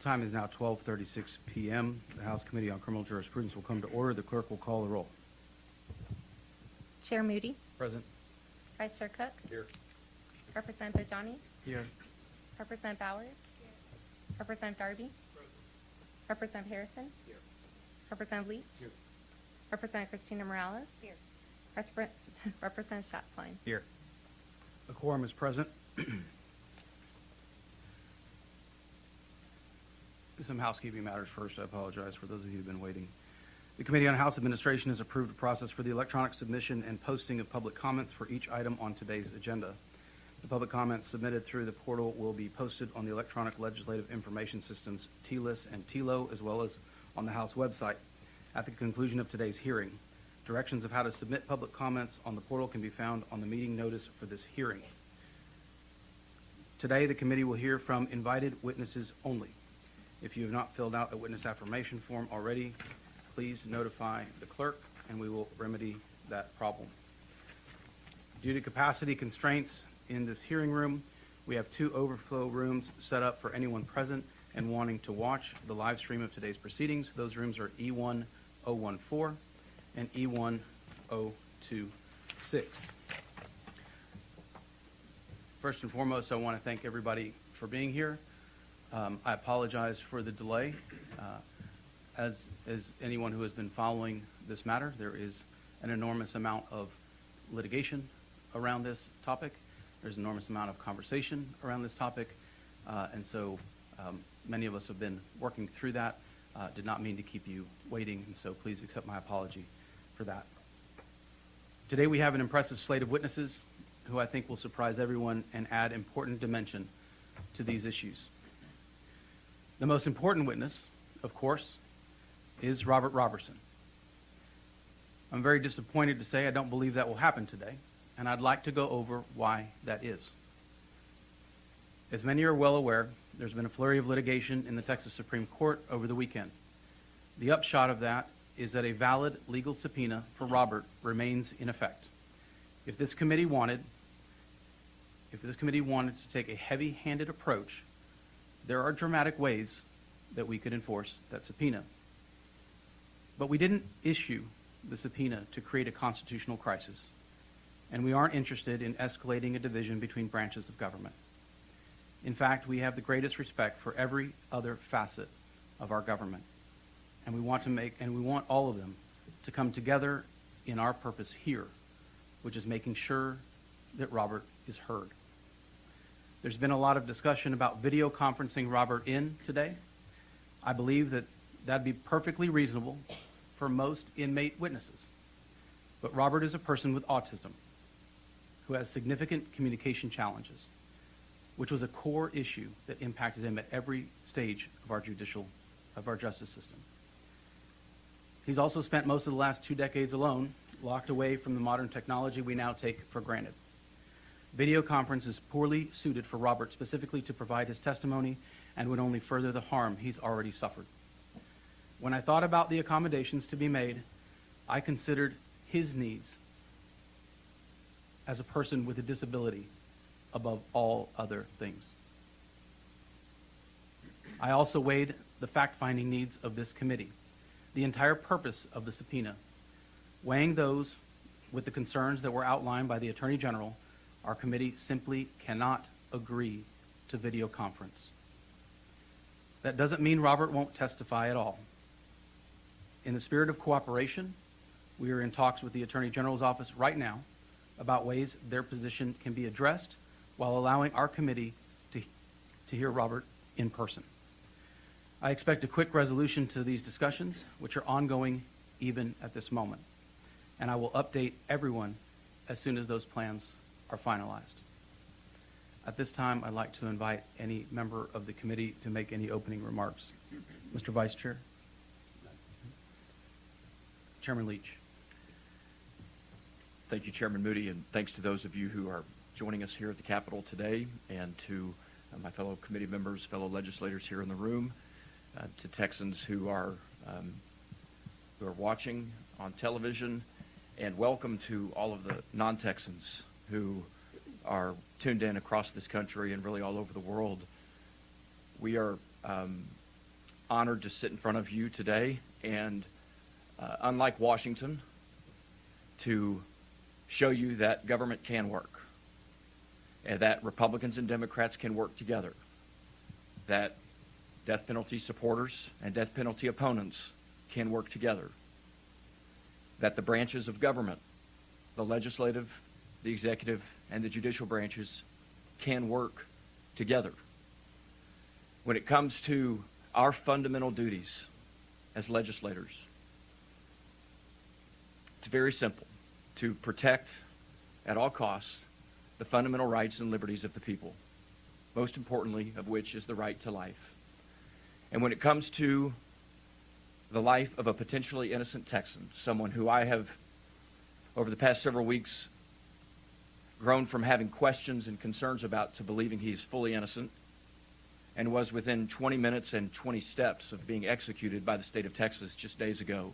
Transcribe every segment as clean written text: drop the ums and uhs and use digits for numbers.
Time is now 12:36 p.m. The House Committee on Criminal Jurisprudence will come to order. The clerk will call the roll. Chair Moody, Present. Vice Chair Cook, Here. Representative Bajani, Here. Representative Bowers, Representative Darby, Representative Harrison, Here. Representative Leach, Here. Representative Christina Morales, Representative Schatzline. Here. A quorum is present. Some housekeeping matters first. I apologize for those of you who've been waiting. The Committee on House Administration has approved a process for the electronic submission and posting of public comments for each item on today's agenda. The public comments submitted through the portal will be posted on the Electronic Legislative Information Systems, TLIS and TLO, as well as on the House website. At the conclusion of today's hearing, directions of how to submit public comments on the portal can be found on the meeting notice for this hearing. Today, the committee will hear from invited witnesses only. If you have not filled out a witness affirmation form already, please notify the clerk and we will remedy that problem. Due to capacity constraints in this hearing room, we have 2 overflow rooms set up for anyone present and wanting to watch the live stream of today's proceedings. Those rooms are E1014 and E1026. First and foremost, I want to thank everybody for being here. I apologize for the delay. As anyone who has been following this matter, there is an enormous amount of litigation around this topic. There's an enormous amount of conversation around this topic. And so many of us have been working through that. Did not mean to keep you waiting, and so please accept my apology for that. Today we have an impressive slate of witnesses who I think will surprise everyone and add important dimension to these issues. The most important witness, of course, is Robert Roberson. I'm very disappointed to say I don't believe that will happen today, and I'd like to go over why that is. As many are well aware, there's been a flurry of litigation in the Texas Supreme Court over the weekend. The upshot of that is that a valid legal subpoena for Robert remains in effect. If this committee wanted to take a heavy-handed approach, there are dramatic ways that we could enforce that subpoena. But we didn't issue the subpoena to create a constitutional crisis, and we aren't interested in escalating a division between branches of government. In fact, we have the greatest respect for every other facet of our government, and we want all of them to come together in our purpose here, which is making sure that Robert is heard. There's been a lot of discussion about video conferencing Robert in today. I believe that that'd be perfectly reasonable for most inmate witnesses. But Robert is a person with autism who has significant communication challenges, which was a core issue that impacted him at every stage of our justice system. He's also spent most of the last 2 decades alone, locked away from the modern technology we now take for granted. Video conference is poorly suited for Robert specifically to provide his testimony and would only further the harm he's already suffered. When I thought about the accommodations to be made, I considered his needs as a person with a disability above all other things. I also weighed the fact-finding needs of this committee, the entire purpose of the subpoena. Weighing those with the concerns that were outlined by the Attorney General, our committee simply cannot agree to video conference. That doesn't mean Robert won't testify at all. In the spirit of cooperation, we are in talks with the Attorney General's office right now about ways their position can be addressed while allowing our committee to hear Robert in person. I expect a quick resolution to these discussions, which are ongoing even at this moment, and I will update everyone as soon as those plans are finalized. At this time, I'd like to invite any member of the committee to make any opening remarks. Mr. Vice Chair. Chairman Leach. Thank you, Chairman Moody, and thanks to those of you who are joining us here at the Capitol today, and to my fellow committee members, fellow legislators here in the room, to Texans who are watching on television, and welcome to all of the non-Texans who are tuned in across this country and really all over the world. We are honored to sit in front of you today and, unlike Washington, to show you that government can work, and that Republicans and Democrats can work together, that death penalty supporters and death penalty opponents can work together, that the branches of government, the legislative, the executive, and the judicial branches can work together. When it comes to our fundamental duties as legislators, it's very simple: to protect at all costs the fundamental rights and liberties of the people, most importantly of which is the right to life. And when it comes to the life of a potentially innocent Texan, someone who I have, over the past several weeks, grown from having questions and concerns about to believing he is fully innocent, and was within 20 minutes and 20 steps of being executed by the state of Texas just days ago.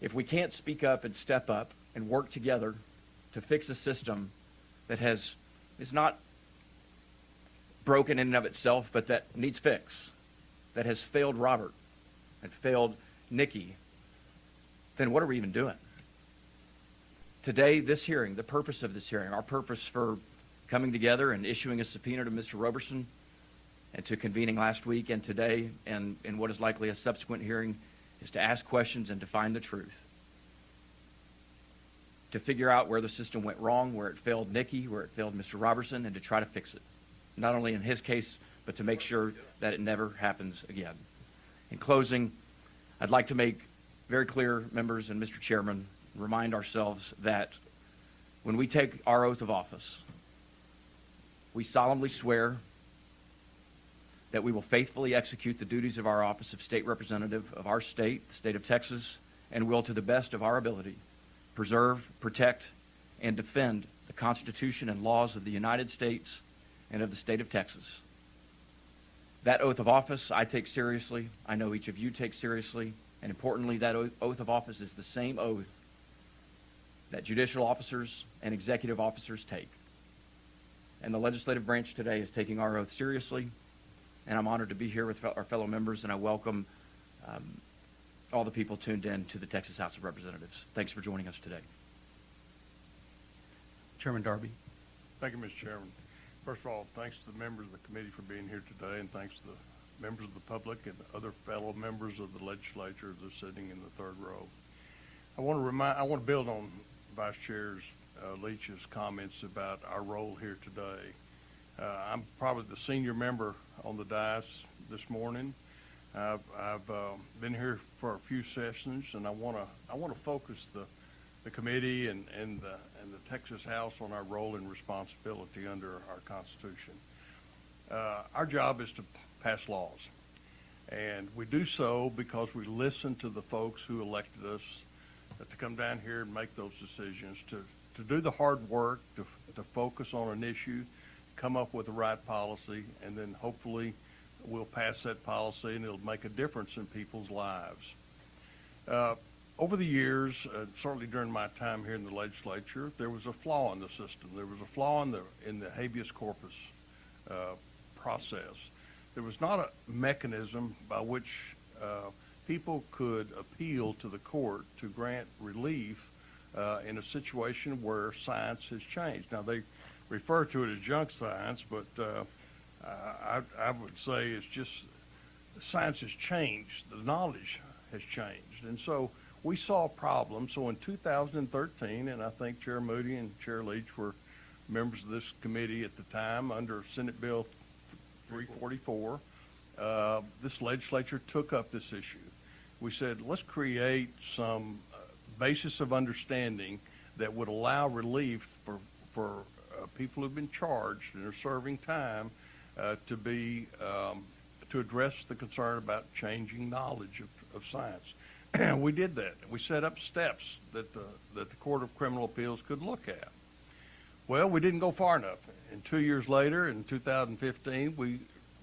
If we can't speak up and step up and work together to fix a system that is not broken in and of itself, but that needs fix, that has failed Robert and failed Nikki, then what are we even doing? Today, this hearing, the purpose of this hearing, our purpose for coming together and issuing a subpoena to Mr. Roberson and to convening last week and today and in what is likely a subsequent hearing, is to ask questions and to find the truth, to figure out where the system went wrong, where it failed Nikki, where it failed Mr. Roberson, and to try to fix it, not only in his case, but to make sure that it never happens again. In closing, I'd like to make very clear, members and Mr. Chairman, remind ourselves that when we take our oath of office, we solemnly swear that we will faithfully execute the duties of our office of state representative of our state, the state of Texas, and will, to the best of our ability, preserve, protect, and defend the Constitution and laws of the United States and of the state of Texas. That oath of office I take seriously. I know each of you take seriously. And importantly, that oath of office is the same oath that judicial officers and executive officers take. And the legislative branch today is taking our oath seriously. And I'm honored to be here with our fellow members, and I welcome all the people tuned in to the Texas House of Representatives. Thanks for joining us today. Chairman Darby. Thank you, Mr. Chairman. First of all, thanks to the members of the committee for being here today, and thanks to the members of the public and other fellow members of the legislature that are sitting in the third row. I want to build on Vice Chair Leach's comments about our role here today. I'm probably the senior member on the dais this morning. I've been here for a few sessions, and I want to focus the committee and the Texas House on our role and responsibility under our Constitution. Our job is to pass laws, and we do so because we listen to the folks who elected us to come down here and make those decisions, to do the hard work, to focus on an issue, come up with the right policy, and then hopefully we'll pass that policy and it'll make a difference in people's lives. Over the years, certainly during my time here in the legislature, there was a flaw in the system. There was a flaw in the habeas corpus process. There was not a mechanism by which people could appeal to the court to grant relief in a situation where science has changed. Now, they refer to it as junk science, but I would say it's just science has changed. The knowledge has changed. And so we saw a problem. So in 2013, and I think Chair Moody and Chair Leach were members of this committee at the time under Senate Bill 344, this legislature took up this issue. We said, let's create some basis of understanding that would allow relief for people who've been charged and are serving time to address the concern about changing knowledge of science. We did that. We set up steps that the Court of Criminal Appeals could look at. Well, we didn't go far enough. And 2 years later, in 2015, we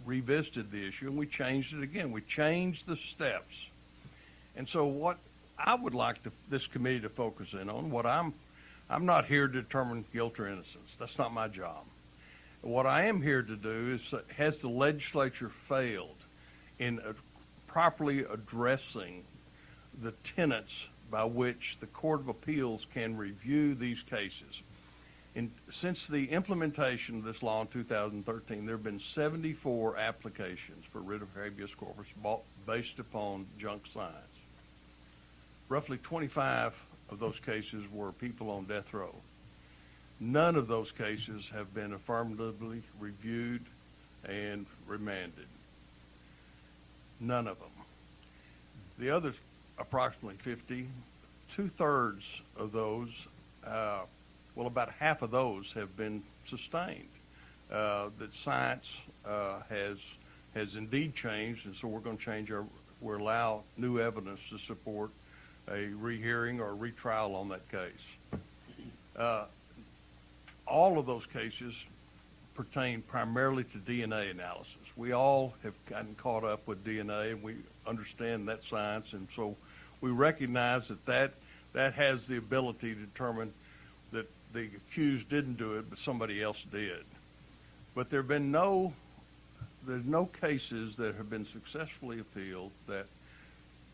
revisited the issue and we changed it again. We changed the steps. And so what I would like this committee to focus in on, I'm not here to determine guilt or innocence. That's not my job. What I am here to do is, has the legislature failed in properly addressing the tenets by which the Court of Appeals can review these cases. Since the implementation of this law in 2013, there have been 74 applications for writ of habeas corpus based upon junk science. Roughly 25 of those cases were people on death row. None of those cases have been affirmatively reviewed and remanded. None of them. The other approximately 50, 2/3 of those, about half of those have been sustained. That science has indeed changed, and so we're going to we'll allow new evidence to support a rehearing or a retrial on that case. All of those cases pertain primarily to DNA analysis. We all have gotten caught up with DNA, and we understand that science, and so we recognize that has the ability to determine that the accused didn't do it, but somebody else did. But there's no cases that have been successfully appealed that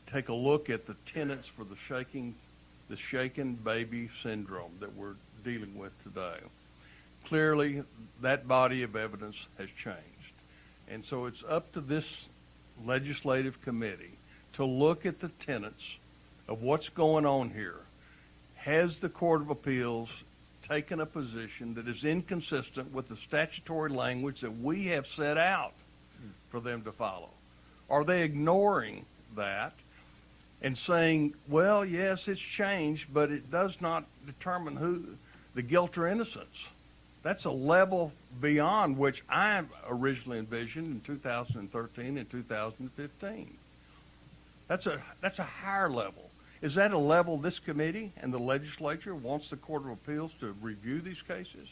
take a look at the tenets for the shaken baby syndrome that we're dealing with today. Clearly, that body of evidence has changed. And so it's up to this legislative committee to look at the tenets of what's going on here. Has the Court of Appeals taken a position that is inconsistent with the statutory language that we have set out for them to follow? Are they ignoring that and saying, well, yes, it's changed, but it does not determine who the guilt or innocence? That's a level beyond which I originally envisioned in 2013 and 2015. That's a higher level. Is that a level this committee and the legislature wants the Court of Appeals to review these cases?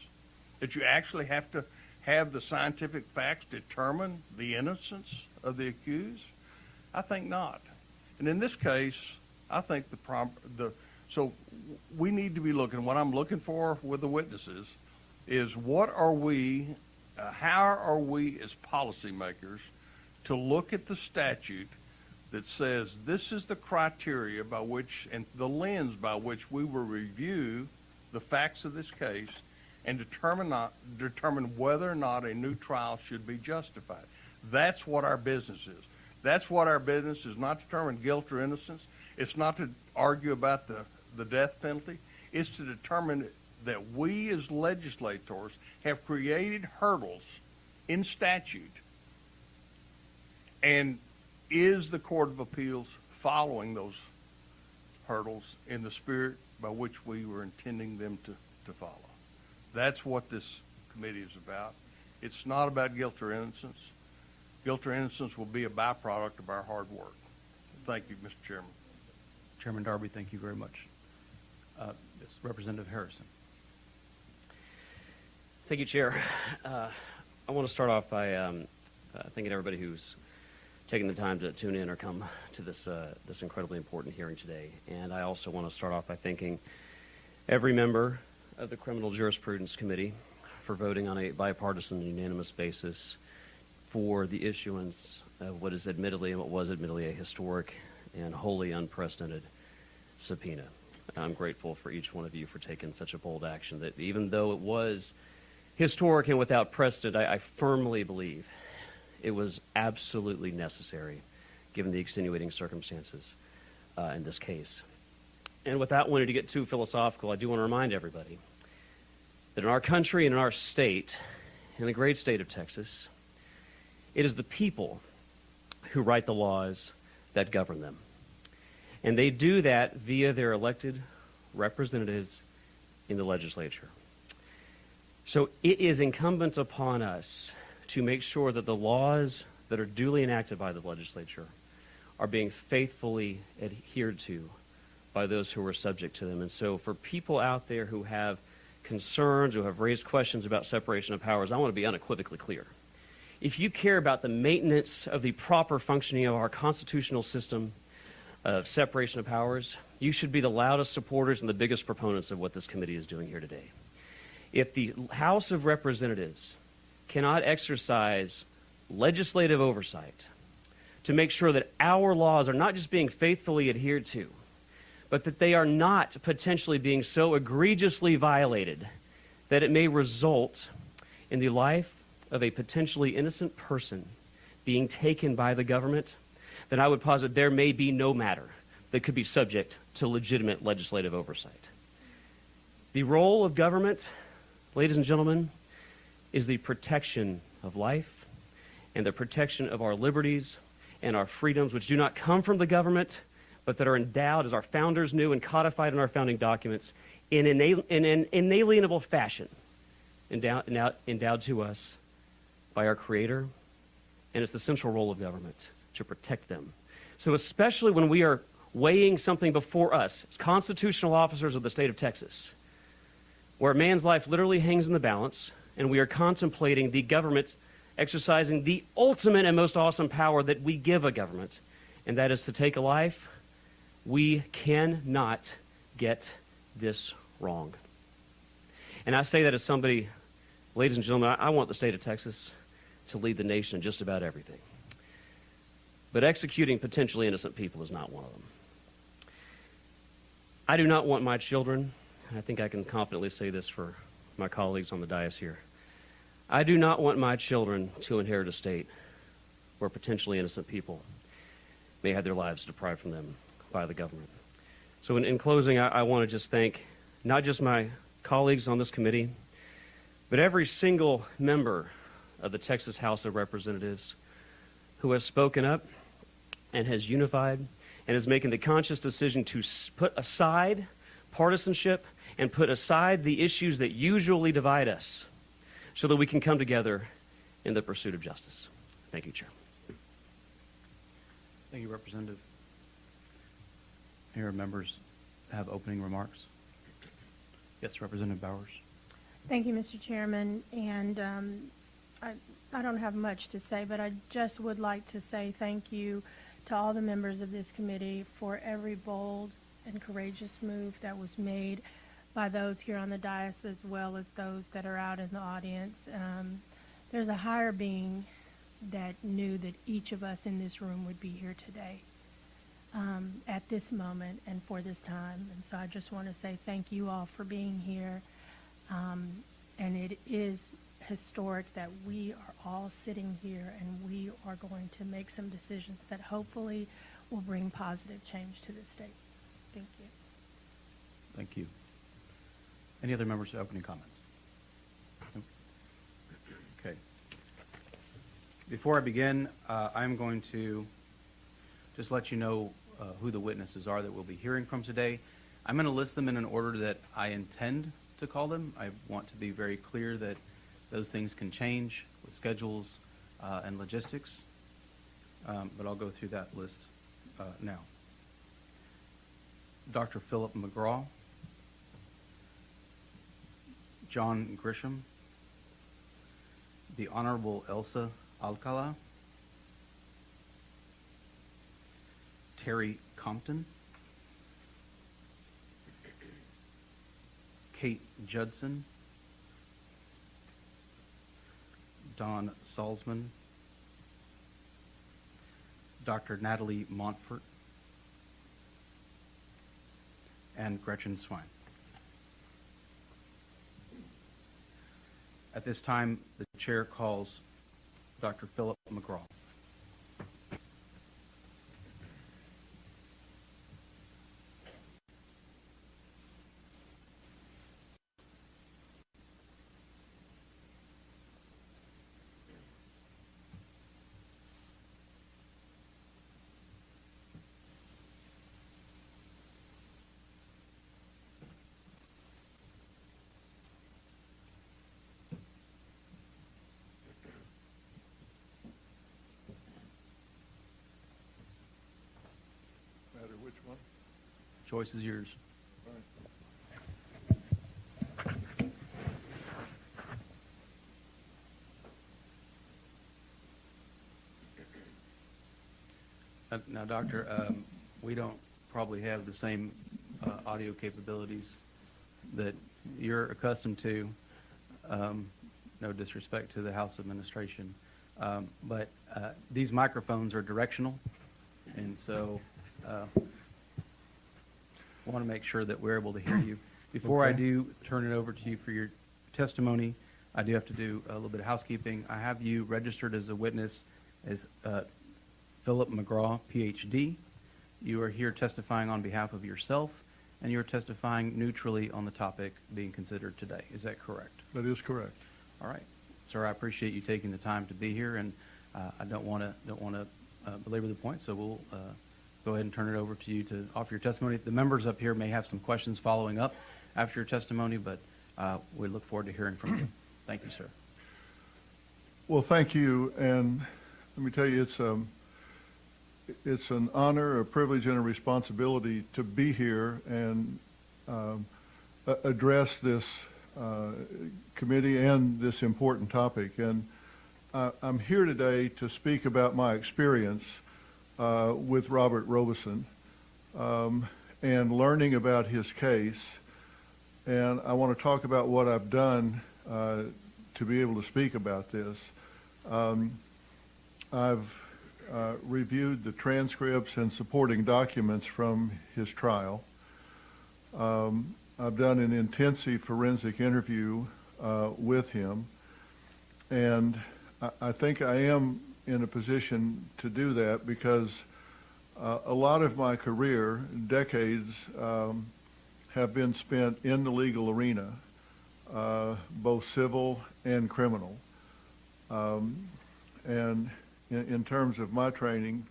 That you actually have to have the scientific facts determine the innocence of the accused? I think not. And in this case, I think so we need to be looking, what I'm looking for with the witnesses is how are we as policymakers to look at the statute that says this is the criteria by which and the lens by which we will review the facts of this case and determine whether or not a new trial should be justified. That's what our business is. That's what our business is, not to determine guilt or innocence. It's not to argue about the death penalty. It's to determine that we as legislators have created hurdles in statute, and is the Court of Appeals following those hurdles in the spirit by which we were intending them to follow? That's what this committee is about. It's not about guilt or innocence. Guilt or innocence will be a byproduct of our hard work. Thank you, Mr. Chairman. Chairman Darby, thank you very much. Yes, Representative Harrison. Thank you, Chair. I want to start off by thanking everybody who's taken the time to tune in or come to this incredibly important hearing today. And I also want to start off by thanking every member of the Criminal Jurisprudence Committee for voting on a bipartisan and unanimous basis for the issuance of what was admittedly a historic and wholly unprecedented subpoena. I'm grateful for each one of you for taking such a bold action that even though it was historic and without precedent, I firmly believe it was absolutely necessary given the extenuating circumstances in this case. And without wanting to get too philosophical, I do want to remind everybody that in our country and in our state, in the great state of Texas, it is the people who write the laws that govern them. And they do that via their elected representatives in the legislature. So it is incumbent upon us to make sure that the laws that are duly enacted by the legislature are being faithfully adhered to by those who are subject to them. And so for people out there who have concerns, who have raised questions about separation of powers, I want to be unequivocally clear. If you care about the maintenance of the proper functioning of our constitutional system of separation of powers, you should be the loudest supporters and the biggest proponents of what this committee is doing here today. If the House of Representatives cannot exercise legislative oversight to make sure that our laws are not just being faithfully adhered to, but that they are not potentially being so egregiously violated that it may result in the life of a potentially innocent person being taken by the government, then I would posit there may be no matter that could be subject to legitimate legislative oversight. The role of government, ladies and gentlemen, is the protection of life and the protection of our liberties and our freedoms, which do not come from the government, but that are endowed, as our founders knew and codified in our founding documents, in an inalienable fashion, endowed to us by our Creator, and it's the central role of government to protect them. So especially when we are weighing something before us as constitutional officers of the state of Texas, where a man's life literally hangs in the balance, and we are contemplating the government exercising the ultimate and most awesome power that we give a government, and that is to take a life, we cannot get this wrong. And I say that as somebody, ladies and gentlemen, I want the state of Texas to lead the nation in just about everything. But executing potentially innocent people is not one of them. I do not want my children, and I think I can confidently say this for my colleagues on the dais here, I do not want my children to inherit a state where potentially innocent people may have their lives deprived from them by the government. So in closing, I want to just thank not just my colleagues on this committee, but every single member of the Texas House of Representatives who has spoken up and has unified and is making the conscious decision to put aside partisanship and put aside the issues that usually divide us so that we can come together in the pursuit of justice. Thank you, Chair. Thank you, Representative. Any members have opening remarks? Yes, Representative Bowers. Thank you, Mr. Chairman, and I don't have much to say, but I just would like to say thank you to all the members of this committee for every bold and courageous move that was made by those here on the dais as well as those that are out in the audience. There's a higher being that knew that each of us in this room would be here today at this moment and for this time. And so I just want to say thank you all for being here. And it is historic that we are all sitting here and we are going to make some decisions that hopefully will bring positive change to the state. Thank you. Thank you. Any other members with opening comments? Nope. Okay. Before I begin, I'm going to just let you know who the witnesses are that we'll be hearing from today. I'm going to list them in an order that I intend to call them. I want to be very clear that those things can change with schedules and logistics, but I'll go through that list now. Dr. Philip McGraw, John Grisham, the Honorable Elsa Alcala, Terry Compton, Kate Judson, Don Salzman, Dr. Natalie Montfort, and Gretchen Swine. At this time, the chair calls Dr. Philip McGraw. Matter which one? Choice is yours. Now, Doctor, we don't probably have the same audio capabilities that you're accustomed to. No disrespect to the House administration, But these microphones are directional, and so I want to make sure that we're able to hear you. Before I Okay. do turn it over to you for your testimony, I do have to do a little bit of housekeeping. I have you registered as a witness as Philip McGraw, PhD. You are here testifying on behalf of yourself, and you are testifying neutrally on the topic being considered today. Is that correct? That is correct. All right, sir. I appreciate you taking the time to be here, and I don't want to belabor the point. So we'll go ahead and turn it over to you to offer your testimony. The members up here may have some questions following up after your testimony, but we look forward to hearing from you. Thank you, sir. Well, thank you, and let me tell you, it's an honor, a privilege, and a responsibility to be here and address this committee and this important topic. And I'm here today to speak about my experience with Robert Roberson and learning about his case. And I want to talk about what I've done to be able to speak about this. I've reviewed the transcripts and supporting documents from his trial. I've done an intensive forensic interview with him, and I think I am in a position to do that because a lot of my career, decades, have been spent in the legal arena, both civil and criminal. And in terms of my training,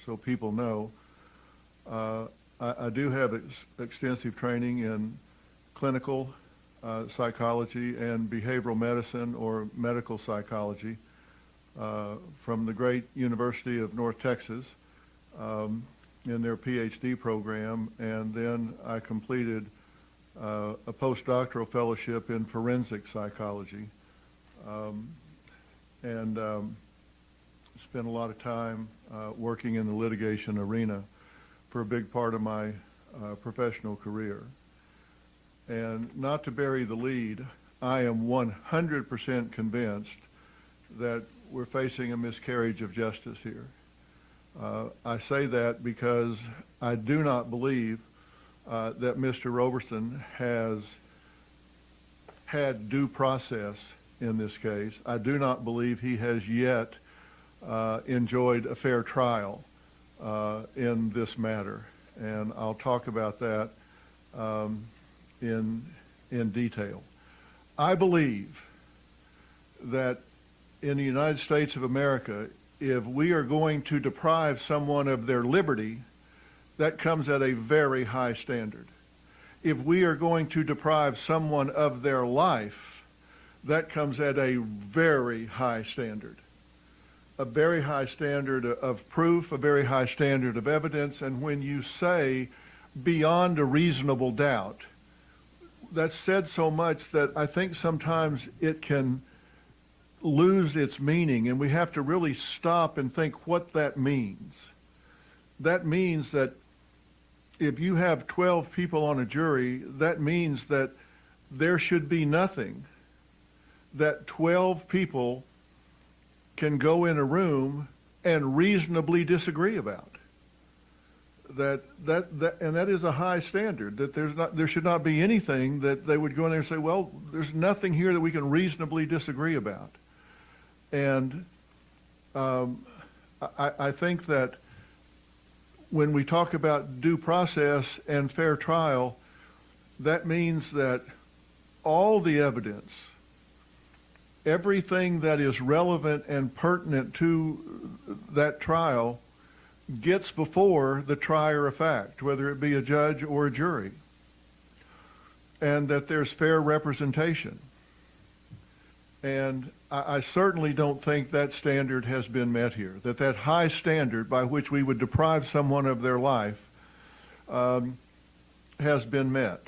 so people know, I do have extensive training in clinical psychology and behavioral medicine or medical psychology from the great University of North Texas in their PhD program, and then I completed a postdoctoral fellowship in forensic psychology, and spent a lot of time working in the litigation arena for a big part of my professional career. And not to bury the lead, I am 100% convinced that we're facing a miscarriage of justice here. I say that because I do not believe that Mr. Roberson has had due process in this case. I do not believe he has yet enjoyed a fair trial in this matter, and I'll talk about that in detail. I believe that in the United States of America, if we are going to deprive someone of their liberty, that comes at a very high standard. If we are going to deprive someone of their life, that comes at a very high standard. A very high standard of proof, a very high standard of evidence, and when you say beyond a reasonable doubt, that's said so much that I think sometimes it can lose its meaning, and we have to really stop and think what that means. That means that if you have 12 people on a jury, that means that there should be nothing that 12 people can go in a room and reasonably disagree about. And that is a high standard, that there should not be anything that they would go in there and say, well, there's nothing here that we can reasonably disagree about. And I think that when we talk about due process and fair trial, that means that all the evidence, everything that is relevant and pertinent to that trial gets before the trier of fact, whether it be a judge or a jury, and that there's fair representation. And I certainly don't think that standard has been met here, that high standard by which we would deprive someone of their life has been met.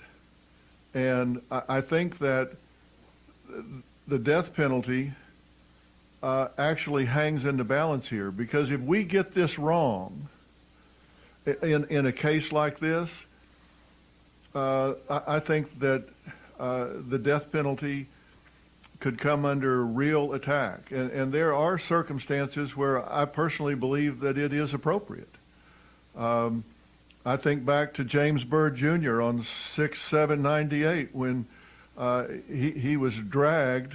And I think that the death penalty actually hangs in the balance here, because if we get this wrong in a case like this, I think that the death penalty could come under real attack. And there are circumstances where I personally believe that it is appropriate. I think back to James Byrd Jr. on 6/7/98 when he was dragged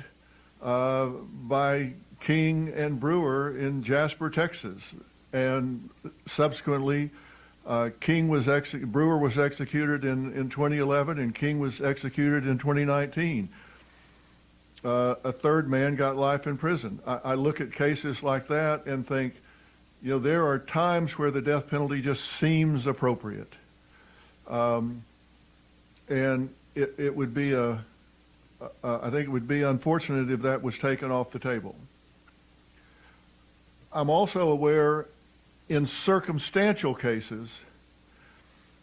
by King and Brewer in Jasper, Texas, and subsequently Brewer was executed in 2011, and King was executed in 2019. A third man got life in prison. I look at cases like that and think, there are times where the death penalty just seems appropriate, and it would be I think it would be unfortunate if that was taken off the table. I'm also aware in circumstantial cases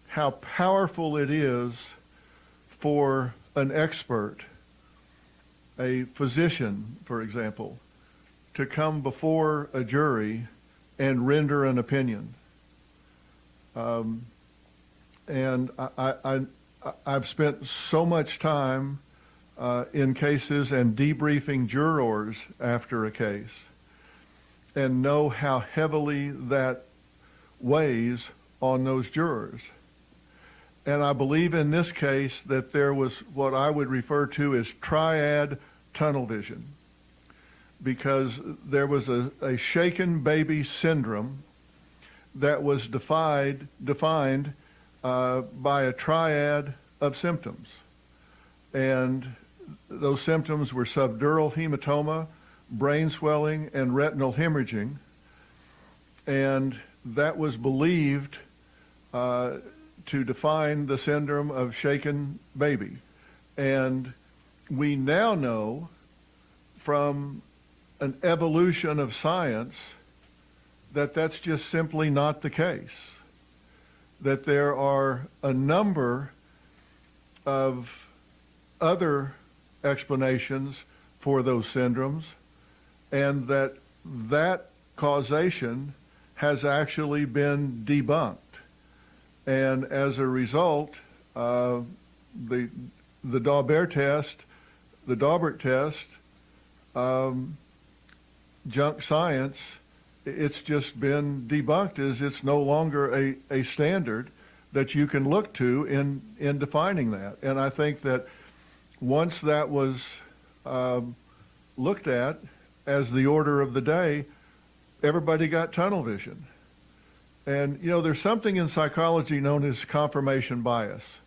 how powerful it is for an expert, a physician, for example, to come before a jury and render an opinion. And I've spent so much time in cases and debriefing jurors after a case, and know how heavily that weighs on those jurors. And I believe in this case that there was what I would refer to as triad tunnel vision, because there was a shaken baby syndrome that was defined by a triad of symptoms. And those symptoms were subdural hematoma, brain swelling, and retinal hemorrhaging. And that was believed to define the syndrome of shaken baby. And we now know from an evolution of science that that's just simply not the case. That there are a number of other explanations for those syndromes, and that causation has actually been debunked. And as a result, the Daubert test, junk science, it's just been debunked as it's no longer a standard that you can look to in defining that. And I think that once that was looked at as the order of the day, everybody got tunnel vision. And, there's something in psychology known as confirmation bias.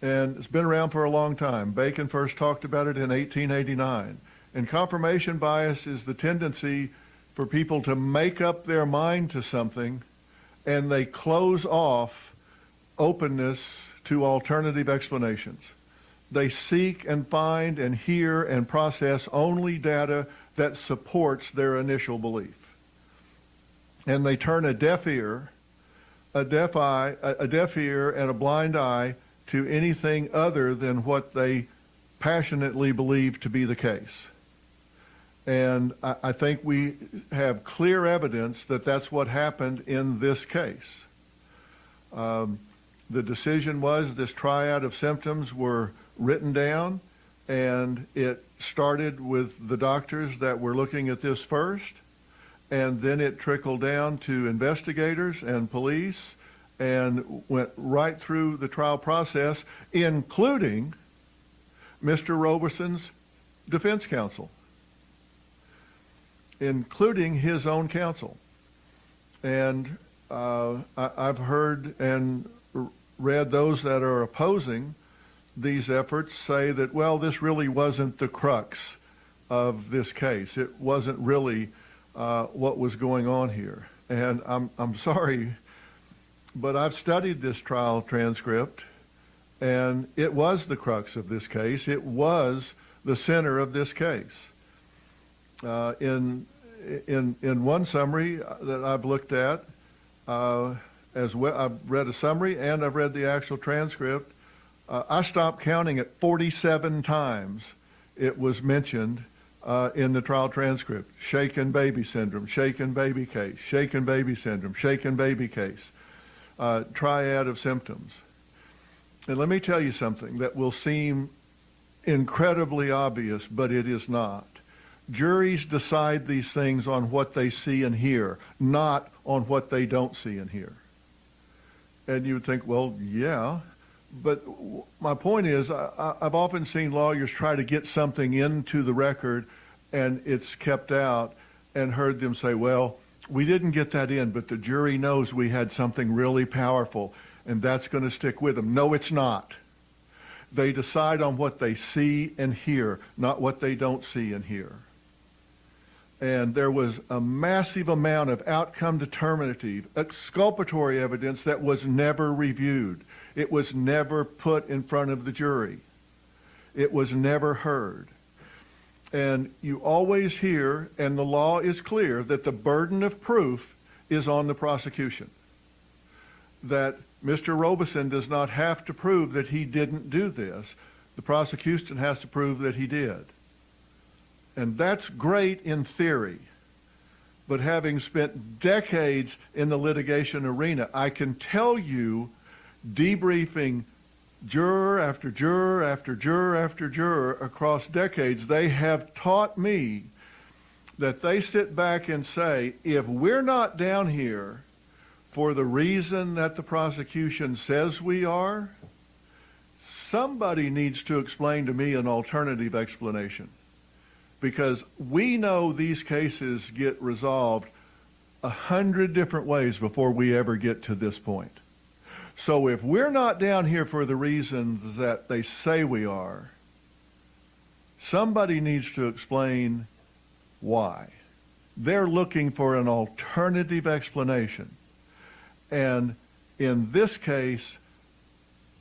And it's been around for a long time. Bacon first talked about it in 1889. And confirmation bias is the tendency for people to make up their mind to something, and they close off openness to alternative explanations. They seek and find and hear and process only data that supports their initial belief. And they turn a deaf ear and a blind eye to anything other than what they passionately believe to be the case. And I think we have clear evidence that that's what happened in this case. The decision was this triad of symptoms were written down, and it started with the doctors that were looking at this first, and then it trickled down to investigators and police and went right through the trial process, including Mr. Roberson's defense counsel, including his own counsel. And I've heard and read those that are opposing these efforts say that, well, this really wasn't the crux of this case. It wasn't really what was going on here. And I'm sorry, but I've studied this trial transcript, and it was the crux of this case. It was the center of this case. In one summary that I've looked at, as well, I've read a summary and I've read the actual transcript. I stopped counting at 47 times it was mentioned in the trial transcript. Shaken baby syndrome, shaken baby case, shaken baby syndrome, shaken baby case, triad of symptoms. And let me tell you something that will seem incredibly obvious, but it is not. Juries decide these things on what they see and hear, not on what they don't see and hear. And you would think, well, yeah, but my point is, I've often seen lawyers try to get something into the record and it's kept out, and heard them say, well, we didn't get that in, but the jury knows we had something really powerful, and that's going to stick with them. No, it's not. They decide on what they see and hear, not what they don't see and hear. And there was a massive amount of outcome determinative, exculpatory evidence that was never reviewed. It was never put in front of the jury. It was never heard. And you always hear, and the law is clear, that the burden of proof is on the prosecution. That Mr. Roberson does not have to prove that he didn't do this. The prosecution has to prove that he did. And that's great in theory. But having spent decades in the litigation arena, I can tell you, debriefing juror after juror after juror after juror across decades, they have taught me that they sit back and say, if we're not down here for the reason that the prosecution says we are, somebody needs to explain to me an alternative explanation. Because we know these cases get resolved 100 different ways before we ever get to this point. So if we're not down here for the reasons that they say we are, somebody needs to explain why. They're looking for an alternative explanation. And in this case,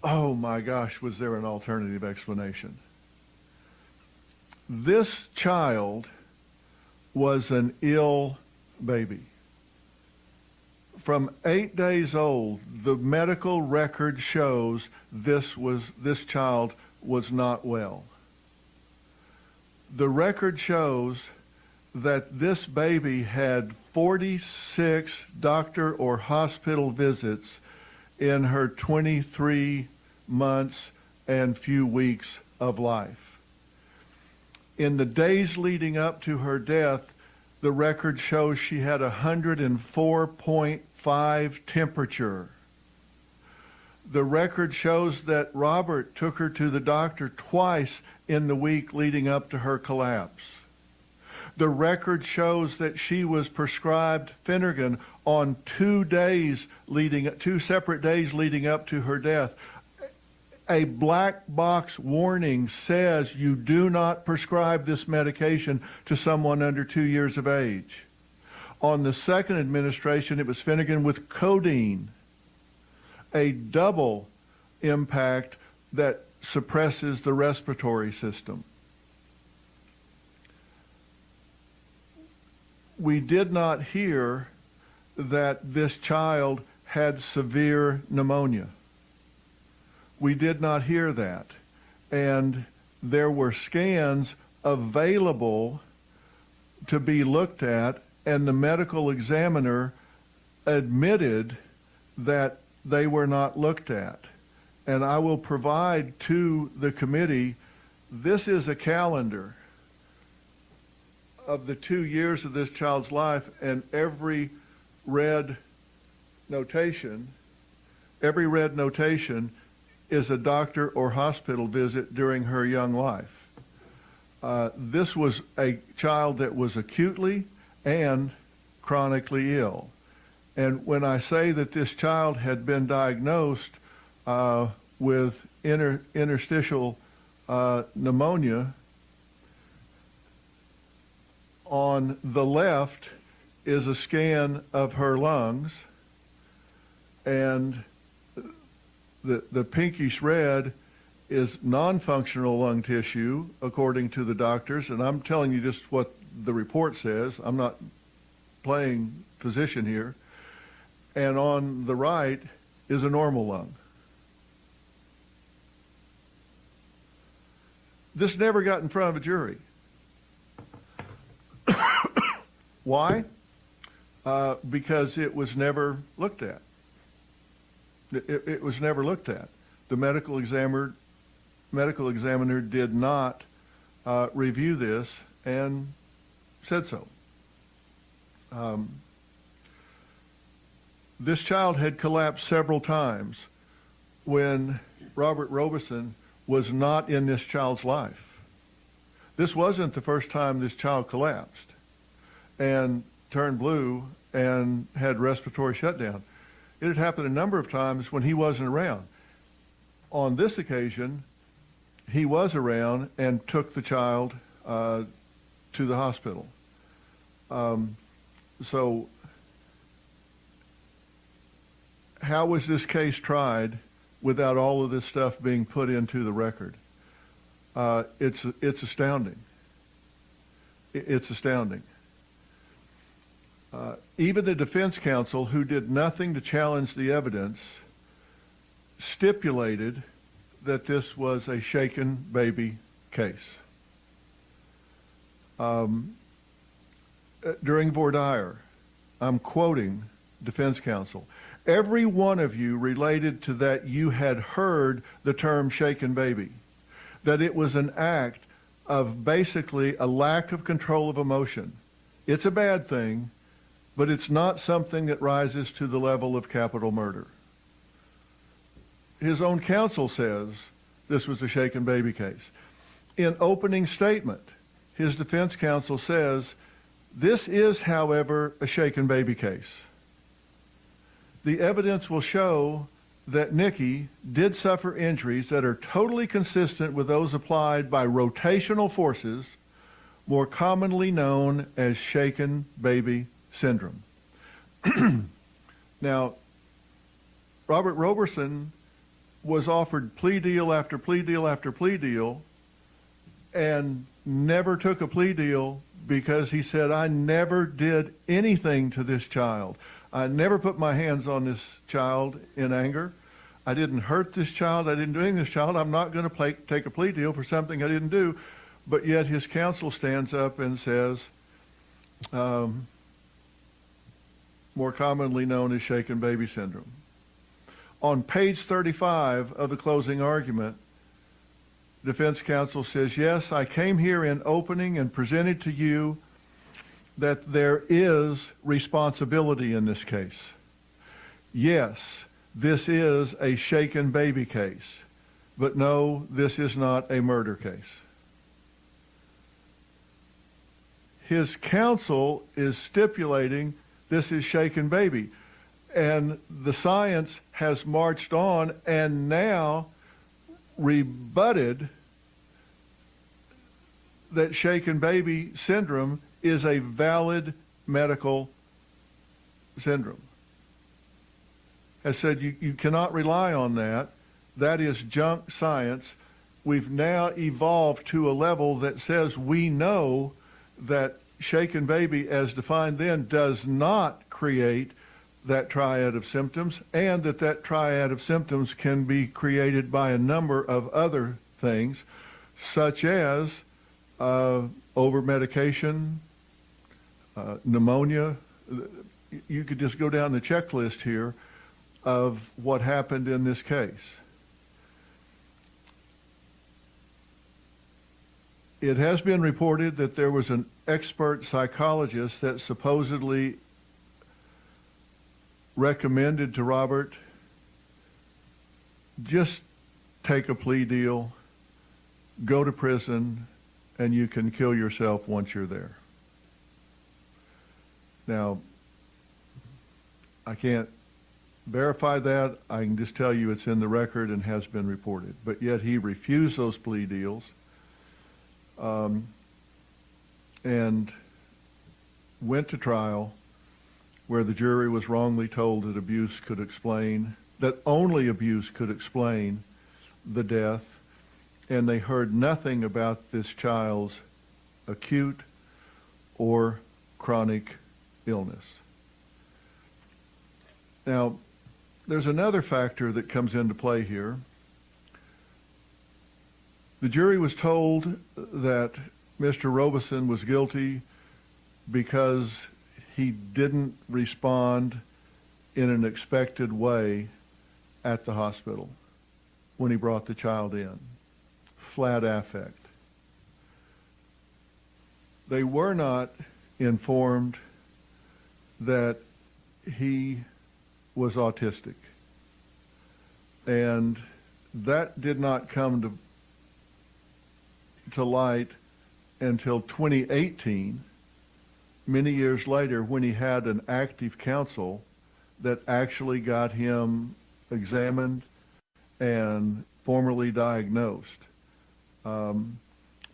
oh my gosh, was there an alternative explanation? This child was an ill baby. From 8 days old, the medical record shows this child was not well. The record shows that this baby had 46 doctor or hospital visits in her 23 months and few weeks of life. In the days leading up to her death, the record shows she had 104.5 temperature. The record shows that Robert took her to the doctor twice in the week leading up to her collapse. The record shows that she was prescribed Phenergan on 2 separate days leading up to her death. A black box warning says you do not prescribe this medication to someone under 2 years of age. On the second administration, it was Phenergan with codeine, a double impact that suppresses the respiratory system. We did not hear that this child had severe pneumonia. We did not hear that. And there were scans available to be looked at, and the medical examiner admitted that they were not looked at. And I will provide to the committee, this is a calendar of the 2 years of this child's life, and every red notation is a doctor or hospital visit during her young life. This was a child that was acutely and chronically ill. And when I say that this child had been diagnosed with interstitial pneumonia, on the left is a scan of her lungs, and the pinkish red is non-functional lung tissue, according to the doctors, and I'm telling you just what the report says. I'm not playing physician here. And on the right is a normal lung. This never got in front of a jury. Why? Because it was never looked at. It was never looked at. The medical examiner medical examiner did not review this and said so. This child had collapsed several times when Robert Roberson was not in this child's life. This wasn't the first time this child collapsed and turned blue and had respiratory shutdown. It had happened a number of times when he wasn't around. On this occasion, he was around and took the child to the hospital. So how was this case tried without all of this stuff being put into the record? It's astounding. It's astounding. Even the defense counsel, who did nothing to challenge the evidence, stipulated that this was a shaken baby case. During voir dire, I'm quoting defense counsel, every one of you related to that you had heard the term shaken baby, that it was an act of basically a lack of control of emotion. It's a bad thing, but it's not something that rises to the level of capital murder. His own counsel says this was a shaken baby case. In opening statement, his defense counsel says, this is, however, a shaken baby case. The evidence will show that Nikki did suffer injuries that are totally consistent with those applied by rotational forces, more commonly known as shaken baby syndrome. Now, Robert Roberson was offered plea deal after plea deal after plea deal and never took a plea deal because he said, I never did anything to this child. I never put my hands on this child in anger. I didn't hurt this child. I didn't do anything to this child. I'm not going to take a plea deal for something I didn't do. But yet his counsel stands up and says, more commonly known as shaken baby syndrome. On page 35 of the closing argument, defense counsel says, yes, I came here in opening and presented to you that there is responsibility in this case. Yes, this is a shaken baby case, but no, this is not a murder case. His counsel is stipulating this is shaken baby, and the science has marched on and now rebutted that shaken baby syndrome is a valid medical syndrome. Has said you cannot rely on that. That is junk science. We've now evolved to a level that says we know that shaken baby, as defined then, does not create that triad of symptoms, and that triad of symptoms can be created by a number of other things, such as over-medication, pneumonia. You could just go down the checklist here of what happened in this case. It has been reported that there was an expert psychologist that supposedly recommended to Robert, just take a plea deal, go to prison, and you can kill yourself once you're there. Now, I can't verify that. I can just tell you it's in the record and has been reported. But yet he refused those plea deals and went to trial, where the jury was wrongly told that abuse could explain, that only abuse could explain the death, and they heard nothing about this child's acute or chronic illness. Now, there's another factor that comes into play here. The jury was told that Mr. Roberson was guilty because he didn't respond in an expected way at the hospital when he brought the child in. flat affect. They were not informed that he was autistic. And that did not come to light until 2018, many years later, when he had an active counsel that actually got him examined and formally diagnosed.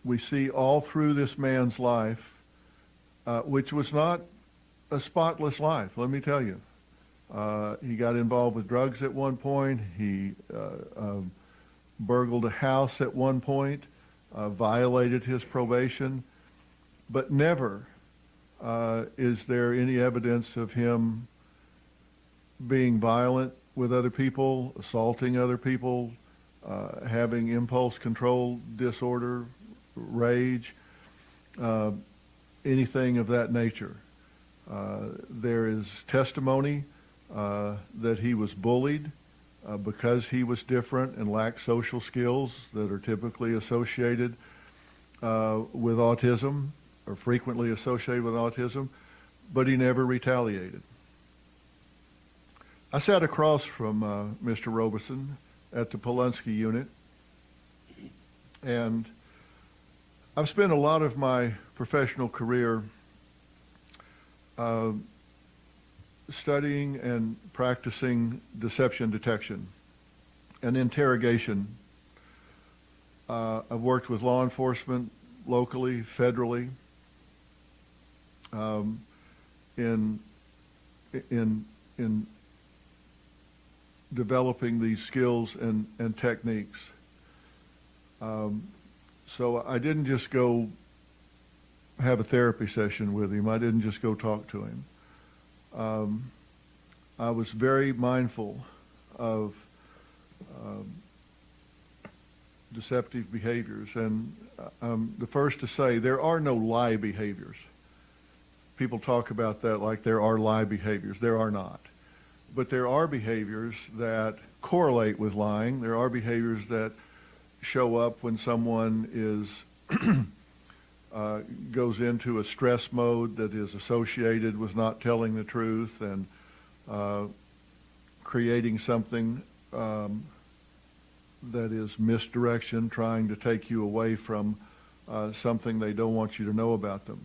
We see all through this man's life, which was not a spotless life, let me tell you. He got involved with drugs at one point. He burgled a house at one point, violated his probation, but never is there any evidence of him being violent with other people, assaulting other people, having impulse control disorder, rage, anything of that nature. There is testimony that he was bullied because he was different and lacked social skills that are typically associated with autism, or frequently associated with autism, but he never retaliated. I sat across from Mr. Roberson at the Polunsky unit, and I've spent a lot of my professional career studying and practicing deception detection and interrogation. I've worked with law enforcement locally, federally, in developing these skills and techniques. So I didn't just go have a therapy session with him. I didn't just go talk to him. I was very mindful of deceptive behaviors, and I'm the first to say there are no lie behaviors. People talk about that like there are lie behaviors. There are not. But there are behaviors that correlate with lying. There are behaviors that show up when someone is goes into a stress mode that is associated with not telling the truth and creating something that is misdirection, trying to take you away from something they don't want you to know about them.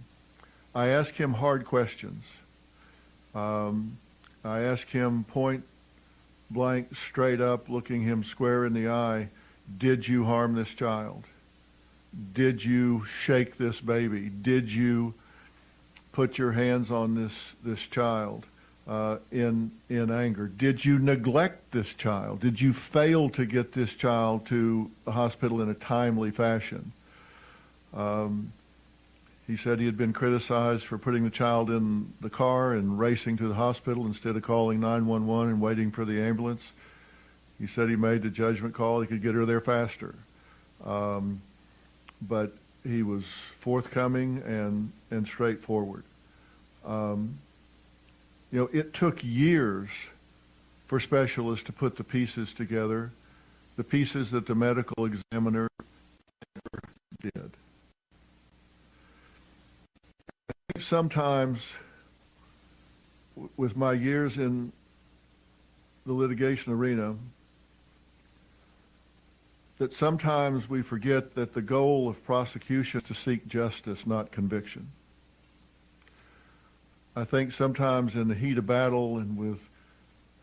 I ask him hard questions. I ask him point blank, straight up, looking him square in the eye, did you harm this child? Did you shake this baby? Did you put your hands on this child in anger? Did you neglect this child? Did you fail to get this child to the hospital in a timely fashion? He said he had been criticized for putting the child in the car and racing to the hospital instead of calling 911 and waiting for the ambulance. He said he made the judgment call. He could get her there faster. But he was forthcoming and straightforward. It took years for specialists to put the pieces together, the pieces that the medical examiner never did. I think sometimes, with my years in the litigation arena, that sometimes we forget that the goal of prosecution is to seek justice, not conviction. I think sometimes in the heat of battle and with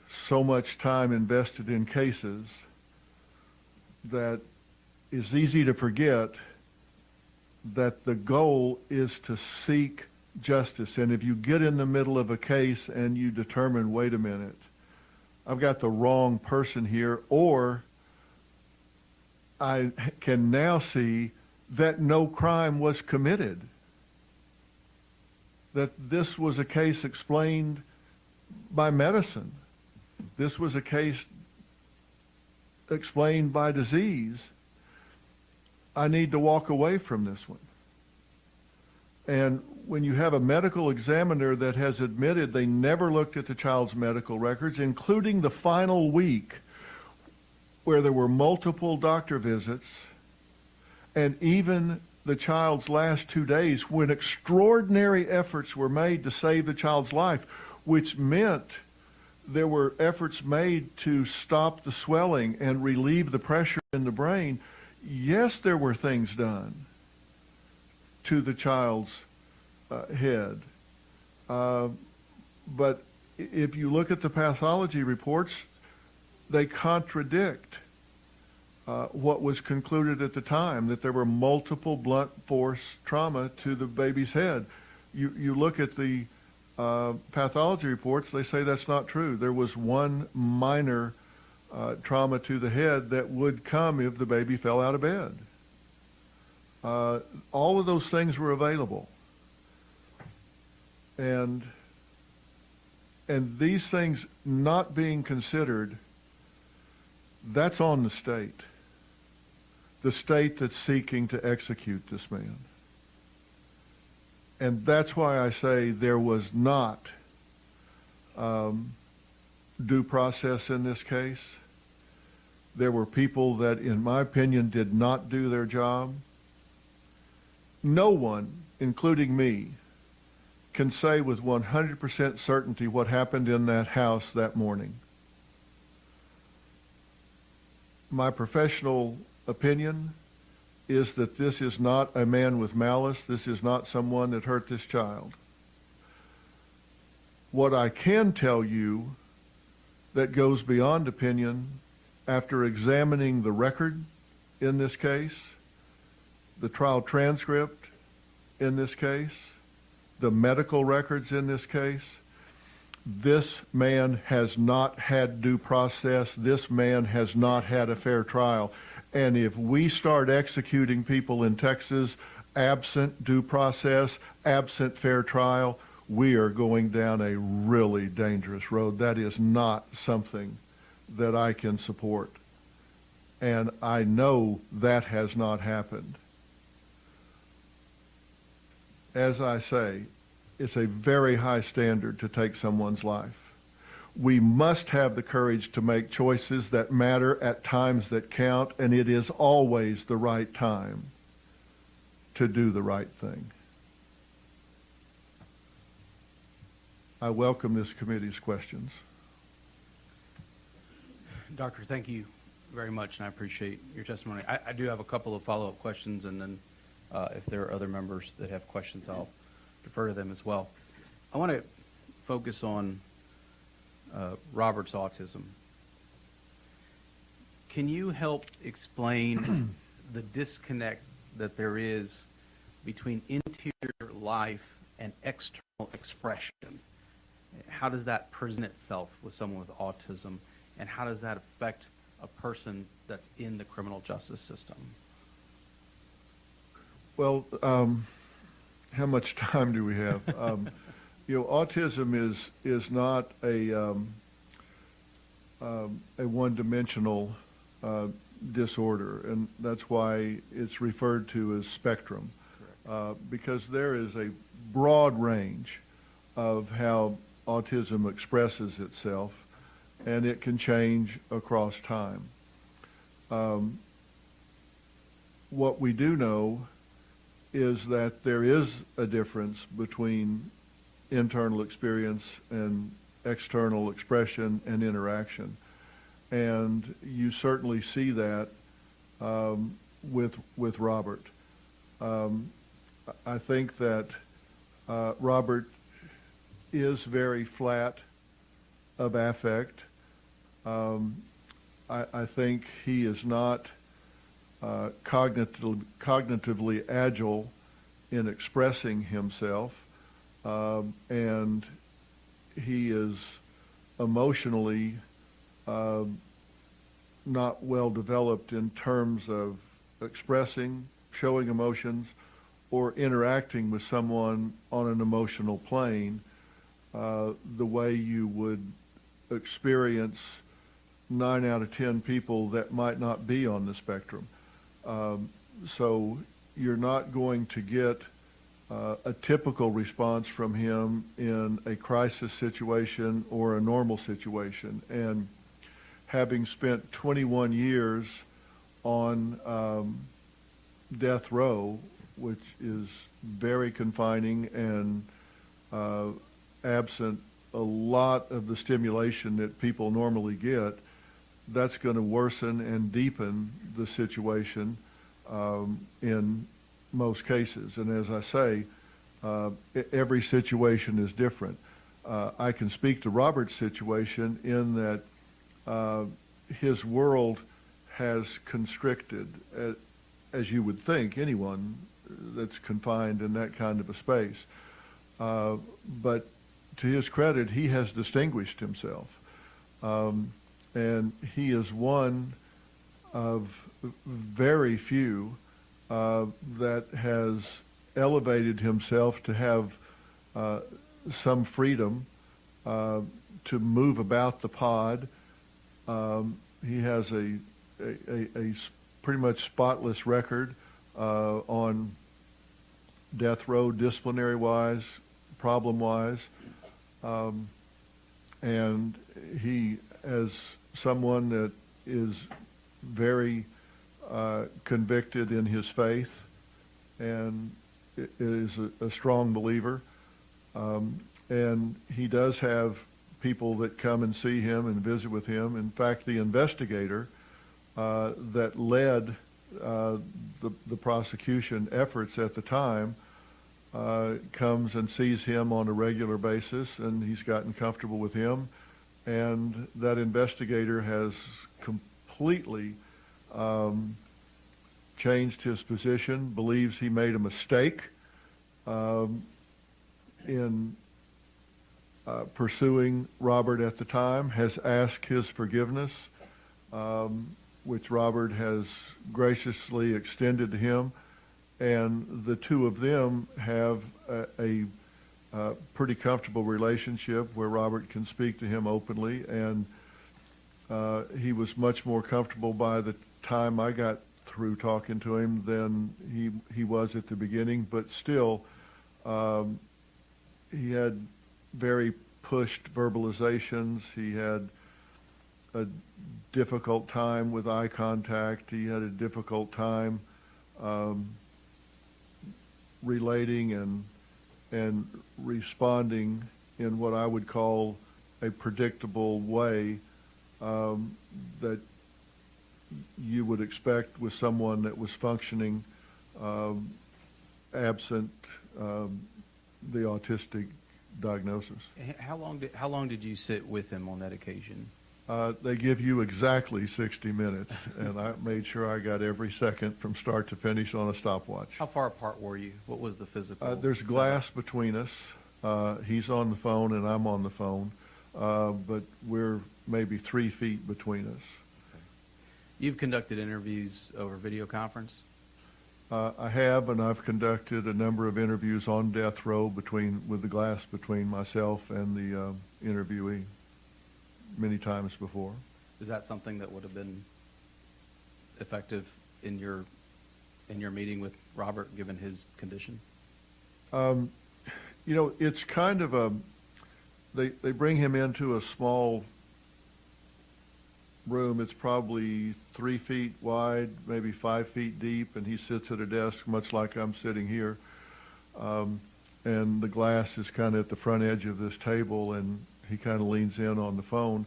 so much time invested in cases, that it's easy to forget that the goal is to seek justice. And if you get in the middle of a case and you determine, wait a minute, I've got the wrong person here, or I can now see that no crime was committed, that this was a case explained by medicine. This was a case explained by disease. I need to walk away from this one. And when you have a medical examiner that has admitted they never looked at the child's medical records, including the final week where there were multiple doctor visits, And even the child's last 2 days, when extraordinary efforts were made to save the child's life, which meant there were efforts made to stop the swelling and relieve the pressure in the brain, yes, there were things done to the child's head. But if you look at the pathology reports, they contradict what was concluded at the time, that there were multiple blunt force trauma to the baby's head. You look at the pathology reports, they say that's not true. There was one minor trauma to the head that would come if the baby fell out of bed. All of those things were available. And these things not being considered, that's on the state that's seeking to execute this man. And that's why I say there was not due process in this case. There were people that, in my opinion, did not do their job. No one, including me, can say with 100% certainty what happened in that house that morning. My professional opinion is that this is not a man with malice. This is not someone that hurt this child. What I can tell you that goes beyond opinion, after examining the record in this case, the trial transcript in this case, the medical records in this case, this man has not had due process. This man has not had a fair trial. And if we start executing people in Texas absent due process, absent fair trial, we are going down a really dangerous road. That is not something that I can support. And I know that has not happened. As I say, it's a very high standard to take someone's life. We must have the courage to make choices that matter at times that count, and it is always the right time to do the right thing. I welcome this committee's questions. Doctor, thank you very much, and I appreciate your testimony. I do have a couple of follow-up questions, and then if there are other members that have questions, I'll defer to them as well. I want to focus on Robert's autism. Can you help explain the disconnect that there is between interior life and external expression? How does that present itself with someone with autism, and how does that affect a person that's in the criminal justice system? Well, how much time do we have? Autism is not a one-dimensional disorder, and that's why it's referred to as spectrum, because there is a broad range of how autism expresses itself, and it can change across time. What we do know is that there is a difference between internal experience and external expression and interaction. And you certainly see that with Robert. I think that Robert is very flat of affect. I think he is not cognitively agile in expressing himself, and he is emotionally not well developed in terms of expressing, showing emotions, or interacting with someone on an emotional plane the way you would experience 9 out of 10 people that might not be on the spectrum. So you're not going to get a typical response from him in a crisis situation or a normal situation. And having spent 21 years on death row, which is very confining and absent a lot of the stimulation that people normally get, that's going to worsen and deepen the situation in most cases. And as I say, every situation is different. I can speak to Robert's situation in that his world has constricted, as you would think, anyone that's confined in that kind of a space. But to his credit, he has distinguished himself. And he is one of very few that has elevated himself to have some freedom to move about the pod. He has a pretty much spotless record on death row, disciplinary-wise, problem-wise. And he, as someone that is very convicted in his faith and is a strong believer, and he does have people that come and see him and visit with him. In fact, the investigator that led the prosecution efforts at the time comes and sees him on a regular basis, and he's gotten comfortable with him. And that investigator has completely changed his position, believes he made a mistake in pursuing Robert at the time, has asked his forgiveness, which Robert has graciously extended to him. And the two of them have a pretty comfortable relationship where Robert can speak to him openly. And he was much more comfortable by the time I got through talking to him than he was at the beginning. But still, he had very pushed verbalizations. He had a difficult time with eye contact. He had a difficult time relating and responding in what I would call a predictable way that you would expect with someone that was functioning absent the autistic diagnosis. How long did you sit with him on that occasion? They give you exactly 60 minutes, and I made sure I got every second from start to finish on a stopwatch. How far apart were you? What was the physical? There's glass between us. He's on the phone and I'm on the phone, but we're maybe 3 feet between us. Okay. You've conducted interviews over video conference? I have, and I've conducted a number of interviews on death row with the glass between myself and the interviewee many times before. Is that something that would have been effective in your meeting with Robert, given his condition? It's kind of they bring him into a small room. It's probably 3 feet wide, maybe 5 feet deep, and he sits at a desk much like I'm sitting here. And the glass is kind of at the front edge of this table, and he kind of leans in on the phone.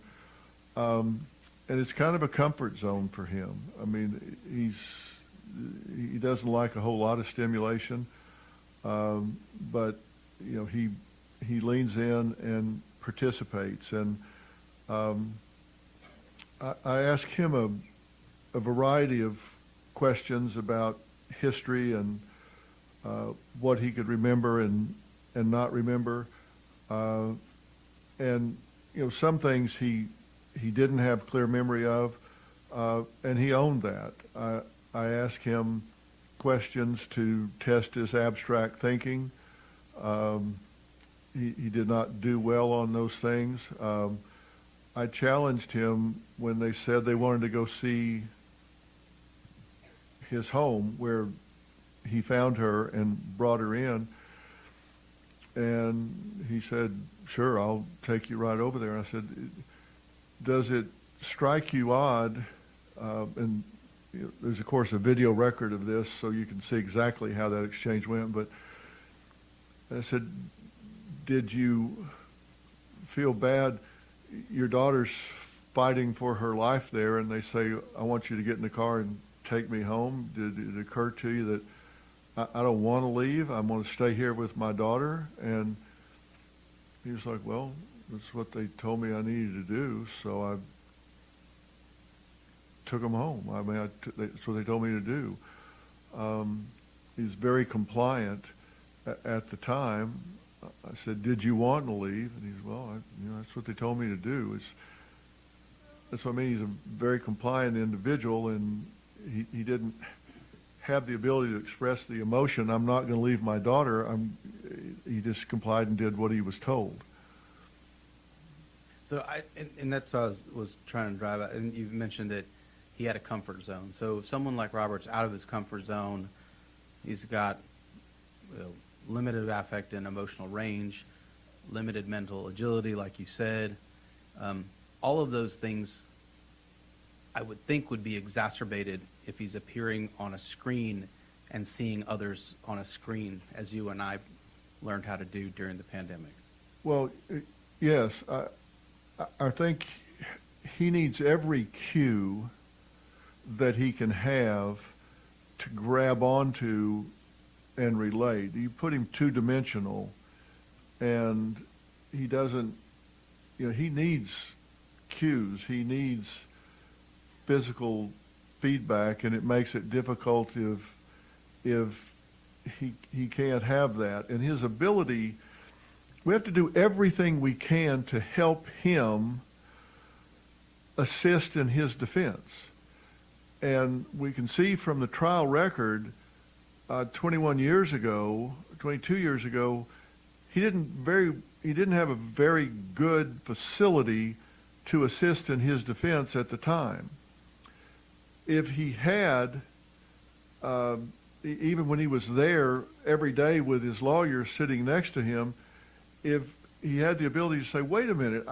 And it's kind of a comfort zone for him. I mean, he doesn't like a whole lot of stimulation, but he leans in and participates. And I ask him a variety of questions about history and what he could remember and not remember. And some things he didn't have clear memory of, and he owned that. I asked him questions to test his abstract thinking. He did not do well on those things. I challenged him when they said they wanted to go see his home where he found her and brought her in. And he said, "Sure, I'll take you right over there." I said, "Does it strike you odd?" And there's of course a video record of this, so you can see exactly how that exchange went. But I said, "Did you feel bad? Your daughter's fighting for her life there, and they say, I want you to get in the car and take me home. Did it occur to you that I don't want to leave? I want to stay here with my daughter?" And he was like, "Well, that's what they told me I needed to do, so I took him home. I mean, that's what they told me to do." He's very compliant at the time. I said, "Did you want to leave?" And he's, "Well, that's what they told me to do." That's what I mean. He's a very compliant individual, and he didn't have the ability to express the emotion, "I'm not going to leave my daughter." He just complied and did what he was told. So and that's what I was trying to drive at. And you mentioned that he had a comfort zone. So if someone like Robert's out of his comfort zone, he's got limited affect and emotional range, limited mental agility, like you said. All of those things, I would think, would be exacerbated if he's appearing on a screen and seeing others on a screen, as you and I learned how to do during the pandemic. Well, yes. I think he needs every cue that he can have to grab onto and relate. You put him two-dimensional, and he doesn't, he needs cues. He needs physical feedback, and it makes it difficult if he can't have that. And his ability, we have to do everything we can to help him assist in his defense. And we can see from the trial record, 22 years ago, he didn't have a very good facility to assist in his defense at the time. If he had, even when he was there every day with his lawyer sitting next to him, if he had the ability to say, "Wait a minute,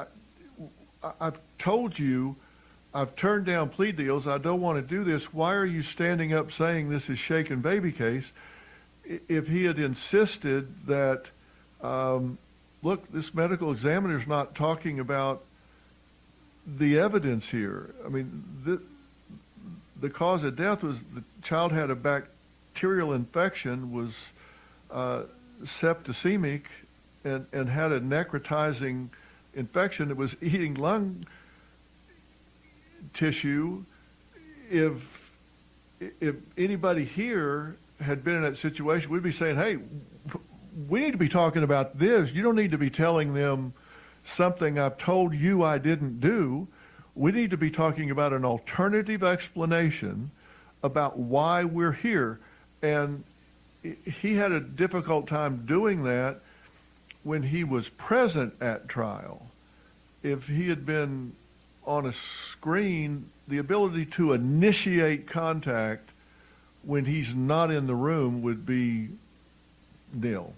I've told you, I've turned down plea deals, I don't want to do this, why are you standing up saying this is shaken baby case?" If he had insisted that, look, this medical examiner's not talking about the evidence here. I mean, the cause of death was the child had a bacterial infection, was septicemic, and had a necrotizing infection that was eating lung tissue. If anybody here had been in that situation, we'd be saying, "Hey, we need to be talking about this. You don't need to be telling them something I've told you I didn't do. We need to be talking about an alternative explanation about why we're here." And he had a difficult time doing that when he was present at trial. If he had been on a screen, the ability to initiate contact when he's not in the room would be nil.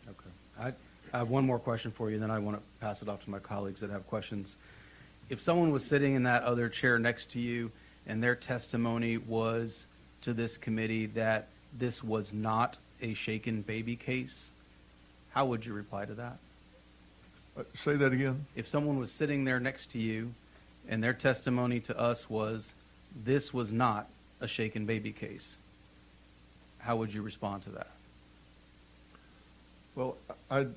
Okay. I have one more question for you, then I want to pass it off to my colleagues that have questions. If someone was sitting in that other chair next to you and their testimony was to this committee that this was not a shaken baby case, how would you reply to that? Say that again. If someone was sitting there next to you and their testimony to us was this was not a shaken baby case, how would you respond to that? Well, I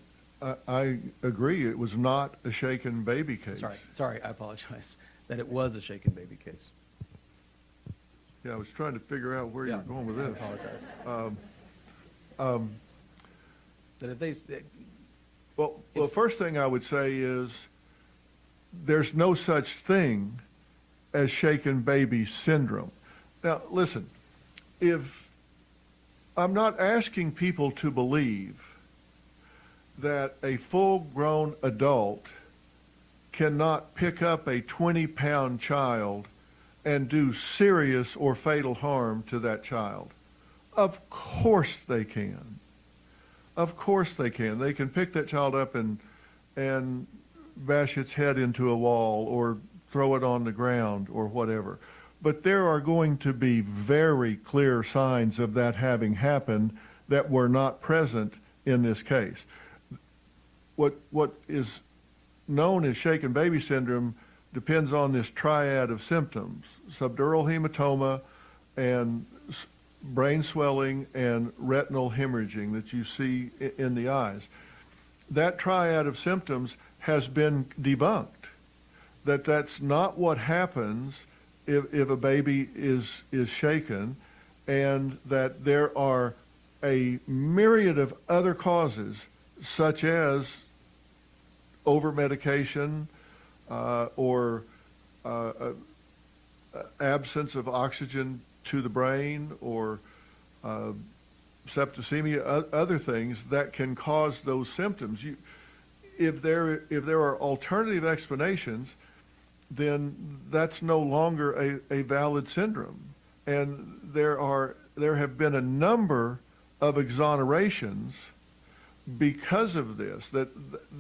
agree. It was not a shaken baby case. Sorry, I apologize. That it was a shaken baby case. Yeah, I was trying to figure out where you're going with I this. apologize. That if they, Well, the first thing I would say is there's no such thing as shaken baby syndrome. Now, listen, if I'm not asking people to believe that a full-grown adult cannot pick up a 20-pound child and do serious or fatal harm to that child. Of course they can. Of course they can. They can pick that child up and bash its head into a wall or throw it on the ground or whatever. but there are going to be very clear signs of that having happened that were not present in this case. What is known as shaken baby syndrome depends on this triad of symptoms: subdural hematoma and brain swelling and retinal hemorrhaging that you see in the eyes. That triad of symptoms has been debunked. That's not what happens if a baby is shaken, and that there are a myriad of other causes, such as over-medication or absence of oxygen to the brain, or septicemia, other things that can cause those symptoms. If there are alternative explanations, then that's no longer a valid syndrome. And there have been a number of exonerations because of this.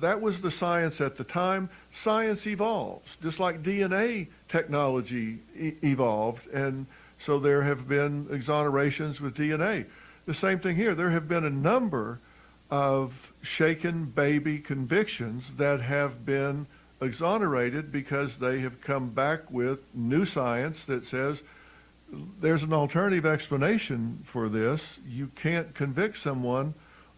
That was the science at the time. Science evolves, just like DNA technology evolved, and so there have been exonerations with DNA. The same thing here. There have been a number of shaken baby convictions that have been exonerated because they have come back with new science that says there's an alternative explanation for this. You can't convict someone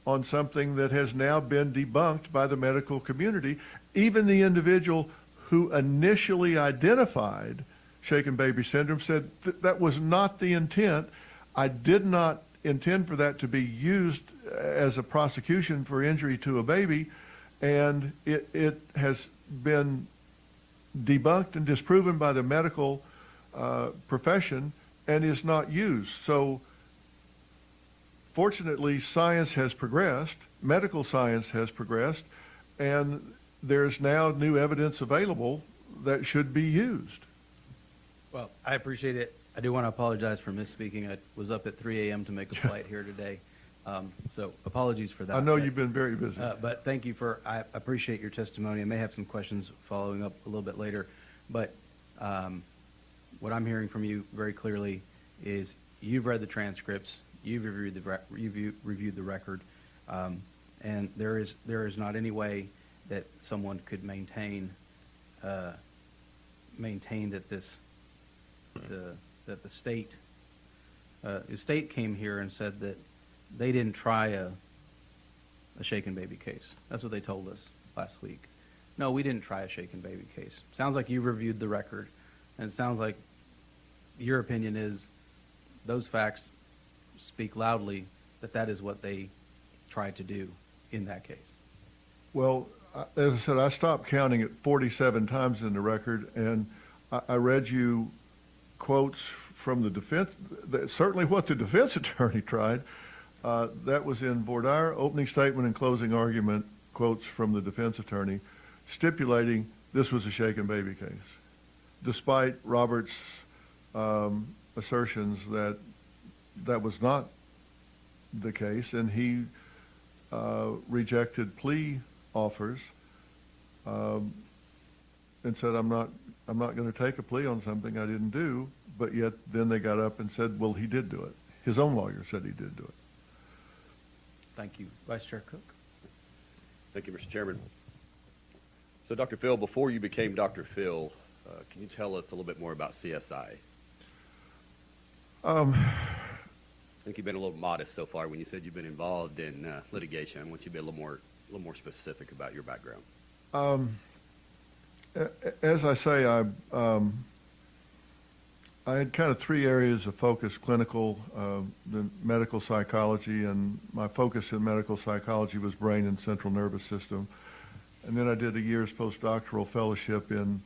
on something that has now been debunked by the medical community. Even the individual who initially identified shaken baby syndrome said that was not the intent. I did not intend for that to be used as a prosecution for injury to a baby, and it has been debunked and disproven by the medical profession and is not used. So fortunately, science has progressed, medical science has progressed, and there's now new evidence available that should be used. Well, I appreciate it. I do want to apologize for misspeaking. I was up at 3 a.m. to make a flight here today. So apologies for that. I know you've been very busy. But thank you I appreciate your testimony. I may have some questions following up a little bit later. But what I'm hearing from you very clearly is you've read the transcripts, you've reviewed the record, and there is not any way that someone could maintain that that the state came here and said that they didn't try a shaken baby case. That's what they told us last week. No, we didn't try a shaken baby case. Sounds like you reviewed the record, and it sounds like your opinion is those facts speak loudly that is what they tried to do in that case. Well, as I said, I stopped counting it 47 times in the record, and I read you quotes from the defense, certainly what the defense attorney tried. That was in voir dire, opening statement and closing argument, quotes from the defense attorney stipulating this was a shaken baby case, despite Robert's assertions that was not the case, and he rejected plea offers and said, I'm not going to take a plea on something I didn't do. But yet then they got up and said, well, he did do it. His own lawyer said he did do it. Thank you. Vice Chair Cook. Thank you, Mr. Chairman. So, Dr. Phil, before you became Dr. Phil, can you tell us a little bit more about CSI? I think you've been a little modest so far when you said you've been involved in litigation. I want you to be a little more specific about your background. As I say, I had kind of three areas of focus: clinical, the medical psychology, and my focus in medical psychology was brain and central nervous system. And then I did a year's postdoctoral fellowship in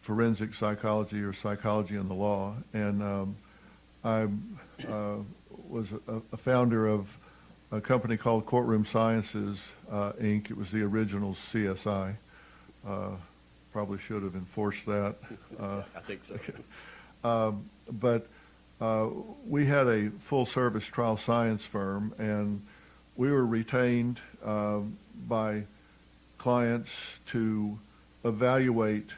forensic psychology, or psychology in the law. And I was a founder of a company called Courtroom Sciences, Inc. It was the original CSI. Probably should have enforced that. I think so. But we had a full-service trial science firm, and we were retained by clients to evaluate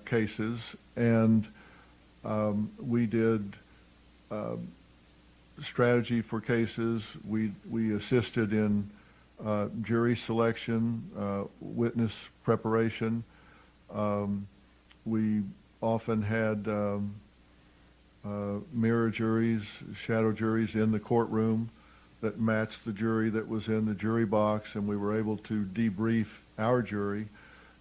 cases and We did strategy for cases. We assisted in jury selection, witness preparation. We often had mirror juries, shadow juries in the courtroom that matched the jury that was in the jury box, and we were able to debrief our jury.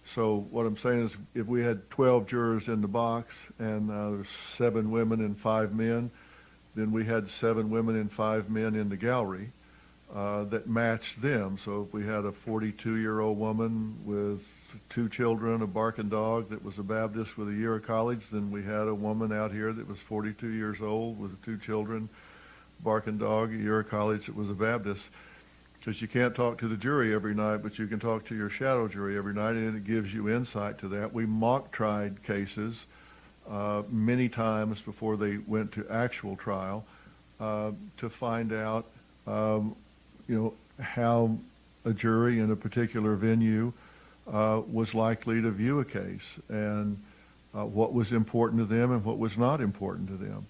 So what I'm saying is, if we had 12 jurors in the box and there's 7 women and 5 men, then we had 7 women and 5 men in the gallery that matched them. So if we had a 42-year-old woman with 2 children, a barking dog that was a Baptist with a year of college, then we had a woman out here that was 42 years old with 2 children, barking dog, a year of college that was a Baptist. Because you can't talk to the jury every night, but you can talk to your shadow jury every night, and it gives you insight to that. We mock tried cases many times before they went to actual trial to find out, how a jury in a particular venue was likely to view a case, and what was important to them and what was not important to them.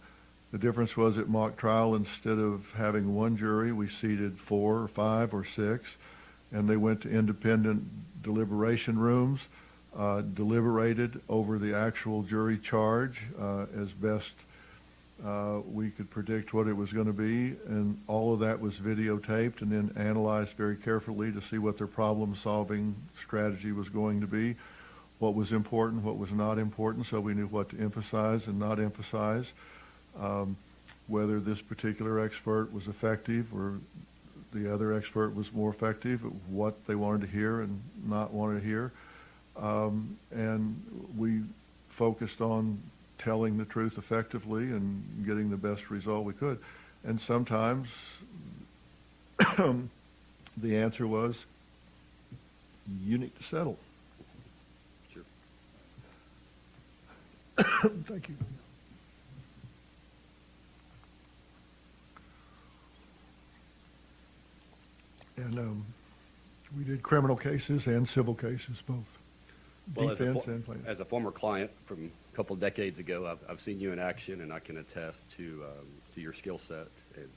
The difference was at mock trial, instead of having one jury, we seated 4 or 5 or 6, and they went to independent deliberation rooms, deliberated over the actual jury charge as best we could predict what it was going to be, and all of that was videotaped and then analyzed very carefully to see what their problem-solving strategy was going to be, what was important, what was not important, so we knew what to emphasize and not emphasize. Whether this particular expert was effective or the other expert was more effective, what they wanted to hear and not wanted to hear. And we focused on telling the truth effectively and getting the best result we could. And sometimes the answer was, you need to settle. Sure. Thank you. And we did criminal cases and civil cases, both. Well, Defense and plaintiff. as a former client from a couple decades ago, I've seen you in action, and I can attest to your skill set. And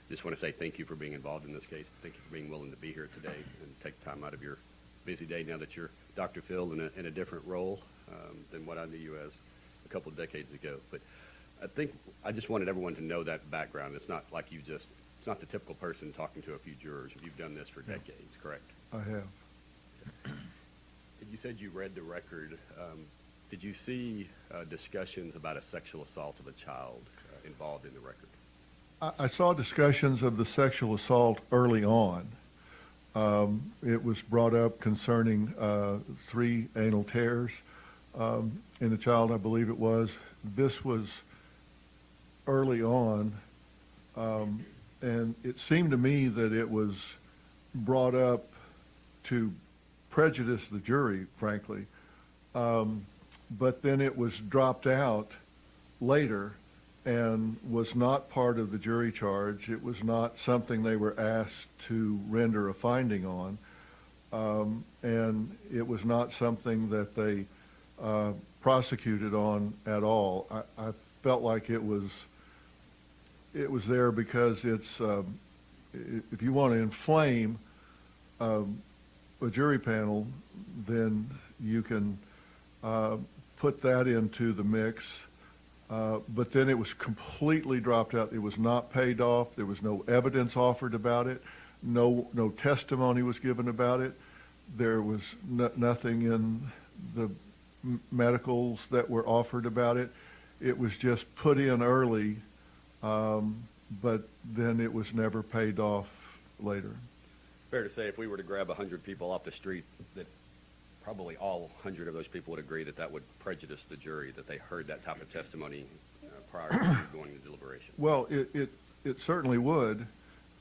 just want to say thank you for being involved in this case. Thank you for being willing to be here today and take time out of your busy day now that you're Dr. Phil in a different role than what I knew you as a couple of decades ago. But I think I just wanted everyone to know that background. It's not like it's not the typical person talking to a few jurors. You've done this for decades, correct? I have. You said you read the record. Did you see discussions about a sexual assault of a child involved in the record? I saw discussions of the sexual assault early on. It was brought up concerning 3 anal tears in a child, I believe it was. This was early on, and it seemed to me that it was brought up to prejudice the jury, frankly. But then it was dropped out later and was not part of the jury charge. It was not something they were asked to render a finding on. And it was not something that they prosecuted on at all. I felt like it was there because it's, if you want to inflame a jury panel, then you can put that into the mix. But then it was completely dropped out. It was not paid off. There was no evidence offered about it. No testimony was given about it. There was nothing in the medicals that were offered about it. It was just put in early, but then it was never paid off later. Fair to say, if we were to grab 100 people off the street, that probably all 100 of those people would agree that that would prejudice the jury, that they heard that type of testimony prior to going to deliberation. Well, it certainly would,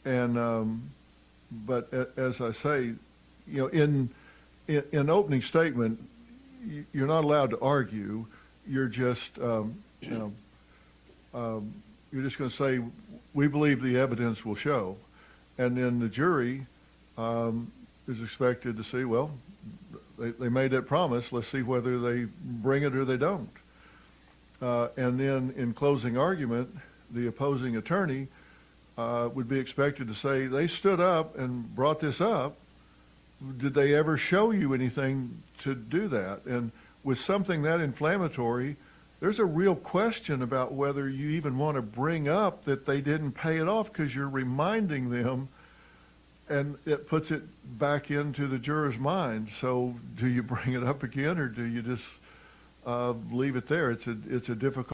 and but as I say, in opening statement, you're not allowed to argue. You're just you're just going to say, we believe the evidence will show, and then the jury is expected to say, well, they made that promise. Let's see whether they bring it or they don't. And then in closing argument, the opposing attorney would be expected to say, they stood up and brought this up. Did they ever show you anything to do that? And with something that inflammatory, there's a real question about whether you even want to bring up that they didn't pay it off, because you're reminding them, and it puts it back into the juror's mind. So do you bring it up again, or do you just leave it there? It's a difficult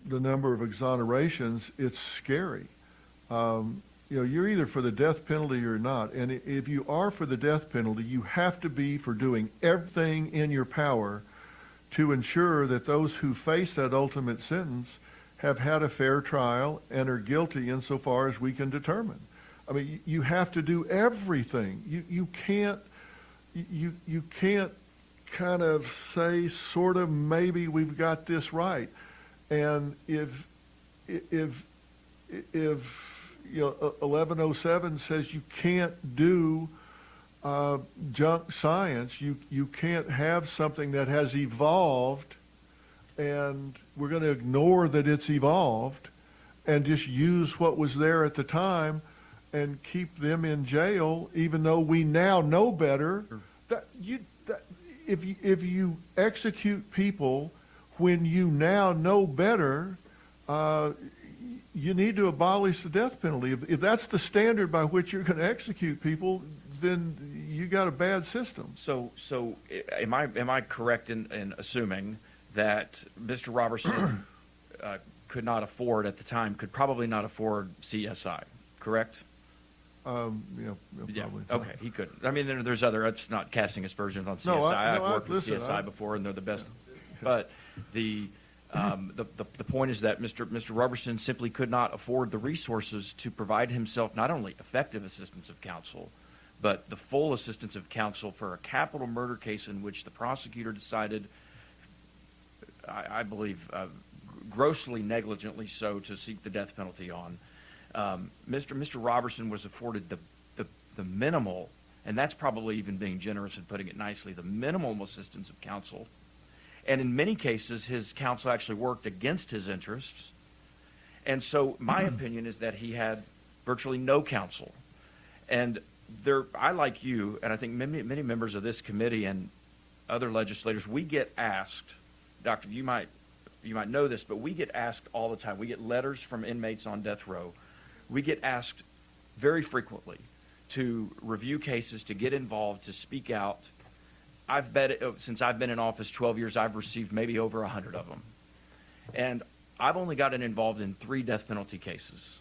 the number of exonerations, it's scary. You're either for the death penalty or not. And if you are for the death penalty, you have to be for doing everything in your power to ensure that those who face that ultimate sentence have had a fair trial and are guilty insofar as we can determine. I mean, you have to do everything. You can't kind of say sort of maybe we've got this right. And if 1107 says you can't do junk science, you can't have something that has evolved, and we're going to ignore that it's evolved and just use what was there at the time and keep them in jail, even though we now know better. If you execute people when you now know better, you need to abolish the death penalty. If that's the standard by which you're going to execute people, then you got a bad system. So am I correct in assuming that Mr. Roberson could probably not afford CSI, correct? Probably. Okay, he couldn't. I mean, there's other. It's not casting aspersions on CSI. I've worked with CSI before, and they're the best. But the point is that Mr. Roberson simply could not afford the resources to provide himself not only effective assistance of counsel, but the full assistance of counsel for a capital murder case in which the prosecutor decided, I believe, grossly negligently so, to seek the death penalty on. Mr. Roberson was afforded the minimal, and that's probably even being generous and putting it nicely, the minimal assistance of counsel. And in many cases, his counsel actually worked against his interests. And so my opinion is that he had virtually no counsel. And I, like you, and I think many members of this committee and other legislators, we get asked, Doctor, you might know this, but we get asked all the time. We get letters from inmates on death row. We get asked very frequently to review cases, to get involved, to speak out. Since I've been in office 12 years, I've received maybe over 100 of them. And I've only gotten involved in 3 death penalty cases.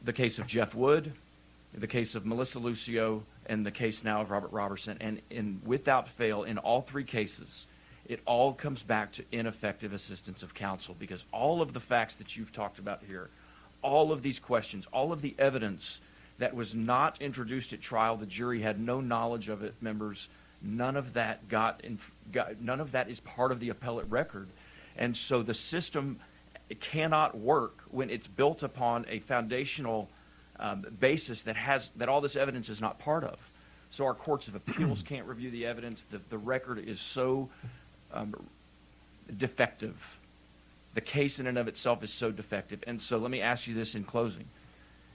The case of Jeff Wood, the case of Melissa Lucio, and the case now of Robert Roberson. And without fail, in all 3 cases, it all comes back to ineffective assistance of counsel, because all of the facts that you've talked about here, all of these questions, all of the evidence that was not introduced at trial, the jury had no knowledge of it, members. None of that none of that is part of the appellate record. And so the system cannot work when it's built upon a foundational basis that all this evidence is not part of. So our courts of appeals can't review the evidence. The record is so defective. The case in and of itself is so defective. And so let me ask you this in closing.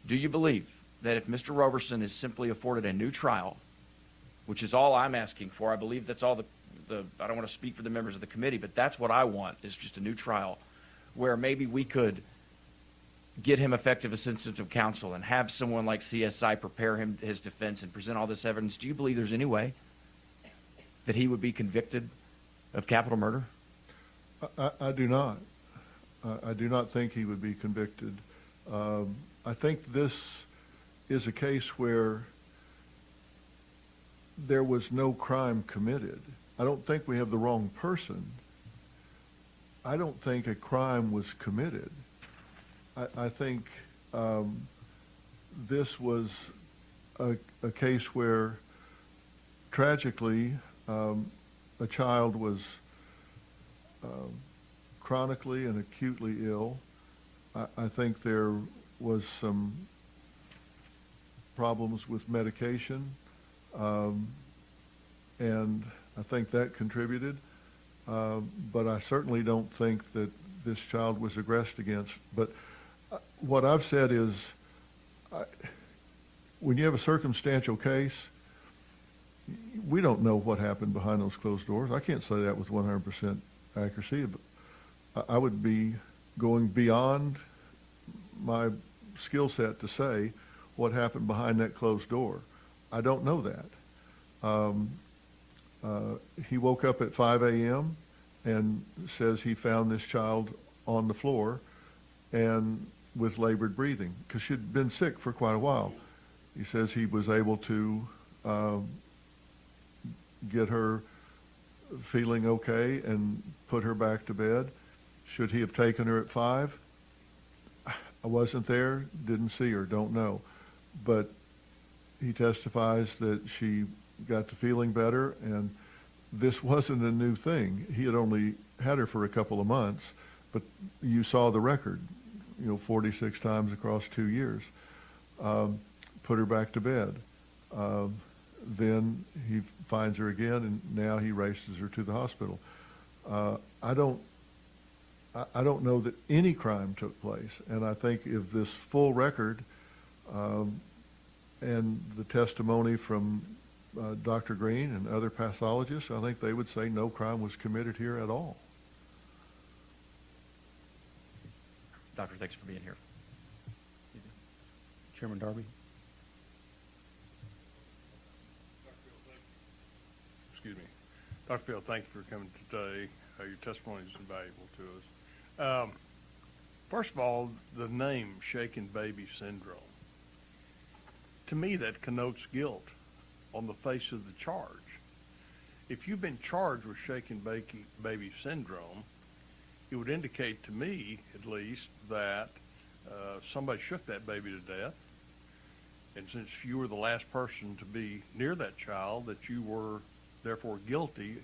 Do you believe that if Mr. Roberson is simply afforded a new trial, which is all I'm asking for, I believe that's all I don't want to speak for the members of the committee, but that's what I want, is just a new trial where maybe we could get him effective assistance of counsel and have someone like CSI prepare his defense and present all this evidence. Do you believe there's any way that he would be convicted of capital murder? I do not. I do not think he would be convicted. I think this is a case where there was no crime committed. I don't think we have the wrong person. I don't think a crime was committed. I think this was a case where, tragically, a child was chronically and acutely ill. I think there was some problems with medication, and I think that contributed. But I certainly don't think that this child was aggressed against. But what I've said is, when you have a circumstantial case, we don't know what happened behind those closed doors. I can't say that with 100% accuracy, but I would be going beyond my skill set to say what happened behind that closed door. I don't know that. He woke up at 5 a.m. and says he found this child on the floor and with labored breathing because she'd been sick for quite a while. He says he was able to get her feeling okay and put her back to bed. Should he have taken her at 5? I wasn't there, didn't see her, don't know. But he testifies that she got to feeling better, and this wasn't a new thing. He had only had her for a couple of months, but you saw the record, 46 times across 2 years. Put her back to bed. Then he finds her again, and now he races her to the hospital. I don't know that any crime took place, and I think if this full record and the testimony from Dr. Green and other pathologists, I think they would say no crime was committed here at all. Doctor, thanks for being here. Chairman Darby. Excuse me. Dr. Field, thank you for coming today. Your testimony is invaluable to us. First of all, the name shaken baby syndrome. To me, that connotes guilt on the face of the charge. If you've been charged with shaken baby syndrome, it would indicate to me, at least, that somebody shook that baby to death. And since you were the last person to be near that child, that you were therefore guilty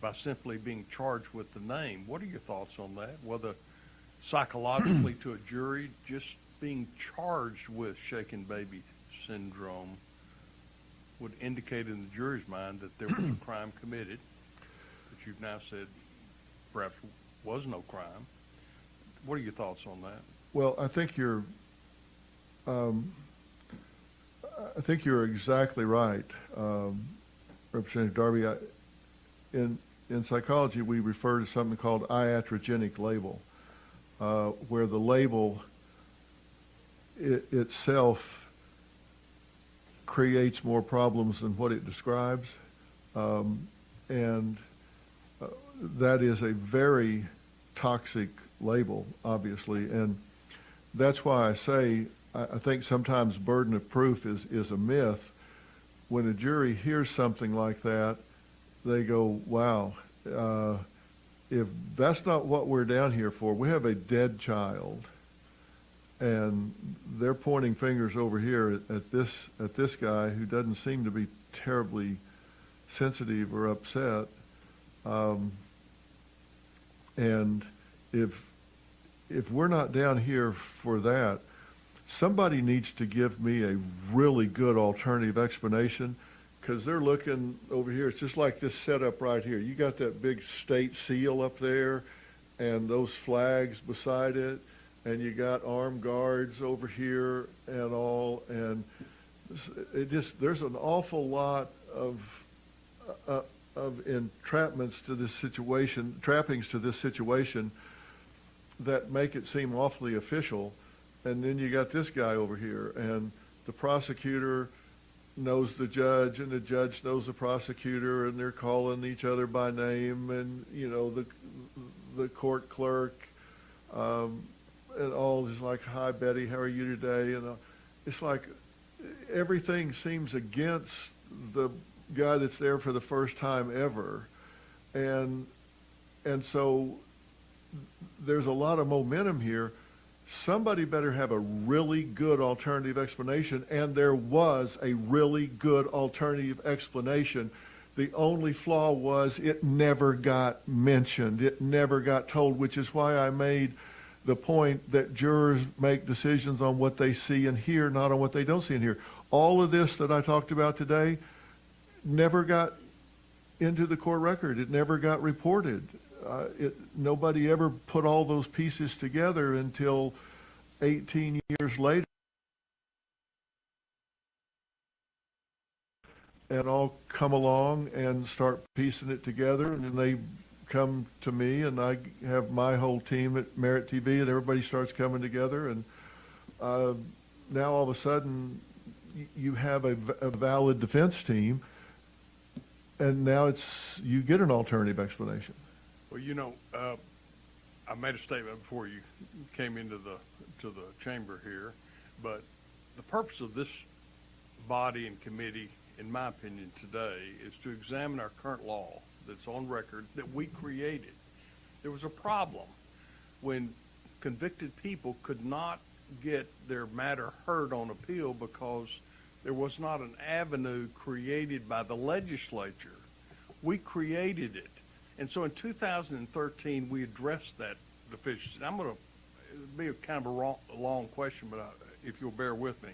by simply being charged with the name. What are your thoughts on that? Whether psychologically to a jury, just being charged with shaken baby syndrome would indicate in the jury's mind that there was a crime committed, that you've now said perhaps was no crime. What are your thoughts on that? Well, I think you're exactly right, Representative Darby. In psychology, we refer to something called iatrogenic label, where the label itself creates more problems than what it describes, and that is a very toxic label, obviously, and that's why I say I think sometimes burden of proof is a myth. When a jury hears something like that, they go, wow, if that's not what we're down here for, we have a dead child, and they're pointing fingers over here at this guy who doesn't seem to be terribly sensitive or upset, and if we're not down here for that, somebody needs to give me a really good alternative explanation, because they're looking over here. It's just like this setup right here. You got that big state seal up there and those flags beside it, and you got armed guards over here and all, and there's an awful lot of trappings to this situation that make it seem awfully official. And then you got this guy over here, and the prosecutor knows the judge, and the judge knows the prosecutor, and they're calling each other by name, and the court clerk, and all is like, "Hi, Betty, how are you today?" And it's like everything seems against the guy that's there for the first time ever, and so there's a lot of momentum here. Somebody better have a really good alternative explanation, and there was a really good alternative explanation. The only flaw was it never got mentioned. It never got told, which is why I made the point that jurors make decisions on what they see and hear, not on what they don't see and hear. All of this that I talked about today never got into the court record. It never got reported. Nobody ever put all those pieces together until 18 years later, and all come along and start piecing it together, and then they come to me, and I have my whole team at Merit TV, and everybody starts coming together, and now all of a sudden you have a valid defense team, and now you get an alternative explanation. Well, I made a statement before you came into the chamber here, but the purpose of this body and committee, in my opinion, today is to examine our current law that's on record that we created. There was a problem when convicted people could not get their matter heard on appeal because there was not an avenue created by the legislature. We created it. And so in 2013, we addressed that deficiency. I'm going to be a kind of a long question, but if you'll bear with me.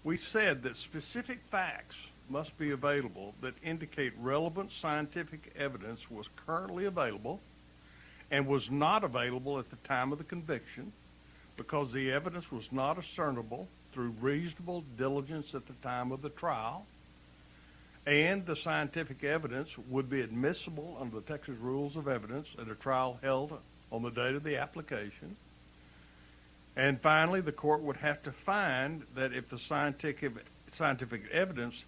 We said that specific facts must be available that indicate relevant scientific evidence was currently available and was not available at the time of the conviction because the evidence was not discernible through reasonable diligence at the time of the trial, and the scientific evidence would be admissible under the Texas Rules of Evidence at a trial held on the date of the application. And finally, the court would have to find that if the scientific evidence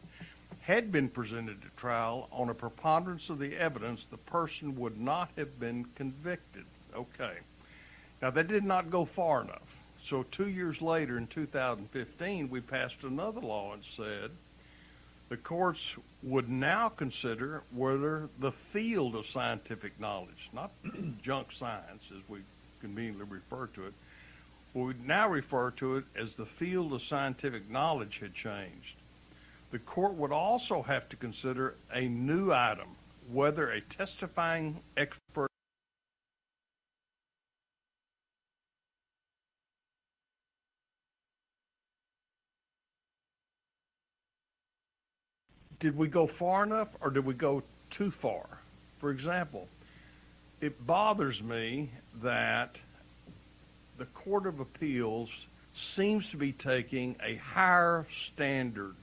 had been presented at trial on a preponderance of the evidence, the person would not have been convicted. Okay. Now, that did not go far enough. So 2 years later, in 2015, we passed another law and said the courts would now consider whether the field of scientific knowledge, not junk science as we conveniently refer to it, we would now refer to it as the field of scientific knowledge had changed. The court would also have to consider a new item, whether a testifying expert did we go far enough or did we go too far? For example, it bothers me that the Court of Appeals seems to be taking a higher standard.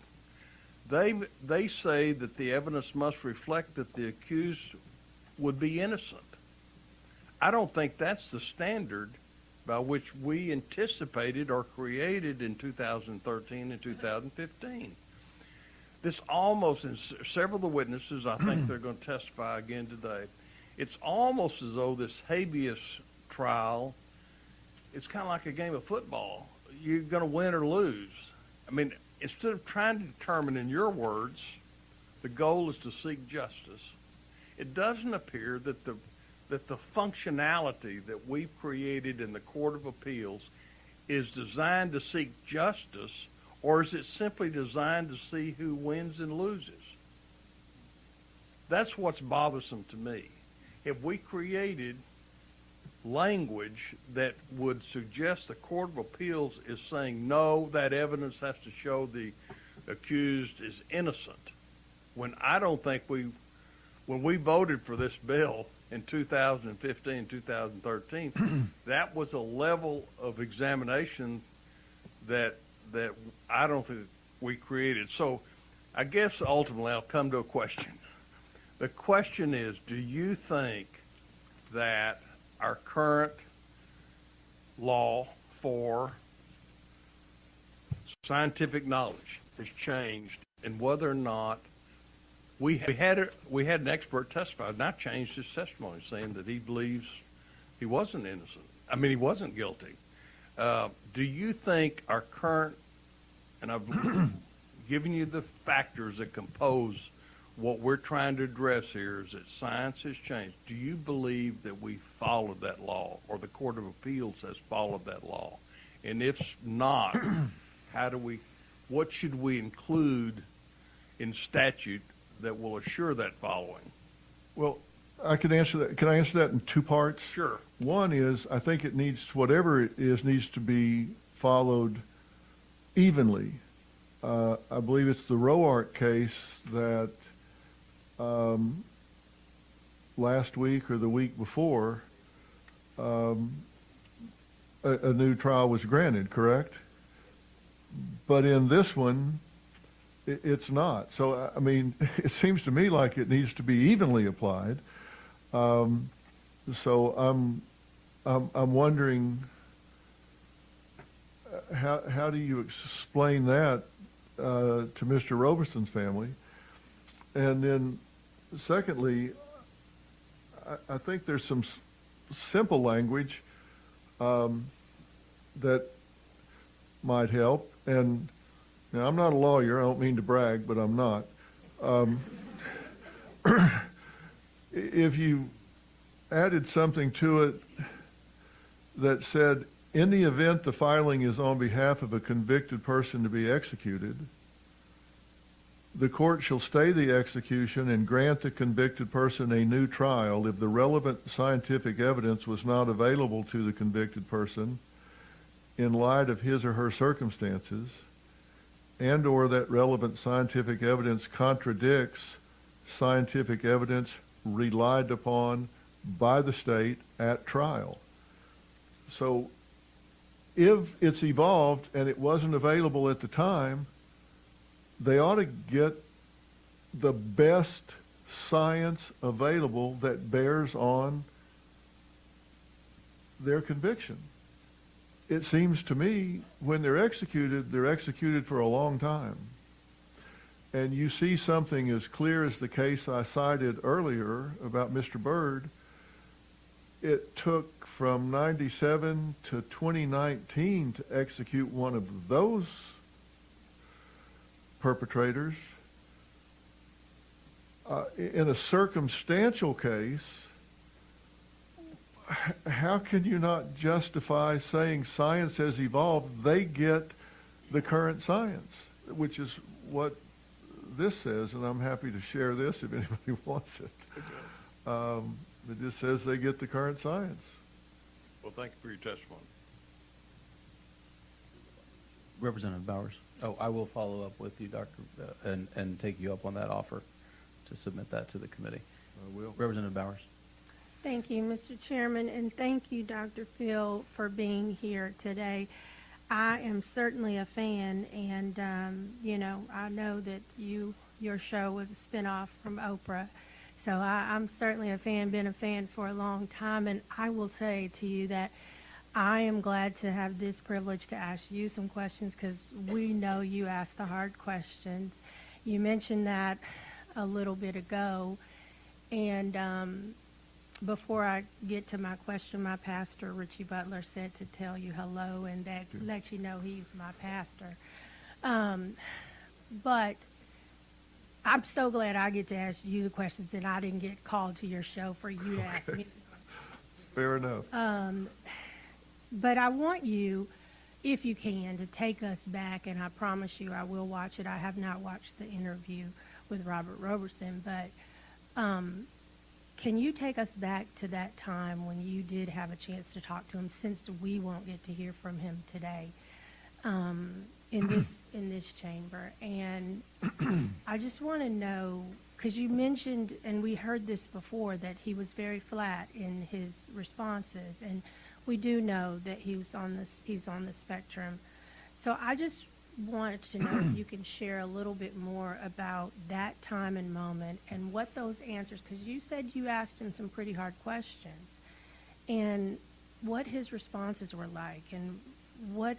They say that the evidence must reflect that the accused would be innocent. I don't think that's the standard by which we anticipated or created in 2013 and 2015. This almost, and several of the witnesses, I think they're going to testify again today, it's almost as though this habeas trial, it's kind of like a game of football. You're going to win or lose. I mean, instead of trying to determine, in your words, the goal is to seek justice, it doesn't appear that the functionality that we've created in the Court of Appeals is designed to seek justice, or is it simply designed to see who wins and loses? That's what's bothersome to me. Have we created language that would suggest the Court of Appeals is saying, no, that evidence has to show the accused is innocent, when I don't think when we voted for this bill in 2015, 2013, that was a level of examination that I don't think we created. So I guess ultimately I'll come to a question. The question is, do you think that our current law for scientific knowledge has changed, and whether or not we had an expert testify, and I changed his testimony, saying that he believes he wasn't innocent. I mean, he wasn't guilty. Do you think our current, and I've given you the factors that compose what we're trying to address here, is that science has changed. Do you believe that we followed that law, or the Court of Appeals has followed that law? And if not, what should we include in statute that will assure that following? Well, I can answer that. Can I answer that in two parts? Sure. One is, I think it needs, whatever it is, needs to be followed evenly. I believe it's the Roart case that last week or the week before, a new trial was granted, correct? But in this one, it's not. So, I mean, it seems to me like it needs to be evenly applied. So I'm wondering, how do you explain that to Mr. Roberson's family? And then, secondly, I think there's some simple language that might help. And now, I'm not a lawyer. I don't mean to brag, but I'm not. If you added something to it that said, in the event the filing is on behalf of a convicted person to be executed, the court shall stay the execution and grant the convicted person a new trial if the relevant scientific evidence was not available to the convicted person in light of his or her circumstances, and or that relevant scientific evidence contradicts scientific evidence relied upon by the state at trial. So if it's evolved and it wasn't available at the time, they ought to get the best science available that bears on their conviction. It seems to me when they're executed for a long time. And you see something as clear as the case I cited earlier about Mr. Byrd. It took from 97 to 2019 to execute one of those perpetrators. In a circumstantial case, how can you not justify saying science has evolved? They get the current science, which is what this says, and I'm happy to share this if anybody wants it. It just says they get the current science. Well, thank you for your testimony. Representative Bowers. Oh, I will follow up with you, Doctor, and take you up on that offer to submit that to the committee. I will. Representative Bowers. Thank you, Mr. Chairman, and thank you, Dr. Phil, for being here today. I am certainly a fan, and I know that your show was a spinoff from Oprah, so I'm certainly a fan. Been a fan for a long time, and I will say to you that I am glad to have this privilege to ask you some questions because we know you ask the hard questions. You mentioned that a little bit ago, and before I get to my question, my pastor, Richie Butler, said to tell you hello and that let you know he's my pastor. But I'm so glad I get to ask you the questions and I didn't get called to your show for you to ask me. Fair enough. But I want you, if you can, to take us back, and I promise you I will watch it. I have not watched the interview with Robert Roberson, but can you take us back to that time when you did have a chance to talk to him, since we won't get to hear from him today in this chamber? And I just want to know, because you mentioned, and we heard this before, that he was very flat in his responses, and we do know that he's on the spectrum. So I just wanted to know if you can share a little bit more about that time and moment and what those answers, because you said you asked him some pretty hard questions, and what his responses were like, and what,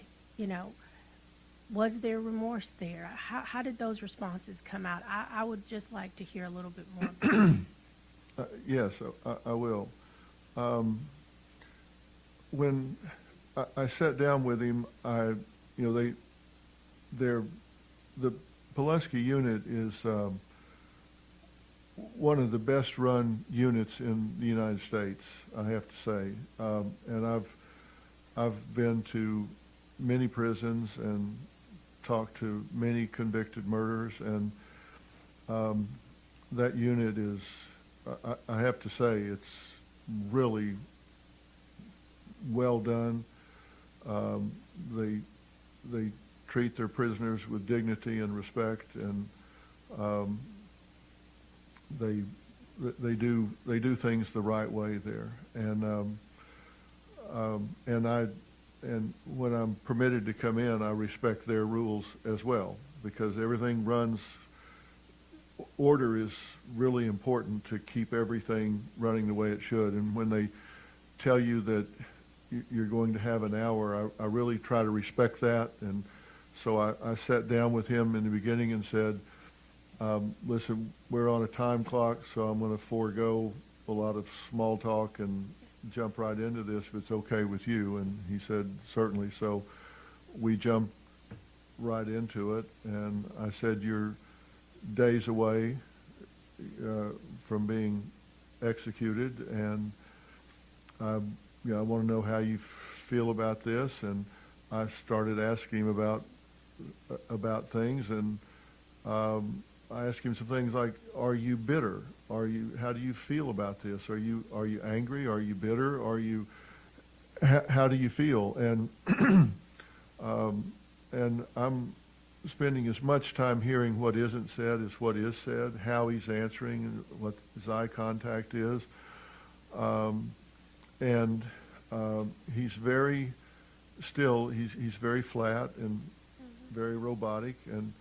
was there remorse there? How did those responses come out? I would just like to hear a little bit more about it. Yes, I will. When I sat down with him, the Pulaski unit is one of the best run units in the United States, I have to say. And I've been to many prisons and talked to many convicted murderers, and that unit is, I have to say, it's really well done. They treat their prisoners with dignity and respect, and they do things the right way there. And when I'm permitted to come in, I respect their rules as well, because everything runs. Order is really important to keep everything running the way it should. And when they tell you that you're going to have an hour, I really try to respect that. And so I sat down with him in the beginning and said, listen, we're on a time clock, so I'm going to forego a lot of small talk and jump right into this if it's okay with you. And he said, certainly. So we jumped right into it. And I said, you're days away from being executed. And I want to know how you feel about this. And I started asking him about things. And I asked him some things like, are you bitter? How do you feel about this? Are you angry? Are you bitter? How do you feel? And and I'm spending as much time hearing what isn't said as what is said, how he's answering, and what his eye contact is. And he's very very flat and very robotic, and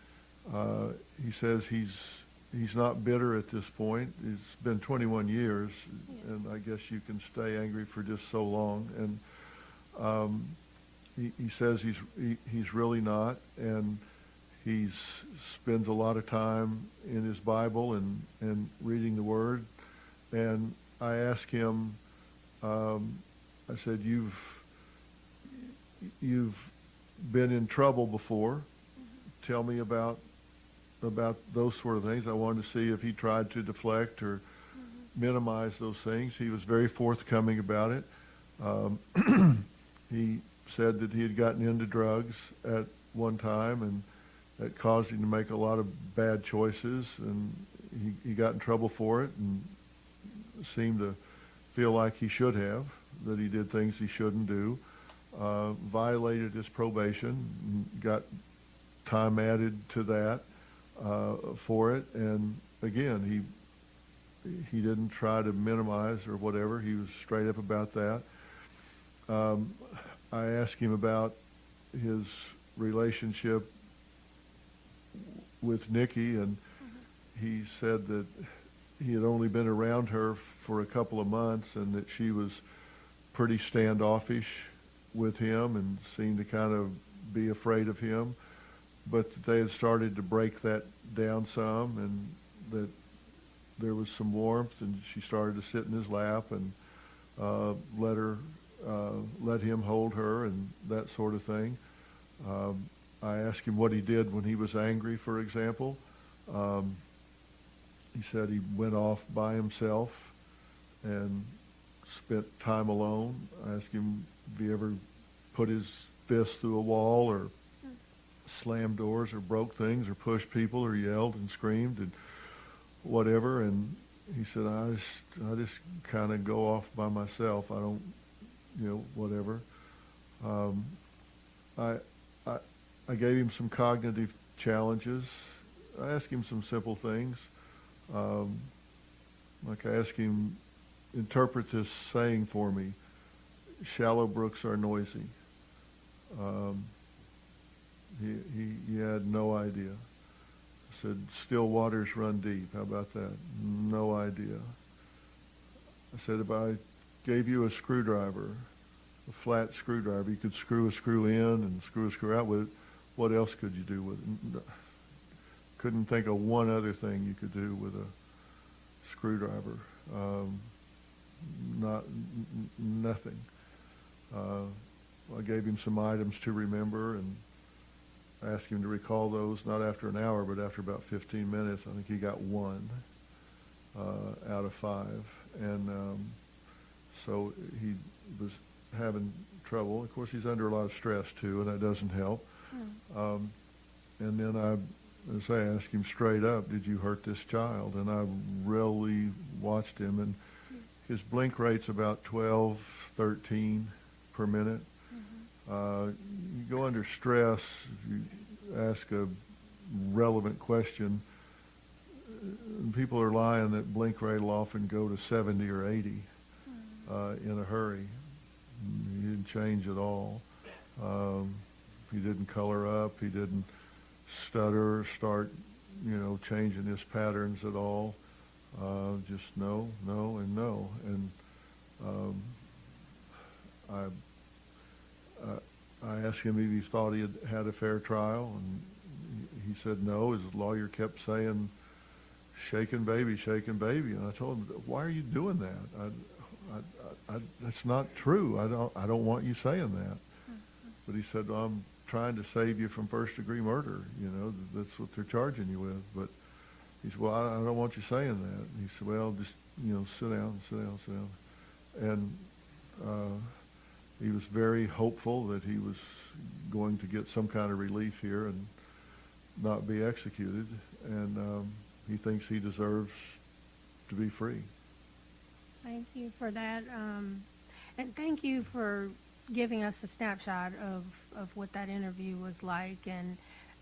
he says he's not bitter at this point. It's been 21 years, and I guess you can stay angry for just so long. And he says he's really not, and he spends a lot of time in his Bible and reading the Word. And I asked him, I said, you've been in trouble before. Tell me about those sort of things. I wanted to see if he tried to deflect or minimize those things. He was very forthcoming about it. He said that he had gotten into drugs at one time, and that caused him to make a lot of bad choices, and he got in trouble for it and seemed to feel like he should have, that he did things he shouldn't do, violated his probation, got time added to that for it. And again, he didn't try to minimize or whatever. He was straight up about that. I asked him about his relationship with Nikki, and he said that he had only been around her for a couple of months and that she was pretty standoffish with him and seemed to kind of be afraid of him, but that they had started to break that down some, and that there was some warmth, and she started to sit in his lap and let him hold her and that sort of thing. I asked him what he did when he was angry, for example. He said he went off by himself and spent time alone. I asked him if he ever put his fist through a wall or slammed doors or broke things or pushed people or yelled and screamed and whatever. And he said, I just kind of go off by myself. I don't, whatever. I gave him some cognitive challenges. I asked him some simple things. Like I asked him, interpret this saying for me, shallow brooks are noisy. He had no idea. I said, still waters run deep. How about that? No idea. I said, if I gave you a screwdriver, a flat screwdriver, you could screw a screw in and screw a screw out with it. What else could you do with it? Couldn't think of one other thing you could do with a screwdriver. Nothing. I gave him some items to remember and asked him to recall those, not after an hour, but after about 15 minutes. I think he got 1 out of 5. And so he was having trouble. Of course, he's under a lot of stress, too, and that doesn't help. And then as I asked him straight up, did you hurt this child? And I really watched him, and his blink rate's about 12, 13 per minute. You go under stress, if you ask a relevant question, people are lying that blink rate will often go to 70 or 80 in a hurry. He didn't change at all. He didn't color up. He didn't stutter or start, changing his patterns at all. Just no, no, and no. And I asked him if he thought he had a fair trial, and he said no. His lawyer kept saying, shaken baby, shaken baby. And I told him, why are you doing that? that's not true. I don't want you saying that. But he said, well, I'm trying to save you from first-degree murder. You know, that's what they're charging you with. But he said, well, I don't want you saying that. And he said, well, just, you know, sit down. And he was very hopeful that he was going to get some kind of relief here and not be executed. And he thinks he deserves to be free. Thank you for that. And thank you for giving us a snapshot of what that interview was like. And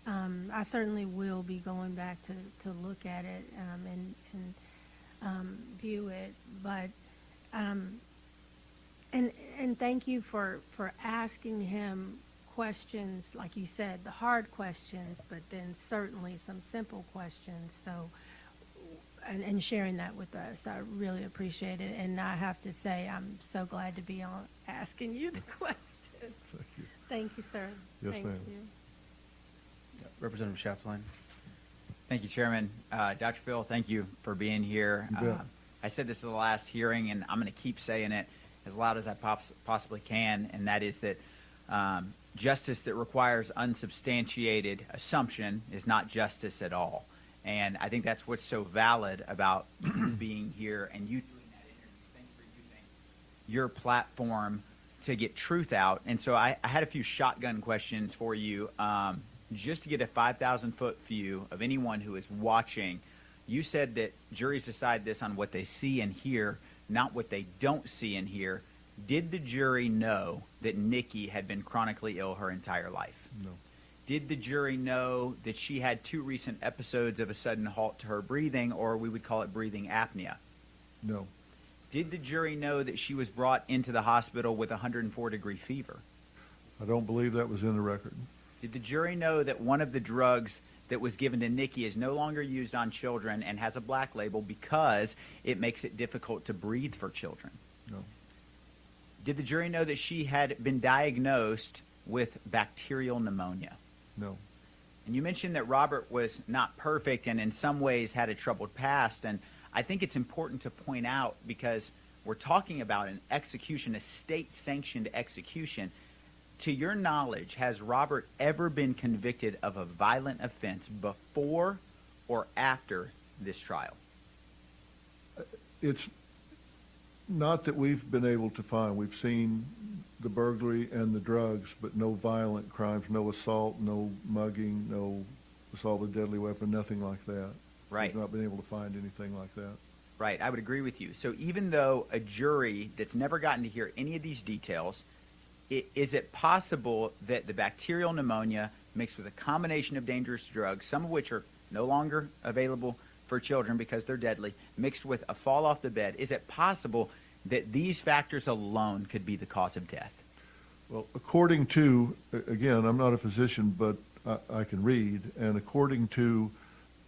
I certainly will be going back to look at it and view it. But and thank you for asking him questions, like you said, the hard questions, but then certainly some simple questions. So, and sharing that with us, I really appreciate it. And I have to say, I'm so glad to be on asking you the questions. Thank you. Thank you, sir. Yes, Thank ma'am. you. Representative Schatzline. Thank you, Chairman. Dr. Phil, thank you for being here. You bet. I said this at the last hearing, and I'm going to keep saying it as loud as I possibly can, and that is that justice that requires unsubstantiated assumption is not justice at all. And I think that's what's so valid about you being here and you doing that interview. Thanks for using your platform to get truth out. And so I had a few shotgun questions for you, just to get a 5,000-foot view of anyone who is watching. You said that juries decide this on what they see and hear, not what they don't see and hear. Did the jury know that Nikki had been chronically ill her entire life? No. Did the jury know that she had 2 recent episodes of a sudden halt to her breathing, or we would call it breathing apnea? No. Did the jury know that she was brought into the hospital with 104-degree fever? I don't believe that was in the record. Did the jury know that one of the drugs that was given to Nikki is no longer used on children and has a black label because it makes it difficult to breathe for children? No. Did the jury know that she had been diagnosed with bacterial pneumonia? No. And you mentioned that Robert was not perfect and in some ways had a troubled past. And I think it's important to point out, because we're talking about an execution, a state-sanctioned execution. To your knowledge, has Robert ever been convicted of a violent offense before or after this trial? It's not that we've been able to find. We've seen the burglary and the drugs, but no violent crimes, no assault, no mugging, no assault with a deadly weapon, nothing like that. Right. We've not been able to find anything like that. Right, I would agree with you. So even though a jury that's never gotten to hear any of these details, is it possible that the bacterial pneumonia mixed with a combination of dangerous drugs, some of which are no longer available for children because they're deadly, mixed with a fall off the bed, is it possible that these factors alone could be the cause of death? Well, according to, again, I'm not a physician, but I can read, and according to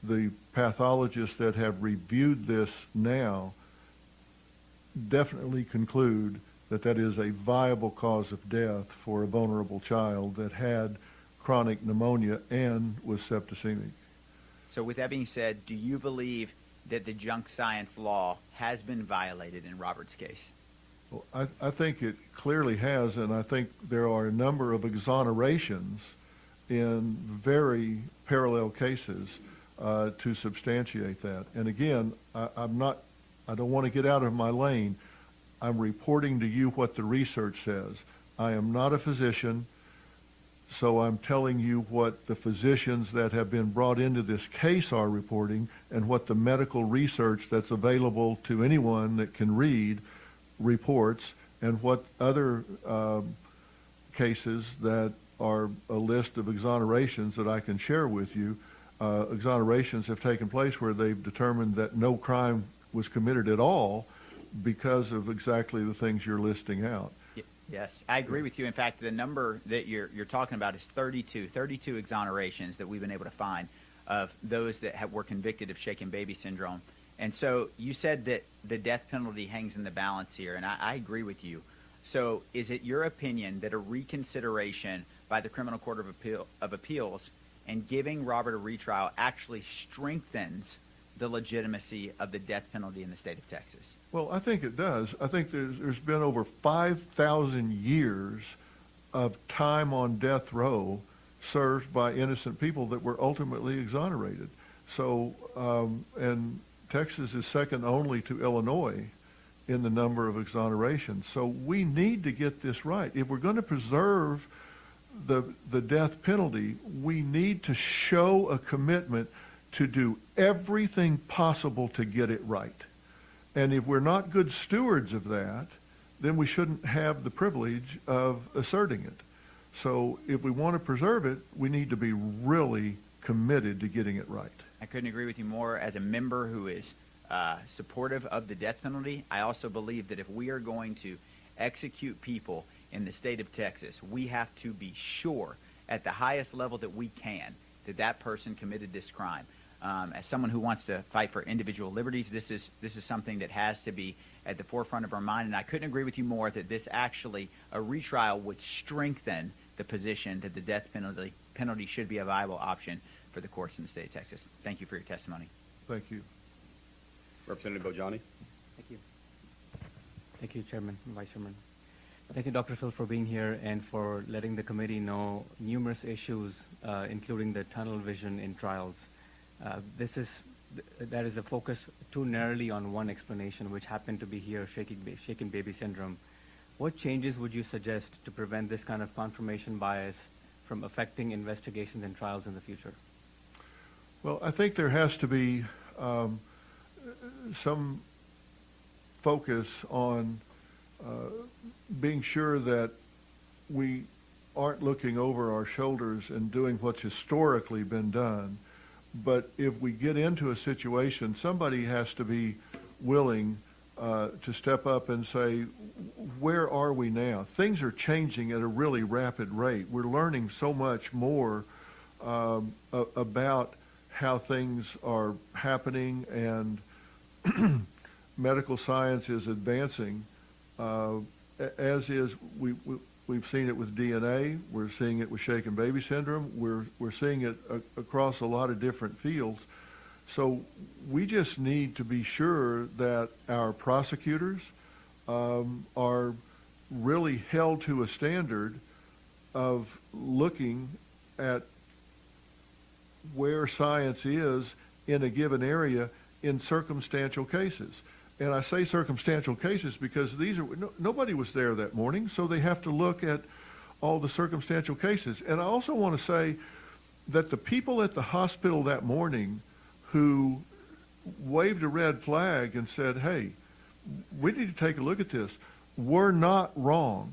the pathologists that have reviewed this now, definitely conclude that that is a viable cause of death for a vulnerable child that had chronic pneumonia and was septicemic. So with that being said, do you believe that the junk science law has been violated in Robert's case? Well, I think it clearly has, and I think there are a number of exonerations in very parallel cases to substantiate that. And again, I don't want to get out of my lane. I'm reporting to you what the research says. I am not a physician, so I'm telling you what the physicians that have been brought into this case are reporting and what the medical research that's available to anyone that can read reports, and what other cases that are a list of exonerations that I can share with you. Exonerations have taken place where they've determined that no crime was committed at all because of exactly the things you're listing out. Yes, I agree with you. In fact, the number that you're talking about is 32 exonerations that we've been able to find of those that were convicted of shaken baby syndrome. And so you said that the death penalty hangs in the balance here, and I agree with you. So is it your opinion that a reconsideration by the Criminal Court of Appeals and giving Robert a retrial actually strengthens the legitimacy of the death penalty in the state of Texas? Well, I think it does. I think there's been over 5,000 years of time on death row served by innocent people that were ultimately exonerated. So, and Texas is second only to Illinois in the number of exonerations. So we need to get this right. If we're going to preserve the death penalty, we need to show a commitment to do everything possible to get it right. And if we're not good stewards of that, then we shouldn't have the privilege of asserting it. So if we want to preserve it, we need to be really committed to getting it right. I couldn't agree with you more. As a member who is supportive of the death penalty, I also believe that if we are going to execute people in the state of Texas, we have to be sure at the highest level that we can that that person committed this crime. As someone who wants to fight for individual liberties, this is something that has to be at the forefront of our mind. And I couldn't agree with you more that this actually, a retrial would strengthen the position that the death penalty should be a viable option for the courts in the state of Texas. Thank you for your testimony. Thank you. Representative Bojani. Thank you. Thank you, Chairman and Vice Chairman. Thank you, Dr. Phil, for being here and for letting the committee know numerous issues, including the tunnel vision in trials. That is the focus too narrowly on one explanation, which happened to be here, shaken baby syndrome. What changes would you suggest to prevent this kind of confirmation bias from affecting investigations and trials in the future? Well, I think there has to be some focus on being sure that we aren't looking over our shoulders and doing what's historically been done. But if we get into a situation, somebody has to be willing to step up and say, where are we now? Things are changing at a really rapid rate. We're learning so much more about how things are happening, and medical science is advancing, as is we've seen it with DNA. We're seeing it with shaken baby syndrome. We're seeing it across a lot of different fields. So we just need to be sure that our prosecutors are really held to a standard of looking at where science is in a given area in circumstantial cases. And I say circumstantial cases because nobody was there that morning, so they have to look at all the circumstantial cases. And I also want to say that the people at the hospital that morning who waved a red flag and said, hey, we need to take a look at this, were not wrong.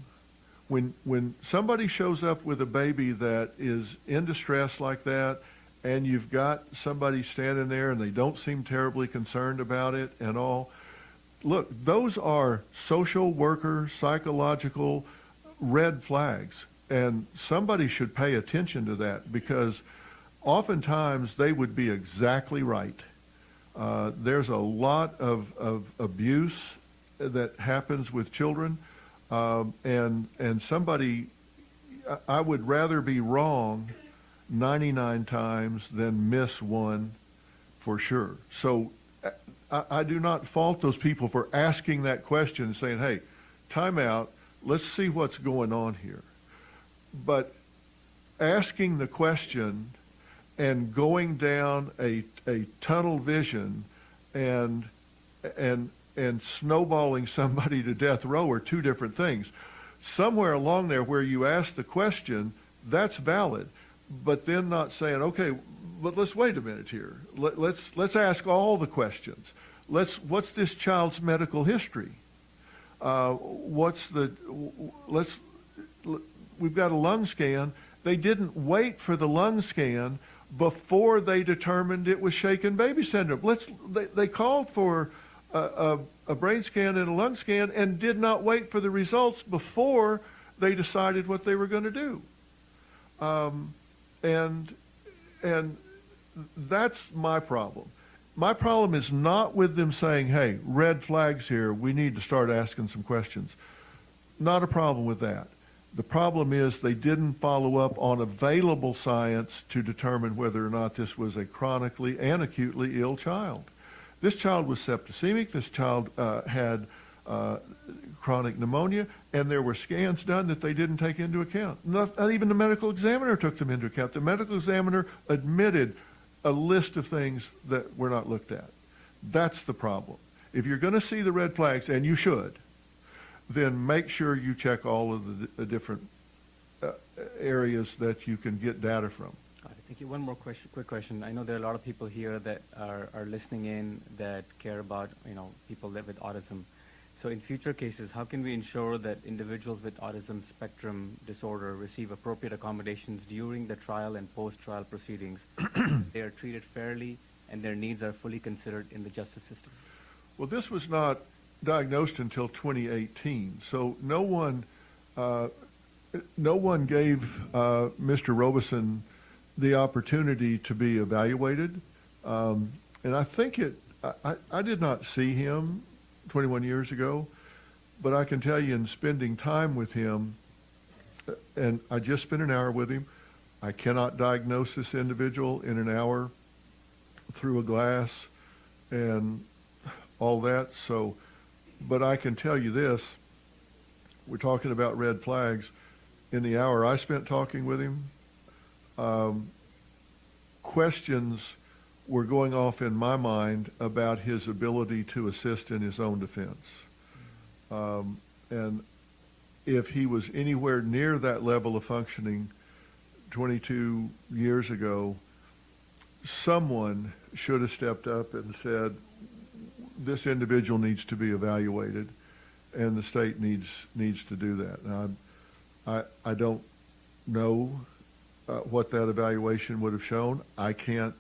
When somebody shows up with a baby that is in distress like that, and you've got somebody standing there and they don't seem terribly concerned about it and all, look, those are social worker, psychological red flags. And somebody should pay attention to that, because oftentimes they would be exactly right. There's a lot of abuse that happens with children. And somebody, I would rather be wrong 99 times than miss one for sure. So I do not fault those people for asking that question and saying, hey, time out, let's see what's going on here. But asking the question and going down a tunnel vision and snowballing somebody to death row are two different things. Somewhere along there where you ask the question, that's valid. But then not saying, okay, but let's wait a minute here. Let's ask all the questions. What's this child's medical history? We've got a lung scan. They didn't wait for the lung scan before they determined it was shaken baby syndrome. They called for a brain scan and a lung scan and did not wait for the results before they decided what they were going to do. And that's my problem. My problem is not with them saying, hey, red flags here, we need to start asking some questions. Not a problem with that. The problem is they didn't follow up on available science to determine whether or not this was a chronically and acutely ill child. This child was septicemic. This child had chronic pneumonia, and there were scans done that they didn't take into account. Not even the medical examiner took them into account. The medical examiner admitted a list of things that were not looked at. That's the problem. If you're going to see the red flags, and you should, then make sure you check all of the different areas that you can get data from. Got it. Thank you. One more quick question. I know there are a lot of people here that are listening in that care about, people that with autism. So in future cases, how can we ensure that individuals with autism spectrum disorder receive appropriate accommodations during the trial and post-trial proceedings? They are treated fairly and their needs are fully considered in the justice system? Well, this was not diagnosed until 2018, so no one gave Mr. Roberson the opportunity to be evaluated, and I think I did not see him 21 years ago, but I can tell you in spending time with him, and I just spent an hour with him, I cannot diagnose this individual in an hour through a glass and all that. So, but I can tell you this, we're talking about red flags. In the hour I spent talking with him, questions were going off in my mind about his ability to assist in his own defense. And if he was anywhere near that level of functioning 22 years ago, someone should have stepped up and said, this individual needs to be evaluated, and the state needs to do that. Now, I don't know what that evaluation would have shown. I can't.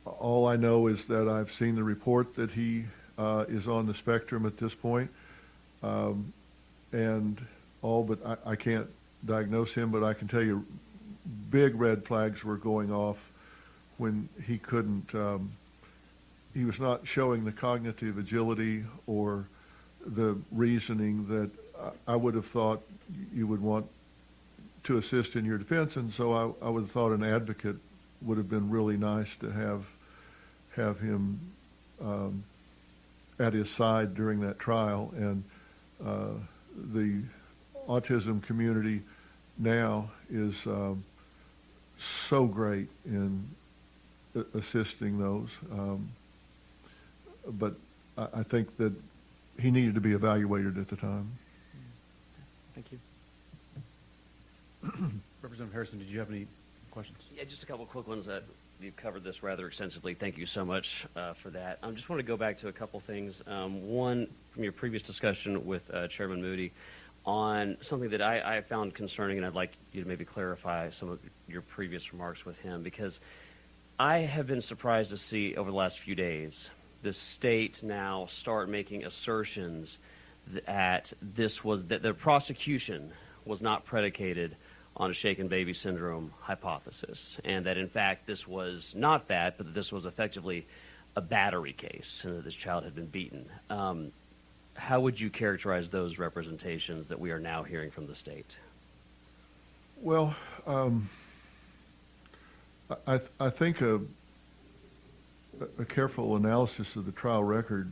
All I know is that I've seen the report that he is on the spectrum at this point, and all, but I can't diagnose him, but I can tell you big red flags were going off when he couldn't, he was not showing the cognitive agility or the reasoning that I would have thought you would want to assist in your defense, and so I would have thought an advocate would have been really nice to have him at his side during that trial. And the autism community now is so great in assisting those. But I think that he needed to be evaluated at the time. Thank you. Representative Harrison, did you have any questions? Yeah, just a couple quick ones. You've covered this rather extensively. Thank you so much for that. I just want to go back to a couple things. One, from your previous discussion with Chairman Moody on something that I found concerning, and I'd like you to maybe clarify some of your previous remarks with him, because I have been surprised to see over the last few days the state now start making assertions that that the prosecution was not predicated on a shaken baby syndrome hypothesis, and that in fact this was not that, but that this was effectively a battery case, and that this child had been beaten. How would you characterize those representations that we are now hearing from the state? Well, I think a careful analysis of the trial record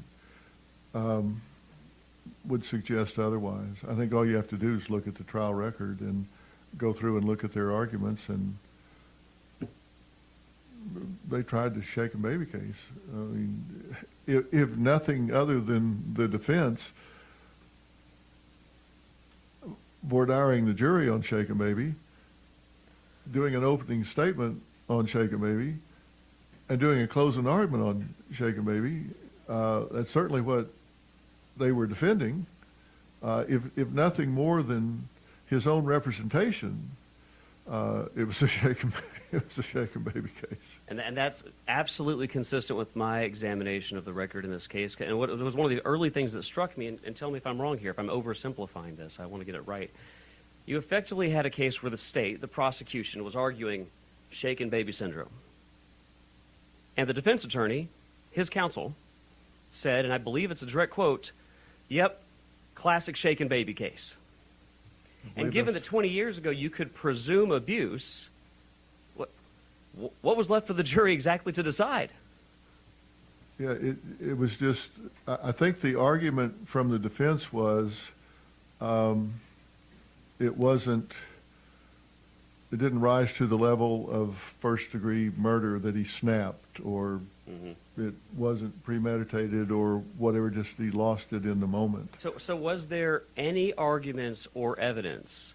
would suggest otherwise. I think all you have to do is look at the trial record and go through and look at their arguments, and they tried to shake a baby case. I mean, if nothing other than the defense voir direing the jury on Shake a Baby, doing an opening statement on Shake a Baby, and doing a closing argument on Shake a Baby, that's certainly what they were defending. If nothing more than his own representation, it was a shaken baby case. And that's absolutely consistent with my examination of the record in this case. And what it was one of the early things that struck me, and tell me if I'm wrong here, if I'm oversimplifying this, I want to get it right. You effectively had a case where the state, the prosecution, was arguing shaken baby syndrome. And the defense attorney, his counsel, said, and I believe it's a direct quote, "Yep, classic shaken baby case." And given that 20 years ago you could presume abuse, what was left for the jury exactly to decide? Yeah, it was just, I think the argument from the defense was it didn't rise to the level of first-degree murder that he snapped, or it wasn't premeditated or whatever, just he lost it in the moment. So was there any arguments or evidence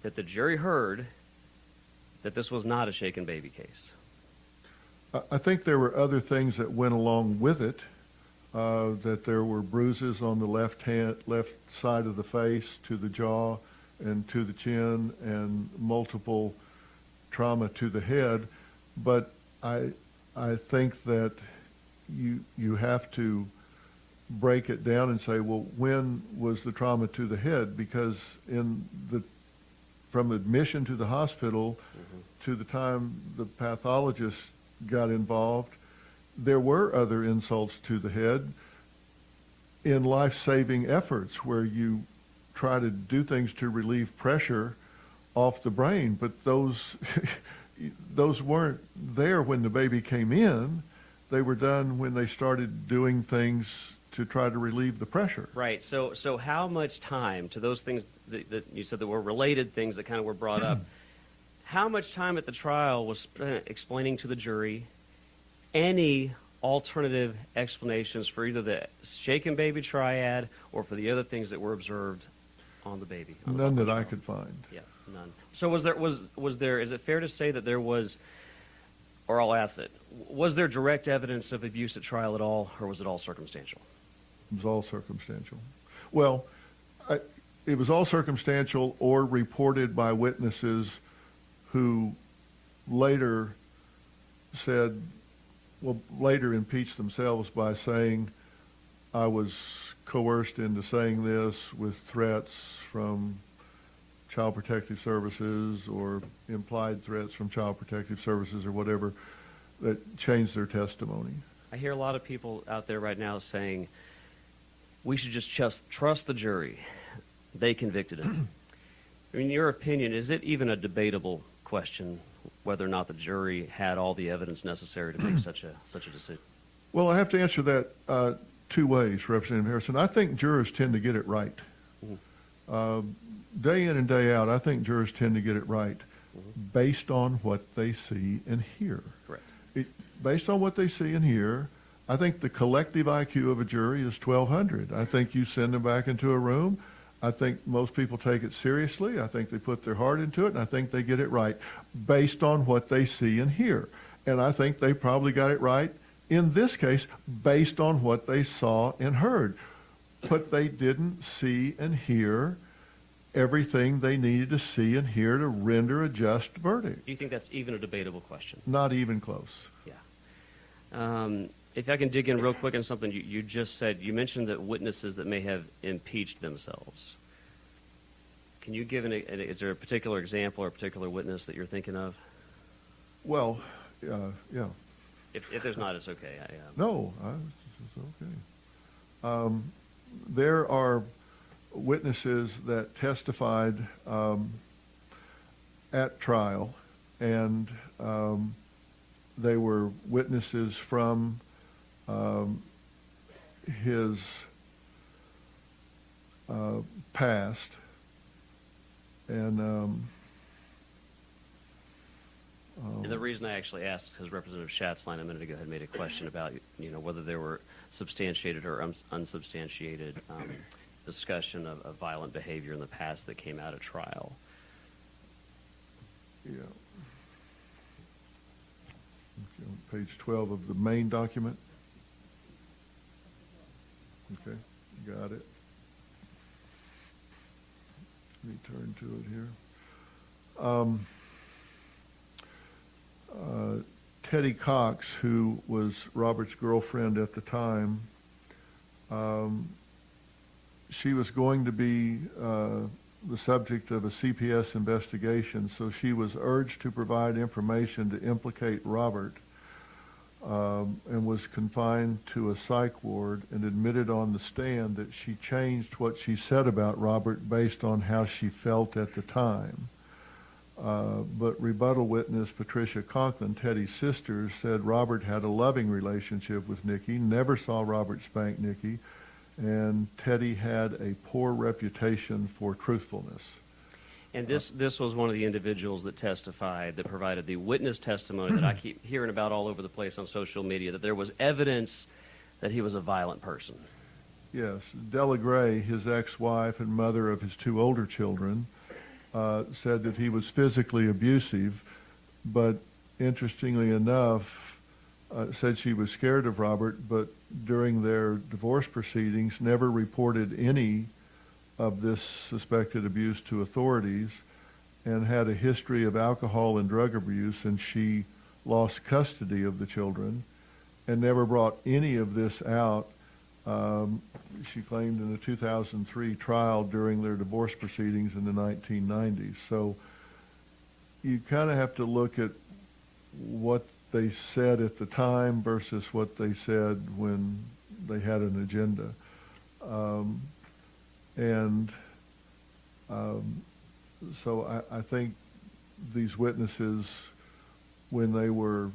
that the jury heard that this was not a shaken baby case? I think there were other things that went along with it, that there were bruises on the left side of the face, to the jaw and to the chin, and multiple trauma to the head. But I think that you have to break it down and say, well, when was the trauma to the head? Because from admission to the hospital to the time the pathologist got involved, there were other insults to the head in life-saving efforts where you try to do things to relieve pressure off the brain, but those weren't there when the baby came in. They were done when they started doing things to try to relieve the pressure. Right. So how much time to those things that you said that were related things that kind of were brought up, how much time at the trial was spent explaining to the jury any alternative explanations for either the shaken baby triad or for the other things that were observed on the baby? None that I could find. Yeah, none. So was there, is it fair to say that there was, or I'll ask it, was there direct evidence of abuse at trial at all, or was it all circumstantial? It was all circumstantial. Well, it was all circumstantial or reported by witnesses who later later impeached themselves by saying, I was coerced into saying this with threats from Child Protective Services or implied threats from Child Protective Services or whatever, that changed their testimony. I hear a lot of people out there right now saying, we should just trust the jury. They convicted him. In your opinion, is it even a debatable question whether or not the jury had all the evidence necessary to make such a decision? Well, I have to answer that two ways, Representative Harrison. I think jurors tend to get it right. Day in and day out, I think jurors tend to get it right based on what they see and hear. Correct. Based on what they see and hear, I think the collective IQ of a jury is 1,200. I think you send them back into a room. I think most people take it seriously. I think they put their heart into it, and I think they get it right based on what they see and hear. And I think they probably got it right in this case based on what they saw and heard. But they didn't see and hear everything they needed to see and hear to render a just verdict. Do you think that's even a debatable question? Not even close. Yeah. If I can dig in real quick on something you just said, you mentioned that witnesses that may have impeached themselves. Can you give is there a particular example or a particular witness that you're thinking of? Well, yeah. If there's not, it's okay. No, it's okay. There are witnesses that testified at trial, and they were witnesses from his past, and and the reason I actually asked, because Representative Schatzline a minute ago had made a question about whether there were substantiated or unsubstantiated discussion of violent behavior in the past that came out of trial. Yeah. Okay, on page 12 of the main document. Okay, got it. Let me turn to it here. Teddy Cox, who was Robert's girlfriend at the time, she was going to be the subject of a CPS investigation, so she was urged to provide information to implicate Robert. and was confined to a psych ward and admitted on the stand that she changed what she said about Robert based on how she felt at the time. But rebuttal witness Patricia Conklin, Teddy's sister, said Robert had a loving relationship with Nikki, never saw Robert spank Nikki, and Teddy had a poor reputation for truthfulness. And this was one of the individuals that testified, that provided the witness testimony that I keep hearing about all over the place on social media, that there was evidence that he was a violent person. Yes, Della Gray, his ex-wife and mother of his 2 older children, said that he was physically abusive, but interestingly enough, said she was scared of Robert, but during their divorce proceedings never reported any of this suspected abuse to authorities, and had a history of alcohol and drug abuse, and she lost custody of the children and never brought any of this out. She claimed in a 2003 trial during their divorce proceedings in the 1990s. So you kind of have to look at what they said at the time versus what they said when they had an agenda. So I think these witnesses, when they were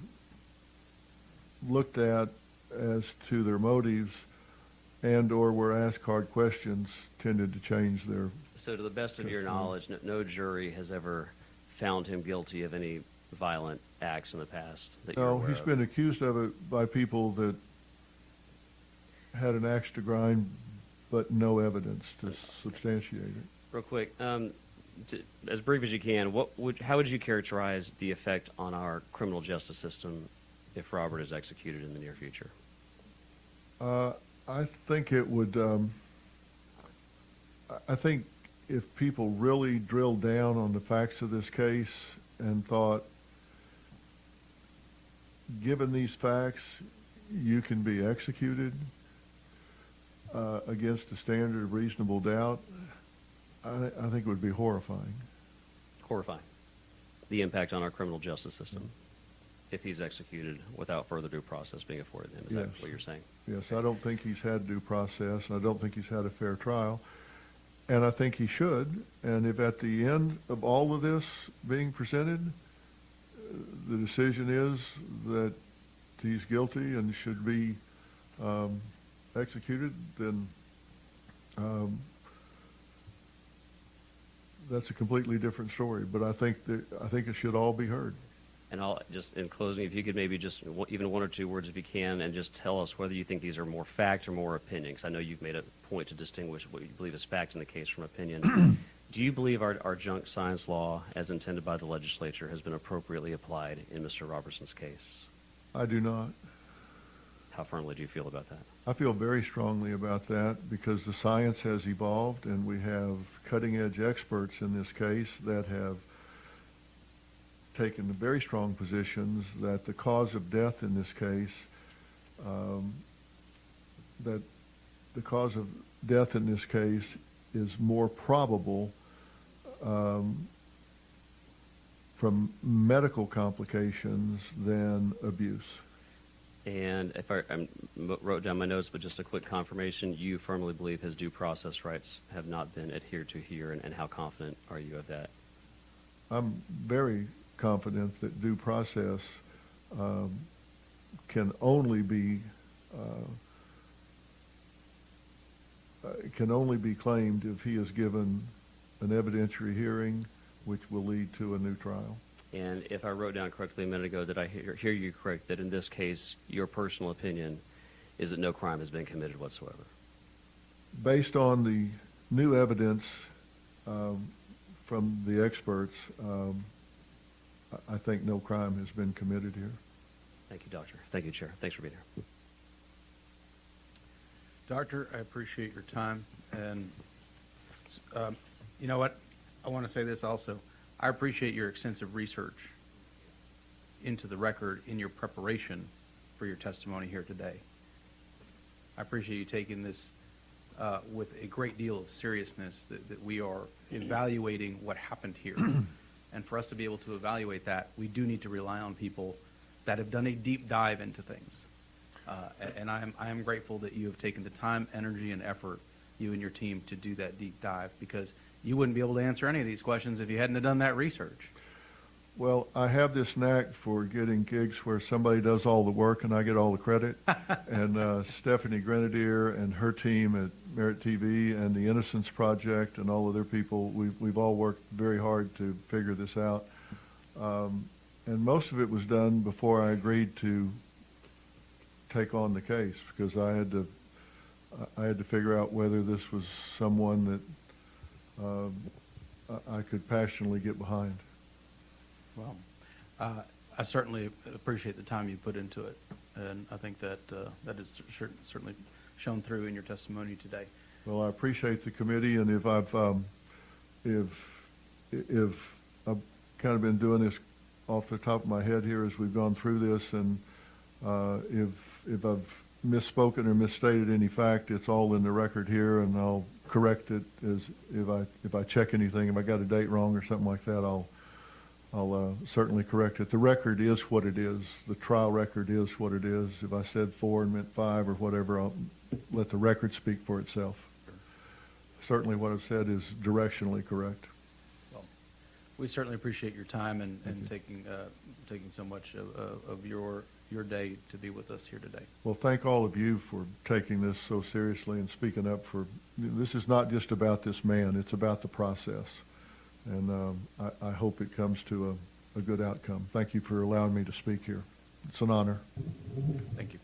looked at as to their motives and or were asked hard questions, tended to change their... So to the best of your knowledge, no jury has ever found him guilty of any violent acts in the past that you're No, aware he's of? been accused of it by people that had an axe to grind, but no evidence to substantiate it. Real quick, as brief as you can, how would you characterize the effect on our criminal justice system if Robert is executed in the near future? I think it would, I think if people really drilled down on the facts of this case and thought, given these facts, you can be executed against a standard of reasonable doubt, I think it would be horrifying. Horrifying. The impact on our criminal justice system if he's executed without further due process being afforded him. Is that Yes. what you're saying? Yes, I don't think he's had due process, and I don't think he's had a fair trial, and I think he should. And if at the end of all of this being presented, the decision is that he's guilty and should be executed, then that's a completely different story. But I think it should all be heard. And I'll just, in closing, if you could maybe just even 1 or 2 words, if you can, and just tell us whether you think these are more fact or more opinion, because I know you've made a point to distinguish what you believe is fact in the case from opinion. Do you believe our junk science law, as intended by the legislature, has been appropriately applied in Mr. Roberson's case? I do not. How firmly do you feel about that? I feel very strongly about that because the science has evolved, and we have cutting-edge experts in this case that have taken very strong positions that the cause of death in this case, is more probable from medical complications than abuse. And if I wrote down my notes, but just a quick confirmation, you firmly believe his due process rights have not been adhered to here, and how confident are you of that? I'm very confident that due process can only be claimed if he is given an evidentiary hearing, which will lead to a new trial. And if I wrote down correctly a minute ago, did I hear you correct that in this case, your personal opinion is that no crime has been committed whatsoever? Based on the new evidence from the experts, I think no crime has been committed here. Thank you, Doctor. Thank you, Chair. Thanks for being here. Doctor, I appreciate your time. And you know what? I want to say this also. I appreciate your extensive research into the record in your preparation for your testimony here today. I appreciate you taking this with a great deal of seriousness, that we are evaluating what happened here. And for us to be able to evaluate that, we do need to rely on people that have done a deep dive into things. And I am grateful that you have taken the time, energy, and effort, you and your team, to do that deep dive, because you wouldn't be able to answer any of these questions if you hadn't have done that research. Well, I have this knack for getting gigs where somebody does all the work and I get all the credit. And Stephanie Grenadier and her team at Merit TV and the Innocence Project and all of their people, we've all worked very hard to figure this out. And most of it was done before I agreed to take on the case, because I had to figure out whether this was someone that I could passionately get behind. Well, I certainly appreciate the time you put into it, and I think that that is certainly shown through in your testimony today. Well, I appreciate the committee, and if I've kind of been doing this off the top of my head here as we've gone through this, and if I've misspoken or misstated any fact, it's all in the record here, and I'll correct it as if I check anything. If I got a date wrong or something like that, I'll certainly correct it. The record is what it is. The trial record is what it is. If I said 4 and meant 5 or whatever, I'll let the record speak for itself. Certainly what I've said is directionally correct. Well, we certainly appreciate your time and taking so much of your day to be with us here today. Well, thank all of you for taking this so seriously and speaking up for. This is not just about this man. It's about the process. And I hope it comes to a good outcome. Thank you for allowing me to speak here. It's an honor. Thank you.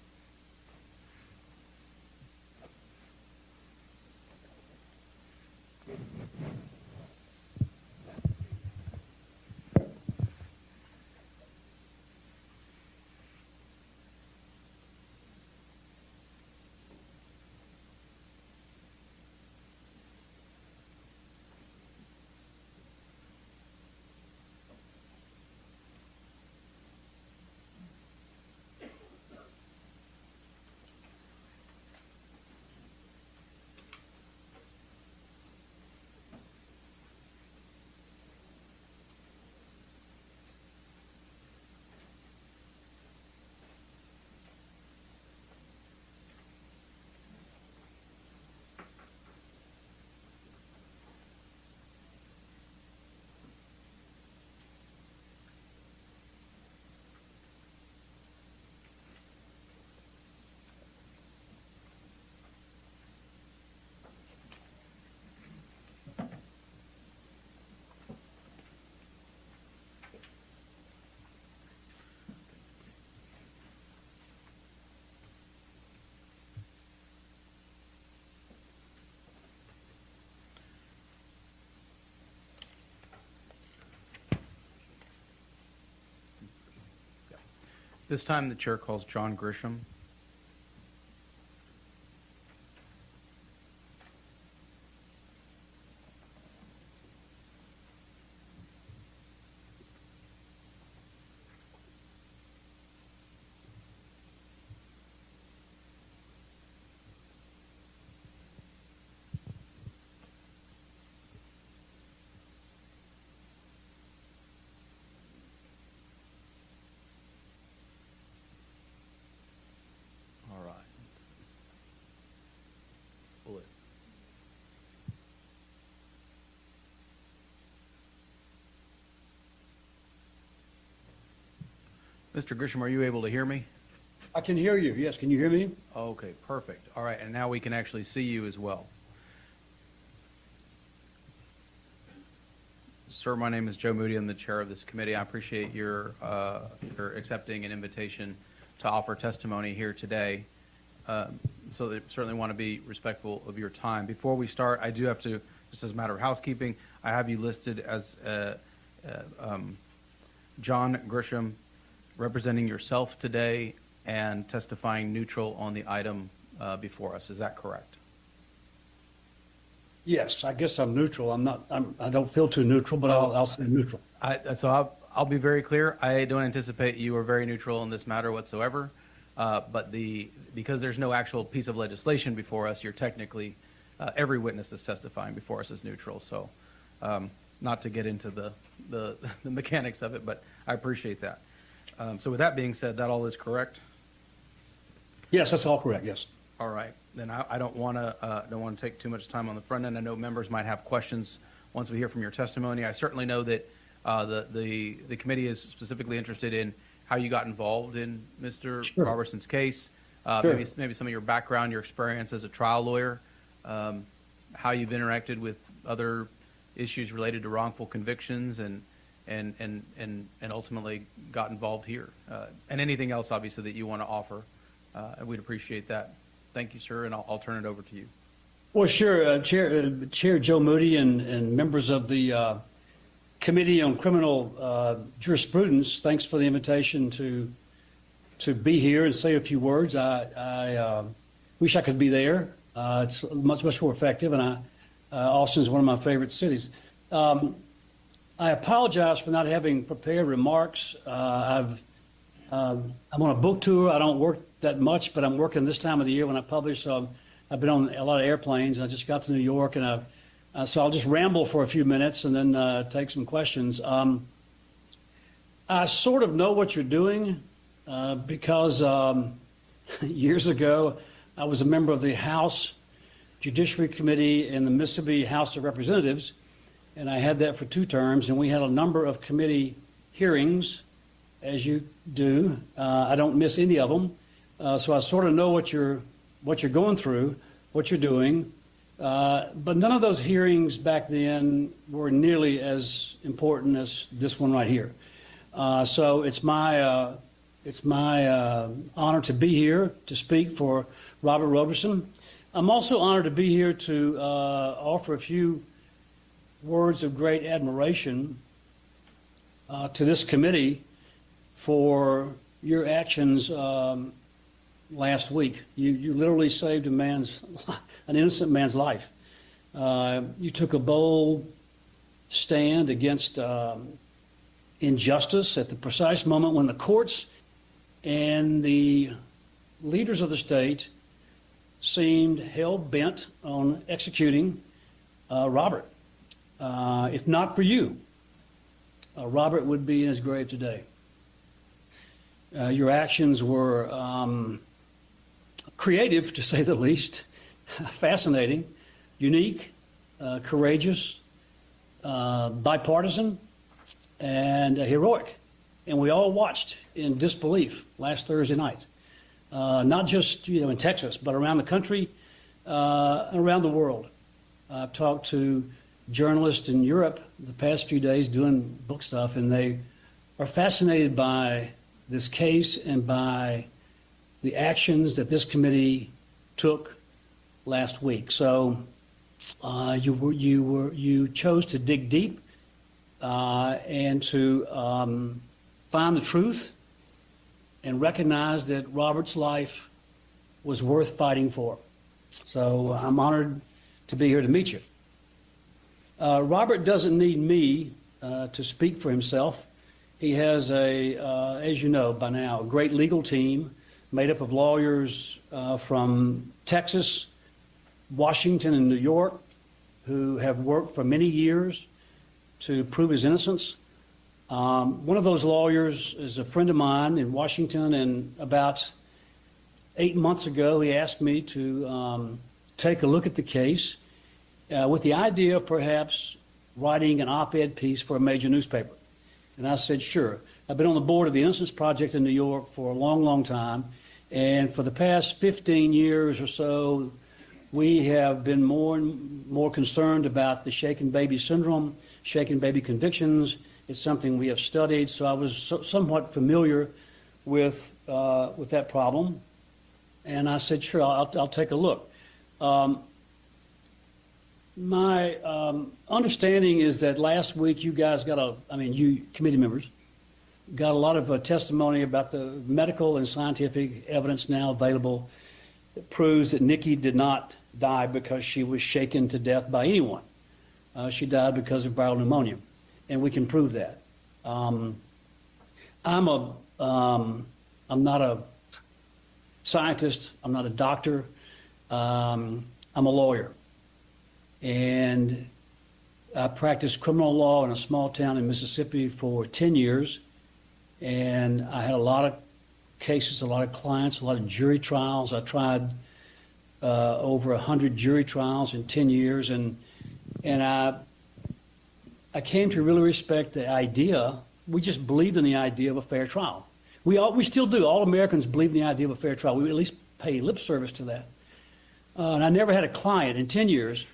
This time the chair calls John Grisham. All right. Pull it. Mr. Grisham, are you able to hear me? I can hear you. Yes, can you hear me? Okay, perfect. All right, and now we can actually see you as well. Sir, my name is Joe Moody. I'm the chair of this committee. I appreciate your accepting an invitation to offer testimony here today. So they certainly want to be respectful of your time. Before we start, I do have to, just as a matter of housekeeping, I have you listed as John Grisham, representing yourself today and testifying neutral on the item before us. Is that correct? Yes, I guess I'm neutral. I don't feel too neutral, but I'll say neutral. So I'll be very clear. I don't anticipate you are very neutral in this matter whatsoever. But because there's no actual piece of legislation before us, you're technically, every witness that's testifying before us is neutral. So not to get into the mechanics of it, but I appreciate that. So with that being said, that all is correct? Yes, that's all correct, yes. All right, then I don't want to take too much time on the front end. I know members might have questions once we hear from your testimony. I certainly know that the committee is specifically interested in how you got involved in Mr. Sure. Roberson's case, Sure. maybe some of your background, your experience as a trial lawyer, how you've interacted with other issues related to wrongful convictions, and ultimately got involved here, and anything else obviously that you want to offer. We'd appreciate that. Thank you, sir, and I'll turn it over to you. Well, sure, Chair Joe Moody and members of the Committee on Criminal Jurisprudence, thanks for the invitation to be here and say a few words. I wish I could be there. It's much more effective, and Austin is one of my favorite cities. I apologize for not having prepared remarks. I'm on a book tour. I don't work that much, but I'm working this time of the year when I publish, so I've been on a lot of airplanes, and I just got to New York, and so I'll just ramble for a few minutes and then take some questions. I sort of know what you're doing because years ago I was a member of the House Judiciary Committee in the Mississippi House of Representatives, and I had that for 2 terms, and we had a number of committee hearings, as you do. I don't miss any of them, so I sort of know what you're going through, what you're doing. But none of those hearings back then were nearly as important as this one right here. So it's my honor to be here to speak for Robert Roberson. I'm also honored to be here to offer a few words of great admiration to this committee for your actions last week. You literally saved an innocent man's life. You took a bold stand against injustice at the precise moment when the courts and the leaders of the state seemed hell-bent on executing Robert. If not for you, Robert would be in his grave today. Your actions were creative, to say the least, fascinating, unique, courageous, bipartisan, and heroic. And we all watched in disbelief last Thursday night, not just in Texas, but around the country, around the world. I've talked to journalists in Europe the past few days doing book stuff, and they are fascinated by this case and by the actions that this committee took last week. So you chose to dig deep and to find the truth and recognize that Robert's life was worth fighting for. So I'm honored to be here to meet you. Robert doesn't need me to speak for himself. He has as you know by now, a great legal team made up of lawyers from Texas, Washington, and New York who have worked for many years to prove his innocence. One of those lawyers is a friend of mine in Washington, and about 8 months ago he asked me to take a look at the case with the idea of perhaps writing an op-ed piece for a major newspaper. And I said, sure. I've been on the board of the Innocence Project in New York for a long, long time. And for the past 15 years or so, we have been more and more concerned about the shaken baby syndrome, shaken baby convictions. It's something we have studied. So I was somewhat familiar with that problem. And I said, sure, I'll take a look. My understanding is that last week you guys you committee members, got a lot of testimony about the medical and scientific evidence now available that proves that Nikki did not die because she was shaken to death by anyone. She died because of viral pneumonia, and we can prove that. I'm not a scientist. I'm not a doctor. I'm a lawyer. And I practiced criminal law in a small town in Mississippi for 10 years. And I had a lot of cases, a lot of clients, a lot of jury trials. I tried over 100 jury trials in 10 years, and I came to really respect the idea. We just believed in the idea of a fair trial. We still do. All Americans believe in the idea of a fair trial. We at least pay lip service to that. And I never had a client in 10 years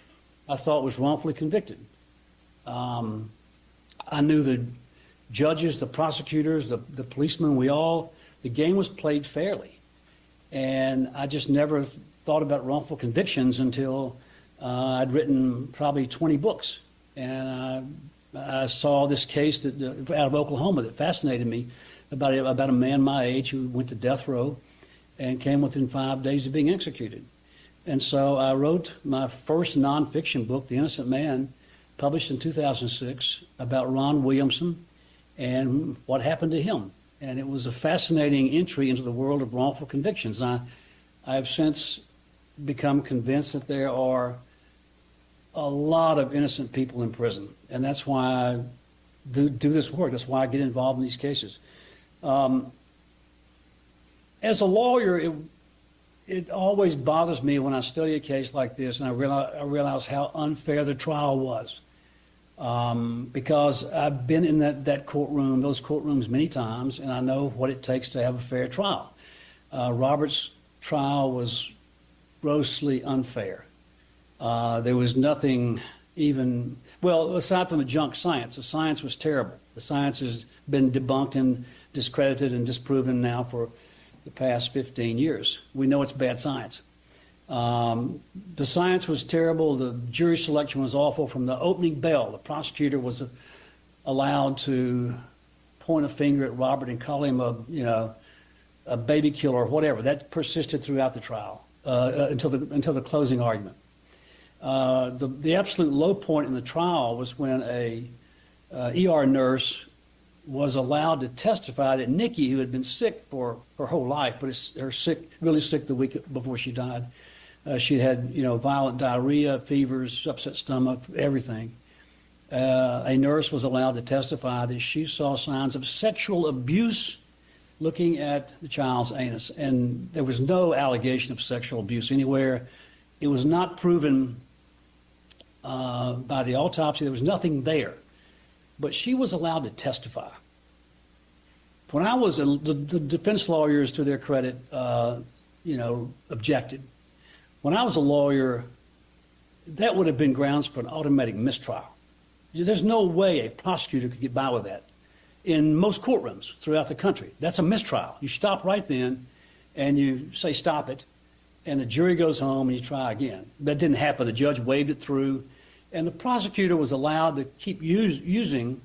I thought was wrongfully convicted. I knew the judges, the prosecutors, the policemen, the game was played fairly. And I just never thought about wrongful convictions until I'd written probably 20 books. And I saw this case out of Oklahoma that fascinated me about a man my age who went to death row and came within 5 days of being executed. And so I wrote my first nonfiction book, The Innocent Man, published in 2006, about Ron Williamson and what happened to him. And it was a fascinating entry into the world of wrongful convictions. I have since become convinced that there are a lot of innocent people in prison, and that's why I do this work. That's why I get involved in these cases. As a lawyer, it always bothers me when I study a case like this and I realize how unfair the trial was. Because I've been in those courtrooms many times, and I know what it takes to have a fair trial. Robert's trial was grossly unfair. There was nothing aside from the junk science. The science was terrible. The science has been debunked and discredited and disproven now for the past 15 years. We know it's bad science. The science was terrible. The jury selection was awful. From the opening bell, the prosecutor was allowed to point a finger at Robert and call him a baby killer or whatever. That persisted throughout the trial until the closing argument. The absolute low point in the trial was when a ER nurse was allowed to testify that Nikki, who had been sick for her whole life, but really sick the week before she died, she had violent diarrhea, fevers, upset stomach, everything. A nurse was allowed to testify that she saw signs of sexual abuse looking at the child's anus, and there was no allegation of sexual abuse anywhere. It was not proven by the autopsy. There was nothing there. But she was allowed to testify. When I was the defense lawyers, to their credit, objected. When I was a lawyer, that would have been grounds for an automatic mistrial. There's no way a prosecutor could get by with that. In most courtrooms throughout the country, that's a mistrial. You stop right then, and you say stop it, and the jury goes home and you try again. That didn't happen. The judge waved it through. And the prosecutor was allowed to keep using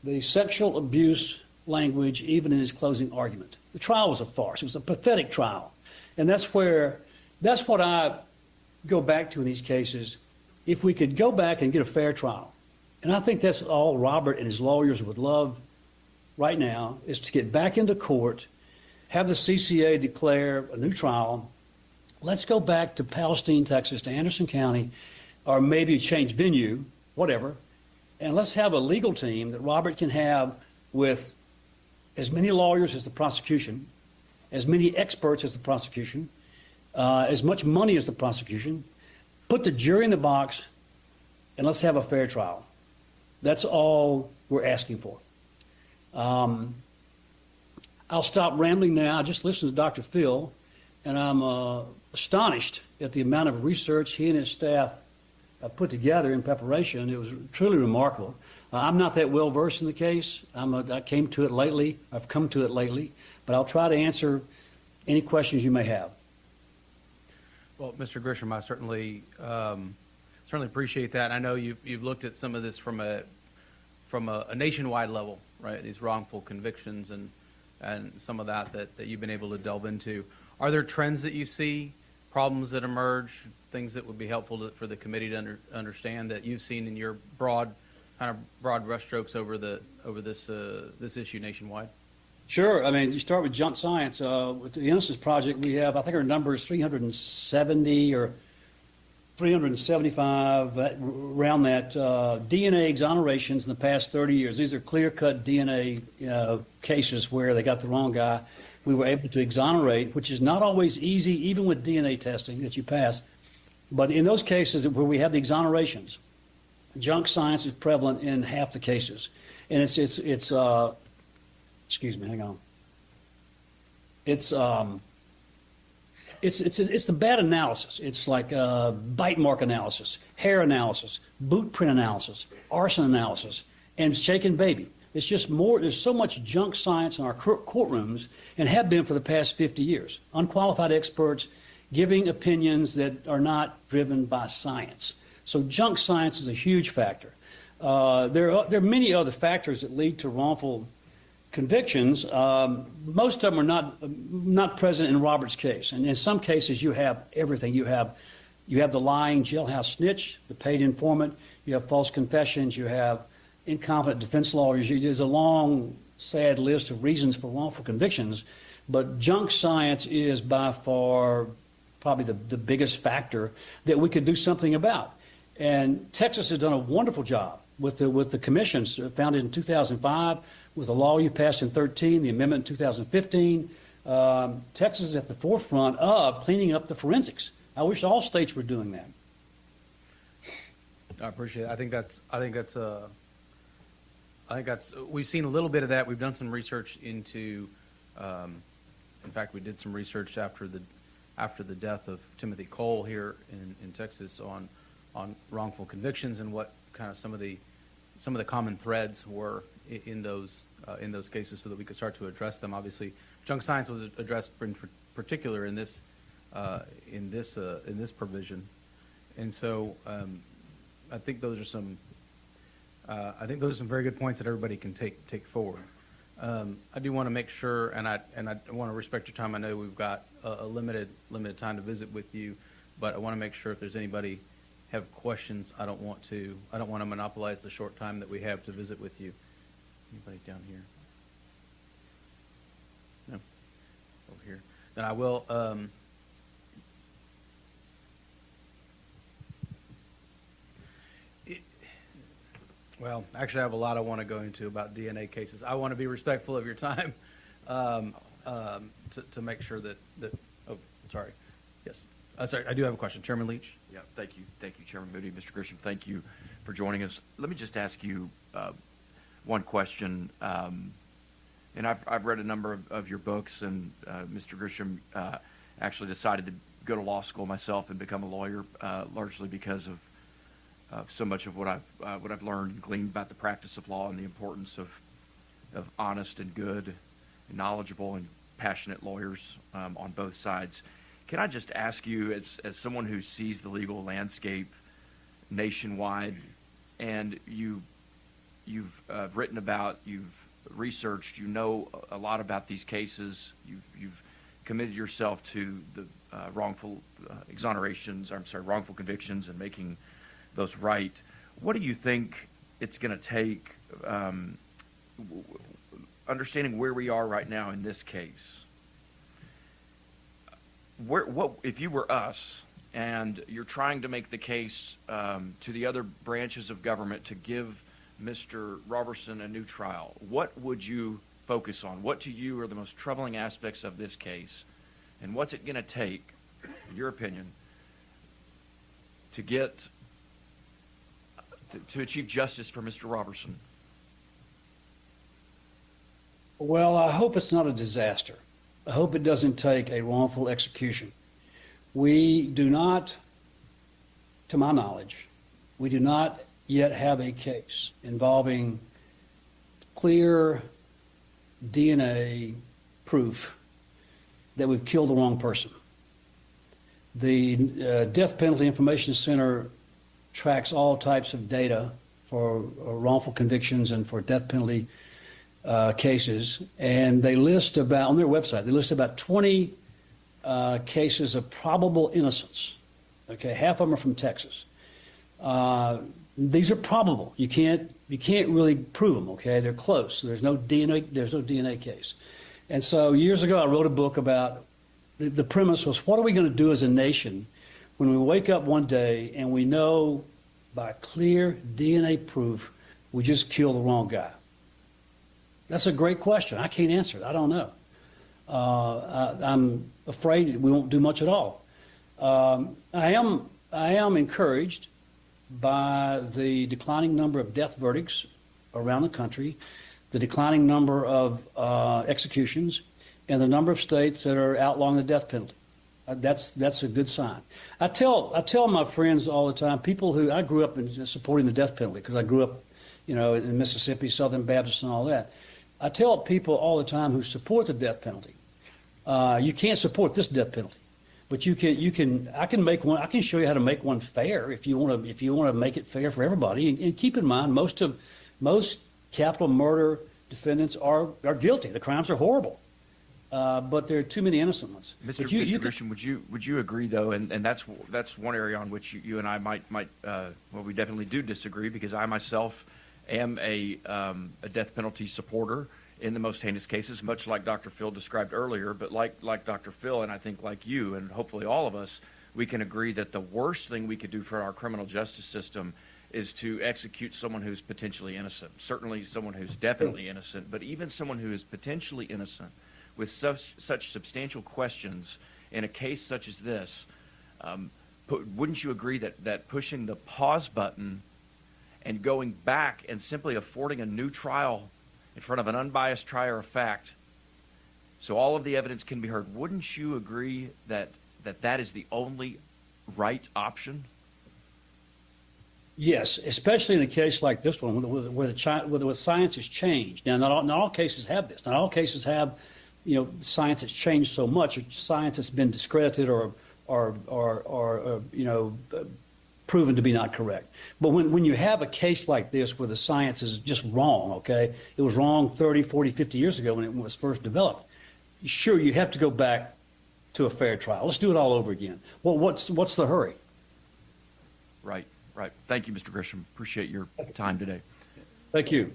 the sexual abuse language even in his closing argument. The trial was a farce. It was a pathetic trial. And that's what I go back to in these cases. If we could go back and get a fair trial, and I think that's all Robert and his lawyers would love right now, is to get back into court, have the CCA declare a new trial. Let's go back to Palestine, Texas, to Anderson County, or maybe change venue, whatever, and let's have a legal team that Robert can have with as many lawyers as the prosecution, as many experts as the prosecution, as much money as the prosecution, put the jury in the box, and let's have a fair trial. That's all we're asking for. I'll stop rambling now. I just listened to Dr. Phil, and I'm astonished at the amount of research he and his staff put together in preparation. It was truly remarkable. I'm not that well versed in the case. I came to it lately. I've come to it lately, but I'll try to answer any questions you may have. Well, Mr. Grisham, I certainly appreciate that. I know you've looked at some of this from a nationwide level, right? These wrongful convictions and some of that you've been able to delve into. Are there trends that you see, problems that emerge, things that would be helpful for the committee to understand that you've seen in your broad brushstrokes over this issue nationwide? Sure. I mean, you start with junk science. With the Innocence Project, we have, I think our number is 370 or 375, around that, DNA exonerations in the past 30 years. These are clear-cut DNA cases where they got the wrong guy. We were able to exonerate, which is not always easy, even with DNA testing that you pass. But in those cases where we have the exonerations, junk science is prevalent in half the cases. And it's excuse me, hang on. It's the bad analysis. It's like bite mark analysis, hair analysis, boot print analysis, arson analysis, and shaken baby. It's just more, there's so much junk science in our courtrooms and have been for the past 50 years. Unqualified experts giving opinions that are not driven by science. So junk science is a huge factor. There are many other factors that lead to wrongful convictions. Most of them are not present in Robert's case. And in some cases, you have everything. You have the lying jailhouse snitch, the paid informant. You have false confessions. You have incompetent defense lawyers. There's a long, sad list of reasons for wrongful convictions. But junk science is by far probably the biggest factor that we could do something about. And Texas has done a wonderful job with the commissions founded in 2005, with the law you passed in 13, the amendment in 2015. Texas is at the forefront of cleaning up the forensics. I wish all states were doing that. I appreciate it. I think that's we've seen a little bit of that. We've done some research into, in fact, we did some research after the death of Timothy Cole here in Texas on wrongful convictions and what kind of some of the common threads were in those cases, so that we could start to address them. Obviously, junk science was addressed in particular in this provision, and so I think those are some very good points that everybody can take forward. I do want to make sure, and I want to respect your time. I know we've got a limited time to visit with you, but I want to make sure if there's anybody have questions, I don't want to monopolize the short time that we have to visit with you. Anybody down here? No? Over here. Then I will. Well, actually, I have a lot I want to go into about DNA cases. I want to be respectful of your time to make sure that. Oh, sorry. Yes. Sorry, I do have a question. Chairman Leach? Yeah, thank you, Chairman Moody. Mr. Grisham, thank you for joining us. Let me just ask you one question. And I've read a number of your books, and Mr. Grisham actually decided to go to law school myself and become a lawyer, largely because of so much of what I've learned and gleaned about the practice of law and the importance of honest and good, and knowledgeable and passionate lawyers on both sides. Can I just ask you, as someone who sees the legal landscape nationwide, and you've written about, you've researched, you know a lot about these cases, you've committed yourself to the wrongful convictions and making those right. What do you think it's going to take, understanding where we are right now in this case? What if you were us and you're trying to make the case to the other branches of government to give Mr. Roberson a new trial? What would you focus on? What to you are the most troubling aspects of this case? And what's it going to take, in your opinion, to get to achieve justice for Mr. Roberson? Well, I hope it's not a disaster. I hope it doesn't take a wrongful execution. We do not, to my knowledge, we do not yet have a case involving clear DNA proof that we've killed the wrong person. The Death Penalty Information Center tracks all types of data for wrongful convictions and for death penalty cases, and they list about, on their website, they list about 20 cases of probable innocence. Okay, half of them are from Texas. These are probable. You can't really prove them. Okay, they're close. There's no DNA case. And so years ago, I wrote a book about the premise was, what are we going to do as a nation when we wake up one day and we know by clear DNA proof we just killed the wrong guy? That's a great question. I can't answer it. I don't know. I'm afraid we won't do much at all. I am encouraged by the declining number of death verdicts around the country, the declining number of executions, and the number of states that are outlawing the death penalty. That's a good sign. I tell my friends all the time, people who I grew up in supporting the death penalty because I grew up, in Mississippi, Southern Baptist, and all that. I tell people all the time who support the death penalty, you can't support this death penalty, but I can show you how to make one fair if you want to make it fair for everybody. And keep in mind, most capital murder defendants are guilty. The crimes are horrible. But there are too many innocent ones. Mr. Grisham, would you agree though? And that's one area on which you and I might we definitely do disagree, because I myself am a death penalty supporter in the most heinous cases, much like Dr. Phil described earlier. But like Dr. Phil, and I think like you, and hopefully all of us, we can agree that the worst thing we could do for our criminal justice system is to execute someone who's potentially innocent. Certainly someone who's definitely innocent, but even someone who is potentially innocent with such substantial questions in a case such as this, wouldn't you agree that pushing the pause button and going back and simply affording a new trial in front of an unbiased trier of fact so all of the evidence can be heard, wouldn't you agree that is the only right option? Yes, especially in a case like this one where the science has changed. Now, not all cases have this. Not all cases have science has changed so much, or science has been discredited or proven to be not correct. But when you have a case like this where the science is just wrong, okay, it was wrong 30, 40, 50 years ago when it was first developed. Sure, you have to go back to a fair trial. Let's do it all over again. Well, what's the hurry? Right. Thank you, Mr. Grisham. Appreciate your time today. Thank you.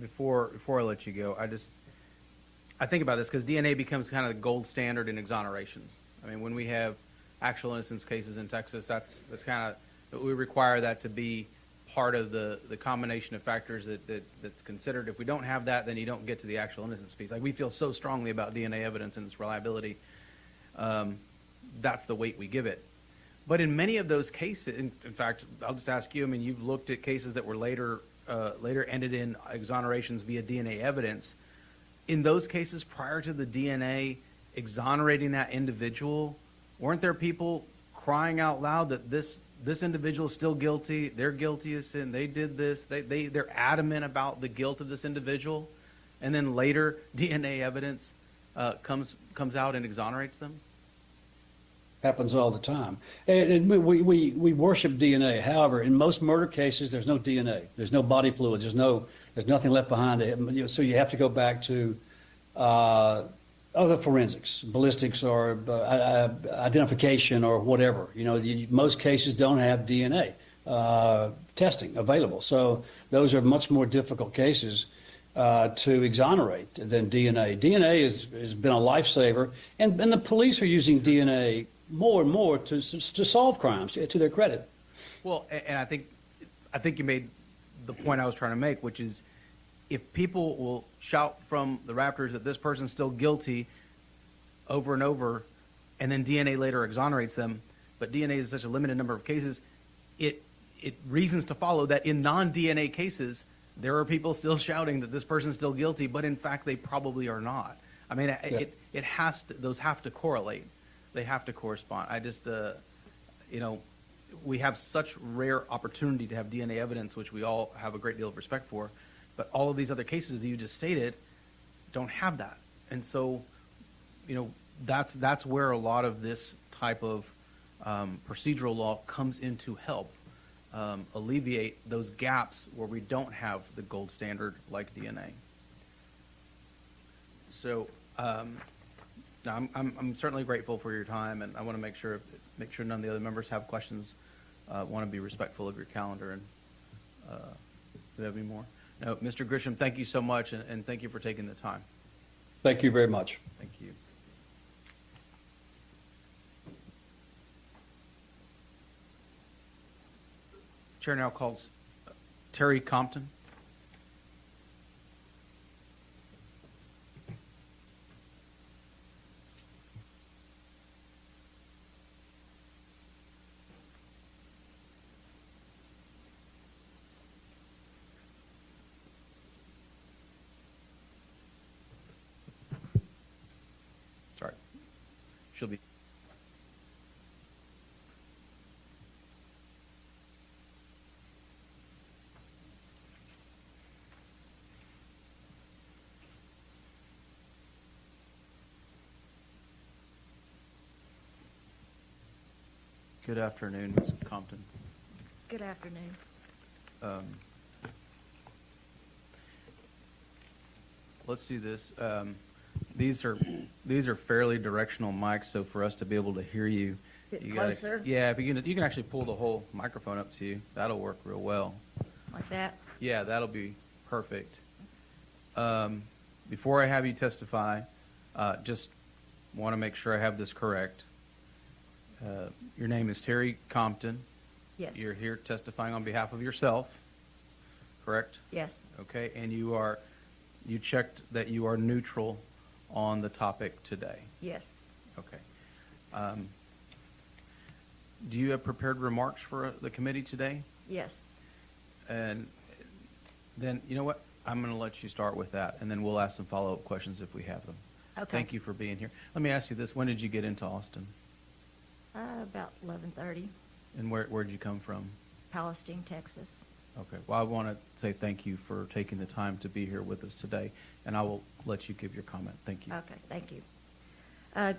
Before I let you go, I think about this because DNA becomes kind of the gold standard in exonerations. I mean, when we have actual innocence cases in Texas, that's kind of, we require that to be part of the combination of factors that's considered. If we don't have that, then you don't get to the actual innocence piece. Like, we feel so strongly about DNA evidence and its reliability. That's the weight we give it. But in many of those cases, in fact, I'll just ask you, I mean, you've looked at cases that were later ended in exonerations via DNA evidence. In those cases, prior to the DNA exonerating that individual, weren't there people crying out loud that this individual is still guilty, they're guilty of sin, they did this, they're adamant about the guilt of this individual, and then later DNA evidence comes out and exonerates them? Happens all the time. And we worship DNA. However, in most murder cases, there's no DNA. There's no body fluids. There's nothing left behind it. So you have to go back to other forensics, ballistics, or identification, or whatever. Most cases don't have DNA testing available. So those are much more difficult cases to exonerate than DNA. DNA has been a lifesaver, and the police are using DNA more and more to solve crimes, to their credit. Well, and I think you made the point I was trying to make, which is, if people will shout from the rafters that this person's still guilty over and over, and then DNA later exonerates them, but DNA is such a limited number of cases, it reasons to follow that in non-DNA cases, there are people still shouting that this person's still guilty, but in fact they probably are not. I mean, it has to, those have to correlate. They have to correspond. We have such rare opportunity to have DNA evidence, which we all have a great deal of respect for, but all of these other cases that you just stated don't have that. And so, that's where a lot of this type of procedural law comes in to help alleviate those gaps where we don't have the gold standard like DNA. So, I'm certainly grateful for your time, and I want to make sure none of the other members have questions. Want to be respectful of your calendar, and do we have any more? No, Mr. Grisham, thank you so much, and thank you for taking the time. Thank you very much. Thank you. Chair now calls Terry Compton. Sorry. She'll be. Good afternoon, Ms. Compton. Good afternoon. Let's do this. These are fairly directional mics, so for us to be able to hear you, Bit you gotta, closer? yeah, but you can actually pull the whole microphone up to you. That'll work real well. Like that? Yeah, that'll be perfect. Before I have you testify, just want to make sure I have this correct. Your name is Terry Compton. Yes. You're here testifying on behalf of yourself, correct? Yes. Okay, and you checked that you are neutral on the topic today. Yes. Okay. Do you have prepared remarks for the committee today? Yes. And then, you know what? I'm going to let you start with that, and then we'll ask some follow-up questions if we have them. Okay. Thank you for being here. Let me ask you this. When did you get into Austin? About 11:30, And where'd you come from? Palestine, Texas. Okay. Well, I want to say thank you for taking the time to be here with us today, and I will let you give your comment. Thank you. Okay, thank you.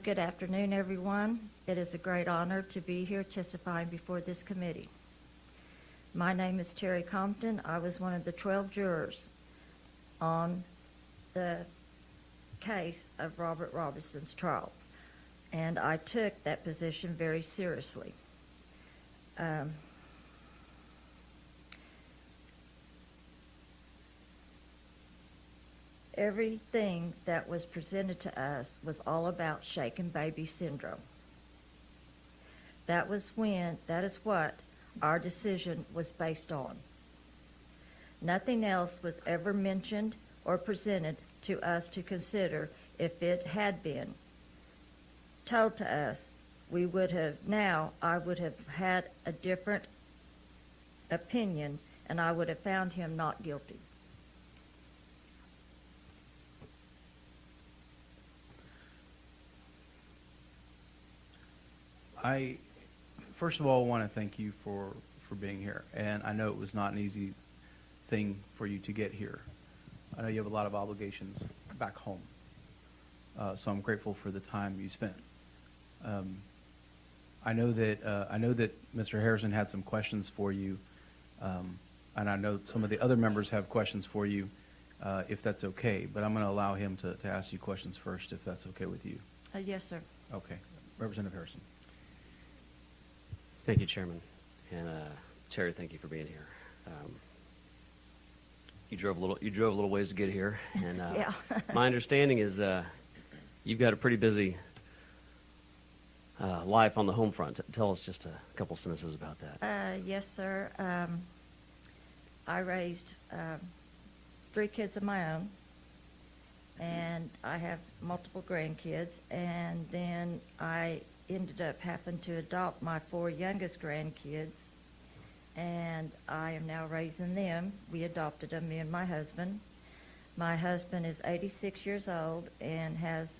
Good afternoon, everyone. It is a great honor to be here testifying before this committee. My name is Terry Compton. I was one of the 12 jurors on the case of Robert Roberson's trial, and I took that position very seriously. Everything that was presented to us was all about shaken baby syndrome. That is what our decision was based on. Nothing else was ever mentioned or presented to us to consider. If it had been told to us, I would have had a different opinion, and I would have found him not guilty. I, first of all, want to thank you for being here. And I know it was not an easy thing for you to get here. I know you have a lot of obligations back home. So I'm grateful for the time you spent. I know that Mr. Harrison had some questions for you, and I know some of the other members have questions for you, if that's okay. But I'm going to allow him to ask you questions first, if that's okay with you. Yes, sir. Okay, Representative Harrison. Thank you, Chairman. And Terry, thank you for being here. You drove a little ways to get here, and Yeah. my understanding is you've got a pretty busy life on the home front. Tell us just a couple sentences about that. Yes, sir. I raised 3 kids of my own, and I have multiple grandkids, and then I ended up having to adopt my 4 youngest grandkids, and I am now raising them. We adopted them, me and my husband. My husband is 86 years old and has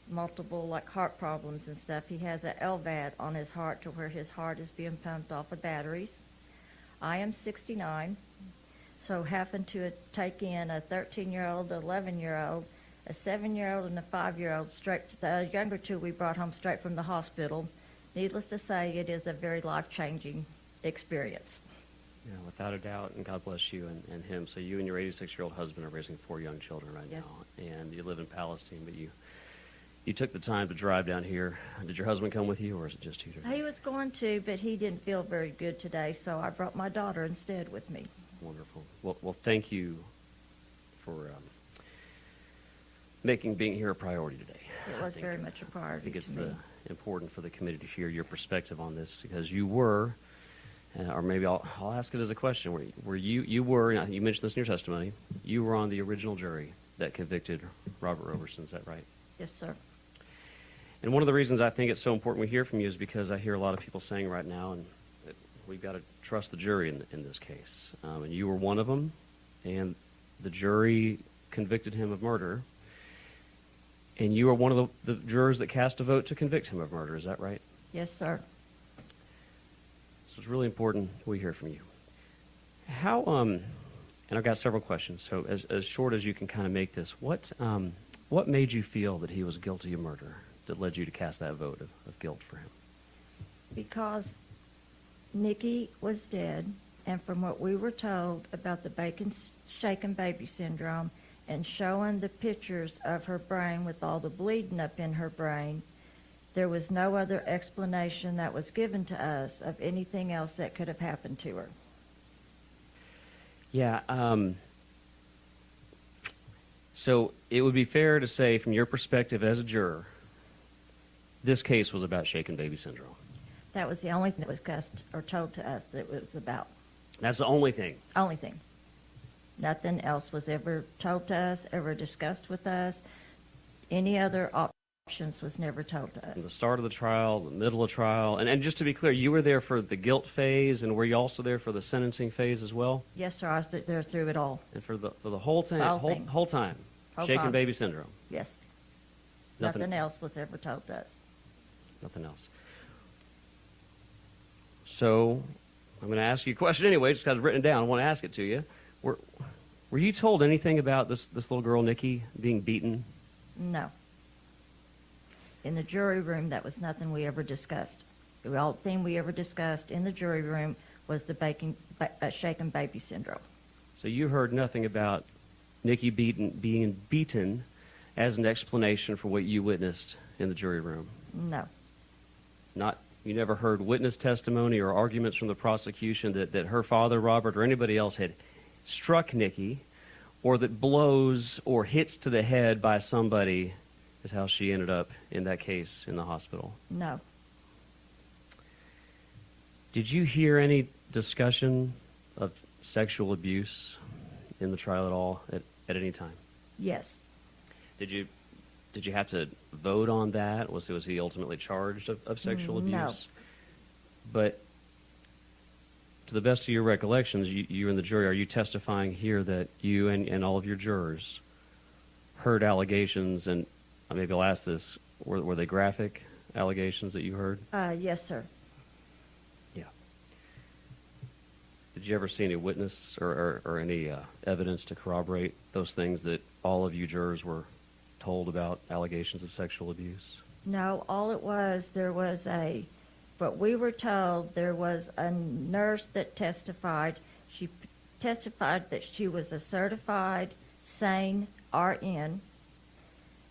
multiple, like, heart problems and stuff. He has an LVAD on his heart to where his heart is being pumped off of batteries. I am 69, so having to take in a 13-year-old, 11-year-old, a 7-year-old, and a 5-year-old, the younger 2 we brought home straight from the hospital. Needless to say, it is a very life-changing experience. Yeah, without a doubt, and God bless you and him. So you and your 86-year-old husband are raising 4 young children right Yes. now, and you live in Palestine, but you took the time to drive down here. Did your husband come with you, or is it just you two? He was going to, but he didn't feel very good today, so I brought my daughter instead with me. Wonderful. Well, thank you for making being here a priority today. It was very much a I priority think it's to me. important for the committee to hear your perspective on this, because you were, or maybe I'll ask it as a question. You mentioned this in your testimony, you were on the original jury that convicted Robert Roberson, is that right? Yes, sir. And one of the reasons I think it's so important we hear from you is because I hear a lot of people saying right now, and that we've got to trust the jury in this case. And you were one of them, and the jury convicted him of murder. And you are one of the jurors that cast a vote to convict him of murder, is that right? Yes, sir. So it's really important we hear from you. How, and I've got several questions, so as short as you can kind of make this, what made you feel that he was guilty of murder that led you to cast that vote of guilt for him? Because Nikki was dead, and from what we were told about the shaken baby syndrome and showing the pictures of her brain with all the bleeding up in her brain, there was no other explanation that was given to us of anything else that could have happened to her. Yeah, so it would be fair to say, from your perspective as a juror, this case was about shaken baby syndrome. That was the only thing that was discussed or told to us that it was about. That's the only thing. Only thing. Nothing else was ever told to us, ever discussed with us. Any other options was never told to us. From the start of the trial, the middle of trial, and just to be clear, you were there for the guilt phase, and were you also there for the sentencing phase as well? Yes, sir. I was there through it all. And for the whole time, whole time, shaken baby syndrome. Yes. Nothing else was ever told to us. Nothing else. So I'm going to ask you a question anyway, just because I've written it down. I want to ask it to you. Were you told anything about this little girl, Nikki, being beaten? No. In the jury room, that was nothing we ever discussed. The only thing we ever discussed in the jury room was the shaken baby syndrome. So you heard nothing about Nikki being beaten as an explanation for what you witnessed in the jury room? No. You never heard witness testimony or arguments from the prosecution that her father, Robert, or anybody else had struck Nikki, or that blows or hits to the head by somebody is how she ended up in that case in the hospital? No. Did you hear any discussion of sexual abuse in the trial at all at any time? Yes. Did you have to vote on that? Was he ultimately charged of sexual abuse? No. But to the best of your recollections, you and the jury, are you testifying here that you and all of your jurors heard allegations, and maybe I'll ask this, were they graphic allegations that you heard? Yes, sir. Yeah. Did you ever see any witness or any evidence to corroborate those things that all of you jurors were told about allegations of sexual abuse? No, all it was, what we were told, there was a nurse that testified. She testified that she was a certified, sane RN,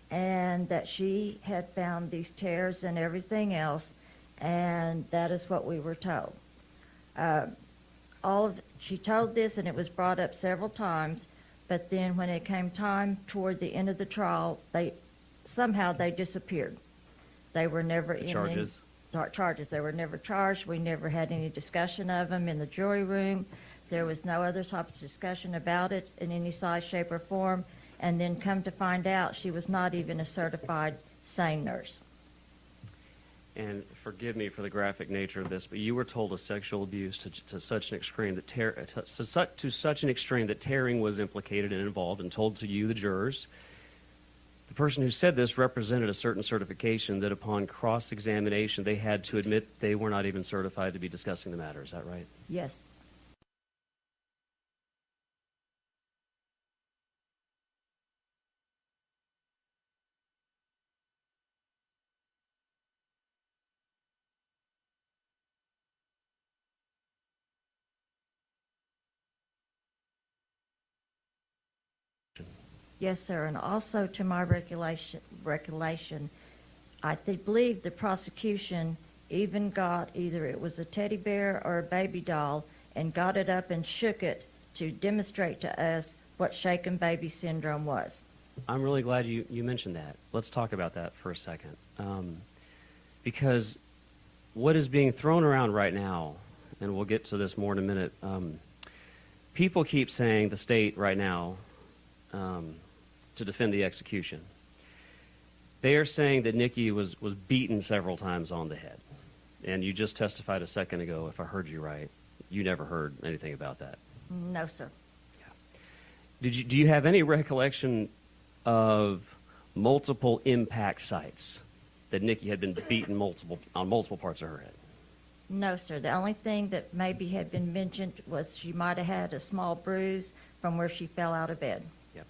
and that she had found these tears and everything else, and that is what we were told. She told this, and it was brought up several times, but then when it came time toward the end of the trial, they disappeared. They were never in charges. Charges. They were never charged. We never had any discussion of them in the jury room. There was no other type of discussion about it in any size, shape, or form. And then come to find out, she was not even a certified sane nurse. And forgive me for the graphic nature of this, but you were told of sexual abuse to such an extreme that tearing was implicated and involved, and told to you, the jurors. The person who said this represented a certain certification that upon cross-examination they had to admit they were not even certified to be discussing the matter. Is that right? Yes. Yes, sir, and also to my recollection, I believe the prosecution even got either it was a teddy bear or a baby doll and got it up and shook it to demonstrate to us what shaken baby syndrome was. I'm really glad you mentioned that. Let's talk about that for a second. Because what is being thrown around right now and we'll get to this more in a minute. People keep saying, the state right now, to defend the execution, they are saying that Nikki was beaten several times on the head. And you just testified a second ago, if I heard you right, you never heard anything about that. No, sir. Do you have any recollection of multiple impact sites that Nikki had been beaten on multiple parts of her head? No, sir. The only thing that maybe had been mentioned was she might have had a small bruise from where she fell out of bed. Yep.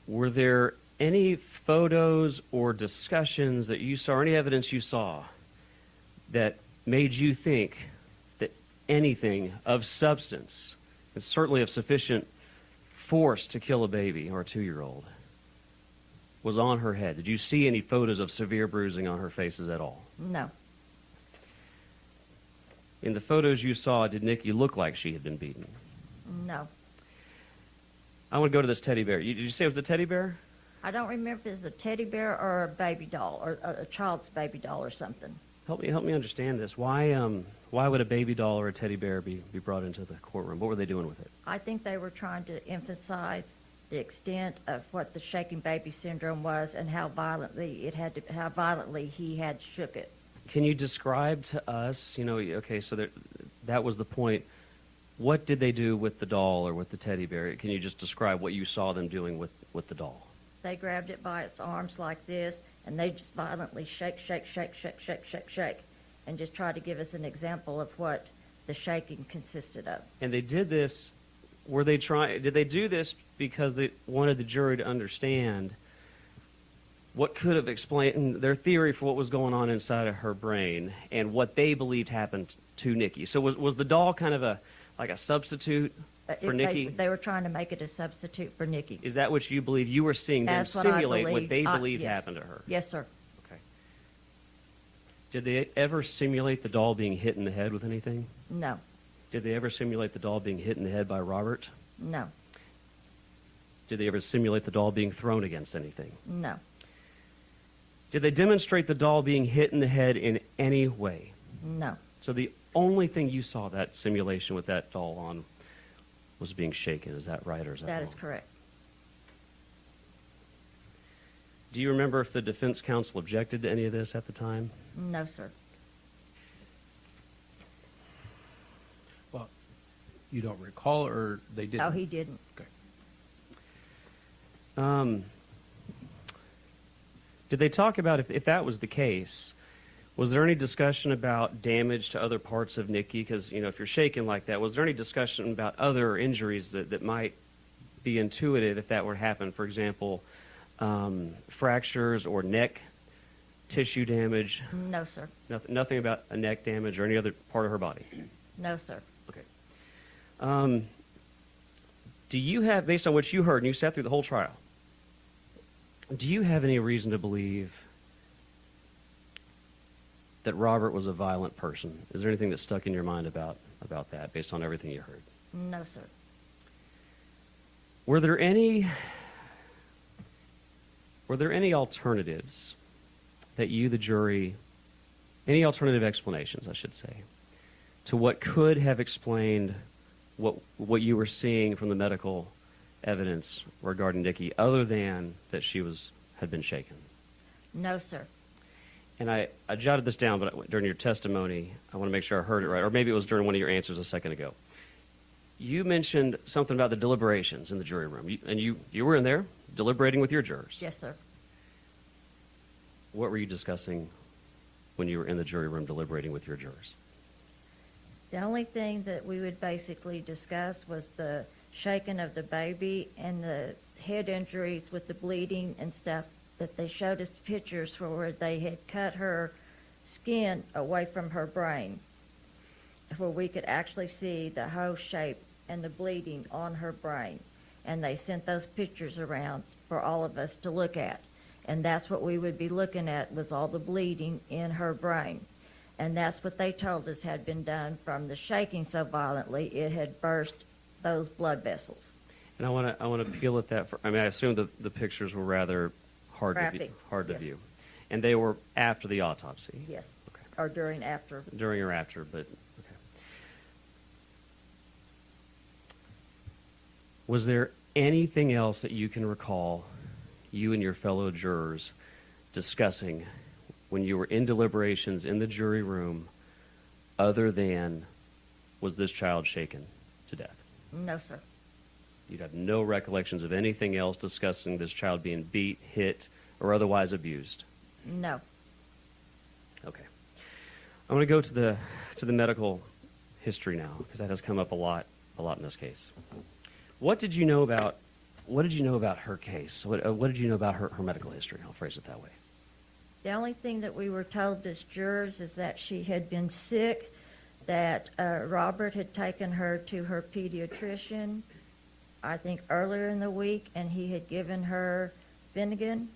Were there any photos or discussions that you saw, or any evidence you saw, that made you think that anything of substance, and certainly of sufficient force to kill a baby or a 2-year-old, was on her head? Did you see any photos of severe bruising on her faces at all? No. In the photos you saw, did Nikki look like she had been beaten? No. I want to go to this teddy bear. Did you say it was a teddy bear? I don't remember if it was a teddy bear or a baby doll or a child's baby doll or something. Help me understand this. Why would a baby doll or a teddy bear be brought into the courtroom? What were they doing with it? I think they were trying to emphasize the extent of what the shaking baby syndrome was and how violently he had shook it. Can you describe to us, okay, so that was the point. What did they do with the doll or with the teddy bear? Can you just describe what you saw them doing with the doll? They grabbed it by its arms like this, and they just violently shake, and just try to give us an example of what the shaking consisted of. And they did this, did they do this because they wanted the jury to understand what could have explained their theory for what was going on inside of her brain and what they believed happened to Nikki? So was the doll kind of like a substitute for Nikki? They were trying to make it a substitute for Nikki. Is that what you believe? You were seeing them That's what I simulate what believe. they believed Yes. happened to her? Yes, sir. Okay. Did they ever simulate the doll being hit in the head with anything? No. Did they ever simulate the doll being hit in the head by Robert? No. Did they ever simulate the doll being thrown against anything? No. Did they demonstrate the doll being hit in the head in any way? No. So the only thing you saw that simulation with that doll on was being shaken. Is that right, or is that That wrong? is correct. Do you remember if the defense counsel objected to any of this at the time? No, sir. Well, you don't recall, or they didn't? No, he didn't. Okay. Did they talk about, if that was the case, was there any discussion about damage to other parts of Nikki? Because, if you're shaken like that, was there any discussion about other injuries that might be intuitive if that were to happen? For example, fractures or neck tissue damage? No, sir. Nothing about a neck damage or any other part of her body? No, sir. Okay. Do you have, based on what you heard, and you sat through the whole trial, do you have any reason to believe that Robert was a violent person? Is there anything that stuck in your mind about that, based on everything you heard? No, sir. Were there any alternatives that you, the jury, any alternative explanations, I should say, to what could have explained what you were seeing from the medical evidence regarding Nikki, other than that she had been shaken? No, sir. And I jotted this down, but during your testimony, I want to make sure I heard it right, or maybe it was during one of your answers a second ago. You mentioned something about the deliberations in the jury room, and you were in there deliberating with your jurors. Yes, sir. What were you discussing when you were in the jury room deliberating with your jurors? The only thing that we would basically discuss was the shaking of the baby and the head injuries with the bleeding and stuff, that they showed us pictures where they had cut her skin away from her brain, where we could actually see the whole shape and the bleeding on her brain. And they sent those pictures around for all of us to look at. And that's what we would be looking at, was all the bleeding in her brain. And that's what they told us had been done from the shaking so violently, it had burst those blood vessels. And I want to peel at that. I assume the pictures were rather hard Graphic, to yes. view. And they were after the autopsy? Yes. Okay. Or during, after. During or after, but okay. Was there anything else that you can recall you and your fellow jurors discussing when you were in deliberations in the jury room other than, was this child shaken to death? No, sir. You'd have no recollections of anything else discussing this child being beat, hit, or otherwise abused? No. Okay. I want to go to the medical history now, because that has come up a lot in this case. What did you know about her case? What did you know about her medical history? I'll phrase it that way. The only thing that we were told as jurors is that she had been sick, that Robert had taken her to her pediatrician, I think earlier in the week, and he had given her Finnegan.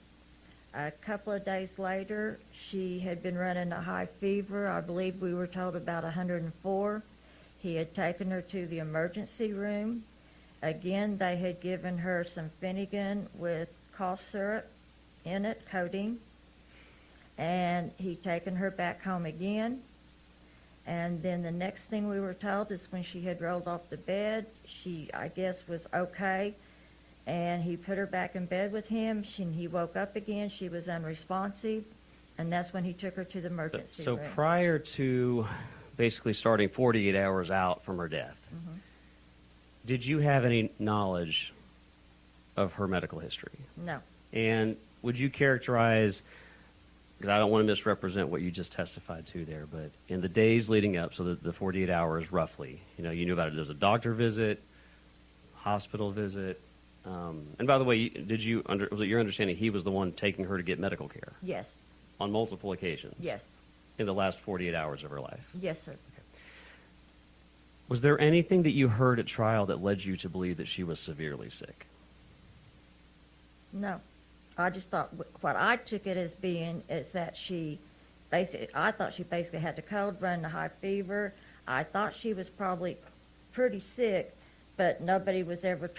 A couple of days later, she had been running a high fever. I believe we were told about 104. He had taken her to the emergency room. Again, they had given her some Finnegan with cough syrup in it, codeine. And he'd taken her back home again. And then the next thing we were told is when she had rolled off the bed, she, I guess, was okay. And he put her back in bed with him. He woke up again. She was unresponsive. And that's when he took her to the emergency room. So prior to basically starting 48 hours out from her death, did you have any knowledge of her medical history? No. And would you characterize, because I don't want to misrepresent what you just testified to there, but in the days leading up, so the 48 hours roughly, you knew about it. There was a doctor visit, hospital visit. And by the way, was it your understanding he was the one taking her to get medical care? Yes. On multiple occasions? Yes. In the last 48 hours of her life? Yes, sir. Was there anything that you heard at trial that led you to believe that she was severely sick? No. I just thought, what I took it as being is that I thought she basically had the cold, running a high fever. I thought she was probably pretty sick, but nobody was ever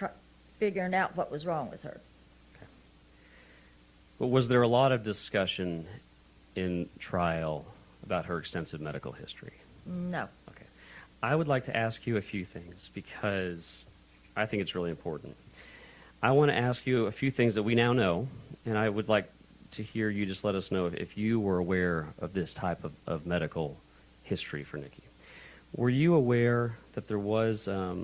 figuring out what was wrong with her. Okay. But was there a lot of discussion in trial about her extensive medical history? No. Okay. I would like to ask you a few things because I think it's really important. I want to ask you a few things that we now know, and I would like to hear you just let us know if you were aware of this type of medical history for Nikki. Were you aware that there was a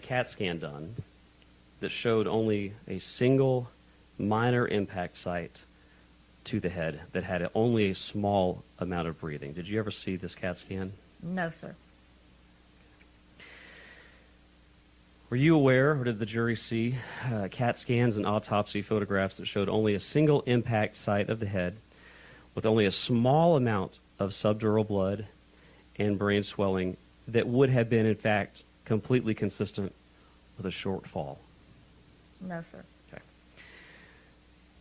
CAT scan done that showed only a single minor impact site to the head that had only a small amount of breathing? Did you ever see this CAT scan? No, sir. Were you aware, or did the jury see, CAT scans and autopsy photographs that showed only a single impact site of the head with only a small amount of subdural blood and brain swelling that would have been, in fact, completely consistent with a short fall? No, sir. Okay.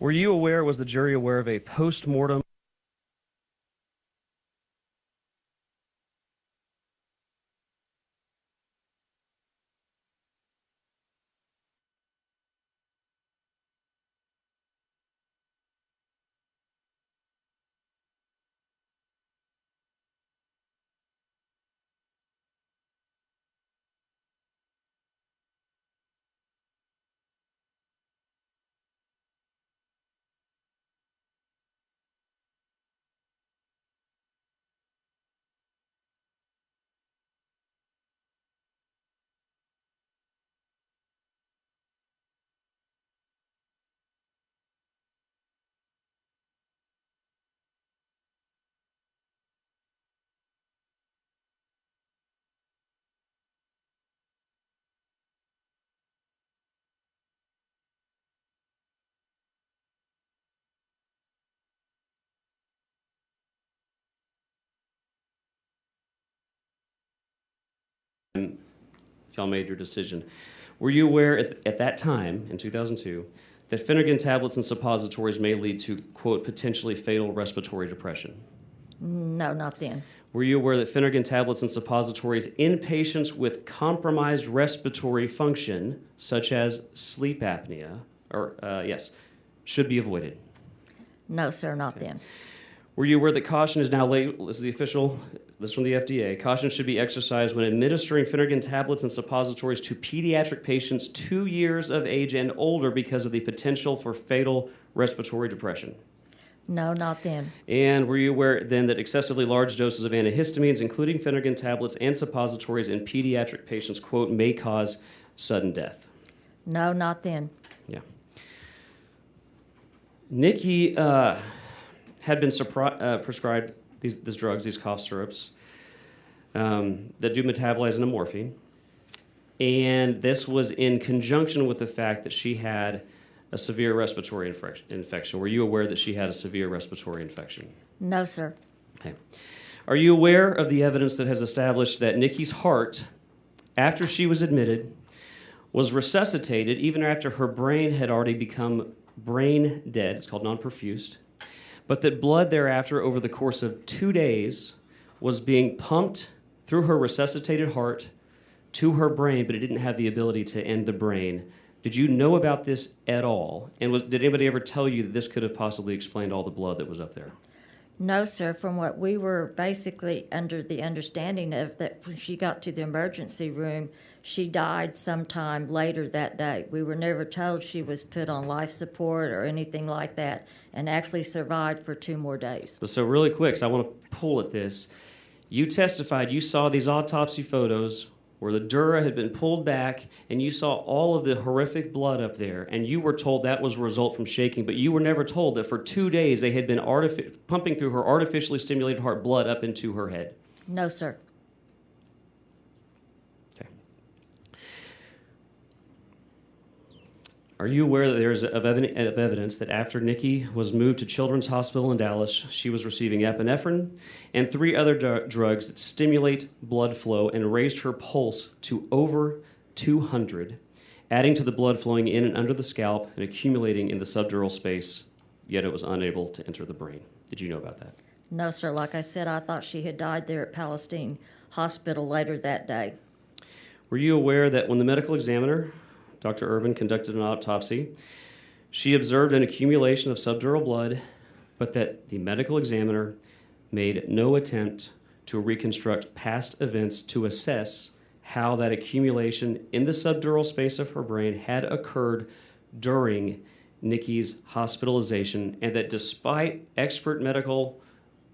Were you aware, was the jury aware of a post-mortem y'all made your decision. Were you aware at that time, in 2002, that Finnegan tablets and suppositories may lead to, quote, potentially fatal respiratory depression? No, not then. Were you aware that Finnegan tablets and suppositories in patients with compromised respiratory function, such as sleep apnea, should be avoided? No, sir, not then. Were you aware that caution is now this is the official this is from the FDA, caution should be exercised when administering Phenergan tablets and suppositories to pediatric patients 2 years of age and older because of the potential for fatal respiratory depression. No, not then. And were you aware then that excessively large doses of antihistamines, including Phenergan tablets and suppositories in pediatric patients, quote, may cause sudden death? No, not then. Yeah. Nikki had been prescribed these drugs, these cough syrups, that do metabolize into morphine. And this was in conjunction with the fact that she had a severe respiratory infection. Were you aware that she had a severe respiratory infection? No, sir. Okay. Are you aware of the evidence that has established that Nikki's heart, after she was admitted, was resuscitated even after her brain had already become brain dead? It's called non-perfused. But that blood thereafter, over the course of 2 days, was being pumped through her resuscitated heart to her brain, but it didn't have the ability to end the brain. Did you know about this at all? And did anybody ever tell you that this could have possibly explained all the blood that was up there? No, sir. From what we were basically under the understanding of, that when she got to the emergency room, she died sometime later that day. We were never told she was put on life support or anything like that, and actually survived for 2 more days. So really quick, so I want to pull at this. You testified you saw these autopsy photos where the dura had been pulled back, and you saw all of the horrific blood up there, and you were told that was a result from shaking, but you were never told that for 2 days they had been pumping through her artificially stimulated heart blood up into her head. No, sir. Okay. Are you aware that there's evidence that after Nikki was moved to Children's Hospital in Dallas, she was receiving epinephrine and 3 other drugs that stimulate blood flow and raised her pulse to over 200, adding to the blood flowing in and under the scalp and accumulating in the subdural space, yet it was unable to enter the brain? Did you know about that? No, sir. Like I said, I thought she had died there at Palestine Hospital later that day. Were you aware that when the medical examiner, Dr. Urban, conducted an autopsy, she observed an accumulation of subdural blood, but that the medical examiner made no attempt to reconstruct past events to assess how that accumulation in the subdural space of her brain had occurred during Nikki's hospitalization, and that despite expert medical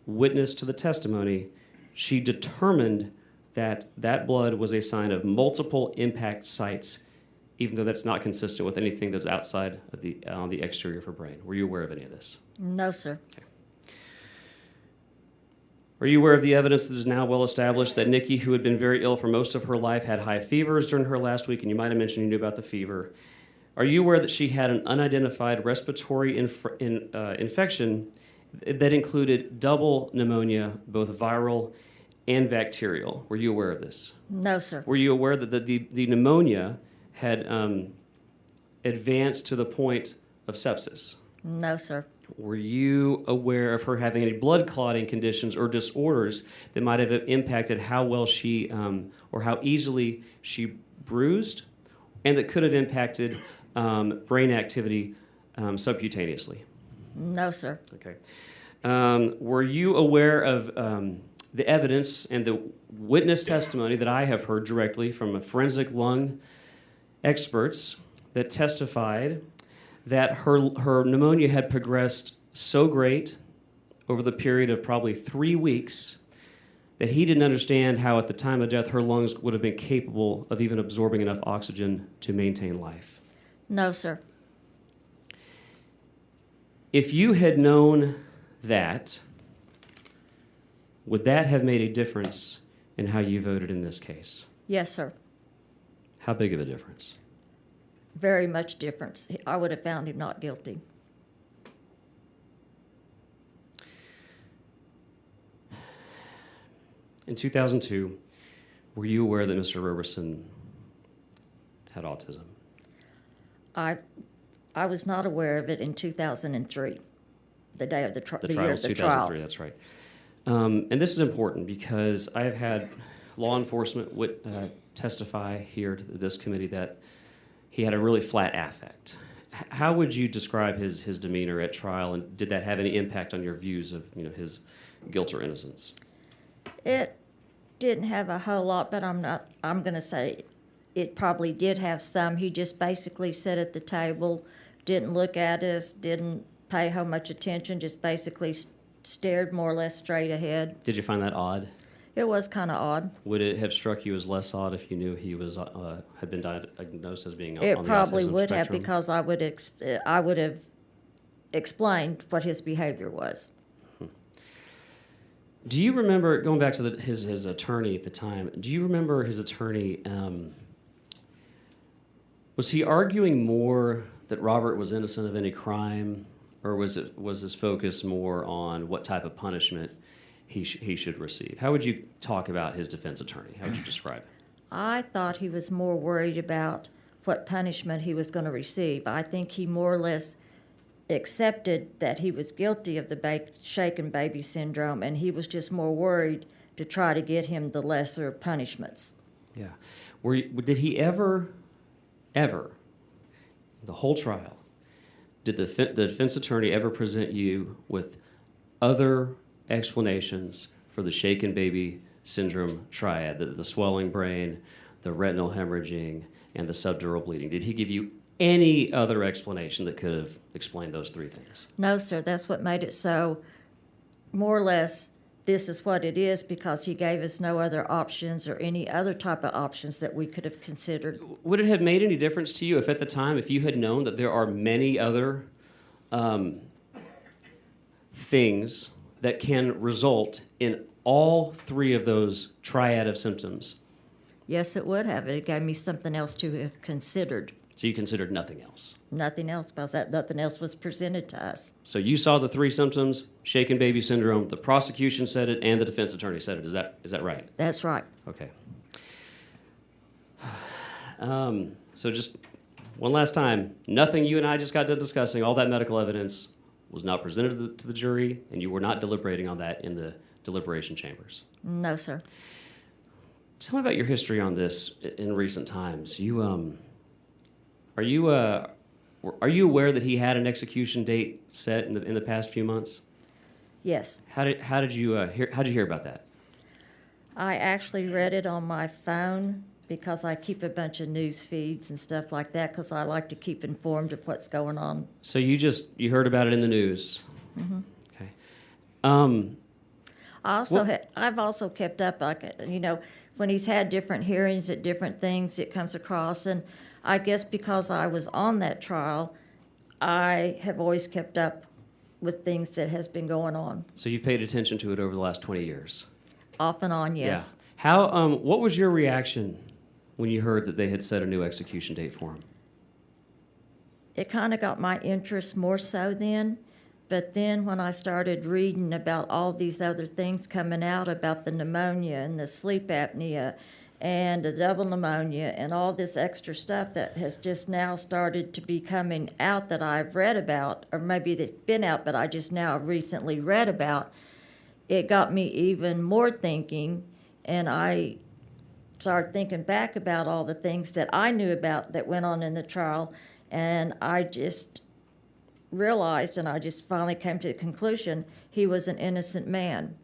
witness to the testimony, she determined that that blood was a sign of multiple impact sites, even though that's not consistent with anything that's outside of the exterior of her brain. Were you aware of any of this? No, sir. Okay. Are you aware of the evidence that is now well established that Nikki, who had been very ill for most of her life, had high fevers during her last week, and you might have mentioned you knew about the fever? Are you aware that she had an unidentified respiratory infection that included double pneumonia, both viral and bacterial? Were you aware of this? No, sir. Were you aware that the pneumonia had advanced to the point of sepsis? No, sir. Were you aware of her having any blood clotting conditions or disorders that might have impacted how well she or how easily she bruised, and that could have impacted brain activity subcutaneously? No, sir. Okay. Were you aware of the evidence and the witness testimony that I have heard directly from forensic lung experts that testified that her pneumonia had progressed so great over the period of probably 3 weeks that he didn't understand how at the time of death her lungs would have been capable of even absorbing enough oxygen to maintain life? No, sir. If you had known that, would that have made a difference in how you voted in this case? Yes, sir. How big of a difference? Very much difference. I would have found him not guilty. In 2002, were you aware that Mr. Roberson had autism? I was not aware of it in 2003, the day of the The year trial of was the 2003, trial. that's right. And this is important because I have had law enforcement testify here to this committee that he had a really flat affect. How would you describe his demeanor at trial, and did that have any impact on your views of his guilt or innocence? It didn't have a whole lot, but I'm going to say it probably did have some. He just basically sat at the table, didn't look at us, didn't pay how much attention, just basically stared more or less straight ahead. Did you find that odd? It was kind of odd. Would it have struck you as less odd if you knew he was had been diagnosed as being on It the probably autism would have, spectrum? because I would have explained what his behavior was. Do you remember, going back to his attorney at the time, do you remember his attorney, was he arguing more that Robert was innocent of any crime, or was his focus more on what type of punishment he should receive? How would you talk about his defense attorney? How would you describe it? I thought he was more worried about what punishment he was going to receive. I think he more or less accepted that he was guilty of the shaken baby syndrome, and he was just more worried to try to get him the lesser punishments. Yeah. Did he ever, the whole trial, did the defense attorney ever present you with other explanations for the shaken baby syndrome triad, the swelling brain, the retinal hemorrhaging, and the subdural bleeding? Did he give you any other explanation that could have explained those three things? No, sir. That's what made it so, more or less, this is what it is, because he gave us no other options or any other type of options that we could have considered. Would it have made any difference to you if at the time, if you had known that there are many other things that can result in all three of those triad of symptoms? Yes, it would have. It gave me something else to have considered. So you considered nothing else? Nothing else, because nothing else was presented to us. So you saw the three symptoms, shaken baby syndrome, the prosecution said it, and the defense attorney said it. Is that right? That's right. Okay. So just one last time, nothing you and I just got done discussing, all that medical evidence was not presented to the jury, and you were not deliberating on that in the deliberation chambers? No, sir. Tell me about your history on this in recent times. Are you aware that he had an execution date set in the past few months? Yes. How did you hear about that? I actually read it on my phone, because I keep a bunch of news feeds and stuff like that, because I like to keep informed of what's going on. So you heard about it in the news. Mm-hmm. Okay. I've also kept up, when he's had different hearings at different things, it comes across, and I guess because I was on that trial, I have always kept up with things that has been going on. So you've paid attention to it over the last 20 years? Off and on, yes. Yeah. What was your reaction when you heard that they had set a new execution date for him? It kind of got my interest more so then, but then when I started reading about all these other things coming out about the pneumonia and the sleep apnea and the double pneumonia and all this extra stuff that has just now started to be coming out that I've read about, or maybe it's been out but I just now recently read about, it got me even more thinking, and I started thinking back about all the things that I knew about that went on in the trial, and I just realized, and I just finally came to the conclusion, he was an innocent man.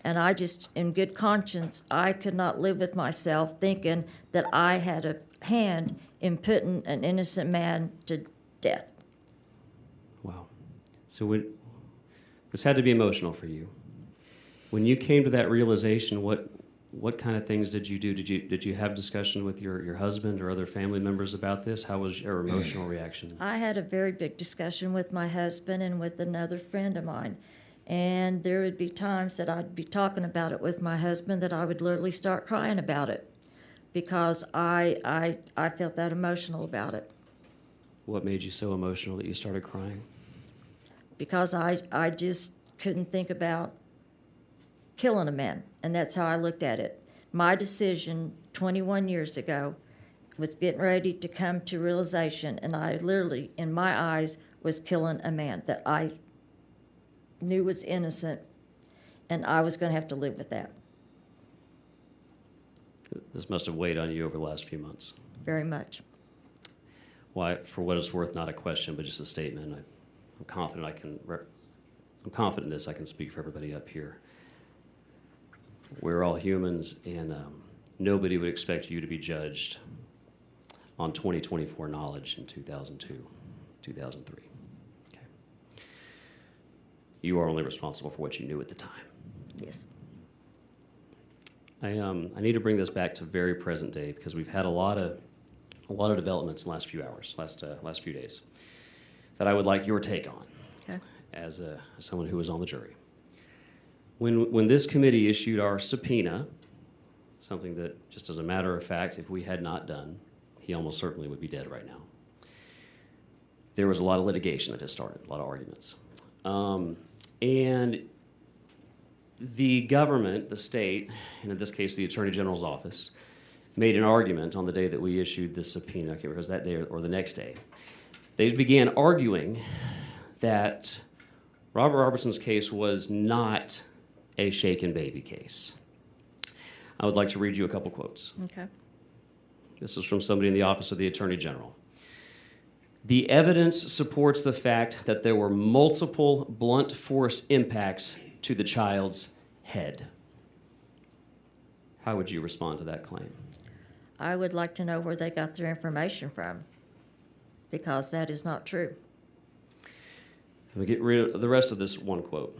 And I just, in good conscience, I could not live with myself thinking that I had a hand in putting an innocent man to death. Wow. So this had to be emotional for you. When you came to that realization, what kind of things did you do? Did you have discussion with your husband or other family members about this? How was your emotional reaction? I had a very big discussion with my husband and with another friend of mine. And there would be times that I'd be talking about it with my husband that I would literally start crying about it, because I felt that emotional about it. What made you so emotional that you started crying? Because I just couldn't think about killing a man, and that's how I looked at it. My decision 21 years ago was getting ready to come to realization, and I literally, in my eyes, was killing a man that I knew was innocent, and I was going to have to live with that. This must have weighed on you over the last few months. Very much. Well, for what it's worth, not a question, but just a statement. I'm confident I'm confident in this. I can speak for everybody up here. We're all humans, and nobody would expect you to be judged on 2024 knowledge in 2002, 2003. Okay. You are only responsible for what you knew at the time. Yes. I need to bring this back to very present day because we've had a lot of developments in the last few hours, last few days, that I would like your take on. Okay. As someone who was on the jury. When this committee issued our subpoena, something that, just as a matter of fact, if we had not done, he almost certainly would be dead right now. There was a lot of litigation that has started, a lot of arguments. And the government, the state, and in this case the Attorney General's office, made an argument on the day that we issued the subpoena, I can't remember if it was that day or the next day. They began arguing that Robert Roberson's case was not a shaken baby case. I would like to read you a couple quotes. Okay. This is from somebody in the Office of the Attorney General. The evidence supports the fact that there were multiple blunt force impacts to the child's head. How would you respond to that claim? I would like to know where they got their information from, because that is not true. Let me get rid of the rest of this one quote.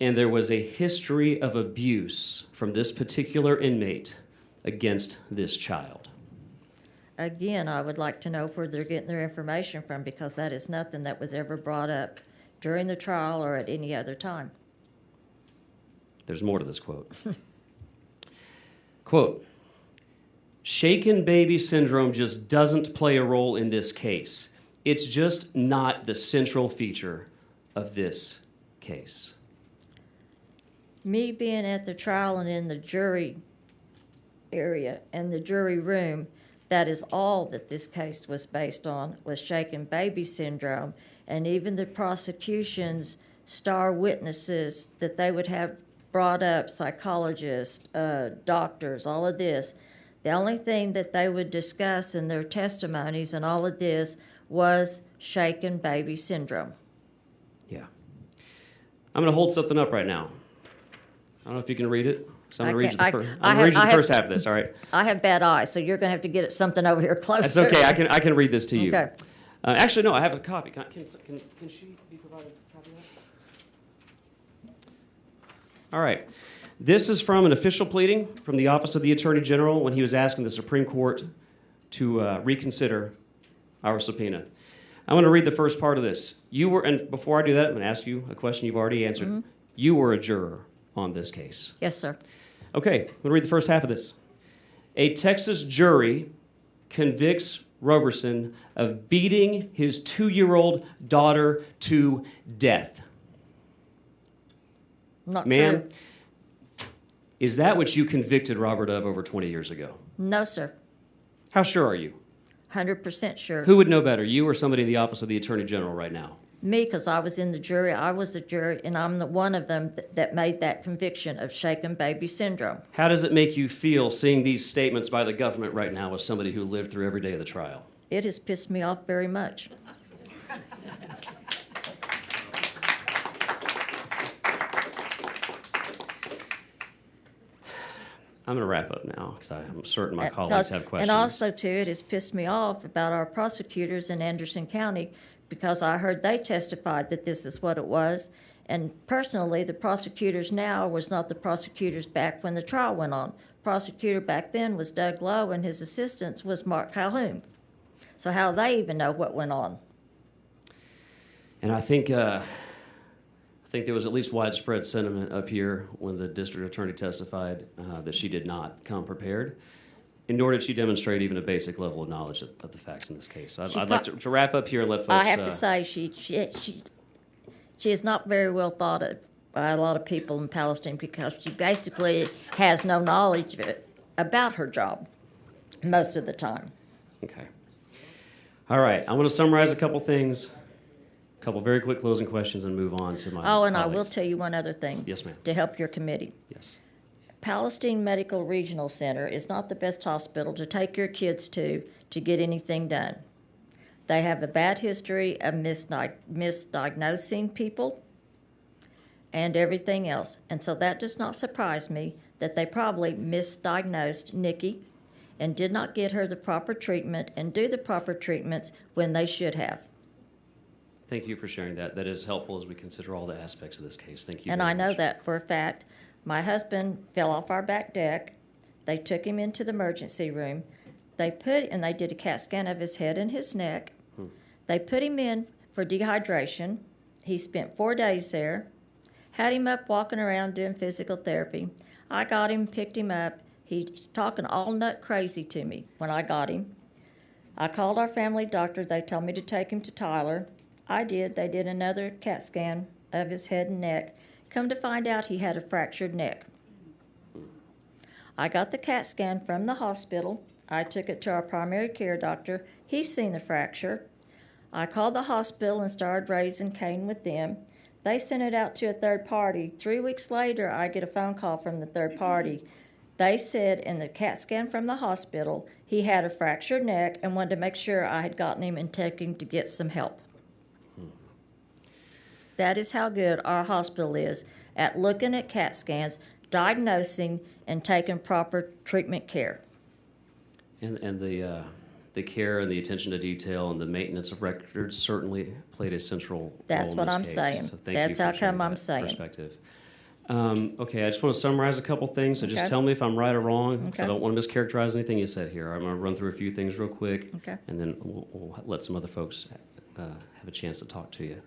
And there was a history of abuse from this particular inmate against this child. Again, I would like to know where they're getting their information from, because that is nothing that was ever brought up during the trial or at any other time. There's more to this quote. Quote, shaken baby syndrome just doesn't play a role in this case. It's just not the central feature of this case. Me being at the trial and in the jury area and the jury room, that is all that this case was based on, was shaken baby syndrome. And even the prosecution's star witnesses that they would have brought up, psychologists, doctors, all of this, the only thing that they would discuss in their testimonies and all of this was shaken baby syndrome. Yeah. I'm going to hold something up right now. I don't know if you can read it. So I'm going to read you the first half of this, all right? I have bad eyes, so you're going to have to get something over here closer. That's okay. I can read this to you. Okay. Actually, no, I have a copy. Can she be provided a copy of that? All right. This is from an official pleading from the Office of the Attorney General when he was asking the Supreme Court to reconsider our subpoena. I'm going to read the first part of this. You were, and before I do that, I'm going to ask you a question you've already answered. Mm-hmm. You were a juror on this case. Yes, sir. Okay, I'm going to read the first half of this. A Texas jury convicts Roberson of beating his 2-year-old daughter to death. Not Ma'am, true. Is that what you convicted Robert of over 20 years ago? No, sir. How sure are you? 100% sure. Who would know better, you or somebody in the Office of the Attorney General right now? Me, because I was in the jury. I was the jury, and I'm the one of them that made that conviction of shaken baby syndrome. How does it make you feel seeing these statements by the government right now as somebody who lived through every day of the trial? It has pissed me off very much. I'm going to wrap up now because I'm certain my colleagues have questions. And also, too, it has pissed me off about our prosecutors in Anderson County, because I heard they testified that this is what it was. And personally, the prosecutors now was not the prosecutors back when the trial went on. Prosecutor back then was Doug Lowe, and his assistant was Mark Calhoun. So how do they even know what went on? And I think there was at least widespread sentiment up here when the district attorney testified that she did not come prepared, and nor did she demonstrate even a basic level of knowledge of the facts in this case. So I'd like to wrap up here and let folks... I have to say, she is not very well thought of by a lot of people in Palestine, because she basically has no knowledge about her job most of the time. Okay. All right. I want to summarize a couple things, a couple very quick closing questions, and move on to my and colleagues. I will tell you one other thing. Yes, ma'am. To help your committee. Yes. Palestine Medical Regional Center is not the best hospital to take your kids to get anything done. They have a bad history of misdiagnosing people. and everything else. And so that does not surprise me that they probably misdiagnosed Nikki and did not get her the proper treatment and do the proper treatments when they should have. Thank you for sharing that. That is helpful as we consider all the aspects of this case. Thank you And very I know much. that for a fact. My husband fell off our back deck. They took him into the emergency room. They did a CAT scan of his head and his neck. They put him in for dehydration. He spent 4 days there. Had him up walking around doing physical therapy. I got him, picked him up. He's talking all nut crazy to me when I got him. I called our family doctor. They told me to take him to Tyler. I did. They did another CAT scan of his head and neck. Come to find out he had a fractured neck. I got the CAT scan from the hospital. I took it to our primary care doctor. He's seen the fracture. I called the hospital and started raising Cain with them. They sent it out to a third party. 3 weeks later, I get a phone call from the third party. They said in the CAT scan from the hospital, he had a fractured neck and wanted to make sure I had gotten him and taken him to get some help. That is how good our hospital is at looking at CAT scans, diagnosing, and taking proper treatment care. And the care and the attention to detail and the maintenance of records certainly played a central That's role in what this I'm case. saying. So thank That's you for how sharing come I'm that saying. perspective. Okay, I just want to summarize a couple things, so just Okay. tell me if I'm right or wrong, because I Okay. don't want to mischaracterize anything you said here. I'm going to run through a few things real quick, Okay. and then we'll let some other folks have a chance to talk to you.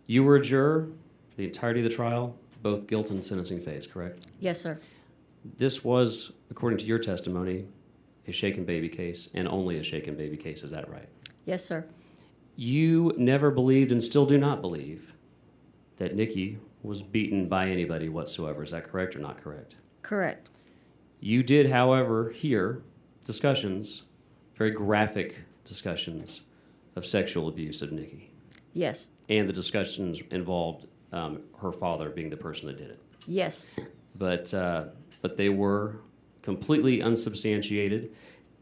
You were a juror for the entirety of the trial, both guilt and sentencing phase, correct? Yes, sir. This was, according to your testimony, a shaken baby case, and only a shaken baby case. Is that right? Yes, sir. You never believed and still do not believe that Nikki was beaten by anybody whatsoever. Is that correct or not correct? Correct. You did, however, hear discussions, very graphic discussions, of sexual abuse of Nikki. Yes. And the discussions involved her father being the person that did it. Yes. But they were completely unsubstantiated,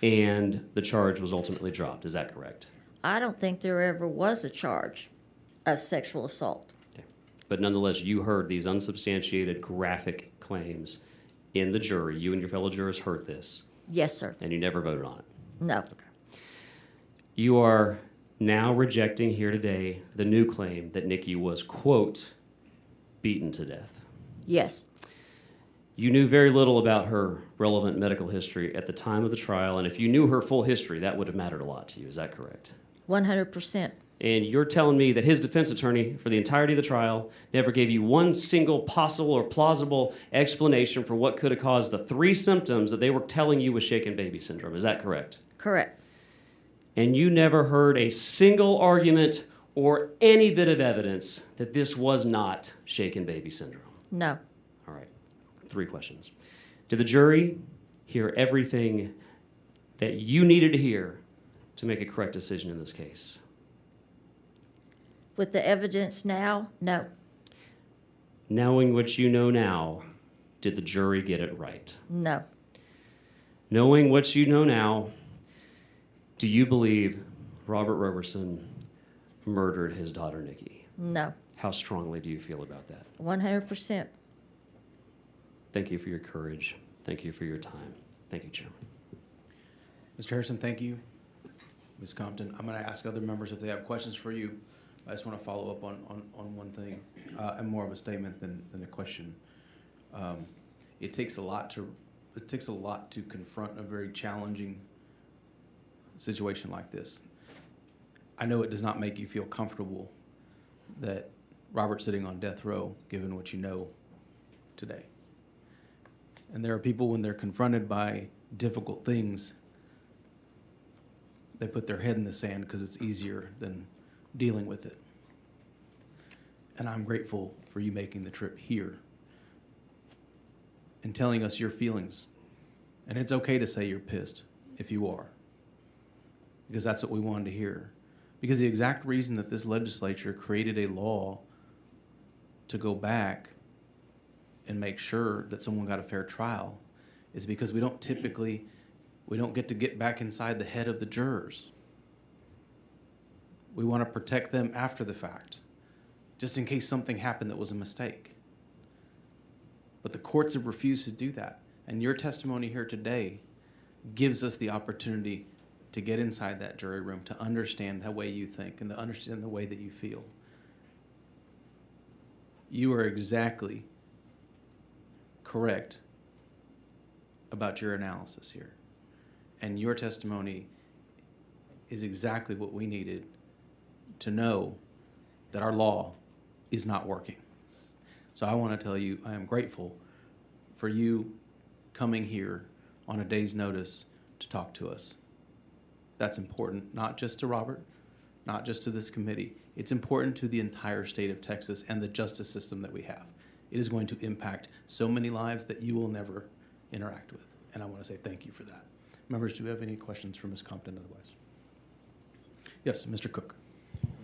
and the charge was ultimately dropped. Is that correct? I don't think there ever was a charge of sexual assault. Okay. But nonetheless, you heard these unsubstantiated, graphic claims in the jury. You and your fellow jurors heard this. Yes, sir. And you never voted on it. No. Okay. You are now rejecting here today the new claim that Nikki was, quote, beaten to death. Yes. You knew very little about her relevant medical history at the time of the trial, and if you knew her full history, that would have mattered a lot to you. Is that correct? 100%. And you're telling me that his defense attorney for the entirety of the trial never gave you one single possible or plausible explanation for what could have caused the 3 symptoms that they were telling you was shaken baby syndrome. Is that correct? Correct. And you never heard a single argument or any bit of evidence that this was not shaken baby syndrome? No. All right. 3 questions. Did the jury hear everything that you needed to hear to make a correct decision in this case? With the evidence now, no. Knowing what you know now, did the jury get it right? No. Knowing what you know now, do you believe Robert Roberson murdered his daughter, Nikki? No. How strongly do you feel about that? 100%. Thank you for your courage. Thank you for your time. Thank you, Chairman. Mr. Harrison, thank you. Ms. Compton, I'm going to ask other members if they have questions for you. I just want to follow up on one thing, and more of a statement than a question. It takes a lot to confront a very challenging situation like this. I know it does not make you feel comfortable that Robert's sitting on death row, given what you know today. And there are people, when they're confronted by difficult things, they put their head in the sand because it's easier than dealing with it. And I'm grateful for you making the trip here and telling us your feelings. And it's okay to say you're pissed if you are, because that's what we wanted to hear. Because the exact reason that this legislature created a law to go back and make sure that someone got a fair trial is because we don't get to get back inside the head of the jurors. We want to protect them after the fact. just in case something happened that was a mistake. But the courts have refused to do that. And your testimony here today gives us the opportunity to get inside that jury room, to understand the way you think and to understand the way that you feel. You are exactly correct about your analysis here. And your testimony is exactly what we needed to know that our law is not working. So I want to tell you, I am grateful for you coming here on a day's notice to talk to us. That's important, not just to Robert, not just to this committee. It's important to the entire state of Texas and the justice system that we have. It is going to impact so many lives that you will never interact with. And I want to say thank you for that. Members, do we have any questions for Ms. Compton otherwise? Yes, Mr. Cook.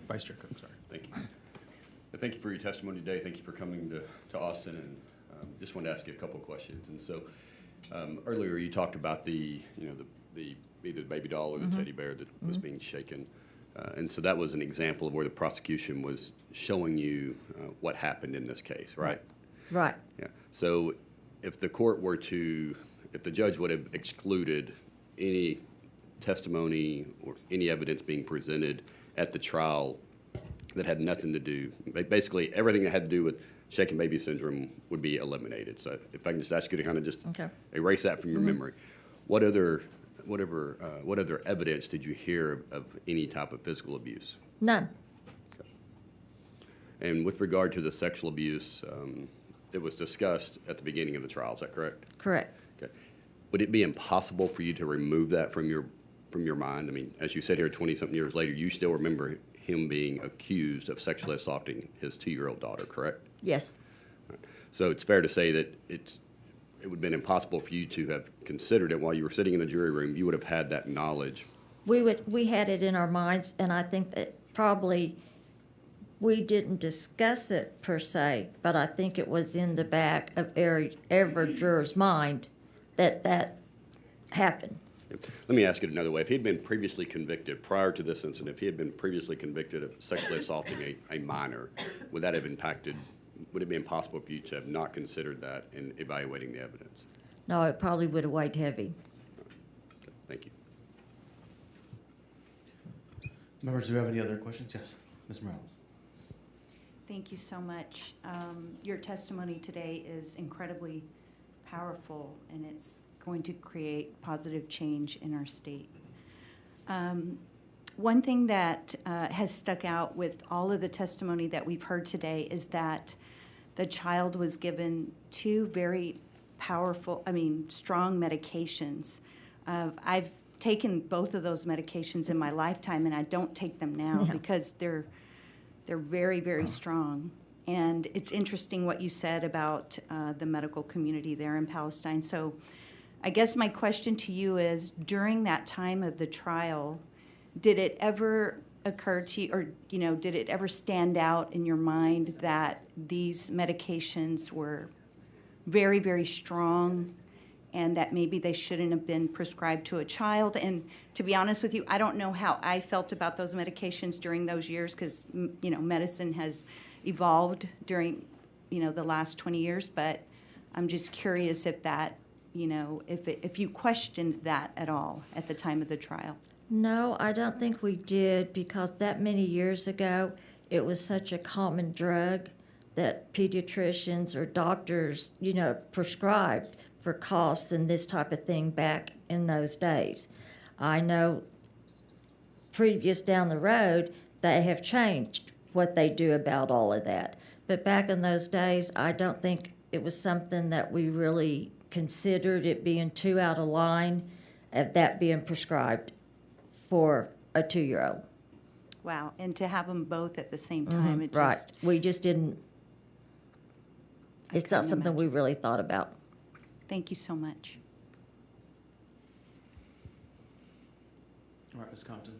Vice Chair Cook, sorry. Thank you. Thank you for your testimony today. Thank you for coming to Austin, and just wanted to ask you a couple of questions. And so earlier you talked about the either the baby doll or the teddy bear that was being shaken. And so that was an example of where the prosecution was showing you what happened in this case, right? Right. Yeah. So if the court were to, if the judge would have excluded any testimony or any evidence being presented at the trial that had nothing to do, basically everything that had to do with shaken baby syndrome would be eliminated. So if I can just ask you to kind of just erase that from your memory, what other evidence did you hear of any type of physical abuse? None. Okay. And with regard to the sexual abuse, it was discussed at the beginning of the trial. Is that correct? Correct. Okay. Would it be impossible for you to remove that from your mind? I mean, as you said here, 20-something years later, you still remember him being accused of sexually assaulting his 2-year-old daughter, correct? Yes. Right. So it's fair to say that it would have been impossible for you to have considered it while you were sitting in the jury room. You would have had that knowledge. We had it in our minds, and I think that probably we didn't discuss it per se, but I think it was in the back of every juror's mind that happened. Let me ask it another way. If he had been previously convicted prior to this incident, if he had been previously convicted of sexually assaulting a minor, would that have impacted, would it be impossible for you to have not considered that in evaluating the evidence? No, it probably would have weighed heavy. Okay, thank you. Members, do we have any other questions? Yes, Ms. Morales. Thank you so much. Your testimony today is incredibly powerful, and it's going to create positive change in our state. One thing that has stuck out with all of the testimony that we've heard today is that the child was given 2 very powerful, strong medications. I've taken both of those medications in my lifetime, and I don't take them now because they're very, very strong. And it's interesting what you said about the medical community there in Palestine. So I guess my question to you is, during that time of the trial, did it ever occur to you, or did it ever stand out in your mind that these medications were very, very strong and that maybe they shouldn't have been prescribed to a child? And to be honest with you, I don't know how I felt about those medications during those years because, medicine has evolved during, the last 20 years, but I'm just curious if that, if you questioned that at all at the time of the trial. No, I don't think we did, because that many years ago, it was such a common drug that pediatricians or doctors, prescribed for costs and this type of thing back in those days. I know previous down the road, they have changed what they do about all of that. But back in those days, I don't think it was something that we really considered it being too out of line of that being prescribed for a 2-year-old. Wow, and to have them both at the same time, it just... Right, we just didn't, it's not something we really thought about. Thank you so much. All right, Ms. Compton,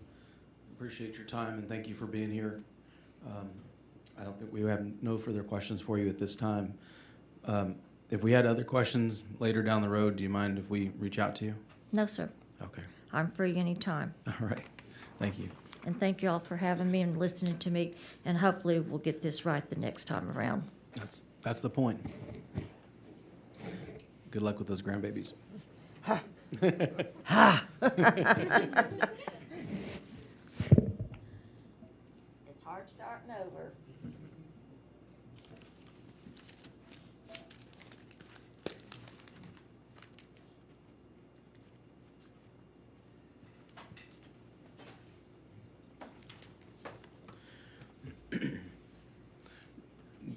appreciate your time and thank you for being here. I don't think we have no further questions for you at this time. If we had other questions later down the road, do you mind if we reach out to you? No, sir. Okay. I'm free anytime. All right. Thank you. And thank you all for having me and listening to me, and hopefully we'll get this right the next time around. That's the point. Good luck with those grandbabies. It's hard starting over.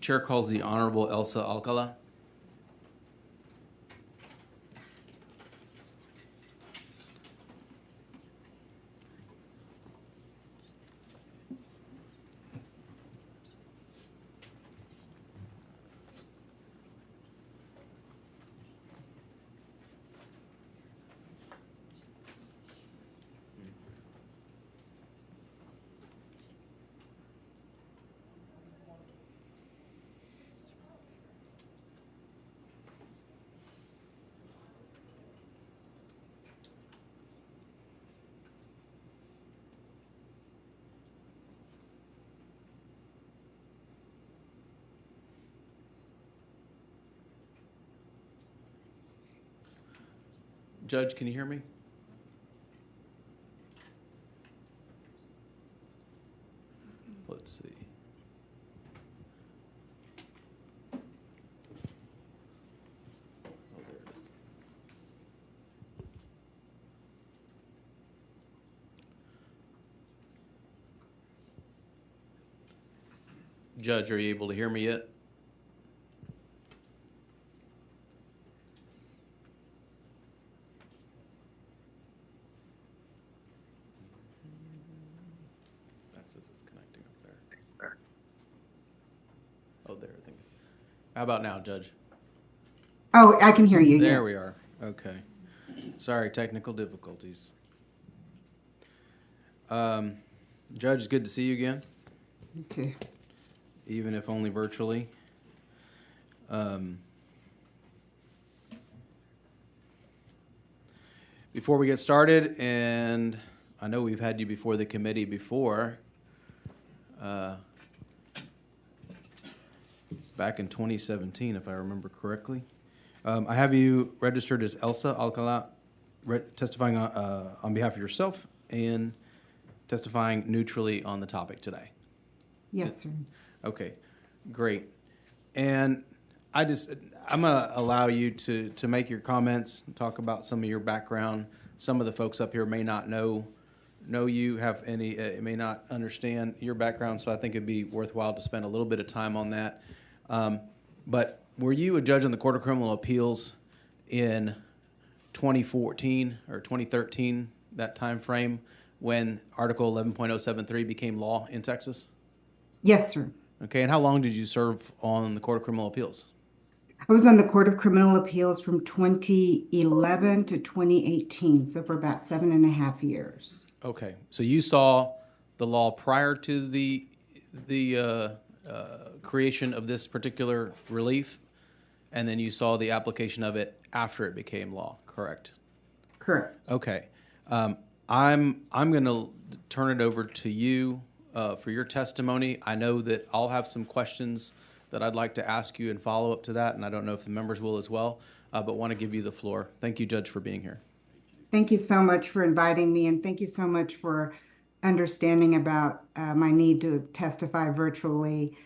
Chair calls the Honorable Elsa Alcala. Judge, can you hear me? Let's see. Oh, there it is. Judge, are you able to hear me yet? That says it's connecting up there. Oh, there. I think. How about now, Judge? Oh, I can hear you. There yes. we are. Okay. Sorry, technical difficulties. Judge, it's good to see you again, You too. even if only virtually. Before we get started, and I know we've had you before the committee before, back in 2017, if I remember correctly. I have you registered as Elsa Alcala, testifying on behalf of yourself and testifying neutrally on the topic today. Yes, sir. Okay, great. And I'm gonna allow you to make your comments, and talk about some of your background. Some of the folks up here may not know you, have any, may not understand your background, so I think it'd be worthwhile to spend a little bit of time on that. But were you a judge on the Court of Criminal Appeals in 2014 or 2013, that time frame, when Article 11.073 became law in Texas? Yes, sir. Okay, and how long did you serve on the Court of Criminal Appeals? I was on the Court of Criminal Appeals from 2011 to 2018, so for about 7.5 years. Okay, so you saw the law prior to the creation of this particular relief, and then you saw the application of it after it became law, correct? Correct. Okay. I'm going to turn it over to you for your testimony. I know that I'll have some questions that I'd like to ask you and follow up to that, and I don't know if the members will as well, but want to give you the floor. Thank you, Judge, for being here. Thank you so much for inviting me, and thank you so much for understanding about my need to testify virtually.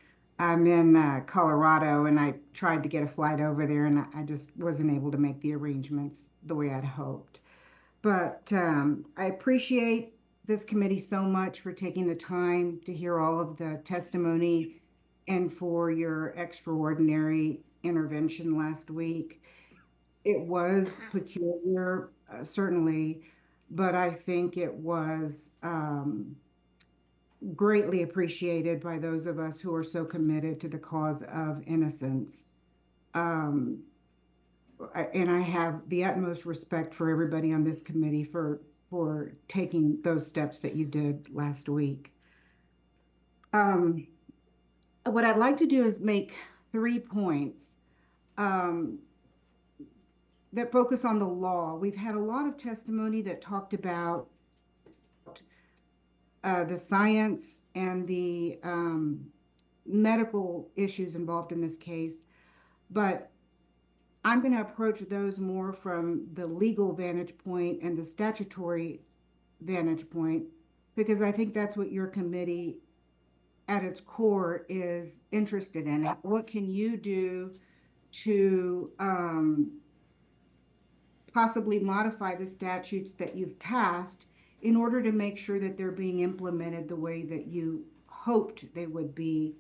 I'm in Colorado, and I tried to get a flight over there, and I just wasn't able to make the arrangements the way I'd hoped. But I appreciate this committee so much for taking the time to hear all of the testimony and for your extraordinary intervention last week. It was peculiar, certainly, but I think it was greatly appreciated by those of us who are so committed to the cause of innocence. And I have the utmost respect for everybody on this committee for taking those steps that you did last week. What I'd like to do is make 3 points that focus on the law. We've had a lot of testimony that talked about the science and the medical issues involved in this case, but I'm going to approach those more from the legal vantage point and the statutory vantage point, because I think that's what your committee at its core is interested in. What can you do to possibly modify the statutes that you've passed in order to make sure that they're being implemented the way that you hoped they would be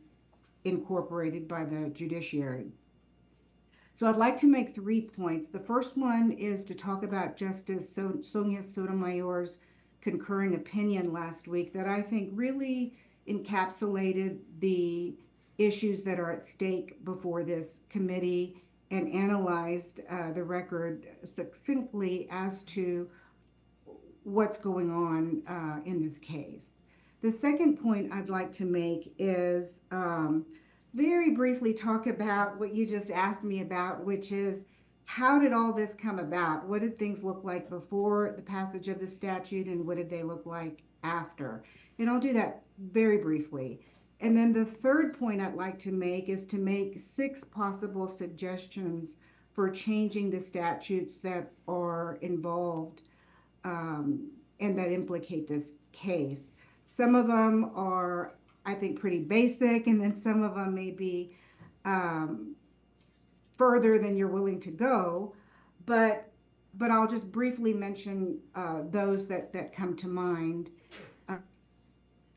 incorporated by the judiciary? So I'd like to make 3 points. The first one is to talk about Justice Sonia Sotomayor's concurring opinion last week that I think really encapsulated the issues that are at stake before this committee and analyzed the record succinctly as to what's going on in this case. The second point I'd like to make is very briefly talk about what you just asked me about, which is how did all this come about? What did things look like before the passage of the statute, and what did they look like after? And I'll do that very briefly. And then the third point I'd like to make is to make 6 possible suggestions for changing the statutes that are involved and that implicate this case. Some of them are, I think, pretty basic, and then some of them may be further than you're willing to go, but I'll just briefly mention those that come to mind.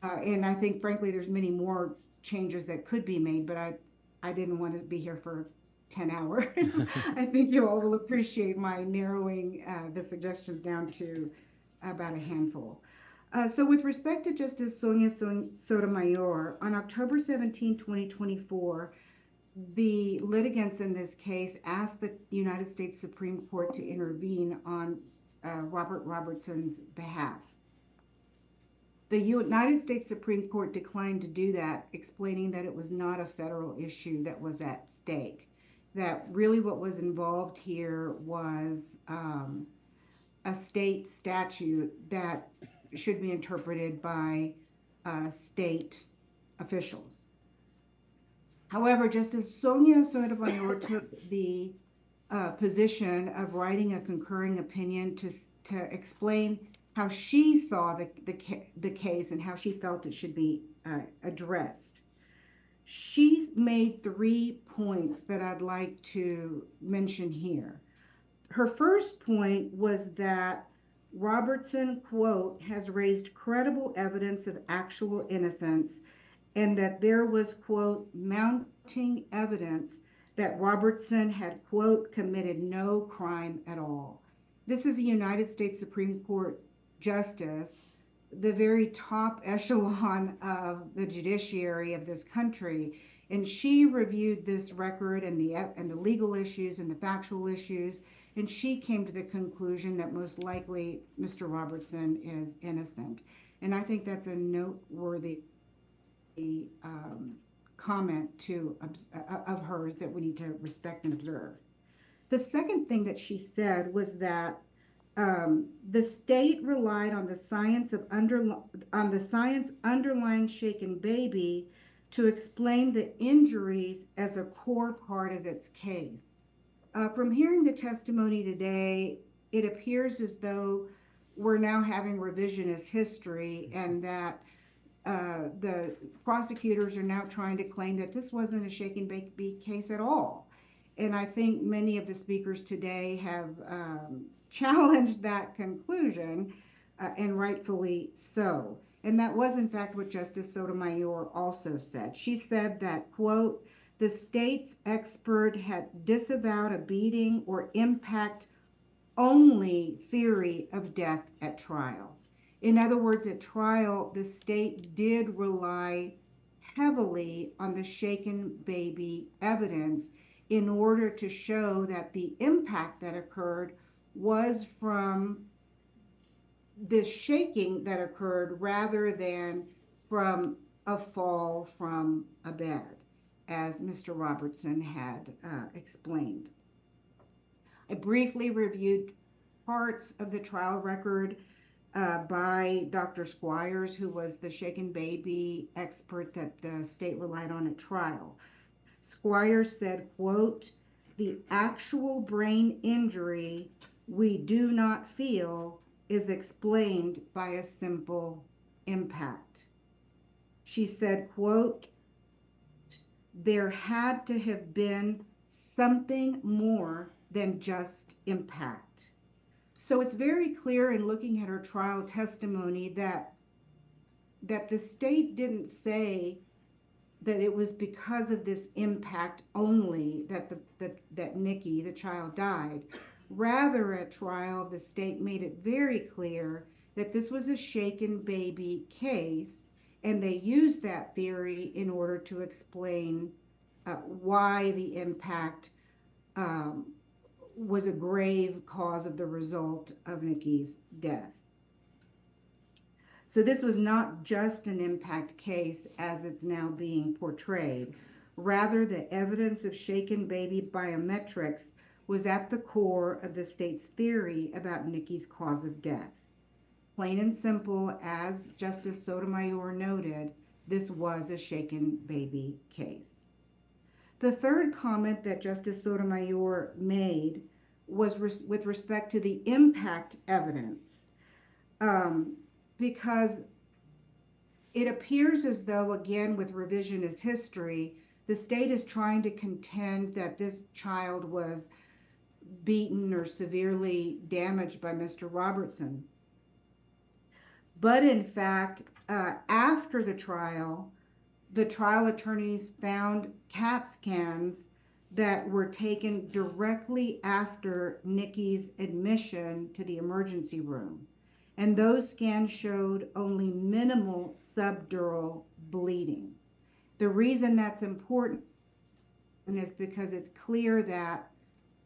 And I think, frankly, there's many more changes that could be made, but I didn't want to be here for 10 hours. I think you all will appreciate my narrowing the suggestions down to about a handful. So with respect to Justice Sonia Sotomayor, on October 17, 2024, the litigants in this case asked the United States Supreme Court to intervene on Robert Robertson's behalf. The United States Supreme Court declined to do that, explaining that it was not a federal issue that was at stake, that really what was involved here was a state statute that should be interpreted by state officials. However, Justice Sonia Sotomayor took the position of writing a concurring opinion to explain how she saw the case and how she felt it should be addressed. She's made 3 points that I'd like to mention here. Her first point was that Robertson, quote, has raised credible evidence of actual innocence, and that there was, quote, mounting evidence that Robertson had, quote, committed no crime at all. This is a United States Supreme Court justice, the very top echelon of the judiciary of this country, and she reviewed this record and the legal issues and the factual issues, and she came to the conclusion that most likely Mr. Robertson is innocent. And I think that's a noteworthy comment of hers that we need to respect and observe. The second thing that she said was that the state relied on the science underlying shaken baby to explain the injuries as a core part of its case. From hearing the testimony today, it appears as though we're now having revisionist history, and that the prosecutors are now trying to claim that this wasn't a shaken baby case at all. And I think many of the speakers today have challenged that conclusion, and rightfully so. And that was, in fact, what Justice Sotomayor also said. She said that, quote, the state's expert had disavowed a beating or impact only theory of death at trial. In other words, at trial, the state did rely heavily on the shaken baby evidence in order to show that the impact that occurred was from this shaking that occurred rather than from a fall from a bed, as Mr. Robertson had explained. I briefly reviewed parts of the trial record by Dr. Squires, who was the shaken baby expert that the state relied on at trial. Squires said, quote, "The actual brain injury we do not feel is explained by a simple impact." She said, quote, "There had to have been something more than just impact." So it's very clear in looking at her trial testimony that the state didn't say that it was because of this impact only that Nikki, the child, died. Rather, at trial, the state made it very clear that this was a shaken baby case, and they used that theory in order to explain why the impact was a grave cause of the result of Nikki's death. So this was not just an impact case as it's now being portrayed. Rather, the evidence of shaken baby biometrics was at the core of the state's theory about Nikki's cause of death. Plain and simple, as Justice Sotomayor noted, this was a shaken baby case. The third comment that Justice Sotomayor made was with respect to the impact evidence, because it appears as though, again, with revisionist history, the state is trying to contend that this child was beaten or severely damaged by Mr. Robertson. But in fact, after the trial attorneys found CAT scans that were taken directly after Nikki's admission to the emergency room. And those scans showed only minimal subdural bleeding. The reason that's important is because it's clear that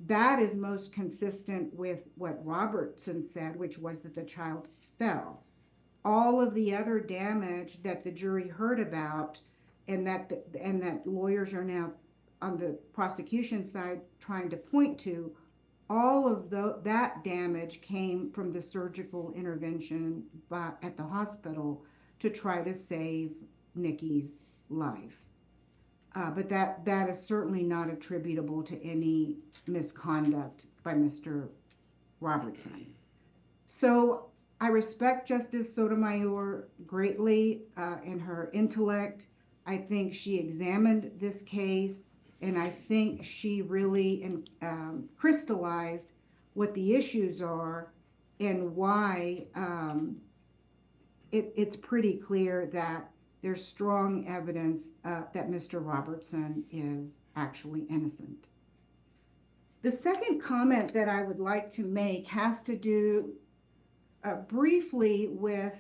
that is most consistent with what Robertson said, which was that the child fell. All of the other damage that the jury heard about and that lawyers are now on the prosecution side trying to point to, all of that damage came from the surgical intervention at the hospital to try to save Nikki's life. But that is certainly not attributable to any misconduct by Mr. Robertson. So I respect Justice Sotomayor greatly in her intellect. I think she examined this case, and I think she really crystallized what the issues are and why it's pretty clear that there's strong evidence that Mr. Robertson is actually innocent. The second comment that I would like to make has to do briefly with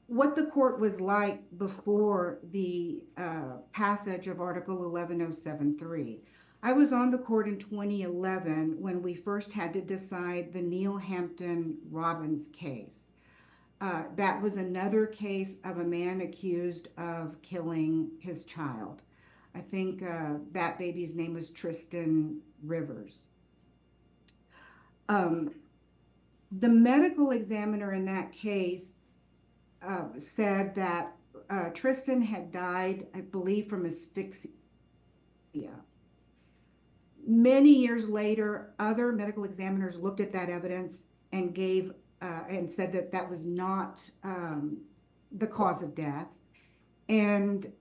what the court was like before the passage of Article 11073. I was on the court in 2011 when we first had to decide the Neil Hampton Robbins case. That was another case of a man accused of killing his child. I think that baby's name was Tristan Rivers. The medical examiner in that case said that Tristan had died, I believe, from asphyxia. Many years later, other medical examiners looked at that evidence and and said that that was not the cause of death. And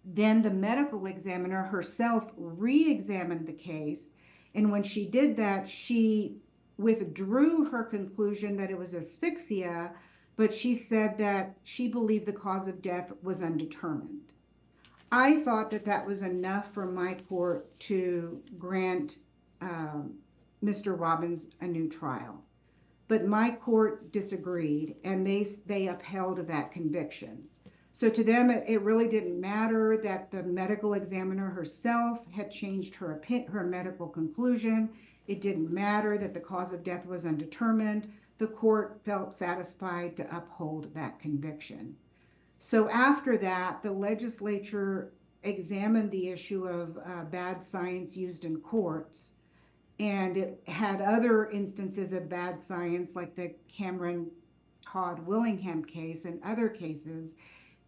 then the medical examiner herself re-examined the case, and when she did that, she withdrew her conclusion that it was asphyxia, but she said that she believed the cause of death was undetermined. I thought that that was enough for my court to grant Mr. Robbins a new trial. But my court disagreed, and they upheld that conviction. So to them, it really didn't matter that the medical examiner herself had changed her medical conclusion. It didn't matter that the cause of death was undetermined. The court felt satisfied to uphold that conviction. So after that, the legislature examined the issue of bad science used in courts, And it had other instances of bad science, like the Cameron Todd Willingham case and other cases.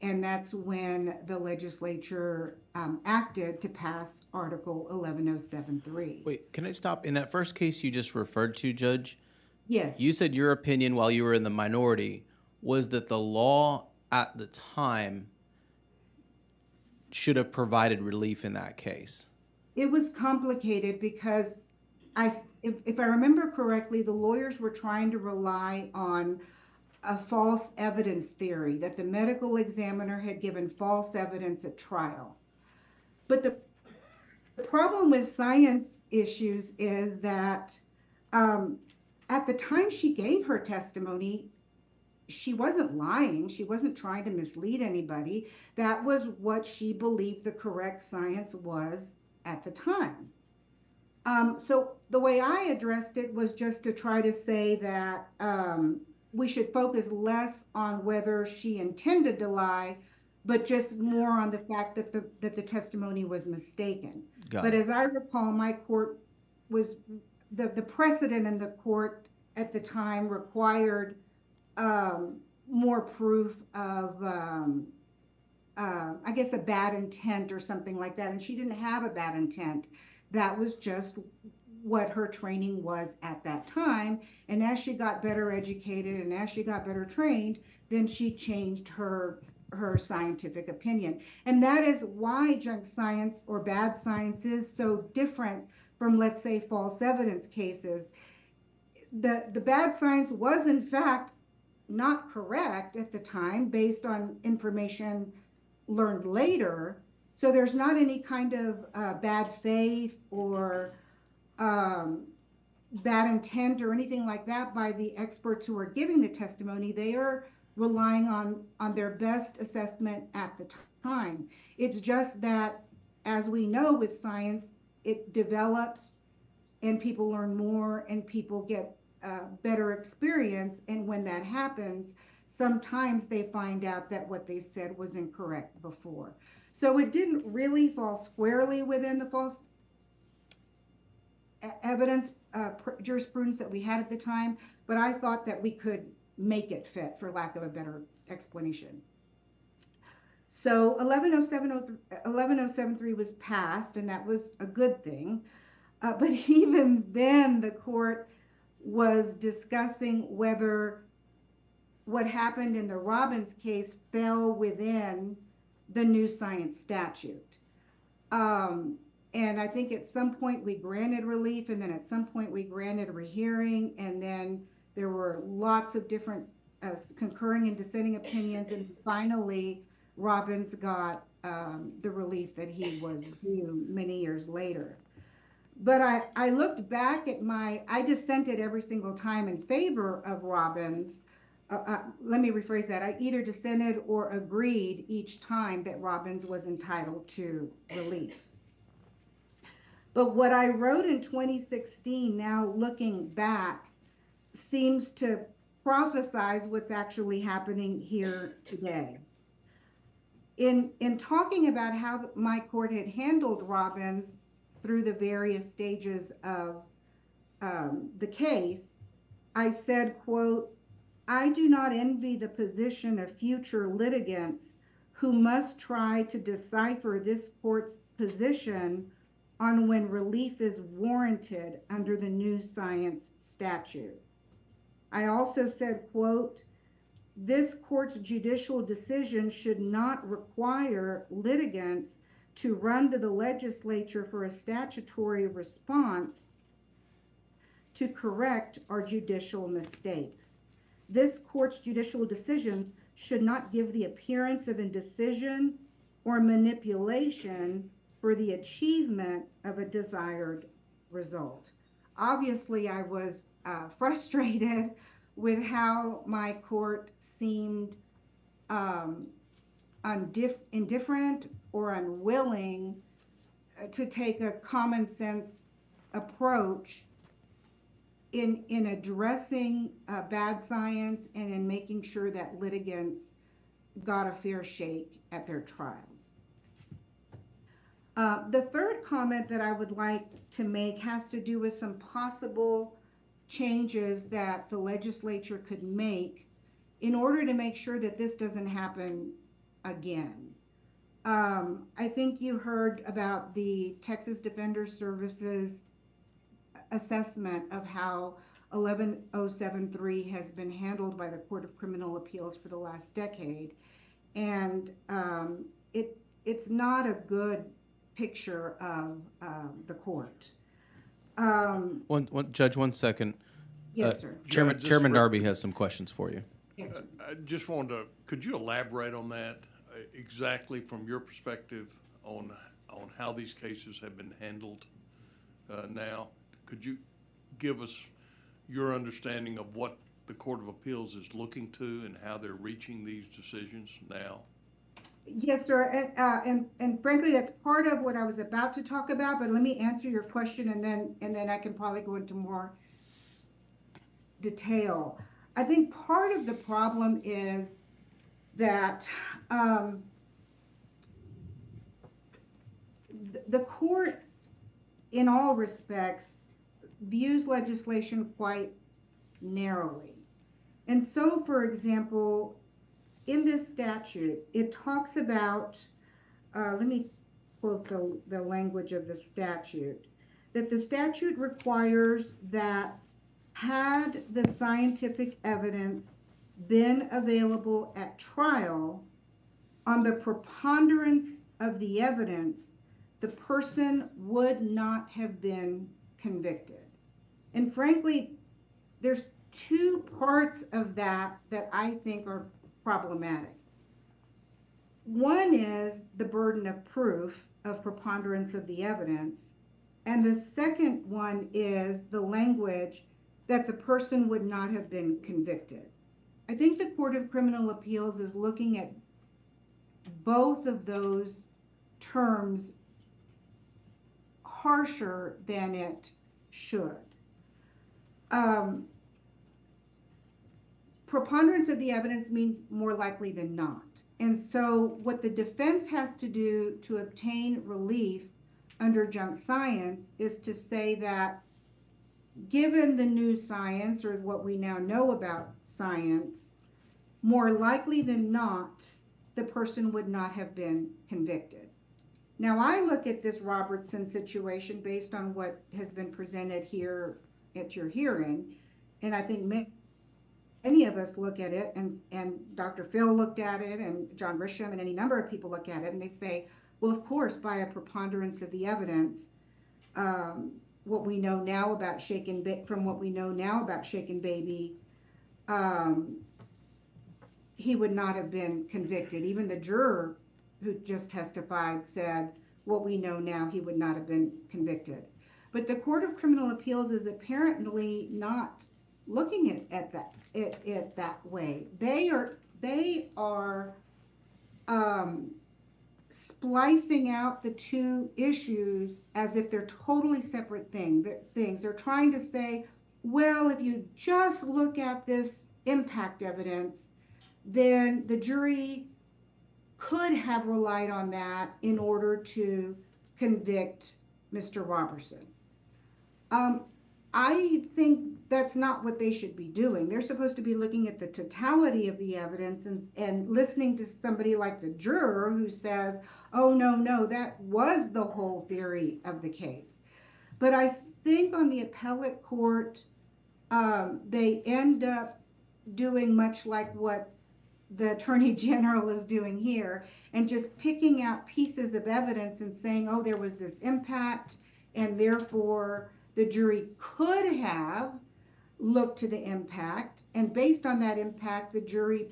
And that's when the legislature acted to pass Article 11073. Wait, can I stop? In that first case you just referred to, Judge, Yes. you said your opinion while you were in the minority was that the law at the time should have provided relief in that case. It was complicated because if I remember correctly, the lawyers were trying to rely on a false evidence theory, that the medical examiner had given false evidence at trial. But the problem with science issues is that at the time she gave her testimony, she wasn't lying. She wasn't trying to mislead anybody. That was what she believed the correct science was at the time. So the way I addressed it was just to try to say that we should focus less on whether she intended to lie, but just more on the fact that the testimony was mistaken. But as I recall, my court was, the precedent in the court at the time required more proof of, I guess, a bad intent or something like that. And she didn't have a bad intent. That was just what her training was at that time. And as she got better educated and as she got better trained, then she changed her scientific opinion. And that is why junk science or bad science is so different from, let's say, false evidence cases. The bad science was, in fact, not correct at the time based on information learned later. So there's not any kind of bad faith or bad intent or anything like that by the experts who are giving the testimony. They are relying on their best assessment at the time. It's just that, as we know with science, it develops and people learn more and people get better experience. And when that happens, sometimes they find out that what they said was incorrect before. So it didn't really fall squarely within the false evidence jurisprudence that we had at the time, but I thought that we could make it fit, for lack of a better explanation. So 11073 was passed, and that was a good thing. But even then, the court was discussing whether what happened in the Robbins case fell within the new science statute. And I think at some point we granted relief, and then at some point we granted a rehearing, and then there were lots of different concurring and dissenting opinions, and finally Robbins got the relief that he was due many years later. But I looked back at I dissented every single time in favor of Robbins. Let me rephrase that. I either dissented or agreed each time that Robbins was entitled to relief. But what I wrote in 2016, now looking back, seems to prophesize what's actually happening here today. In talking about how my court had handled Robbins through the various stages of the case, I said, quote, "I do not envy the position of future litigants who must try to decipher this court's position on when relief is warranted under the new science statute." I also said, quote, "This court's judicial decision should not require litigants to run to the legislature for a statutory response to correct our judicial mistakes. This court's judicial decisions should not give the appearance of indecision or manipulation for the achievement of a desired result." Obviously, I was frustrated with how my court seemed indifferent or unwilling to take a common sense approach in addressing bad science and in making sure that litigants got a fair shake at their trials. The third comment that I would like to make has to do with some possible changes that the legislature could make in order to make sure that this doesn't happen again. I think you heard about the Texas Defender Services assessment of how 11073 has been handled by the Court of Criminal Appeals for the last decade. And it's not a good picture of the court. Judge, 1 second. Yes, sir. Chairman Darby has some questions for you. I just wanted to, could you elaborate on that exactly from your perspective on how these cases have been handled now? Could you give us your understanding of what the Court of Appeals is looking to and how they're reaching these decisions now? Yes, sir. And frankly, that's part of what I was about to talk about, but let me answer your question and then I can probably go into more detail. I think part of the problem is that the court, in all respects, views legislation quite narrowly. And so, for example, in this statute, it talks about, let me quote the language of the statute, that the statute requires that had the scientific evidence been available at trial, on the preponderance of the evidence, the person would not have been convicted. And frankly, there's two parts of that I think are problematic. One is the burden of proof of preponderance of the evidence, and the second one is the language that the person would not have been convicted. I think the Court of Criminal Appeals is looking at both of those terms harsher than it should. Preponderance of the evidence means more likely than not. And so what the defense has to do to obtain relief under junk science is to say that given the new science, or what we now know about science, more likely than not, the person would not have been convicted. Now, I look at this Robertson situation based on what has been presented here at your hearing, and I think many of us look at it, and Dr. Phil looked at it, and John Grisham, and any number of people look at it, and they say, well, of course, by a preponderance of the evidence, what we know now about from what we know now about Shaken Baby, he would not have been convicted. Even the juror who just testified said, what we know now, he would not have been convicted. But the Court of Criminal Appeals is apparently not looking at that way. They are splicing out the two issues as if they're totally separate things. They're trying to say, well, if you just look at this impact evidence, then the jury could have relied on that in order to convict Mr. Roberson. I think that's not what they should be doing. They're supposed to be looking at the totality of the evidence and listening to somebody like the juror who says, oh, no, that was the whole theory of the case. But I think on the appellate court, they end up doing much like what the Attorney General is doing here, and just picking out pieces of evidence and saying, oh, there was this impact, and therefore the jury could have looked to the impact, and based on that impact, the jury,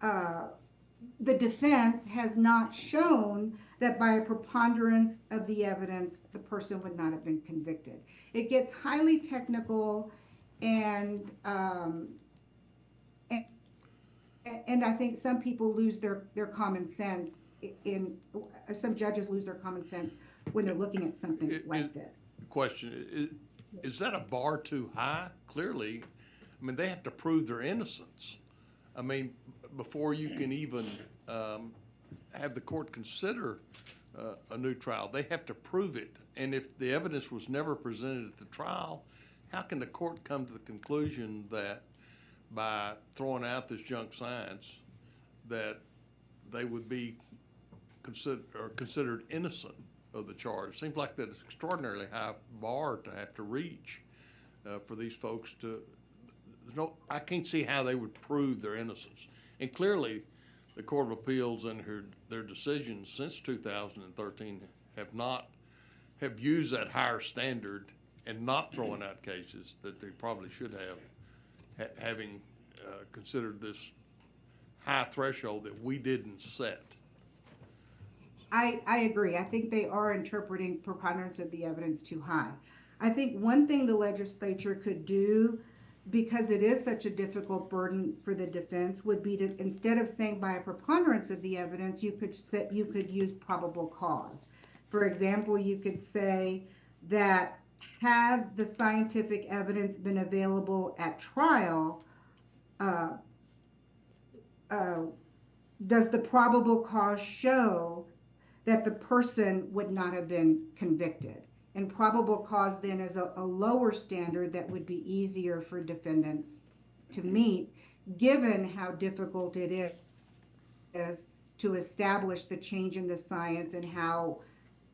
the defense has not shown that by a preponderance of the evidence, the person would not have been convicted. It gets highly technical, and I think some people lose their common sense some judges lose their common sense when they're looking at something like that. Question, is that a bar too high? Clearly, I mean, they have to prove their innocence. I mean, before you can even have the court consider a new trial. They have to prove it. And if the evidence was never presented at the trial, how can the court come to the conclusion that by throwing out this junk science that they would be considered innocent of the charge? It seems like that it's an extraordinarily high bar to have to reach for these folks to. I can't see how they would prove their innocence. And clearly, the Court of Appeals and their decisions since 2013 have used that higher standard and not throwing out cases that they probably should have, having considered this high threshold that we didn't set. I agree. I think they are interpreting preponderance of the evidence too high. I think one thing the legislature could do, because it is such a difficult burden for the defense, would be to, instead of saying by a preponderance of the evidence, you could use probable cause. For example, you could say that had the scientific evidence been available at trial, does the probable cause show that the person would not have been convicted? And probable cause then is a lower standard that would be easier for defendants to meet, given how difficult it is to establish the change in the science and how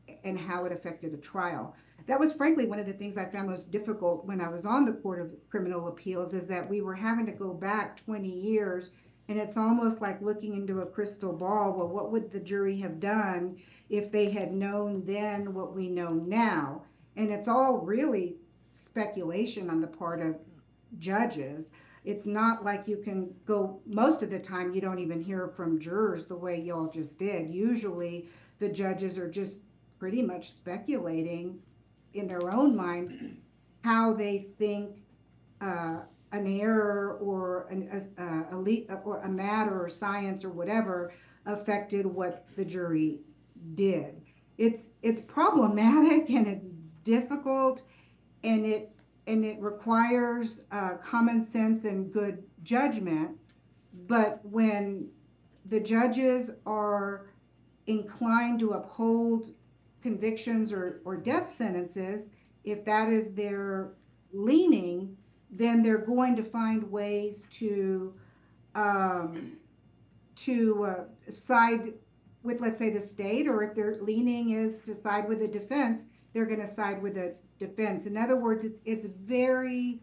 it affected a trial. That was frankly one of the things I found most difficult when I was on the Court of Criminal Appeals, is that we were having to go back 20 years, and it's almost like looking into a crystal ball. Well, what would the jury have done if they had known then what we know now? And it's all really speculation on the part of judges. It's not like you can go, most of the time you don't even hear from jurors the way y'all just did. Usually the judges are just pretty much speculating in their own mind how they think an error or a matter or science or whatever affected what the jury did. It's problematic and it's difficult, and it requires common sense and good judgment. But when the judges are inclined to uphold convictions or death sentences, if that is their leaning, then they're going to find ways to side with, let's say, the state, or if their leaning is to side with the defense, they're going to side with the defense. In other words, it's very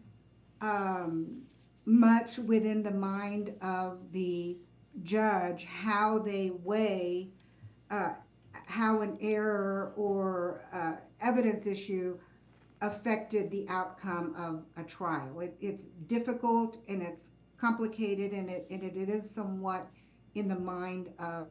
much within the mind of the judge how they weigh how an error or evidence issue affected the outcome of a trial. It's difficult and it's complicated, and it is somewhat in the mind of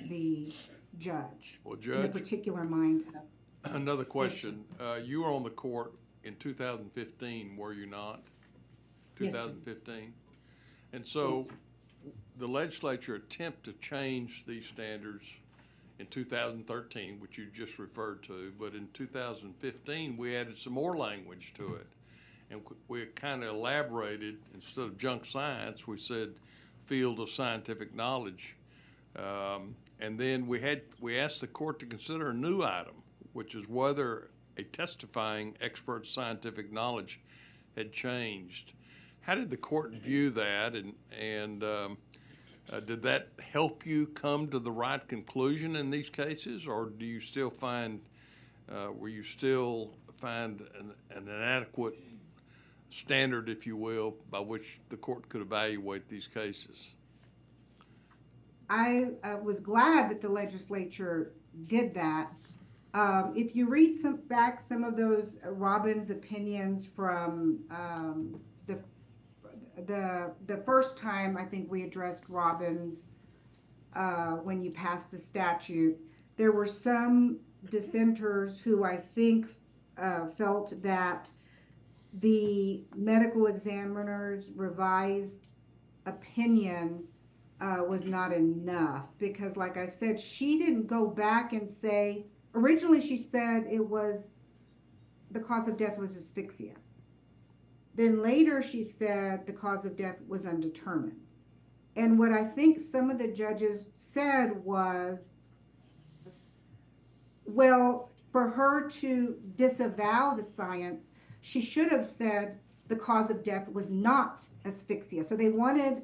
the judge. Well, in the Judge, particular mind of. another question. You were on the court in 2015, were you not? Yes, sir. 2015? And so the legislature attempted to change these standards in 2013, which you just referred to, but in 2015 we added some more language to it. And we kind of elaborated, instead of junk science, we said field of scientific knowledge. And then we asked the court to consider a new item, which is whether a testifying expert's scientific knowledge had changed. How did the court view that, and did that help you come to the right conclusion in these cases, or do you still find, an inadequate standard, if you will, by which the court could evaluate these cases? I was glad that the legislature did that. If you read some of those Robbins opinions from the first time I think we addressed Robbins when you passed the statute, there were some dissenters who I think felt that the medical examiner's revised opinion was not enough, because like I said, she didn't go back and say, originally she said the cause of death was asphyxia. Then later she said the cause of death was undetermined. And what I think some of the judges said was Well, for her to disavow the science, she should have said the cause of death was not asphyxia. So they wanted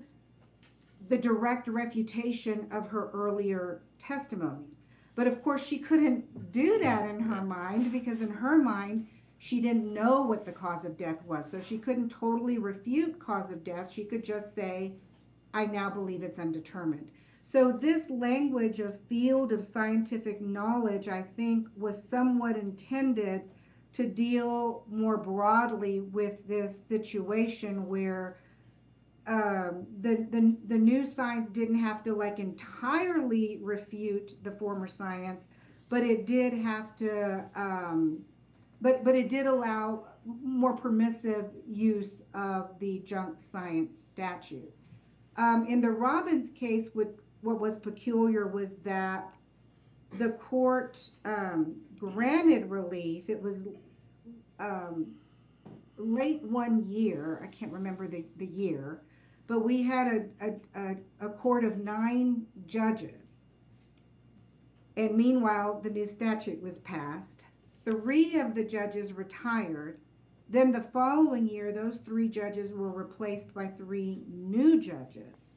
the direct refutation of her earlier testimony. But of course, she couldn't do that in her mind, because in her mind, she didn't know what the cause of death was. So she couldn't totally refute cause of death. She could just say, I now believe it's undetermined. So this language of field of scientific knowledge, I think, was somewhat intended to deal more broadly with this situation where the new science didn't have to like entirely refute the former science, but it did have to, but it did allow more permissive use of the junk science statute. In the Robbins case, what was peculiar was that the court granted relief. It was late one year, I can't remember the year, but we had a court of 9 judges. And meanwhile, the new statute was passed. 3 of the judges retired. Then the following year, those 3 judges were replaced by 3 new judges.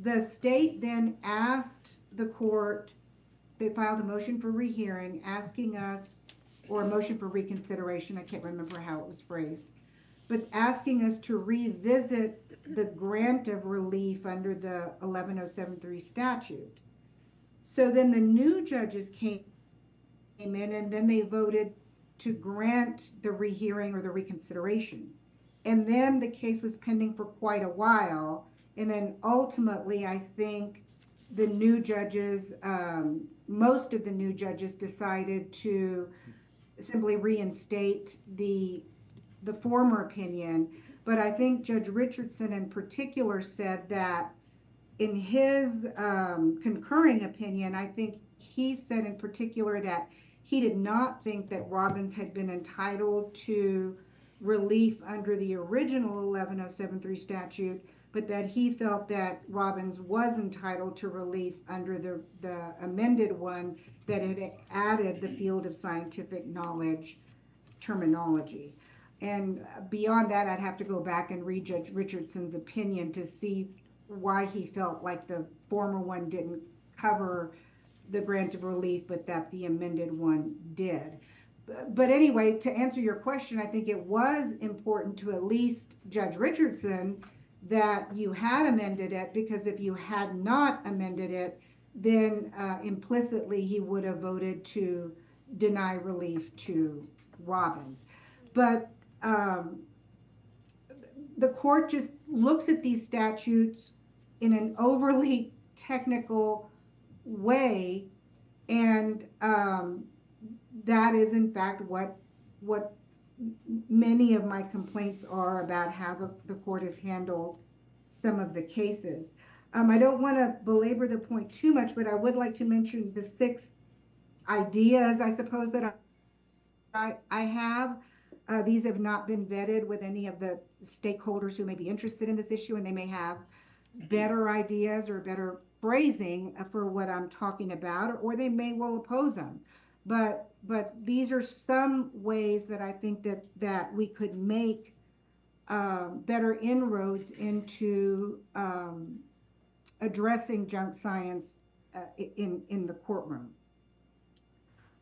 The state then asked the court, they filed a motion for rehearing, asking us, or a motion for reconsideration, I can't remember how it was phrased, but asking us to revisit the grant of relief under the 11073 statute. So then the new judges came in, and then they voted to grant the rehearing or the reconsideration. And then the case was pending for quite a while. And then ultimately, I think the new judges, most of the new judges decided to simply reinstate the former opinion. But I think Judge Richardson in particular said that in his concurring opinion, I think he said in particular that he did not think that Robbins had been entitled to relief under the original 11073 statute, but that he felt that Robbins was entitled to relief under the amended one that had added the field of scientific knowledge terminology. And beyond that, I'd have to go back and read Judge Richardson's opinion to see why he felt like the former one didn't cover the grant of relief, but that the amended one did. But anyway, to answer your question, I think it was important to at least Judge Richardson that you had amended it, because if you had not amended it, then implicitly he would have voted to deny relief to Robbins. But the court just looks at these statutes in an overly technical way, and that is in fact what many of my complaints are about how the court has handled some of the cases. I don't want to belabor the point too much, but I would like to mention the 6 ideas, I suppose, that I have. These have not been vetted with any of the stakeholders who may be interested in this issue, and they may have better ideas or better phrasing for what I'm talking about, or they may well oppose them. But these are some ways that I think that we could make better inroads into addressing junk science in the courtroom.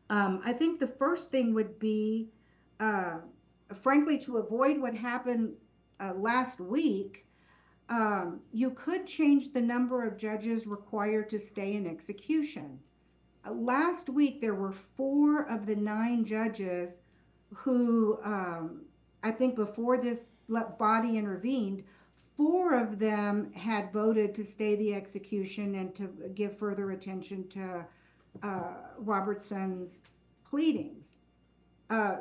I think the first thing would be, frankly, to avoid what happened last week. You could change the number of judges required to stay in execution. Last week, there were 4 of the 9 judges who, I think before this body intervened, 4 of them had voted to stay the execution and to give further attention to Robertson's pleadings.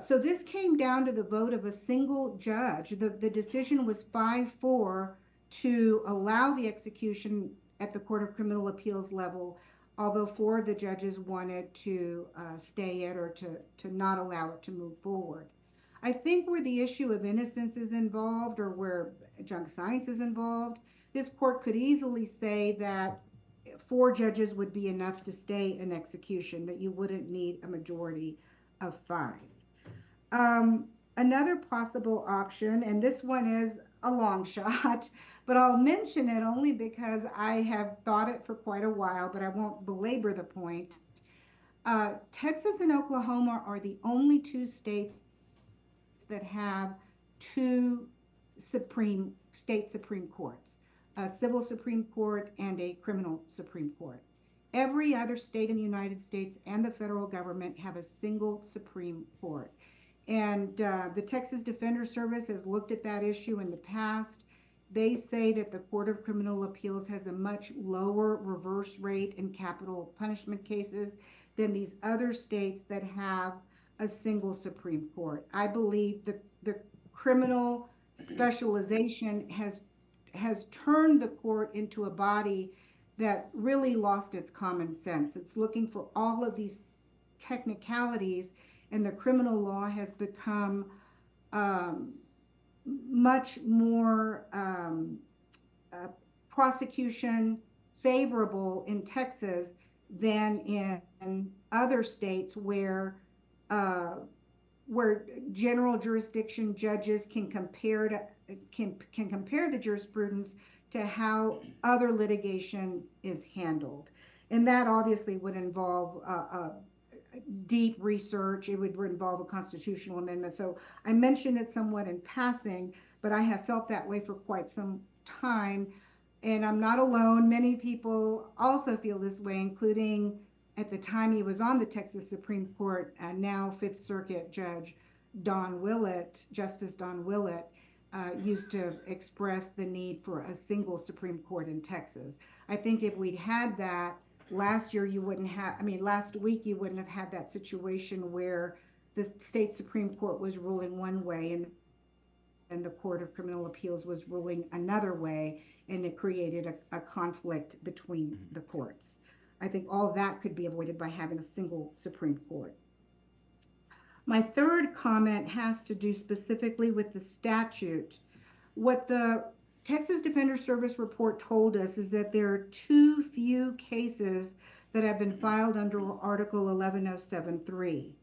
So this came down to the vote of a single judge. The decision was 5-4 to allow the execution at the Court of Criminal Appeals level, although 4 of the judges wanted to stay it or to not allow it to move forward. I think where the issue of innocence is involved, or where junk science is involved, this court could easily say that 4 judges would be enough to stay an execution, that you wouldn't need a majority of 5. Another possible option, and this one is a long shot, but I'll mention it only because I have thought it for quite a while, but I won't belabor the point. Texas and Oklahoma are the only 2 states that have 2 state Supreme Courts, a civil Supreme Court and a criminal Supreme Court. Every other state in the United States and the federal government have a single Supreme Court. And the Texas Defender Service has looked at that issue in the past. They say that the Court of Criminal Appeals has a much lower reverse rate in capital punishment cases than these other states that have a single Supreme Court. I believe the criminal specialization has turned the court into a body that really lost its common sense. It's looking for all of these technicalities, and the criminal law has become much more prosecution favorable in Texas than in other states where general jurisdiction judges can compare the jurisprudence to how other litigation is handled. And that obviously would involve deep research. It would involve a constitutional amendment. So I mentioned it somewhat in passing, but I have felt that way for quite some time. And I'm not alone. Many people also feel this way, including at the time he was on the Texas Supreme Court, now Fifth Circuit Judge Don Willett, Justice Don Willett, used to express the need for a single Supreme Court in Texas. I think if we'd had that last year, last week, you wouldn't have had that situation where the state Supreme Court was ruling one way and the Court of Criminal Appeals was ruling another way, and it created a conflict between the courts. I think all of that could be avoided by having a single Supreme Court. My third comment has to do specifically with the statute. What the Texas Defender Service report told us is that there are too few cases that have been filed under Article 11073.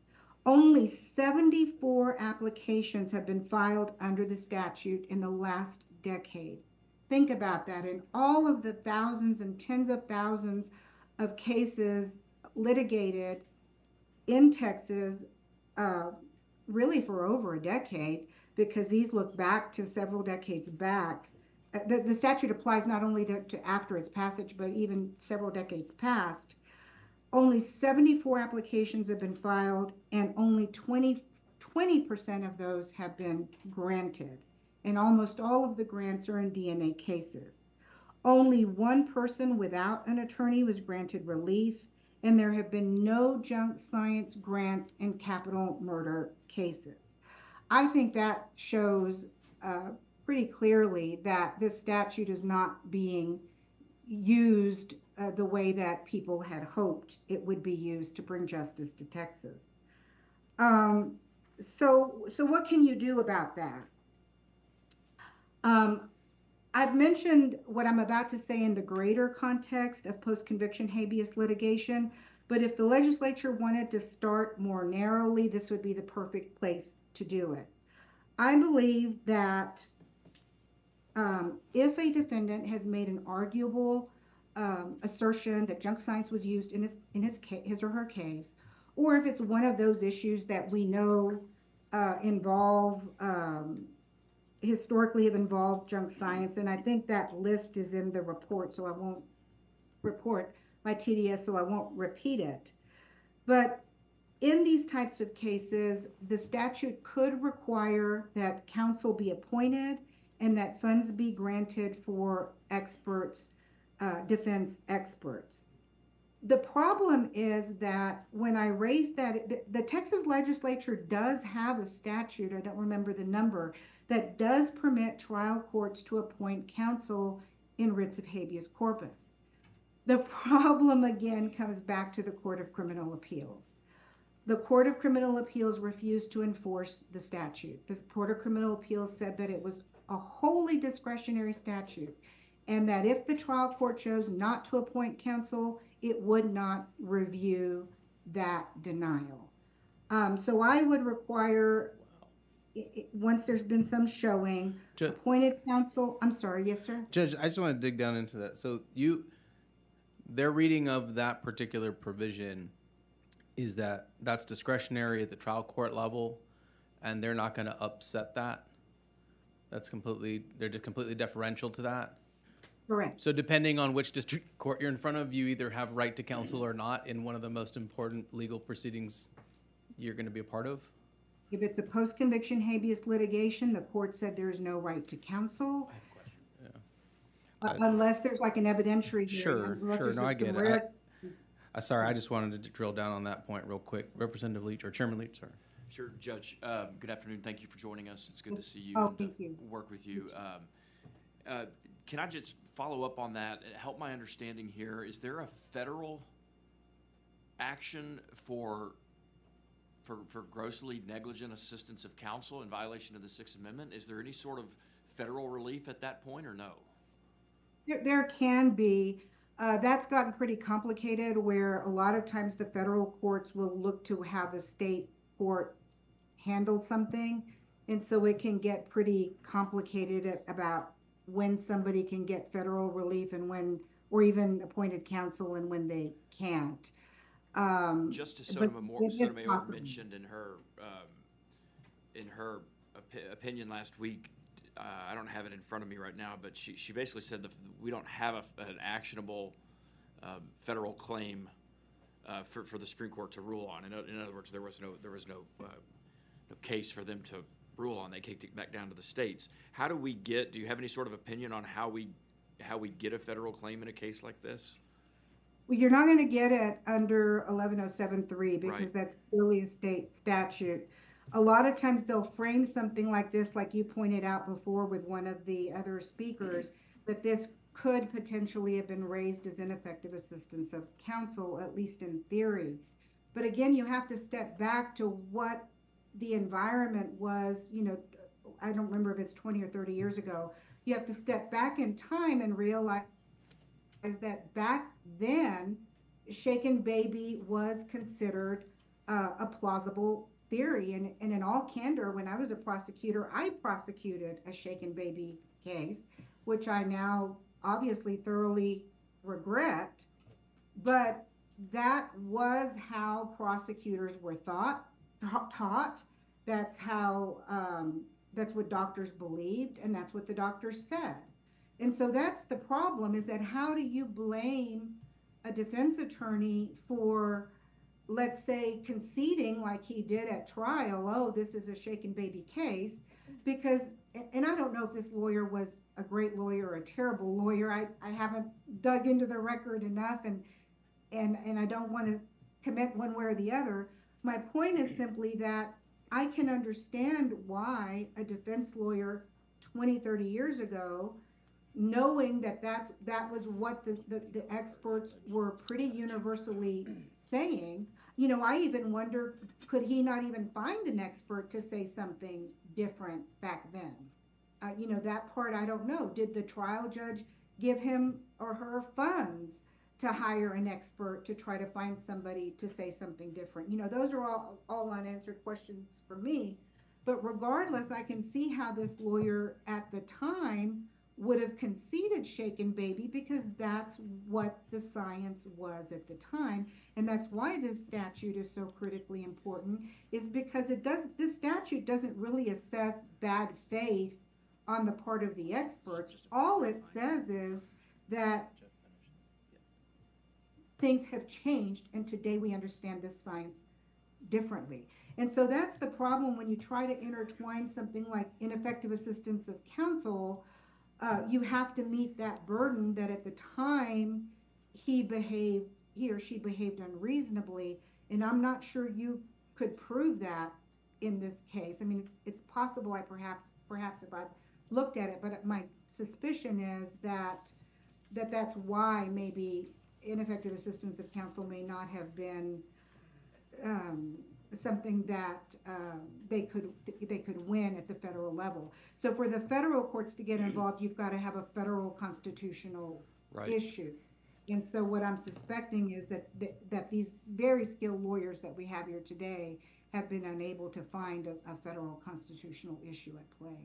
Only 74 applications have been filed under the statute in the last decade. Think about that. In all of the thousands and tens of thousands of cases litigated in Texas, really for over a decade, because these look back to several decades back. The statute applies not only to after its passage, but even several decades past. Only 74 applications have been filed, and only 20% of those have been granted. And almost all of the grants are in DNA cases. Only 1 person without an attorney was granted relief, and there have been no junk science grants in capital murder cases. I think that shows pretty clearly that this statute is not being used the way that people had hoped it would be used to bring justice to Texas. So what can you do about that? I've mentioned what I'm about to say in the greater context of post-conviction habeas litigation, but if the legislature wanted to start more narrowly, this would be the perfect place to do it. I believe that if a defendant has made an arguable assertion that junk science was used in his or her case, or if it's one of those issues that we know historically have involved junk science, and I think that list is in the report, so I won't report by TDS, so I won't repeat it. But in these types of cases, the statute could require that counsel be appointed and that funds be granted for experts, defense experts. The problem is that when I raised that, the Texas legislature does have a statute, I don't remember the number, that does permit trial courts to appoint counsel in writs of habeas corpus. The problem again comes back to the Court of Criminal Appeals. The Court of Criminal Appeals refused to enforce the statute. The Court of Criminal Appeals said that it was a wholly discretionary statute, and that if the trial court chose not to appoint counsel, it would not review that denial. So I would require, once there's been some showing, appointed counsel. I'm sorry, yes, sir? Judge, I just want to dig down into that. So their reading of that particular provision is that that's discretionary at the trial court level, and they're not going to upset that. They're just completely deferential to that. Correct. So depending on which district court you're in front of, you either have right to counsel or not in one of the most important legal proceedings you're going to be a part of? If it's a post-conviction habeas litigation, the court said there is no right to counsel. I have a question. Unless there's like an evidentiary hearing. Sure. No, I get it. Sorry, I just wanted to drill down on that point real quick. Representative Leach, or Chairman Leach, sorry. Sure, Judge. Good afternoon. Thank you for joining us. It's good to see you and thank you. Work with you. Can I just follow up on that? Help my understanding here. Is there a federal action for grossly negligent assistance of counsel in violation of the Sixth Amendment? Is there any sort of federal relief at that point, or no? There can be. That's gotten pretty complicated, where a lot of times the federal courts will look to how the state court handled something, and so it can get pretty complicated about when somebody can get federal relief and when, or even appointed counsel, and when they can't. Justice Sotomayor mentioned in her opinion last week, I don't have it in front of me right now, but she basically said that we don't have an actionable federal claim for the Supreme Court to rule on. In other words, there was no case for them to rule on. They kicked it back down to the states. How do we get? Do you have any sort of opinion on how we get a federal claim in a case like this? Well, you're not going to get it under 11073 because Right. That's clearly a state statute. A lot of times they'll frame something like this, like you pointed out before with one of the other speakers, that this could potentially have been raised as ineffective assistance of counsel, at least in theory. But again, you have to step back to what the environment was, I don't remember if it's 20 or 30 years ago. You have to step back in time and realize that back then, shaken baby was considered a plausible theory. And in all candor, when I was a prosecutor, I prosecuted a shaken baby case, which I now obviously thoroughly regret. But that was how prosecutors were taught. That's how, that's what doctors believed, and that's what the doctors said. And so that's the problem, is that how do you blame a defense attorney for, let's say, conceding like he did at trial, oh, this is a shaken baby case, because, and I don't know if this lawyer was a great lawyer or a terrible lawyer. I haven't dug into the record enough, and I don't want to commit one way or the other. My point is simply that I can understand why a defense lawyer 20, 30 years ago, knowing that that was what the experts were pretty universally saying. I even wonder, could he not even find an expert to say something different back then? That part I don't know. Did the trial judge give him or her funds to hire an expert to try to find somebody to say something different? Those are all unanswered questions for me. But regardless, I can see how this lawyer at the time would have conceded shaken baby, because that's what the science was at the time. And that's why this statute is so critically important, is because this statute doesn't really assess bad faith on the part of the experts. All it says is that things have changed, and today we understand this science differently. And so that's the problem when you try to intertwine something like ineffective assistance of counsel. You have to meet that burden that at the time he or she behaved unreasonably, and I'm not sure you could prove that in this case. I mean, it's possible perhaps if I looked at it, but my suspicion is that's why maybe ineffective assistance of counsel may not have been something that they could win at the federal level. So for the federal courts to get involved, you've got to have a federal constitutional issue. And so what I'm suspecting is that these very skilled lawyers that we have here today have been unable to find a federal constitutional issue at play.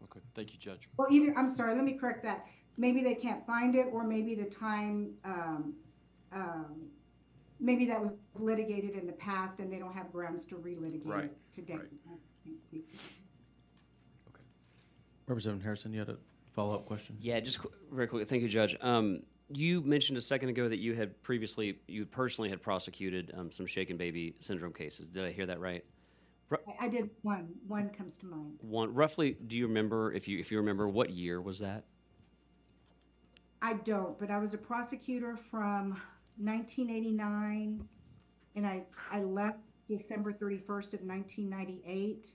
Okay, thank you, Judge. Well, either, I'm sorry, let me correct that. Maybe they can't find it, or maybe the time, maybe that was litigated in the past and they don't have grounds to relitigate it today. I can't speak to that. Representative Harrison, you had a follow-up question? Yeah, just very quickly. Thank you, Judge. You mentioned a second ago that you had previously, you personally had prosecuted some shaken baby syndrome cases. Did I hear that right? I did one. One comes to mind. One, roughly, do you remember, if you remember, what year was that? I don't, but I was a prosecutor from 1989, and I left December 31st of 1998,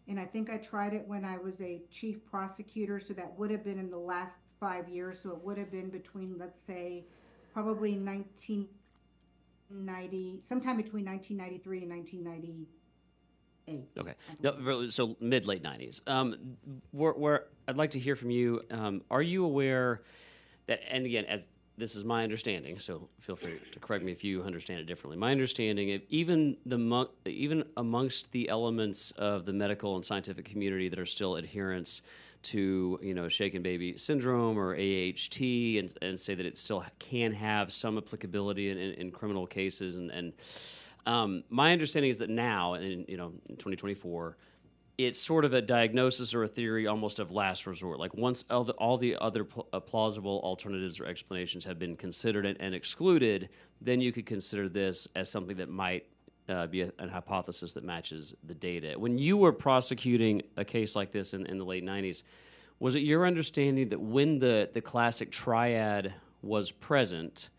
and I think I tried it when I was a chief prosecutor, so that would have been in the last 5 years, so it would have been between, let's say, probably 1990, sometime between 1993 and 1998. Okay, no, so mid-late 90s. Where I'd like to hear from you, are you aware that, and again, as this is my understanding, so feel free to correct me if you understand it differently. My understanding, even amongst the elements of the medical and scientific community that are still adherents to, shaken baby syndrome or AHT, and say that it still can have some applicability in criminal cases, and my understanding is that now, in 2024, it's sort of a diagnosis or a theory almost of last resort. Like once all the other plausible alternatives or explanations have been considered and excluded, then you could consider this as something that might be an hypothesis that matches the data. When you were prosecuting a case like this in the late 90s, was it your understanding that when the classic triad was present,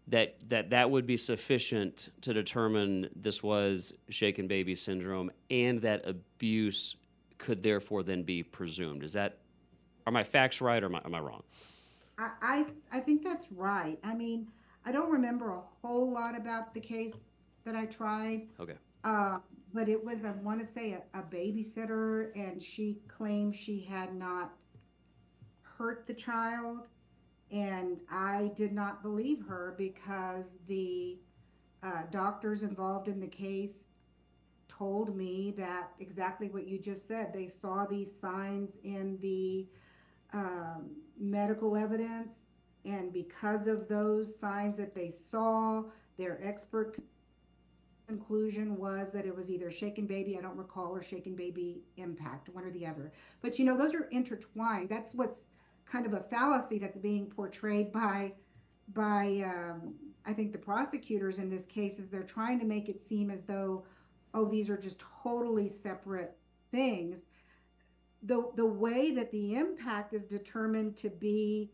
that would be sufficient to determine this was shaken baby syndrome, and that abuse could therefore then be presumed? Are my facts right, or am I wrong? I think that's right. I mean, I don't remember a whole lot about the case that I tried. Okay. But it was, I want to say, a babysitter, and she claimed she had not hurt the child. And I did not believe her because the doctors involved in the case told me that exactly what you just said. They saw these signs in the medical evidence, and because of those signs that they saw, their expert conclusion was that it was either shaken baby, I don't recall, or shaken baby impact, one or the other. But those are intertwined. That's what's kind of a fallacy that's being portrayed by I think the prosecutors in this case, is they're trying to make it seem as though, oh, these are just totally separate things. The way that the impact is determined to be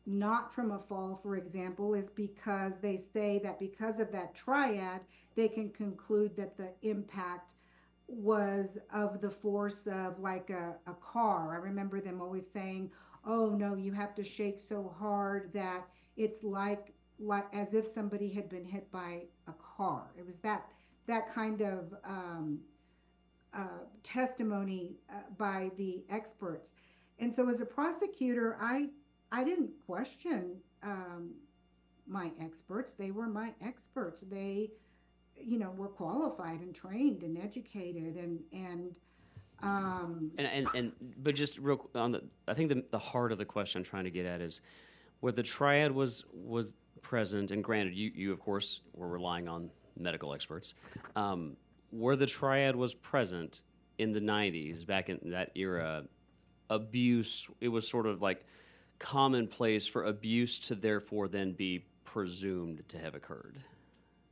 not from a fall, for example, is because they say that because of that triad, they can conclude that the impact was of the force of like a car. I remember them always saying, oh no, you have to shake so hard that it's like as if somebody had been hit by a car. It was that kind of testimony by the experts. And so as a prosecutor, I didn't question my experts. They were my experts. They were qualified and trained and educated, but just real on I think the heart of the question I'm trying to get at is where the triad was present, and granted, you of course were relying on medical experts, where the triad was present in the 90s, back in that era, abuse, it was sort of like commonplace for abuse to therefore then be presumed to have occurred.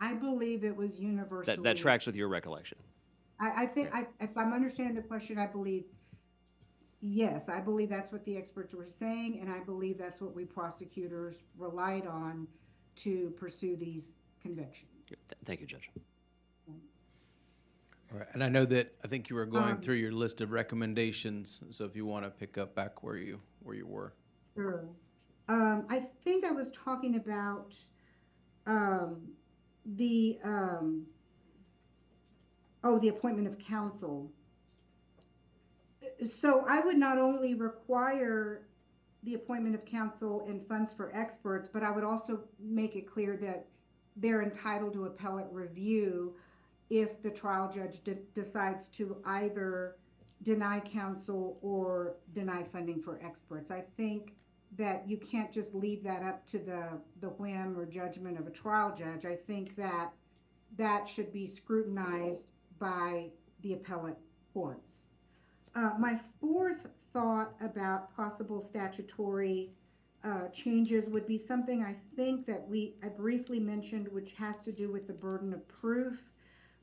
I believe it was universally. That tracks with your recollection. I think, if I'm understanding the question, I believe, yes, I believe that's what the experts were saying, and I believe that's what we prosecutors relied on to pursue these convictions. Thank you, Judge. All right, and I think you were going through your list of recommendations, so if you want to pick up back where you were. Sure. I think I was talking about the Oh, the appointment of counsel. So I would not only require the appointment of counsel and funds for experts, but I would also make it clear that they're entitled to appellate review if the trial judge decides to either deny counsel or deny funding for experts. I think that you can't just leave that up to the whim or judgment of a trial judge. I think that that should be scrutinized by the appellate courts. My fourth thought about possible statutory changes would be something I think that I briefly mentioned, which has to do with the burden of proof.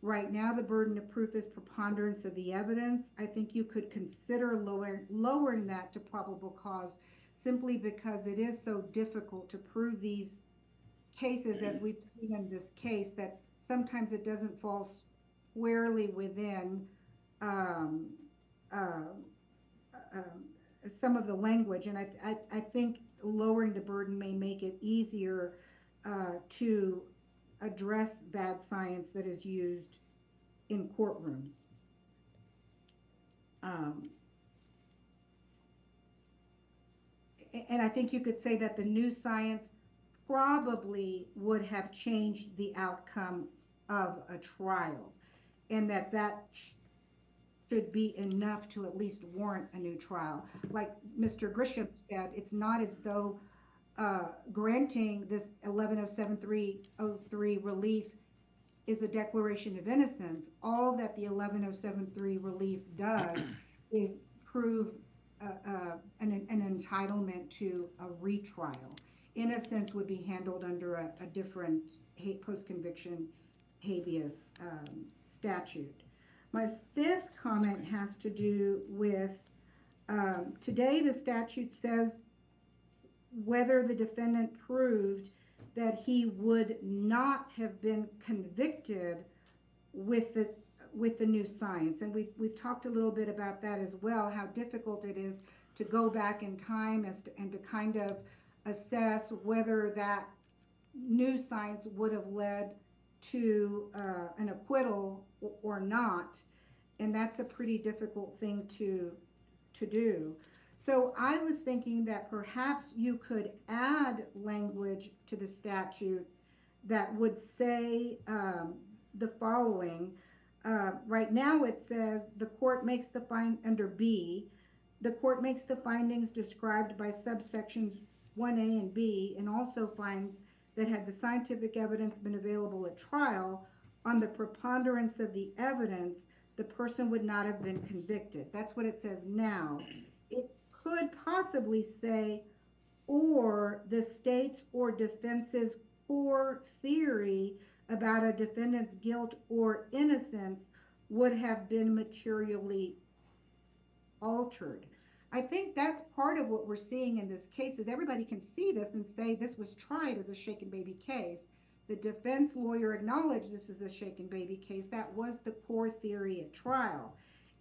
Right now, the burden of proof is preponderance of the evidence. I think you could consider lowering that to probable cause, simply because it is so difficult to prove these cases, as we've seen in this case, that sometimes it doesn't fall squarely within some of the language, and I think lowering the burden may make it easier to address bad science that is used in courtrooms. And I think you could say that the new science probably would have changed the outcome of a trial, and that should be enough to at least warrant a new trial. Like Mr. Grisham said, it's not as though granting this 1107-303 relief is a declaration of innocence. All that the 1107-3 relief does is prove an entitlement to a retrial. Innocence would be handled under a different post-conviction habeas statute. My fifth comment has to do with today the statute says whether the defendant proved that he would not have been convicted with the new science. And we've talked a little bit about that as well, how difficult it is to go back in time and to kind of assess whether that new science would have led to an acquittal or not. And that's a pretty difficult thing to do. So I was thinking that perhaps you could add language to the statute that would say the following. Right now it says the court makes under B, the court makes the findings described by subsections 1A and B, and also finds that had the scientific evidence been available at trial, on the preponderance of the evidence, the person would not have been convicted. That's what it says now. It could possibly say, or the state's or defense's core theory about a defendant's guilt or innocence would have been materially altered. I think that's part of what we're seeing in this case is everybody can see this and say this was tried as a shaken baby case. The defense lawyer acknowledged this is a shaken baby case. That was the core theory at trial.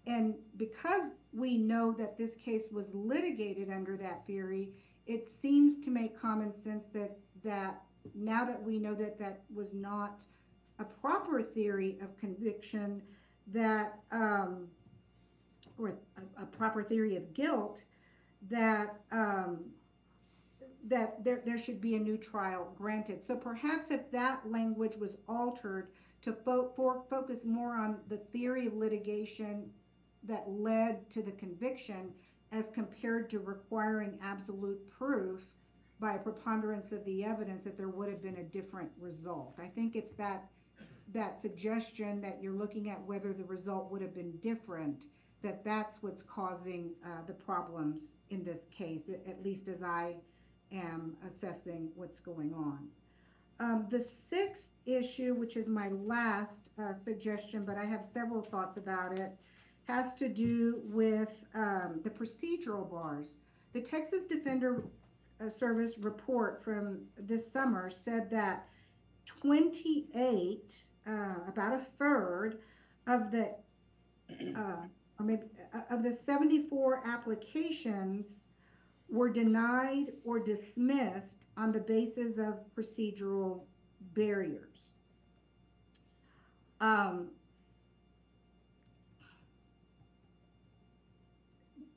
And because we know that this case was litigated under that theory, it seems to make common sense that now that we know that that was not a proper theory of conviction, that or a proper theory of guilt, that that there should be a new trial granted. So perhaps if that language was altered to focus more on the theory of litigation that led to the conviction as compared to requiring absolute proof by a preponderance of the evidence, that there would have been a different result. I think it's that suggestion that you're looking at whether the result would have been different, that's what's causing the problems in this case, at least as I am assessing what's going on. The sixth issue, which is my last suggestion, but I have several thoughts about it, has to do with the procedural bars. The Texas Defender Service report from this summer said that 28, about a third of the or maybe of the 74 applications were denied or dismissed on the basis of procedural barriers.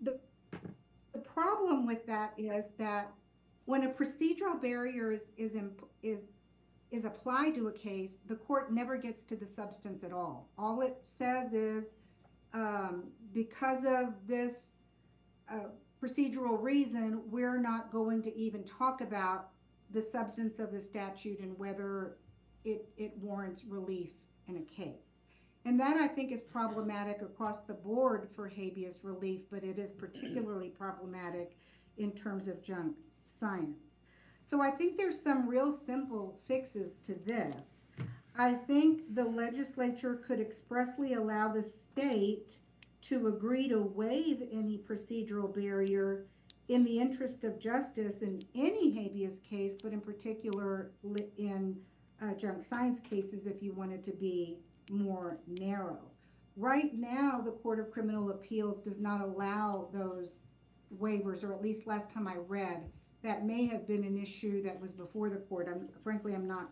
the problem with that is that when a procedural barrier is applied to a case, the court never gets to the substance at all. All it says is, because of this procedural reason, we're not going to even talk about the substance of the statute and whether it warrants relief in a case. And that, I think, is problematic across the board for habeas relief, but it is particularly problematic in terms of junk science. So I think there's some real simple fixes to this. I think the legislature could expressly allow the state to agree to waive any procedural barrier in the interest of justice in any habeas case, but in particular in junk science cases if you wanted to be more narrow. Right now, the Court of Criminal Appeals does not allow those waivers, or at least last time I read, that may have been an issue that was before the court. Frankly, I'm not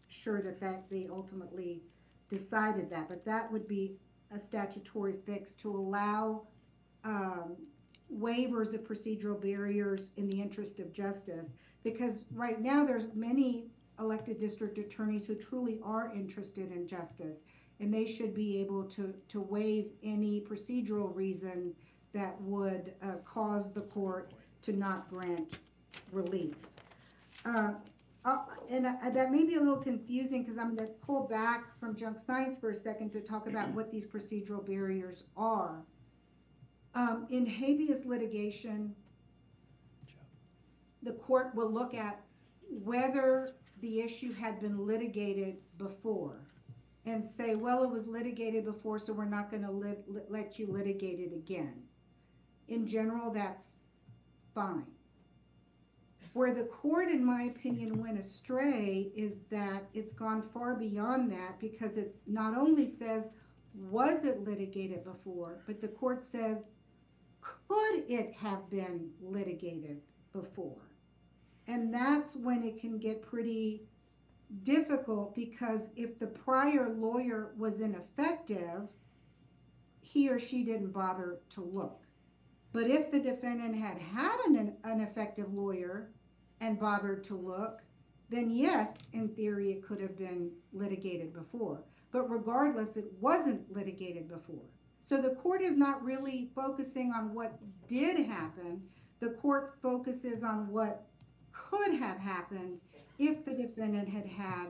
sure that they ultimately decided that, but that would be a statutory fix to allow waivers of procedural barriers in the interest of justice, because right now there's many elected district attorneys who truly are interested in justice, and they should be able to waive any procedural reason that would cause the court to not grant relief. That may be a little confusing because I'm going to pull back from junk science for a second to talk about what these procedural barriers are. In habeas litigation, the court will look at whether the issue had been litigated before and say, well, it was litigated before, so we're not going to let you litigate it again. In general, that's fine. Where the court, in my opinion, went astray is that it's gone far beyond that, because it not only says, was it litigated before, but the court says, could it have been litigated before? And that's when it can get pretty difficult, because if the prior lawyer was ineffective, he or she didn't bother to look. But if the defendant had an effective lawyer and bothered to look, then yes, in theory, it could have been litigated before. But regardless, it wasn't litigated before. So the court is not really focusing on what did happen. The court focuses on what could have happened if the defendant had had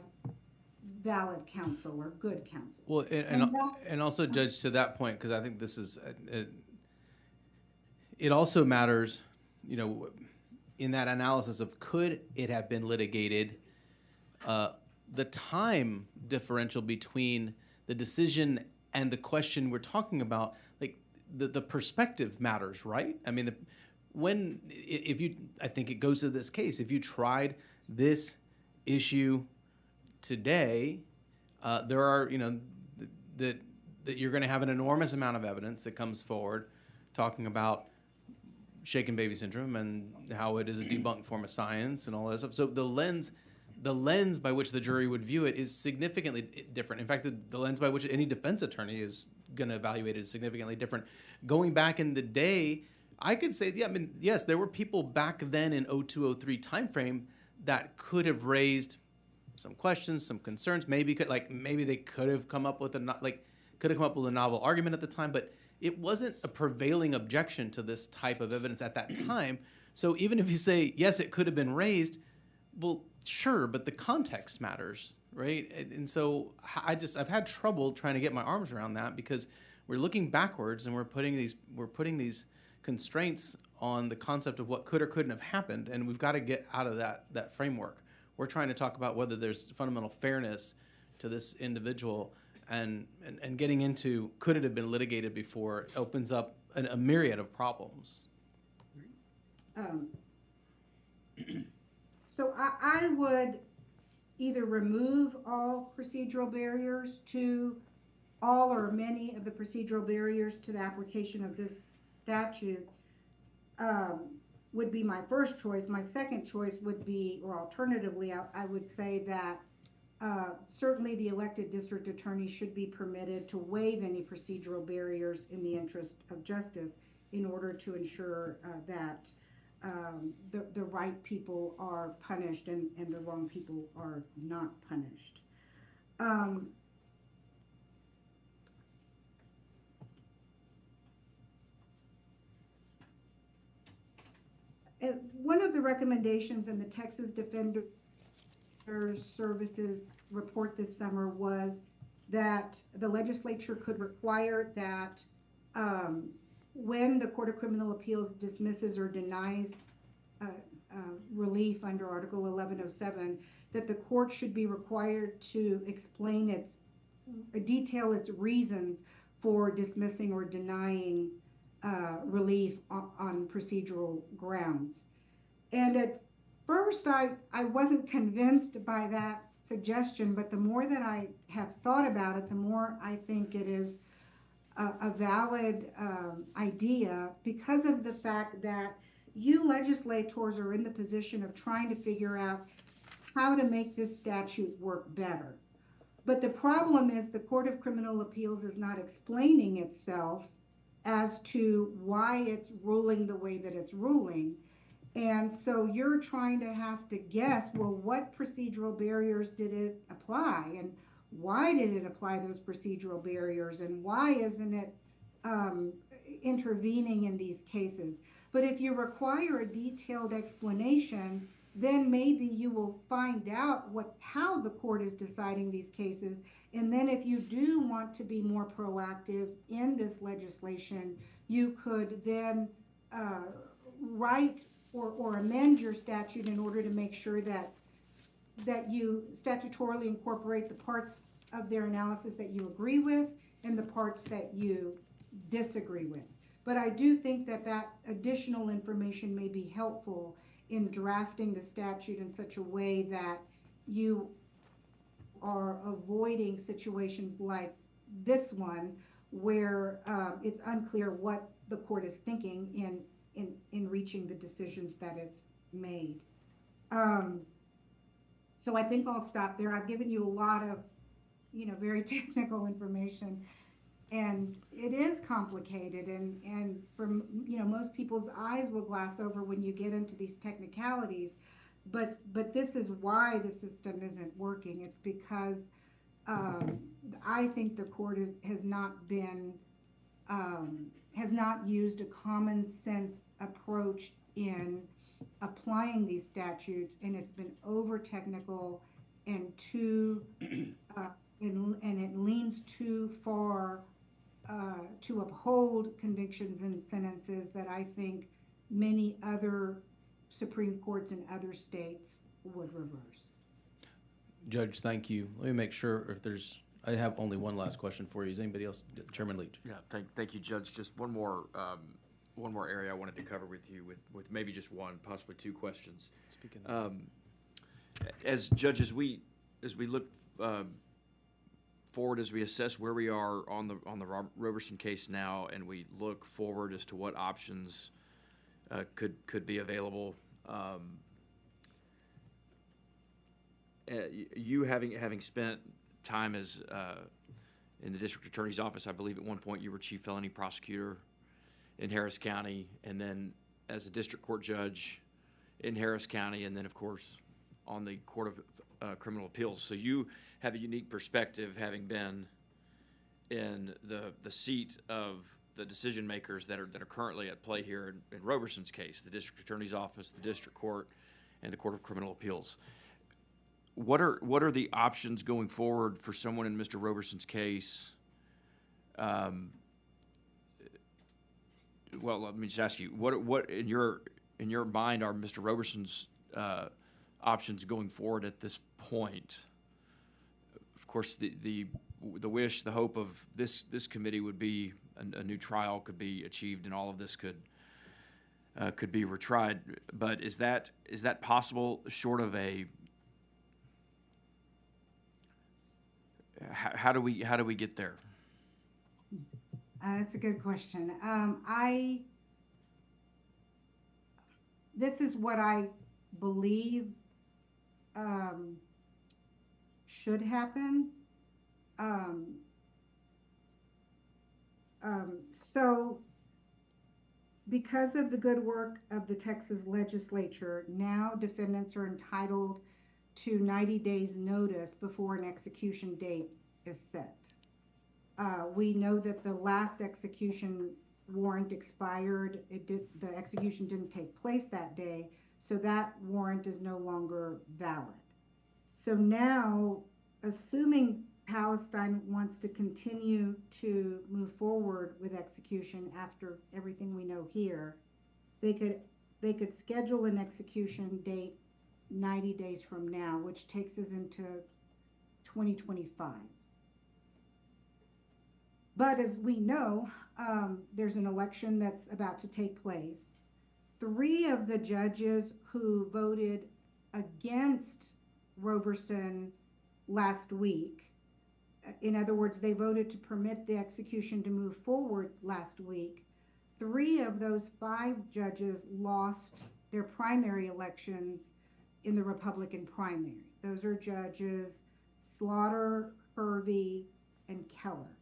valid counsel or good counsel. Well, and also, Judge, to that point, because I think this is, it also matters, in that analysis of could it have been litigated, the time differential between the decision and the question we're talking about, like the perspective matters, right? I mean, I think it goes to this case. If you tried this issue today, there are, that you're going to have an enormous amount of evidence that comes forward talking about shaken baby syndrome and how it is a debunked form of science and all that stuff. So the lens by which the jury would view it is significantly different. In fact, the lens by which any defense attorney is going to evaluate it is significantly different. Going back in the day, I could say, yes, there were people back then in 0203 timeframe that could have raised some questions, some concerns. Maybe they could have come up with a novel argument at the time, but it wasn't a prevailing objection to this type of evidence at that time. So even if you say, yes, it could have been raised, well, sure, but the context matters, right? And so I've had trouble trying to get my arms around that, because we're looking backwards and we're putting these constraints on the concept of what could or couldn't have happened, and we've got to get out of that framework. We're trying to talk about whether there's fundamental fairness to this individual, and getting into could it have been litigated before opens up a myriad of problems. So I would either remove all procedural barriers to all or many of the procedural barriers to the application of this statute, would be my first choice. My second choice would be, or alternatively, I would say that certainly the elected district attorney should be permitted to waive any procedural barriers in the interest of justice. in order to ensure that the right people are punished and the wrong people are not punished. One of the recommendations in the Texas Defender Services report this summer was that the legislature could require that when the Court of Criminal Appeals dismisses or denies relief under Article 1107, that the court should be required to detail its reasons for dismissing or denying relief on procedural grounds. And at first, I wasn't convinced by that suggestion, but the more that I have thought about it, the more I think it is a valid idea, because of the fact that you legislators are in the position of trying to figure out how to make this statute work better. But the problem is the Court of Criminal Appeals is not explaining itself as to why it's ruling the way that it's ruling. And so you're trying to have to guess, well, what procedural barriers did it apply? And why did it apply those procedural barriers? And why isn't it intervening in these cases? But if you require a detailed explanation, then maybe you will find out how the court is deciding these cases. And then if you do want to be more proactive in this legislation, you could then write or amend your statute in order to make sure that you statutorily incorporate the parts of their analysis that you agree with and the parts that you disagree with. But I do think that additional information may be helpful in drafting the statute in such a way that you are avoiding situations like this one where it's unclear what the court is thinking in reaching the decisions that it's made. So I think I'll stop there. I've given you a lot of, very technical information, and it is complicated, and from, most people's eyes will glass over when you get into these technicalities, but this is why the system isn't working. It's because I think the court has not used a common sense approach in applying these statutes, and it's been over technical and and it leans too far to uphold convictions and sentences that I think many other Supreme Courts in other states would reverse. Judge, thank you. Let me make sure I have only one last question for you. Is anybody else? Chairman Leach. Yeah, thank you, Judge. Just one more area I wanted to cover with you, with maybe just one, possibly two questions. As judges, as we look forward, as we assess where we are on the Roberson case now, and we look forward as to what options could be available. You having spent time as in the district attorney's office, I believe at one point you were chief felony prosecutor in Harris County, and then as a district court judge in Harris County, and then of course on the Court of Criminal Appeals. So you have a unique perspective, having been in the seat of the decision makers that are currently at play here in Roberson's case, the district attorney's office, the district court, and the Court of Criminal Appeals. What are the options going forward for someone in Mr. Roberson's case? Well, let me just ask you, what in your mind are Mr. Roberson's options going forward at this point? Of course, the wish, the hope of this committee would be a new trial could be achieved, and all of this could be retried. But is that possible? Short of a how do we get there? That's a good question. This is what I believe should happen. So because of the good work of the Texas legislature, now defendants are entitled to 90 days notice before an execution date is set. We know that the last execution warrant expired. The execution didn't take place that day, so that warrant is no longer valid. So now, assuming Palestine wants to continue to move forward with execution after everything we know here, they could schedule an execution date 90 days from now, which takes us into 2025. But as we know, there's an election that's about to take place. 3 of the judges who voted against Roberson last week, in other words, they voted to permit the execution to move forward last week. 3 of those 5 judges lost their primary elections in the Republican primary. Those are Judges Slaughter, Hervey, and Keller.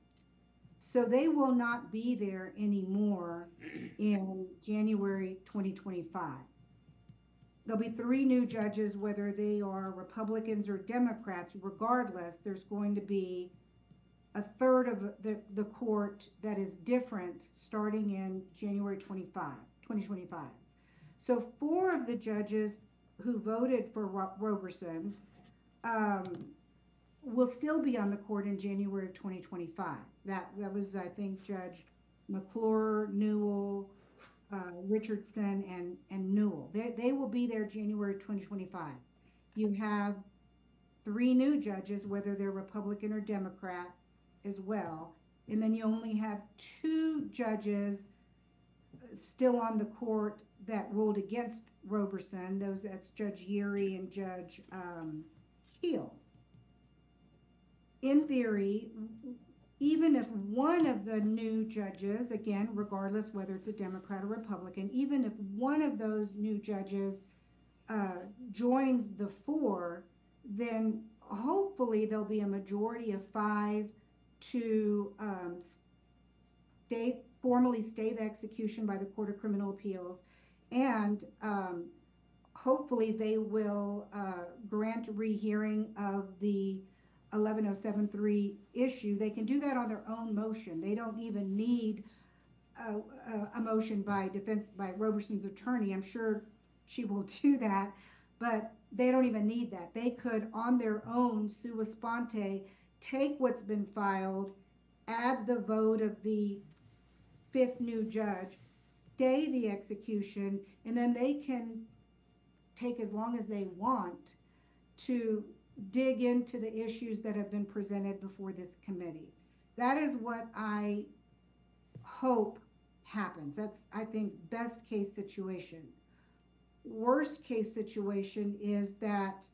So they will not be there anymore in January 2025. There'll be 3 new judges, whether they are Republicans or Democrats. Regardless, there's going to be a third of the court that is different starting in January 2025. So 4 of the judges who voted for Roberson will still be on the court in January of 2025. That was, I think, Judge McClure, Newell, Richardson, and Newell. They will be there January 2025. You have 3 new judges, whether they're Republican or Democrat, as well. And then you only have 2 judges still on the court that ruled against Roberson. That's Judge Yeary and Judge Keel. In theory, even if one of the new judges, again, regardless whether it's a Democrat or Republican, even if one of those new judges joins the 4, then hopefully there'll be a majority of 5 to formally stay the execution by the Court of Criminal Appeals, and hopefully they will grant rehearing of the 11073 issue. They can do that on their own motion. They don't even need a motion by Roberson's attorney. I'm sure she will do that, but they don't even need that. They could, on their own, sua sponte, take what's been filed, add the vote of the 5th new judge, stay the execution, and then they can take as long as they want to dig into the issues that have been presented before this committee. That is what I hope happens. That's, I think, best case situation. Worst case situation is that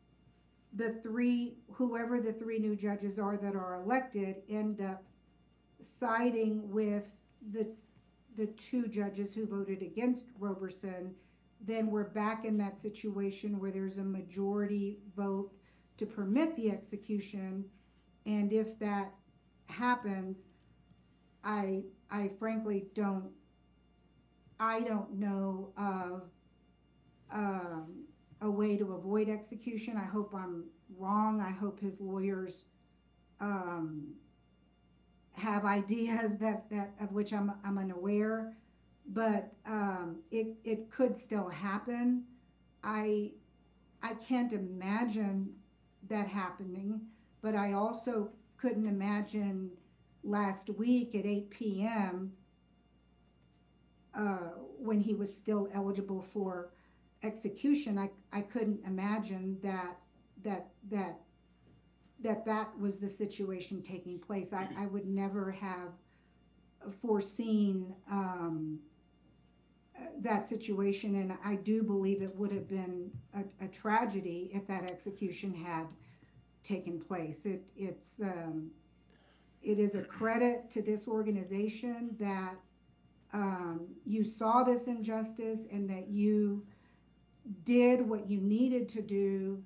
whoever the 3 new judges are that are elected, end up siding with the 2 judges who voted against Roberson. Then we're back in that situation where there's a majority vote to permit the execution, and if that happens, I frankly don't know of a way to avoid execution. I hope I'm wrong. I hope his lawyers have ideas that of which I'm unaware, but it could still happen. I can't imagine that happening, but I also couldn't imagine last week at 8 p.m. When he was still eligible for execution. I couldn't imagine that was the situation taking place. I would never have foreseen that situation, and I do believe it would have been a tragedy if that execution had taken place. It is a credit to this organization that you saw this injustice and that you did what you needed to do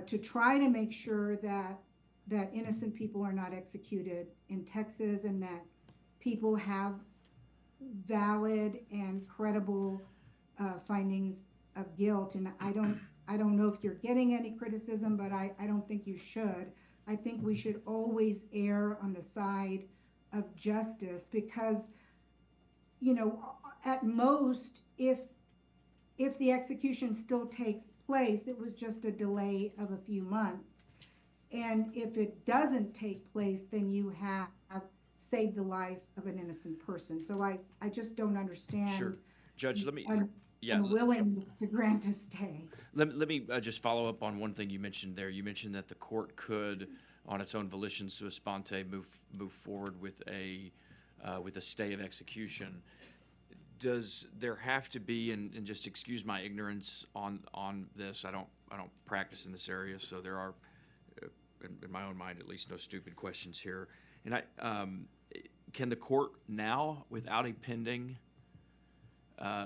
to try to make sure that innocent people are not executed in Texas, and that people have valid and credible findings of guilt. And I don't know if you're getting any criticism, but I don't think you should. I think we should always err on the side of justice because, you know, at most, if the execution still takes place, it was just a delay of a few months. And if it doesn't take place, then you have saved the life of an innocent person. So I just don't understand. Sure. Judge, let me, unwillingness to grant a stay. let me just follow up on one thing you mentioned there. You mentioned that the court could, on its own volition, sua sponte, move forward with a stay of execution. Does there have to be, and just excuse my ignorance on this, I don't practice in this area, so there are, in my own mind at least, no stupid questions here. And can the court now, without a pending,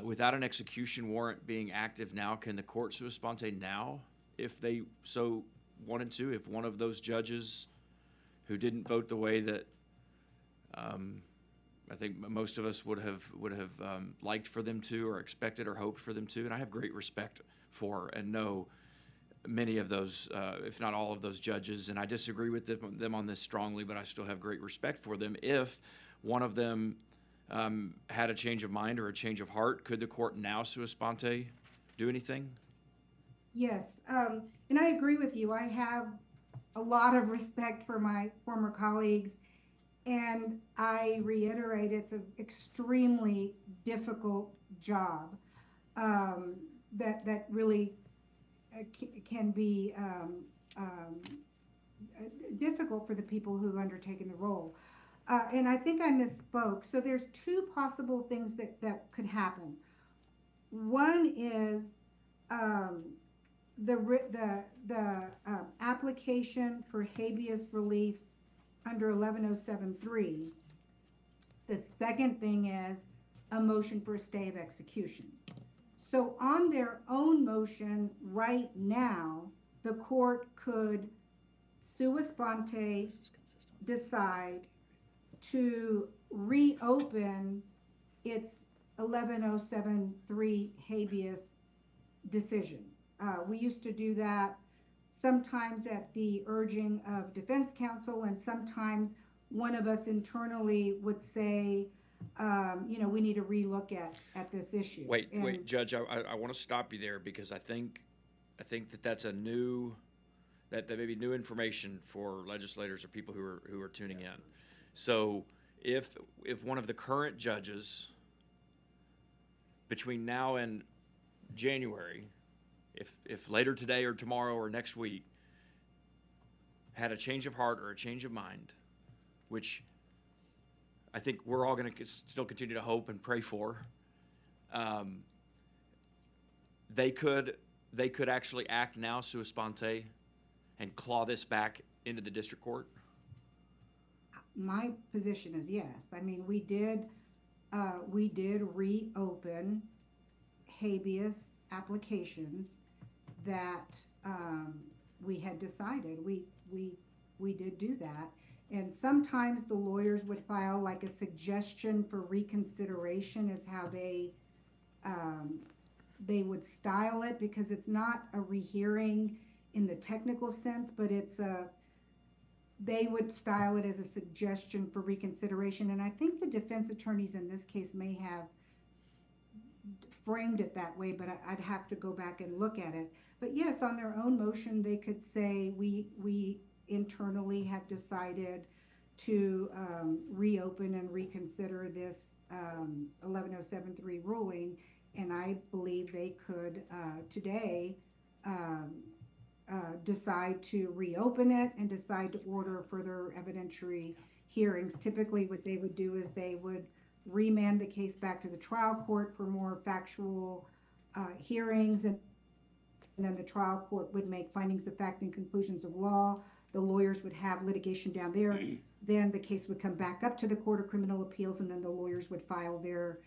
without an execution warrant being active now, can the court sua sponte now, if they so wanted to, if one of those judges who didn't vote the way that I think most of us would have liked for them to, or expected or hoped for them to, and I have great respect for and know many of those, if not all of those judges, and I disagree with them on this strongly, but I still have great respect for them. If one of them had a change of mind or a change of heart, could the court now sua sponte do anything? Yes, and I agree with you. I have a lot of respect for my former colleagues, and I reiterate it's an extremely difficult job that really can be difficult for the people who've undertaken the role. And I think I misspoke. So there's two possible things that could happen. One is the application for habeas relief under 11073. The second thing is a motion for a stay of execution. So on their own motion right now, the court could sua sponte decide to reopen its 11073 habeas decision. We used to do that sometimes at the urging of defense counsel, and sometimes one of us internally would say, we need to relook at this issue. Wait, Judge, I want to stop you there because I think that's a new, that may be new information for legislators or people who are tuning in. So if one of the current judges between now and January, if later today or tomorrow or next week had a change of heart or a change of mind, which I think we're all going to still continue to hope and pray for, they could actually act now sua sponte and claw this back into the district court? My position is yes. I mean, we did reopen habeas applications that we had decided. We did do that. And sometimes the lawyers would file like a suggestion for reconsideration is how they would style it, because it's not a rehearing in the technical sense, but they would style it as a suggestion for reconsideration. And I think the defense attorneys in this case may have framed it that way, but I'd have to go back and look at it. But yes, on their own motion, they could say we internally have decided to reopen and reconsider this 11073 ruling, and I believe they could today decide to reopen it and decide to order further evidentiary hearings. Typically what they would do is they would remand the case back to the trial court for more factual hearings, and then the trial court would make findings of fact and conclusions of law. The lawyers would have litigation down there. Then the case would come back up to the Court of Criminal Appeals, and then the lawyers would file their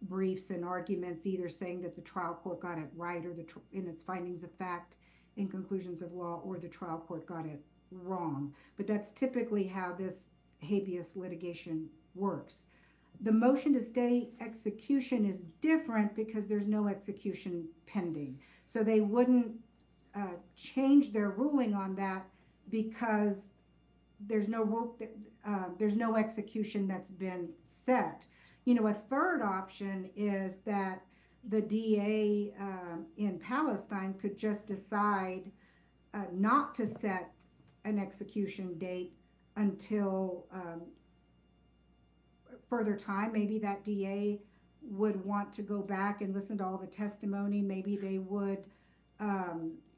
briefs and arguments, either saying that the trial court got it right or in its findings of fact and conclusions of law, or the trial court got it wrong. But that's typically how this habeas litigation works. The motion to stay execution is different because there's no execution pending. So they wouldn't change their ruling on that because there's no execution that's been set. You know, a third option is that the DA in Palestine could just decide not to set an execution date until further time. Maybe that DA would want to go back and listen to all the testimony. Maybe they would,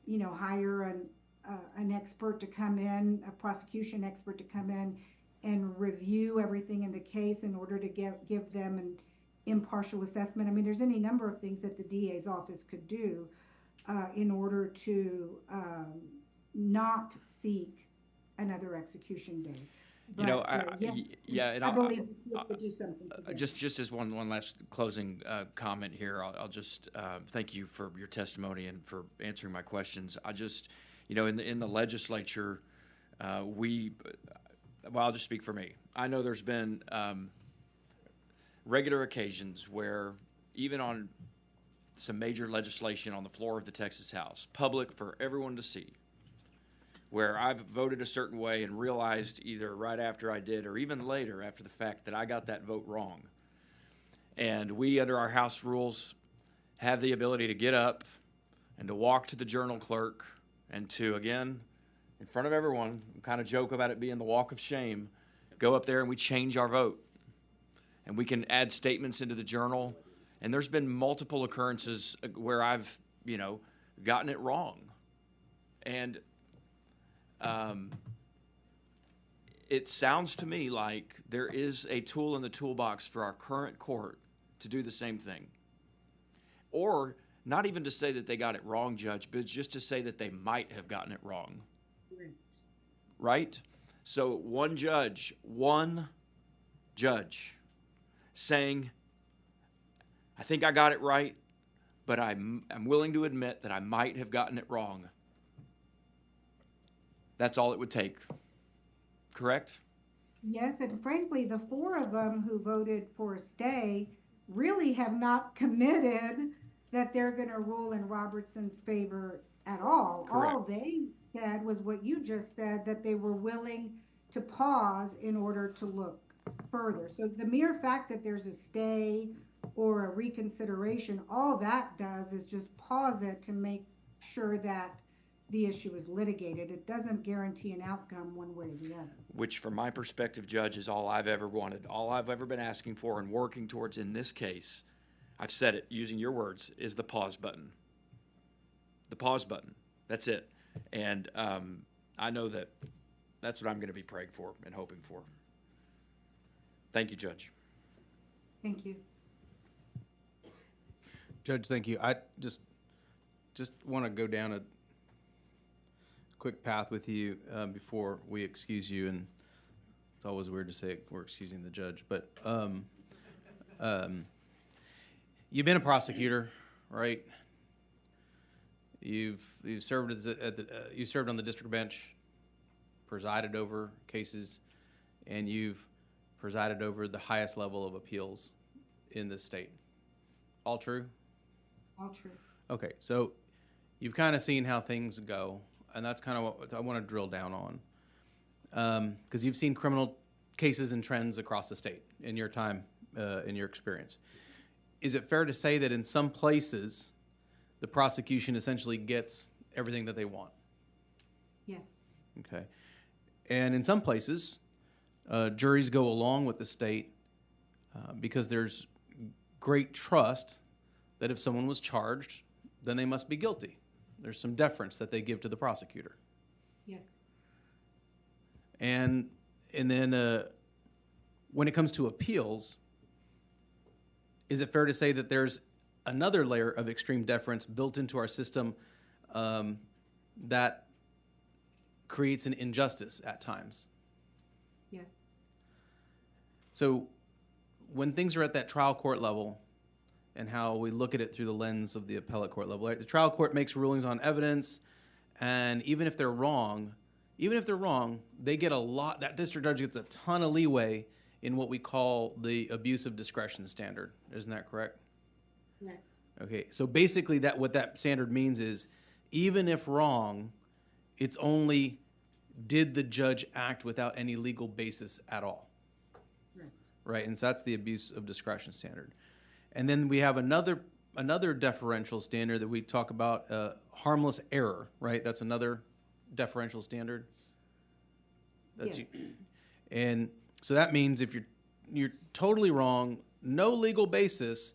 you know, hire an expert to come in, a prosecution expert to come in and review everything in the case in order to give them an impartial assessment. I mean, there's any number of things that the DA's office could do in order to not seek another execution date. You know, yes, I believe we could do something today. Just as one last closing comment here, I'll just thank you for your testimony and for answering my questions. I just, you know, in the legislature, well, I'll just speak for me. I know there's been regular occasions where even on some major legislation on the floor of the Texas House, public for everyone to see, where I've voted a certain way and realized either right after I did or even later after the fact that I got that vote wrong. And we, under our House rules, have the ability to get up and to walk to the journal clerk and to, again, in front of everyone, kind of joke about it being the walk of shame, go up there and we change our vote. And we can add statements into the journal. And there's been multiple occurrences where I've, you know, gotten it wrong. And it sounds to me like there is a tool in the toolbox for our current court to do the same thing. Or not even to say that they got it wrong, Judge, but just to say that they might have gotten it wrong. Right? So one judge saying, I think I got it right, but I'm willing to admit that I might have gotten it wrong. That's all it would take. Correct? Yes, and frankly, the four of them who voted for a stay really have not committed that they're going to rule in Robertson's favor at all. Correct. All they said was what you just said, that they were willing to pause in order to look further. So the mere fact that there's a stay or a reconsideration, all that does is just pause it to make sure that the issue is litigated. It doesn't guarantee an outcome one way or the other. Which, from my perspective, Judge, is all I've ever wanted. All I've ever been asking for and working towards in this case, I've said it using your words, is the pause button. The pause button. That's it. And I know that that's what I'm going to be praying for and hoping for. Thank you, Judge. Thank you. Judge, thank you. I just want to go down a quick path with you before we excuse you, and it's always weird to say we're excusing the judge, but you've been a prosecutor, right? You've served you served on the district bench, presided over cases, and you've presided over the highest level of appeals in this state. All true? All true. Okay, so you've kind of seen how things go, and that's kind of what I want to drill down on, because you've seen criminal cases and trends across the state in your time, in your experience. Is it fair to say that in some places, the prosecution essentially gets everything that they want? Yes. Okay. And in some places, juries go along with the state because there's great trust that if someone was charged, then they must be guilty. There's some deference that they give to the prosecutor. Yes. And then when it comes to appeals, is it fair to say that there's another layer of extreme deference built into our system that creates an injustice at times? Yes. So when things are at that trial court level and how we look at it through the lens of the appellate court level, right? The trial court makes rulings on evidence, and even if they're wrong, they get a lot, that district judge gets a ton of leeway in what we call the abuse of discretion standard. Isn't that correct? No. Okay, so basically what that standard means is even if wrong, it's only did the judge act without any legal basis at all. Right. Right, and so that's the abuse of discretion standard. And then we have another deferential standard that we talk about, harmless error, right? That's another deferential standard. Yes. And so that means if you're totally wrong, no legal basis,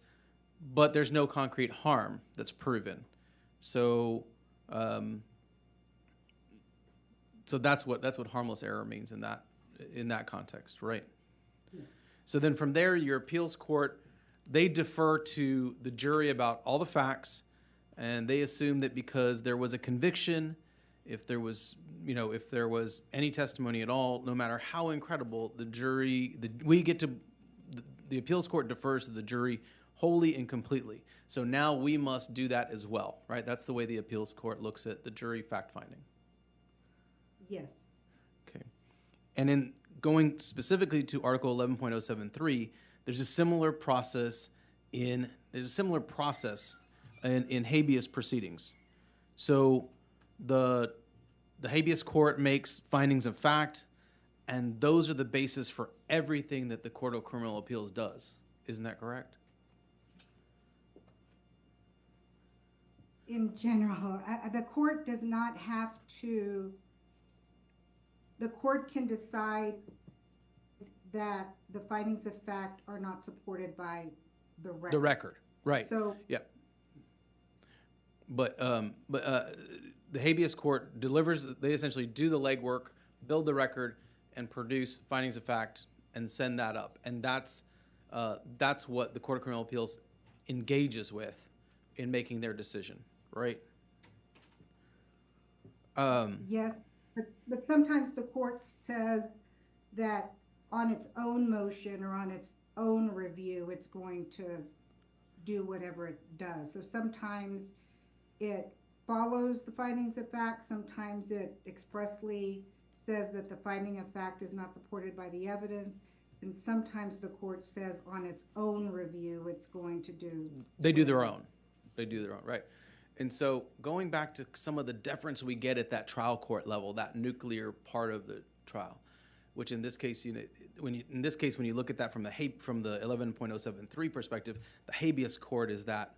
but there's no concrete harm that's proven. So so that's what harmless error means in that context, right? Yeah. So then from there, your appeals court, they defer to the jury about all the facts, and they assume that because there was a conviction, if there was any testimony at all, no matter how incredible, the appeals court defers to the jury wholly and completely. So now we must do that as well, right? That's the way the appeals court looks at the jury fact-finding. Yes. Okay. And in going specifically to Article 11.073, there's a similar process in habeas proceedings. So the habeas court makes findings of fact, and those are the basis for everything that the Court of Criminal Appeals does. Isn't that correct? In general, the court does not have to, the court can decide that the findings of fact are not supported by the record. The record, right. So, yeah. But the habeas court delivers, they essentially do the legwork, build the record, and produce findings of fact and send that up. And that's what the Court of Criminal Appeals engages with in making their decision, right? yes, but sometimes the court says that on its own motion or on its own review, it's going to do whatever it does. So sometimes it follows the findings of fact, sometimes it expressly says that the finding of fact is not supported by the evidence, and sometimes the court says on its own review it's going to do. They do their own. They do their own, right. And so going back to some of the deference we get at that trial court level, that nuclear part of the trial, which in this case, when you look at that from the 11.073 perspective, the habeas court is that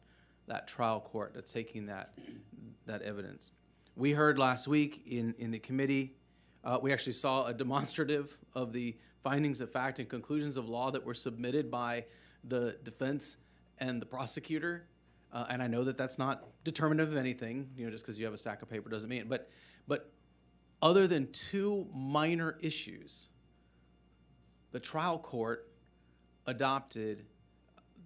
trial court that's taking that evidence. We heard last week in the committee, we actually saw a demonstrative of the findings of fact and conclusions of law that were submitted by the defense and the prosecutor. And I know that that's not determinative of anything, just because you have a stack of paper doesn't mean it. But other than two minor issues, the trial court adopted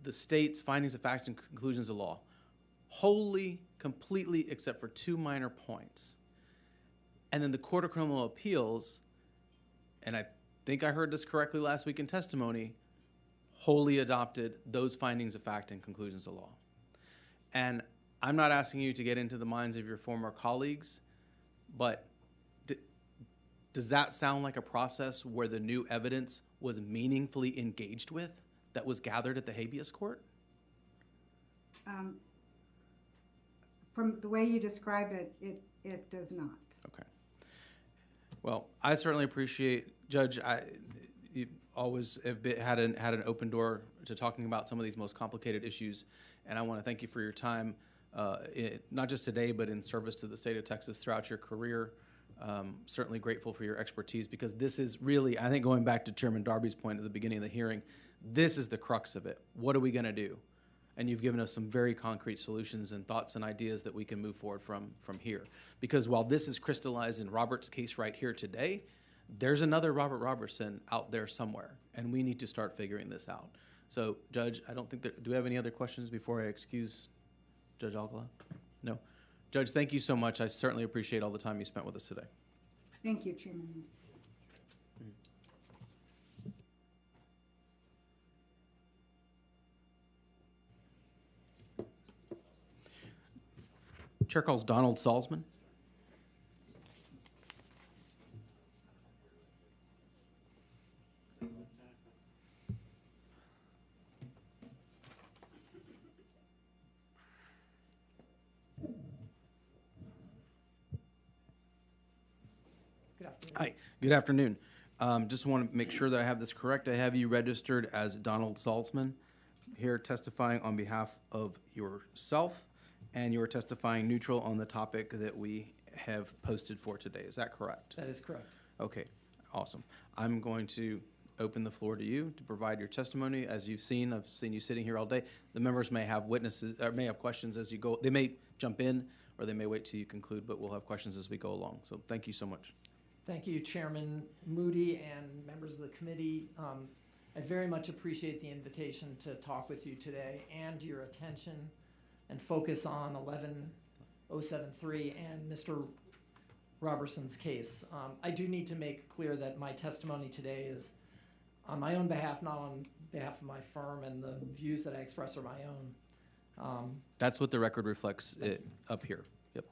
the state's findings of facts and conclusions of law wholly, completely, except for two minor points. And then the Court of Criminal Appeals, and I think I heard this correctly last week in testimony, wholly adopted those findings of fact and conclusions of law. And I'm not asking you to get into the minds of your former colleagues, but does that sound like a process where the new evidence was meaningfully engaged with that was gathered at the habeas court? From the way you describe it, it does not. Okay. Well, I certainly appreciate, Judge, you always have had an open door to talking about some of these most complicated issues, and I want to thank you for your time, not just today, but in service to the state of Texas throughout your career. Certainly grateful for your expertise, because this is really, I think, going back to Chairman Darby's point at the beginning of the hearing, this is the crux of it. What are we going to do? And you've given us some very concrete solutions and thoughts and ideas that we can move forward from here. Because while this is crystallized in Robert's case right here today, there's another Robert Roberson out there somewhere, and we need to start figuring this out. So, Judge, I don't think that, do we have any other questions before I excuse Judge Alcala? No? Judge, thank you so much. I certainly appreciate all the time you spent with us today. Thank you, Chairman. Chair calls Donald Salzman. afternoon. Hi, good afternoon. Just want to make sure that I have this correct. I have you registered as Donald Saltzman, here testifying on behalf of yourself, and you are testifying neutral on the topic that we have posted for today. Is that correct? That is correct. Okay, awesome. I'm going to open the floor to you to provide your testimony. As you've seen, I've seen you sitting here all day. The members may have witnesses, or may have questions as you go. They may jump in, or they may wait till you conclude, but we'll have questions as we go along. So thank you so much. Thank you, Chairman Moody and members of the committee. I very much appreciate the invitation to talk with you today and your attention and focus on 11073 and Mr. Roberson's case. I do need to make clear that my testimony today is on my own behalf, not on behalf of my firm, and the views that I express are my own. That's what the record reflects up here. Yep.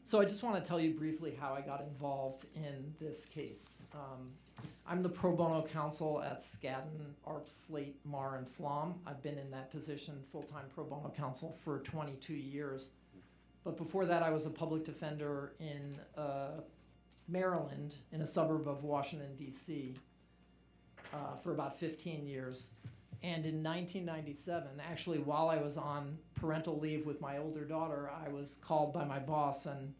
So I just want to tell you briefly how I got involved in this case. I'm the pro bono counsel at Skadden, Arp, Slate, Marr, and Flom. I've been in that position, full-time pro bono counsel, for 22 years. But before that, I was a public defender in Maryland, in a suburb of Washington, D.C., for about 15 years. And in 1997, actually while I was on parental leave with my older daughter, I was called by my boss and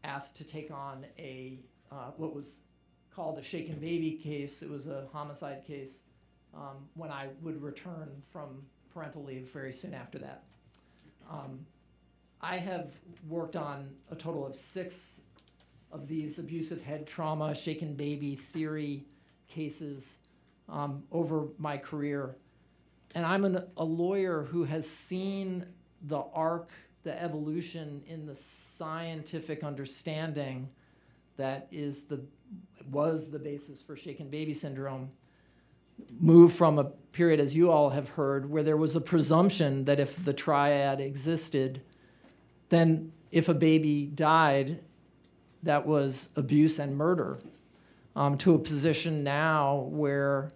asked to take on a what was called a shaken baby case. It was a homicide case when I would return from parental leave very soon after that. I have worked on a total of 6 of these abusive head trauma, shaken baby theory cases over my career. And I'm a lawyer who has seen the arc, the evolution in the scientific understanding that was the basis for shaken baby syndrome, move from a period, as you all have heard, where there was a presumption that if the triad existed, then if a baby died, that was abuse and murder, to a position now where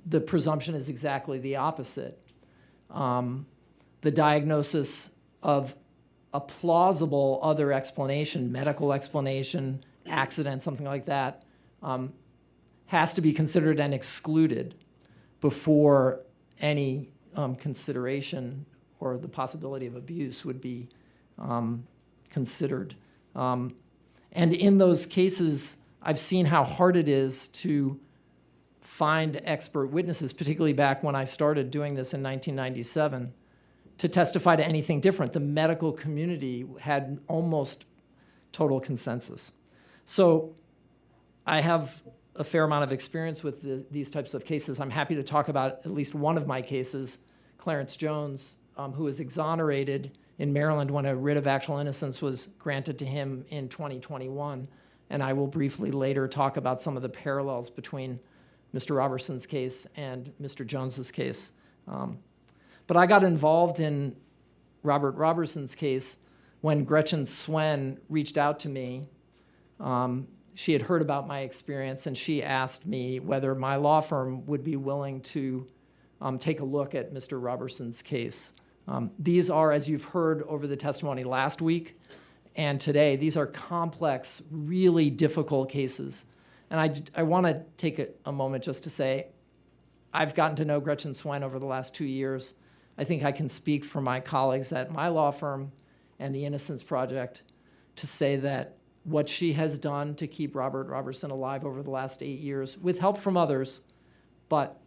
the presumption is exactly the opposite. The diagnosis of a plausible other explanation, medical explanation, accident, something like that, has to be considered and excluded before any consideration or the possibility of abuse would be considered. And in those cases, I've seen how hard it is to find expert witnesses, particularly back when I started doing this in 1997, to testify to anything different. The medical community had almost total consensus. So I have a fair amount of experience with these types of cases. I'm happy to talk about at least one of my cases, Clarence Jones, who was exonerated in Maryland when a writ of actual innocence was granted to him in 2021. And I will briefly later talk about some of the parallels between Mr. Roberson's case and Mr. Jones's case. But I got involved in Robert Roberson's case when Gretchen Swen reached out to me. She had heard about my experience, and she asked me whether my law firm would be willing to take a look at Mr. Roberson's case. These are, as you've heard over the testimony last week and today, these are complex, really difficult cases. And I want to take a moment just to say, I've gotten to know Gretchen Swen over the last 2 years. I think I can speak for my colleagues at my law firm and the Innocence Project to say that what she has done to keep Robert Roberson alive over the last 8 years, with help from others, but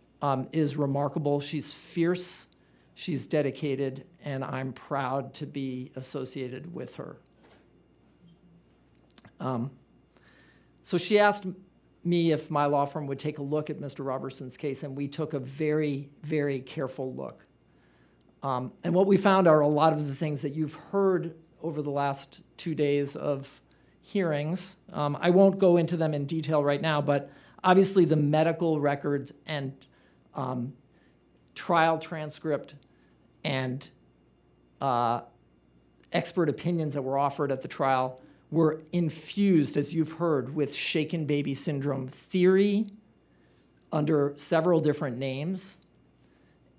is remarkable. She's fierce, she's dedicated, and I'm proud to be associated with her. So she asked me if my law firm would take a look at Mr. Roberson's case, and we took a very, very careful look. And what we found are a lot of the things that you've heard over the last 2 days of hearings. I won't go into them in detail right now, but obviously the medical records and trial transcript and expert opinions that were offered at the trial were infused, as you've heard, with shaken baby syndrome theory under several different names,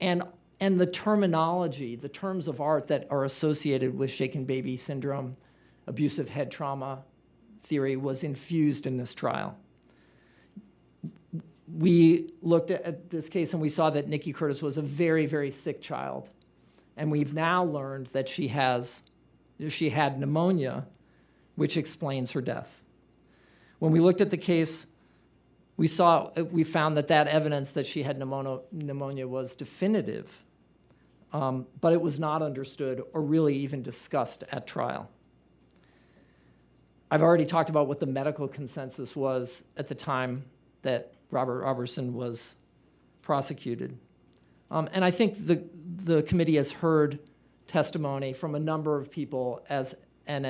and the terminology, the terms of art that are associated with shaken baby syndrome, abusive head trauma theory was infused in this trial. We looked at this case and we saw that Nikki Curtis was a very, very sick child. And we've now learned that she had pneumonia, which explains her death. When we looked at the case, we found that evidence that she had pneumonia was definitive, but it was not understood or really even discussed at trial. I've already talked about what the medical consensus was at the time that Robert Roberson was prosecuted. And I think the committee has heard testimony from a number of people, as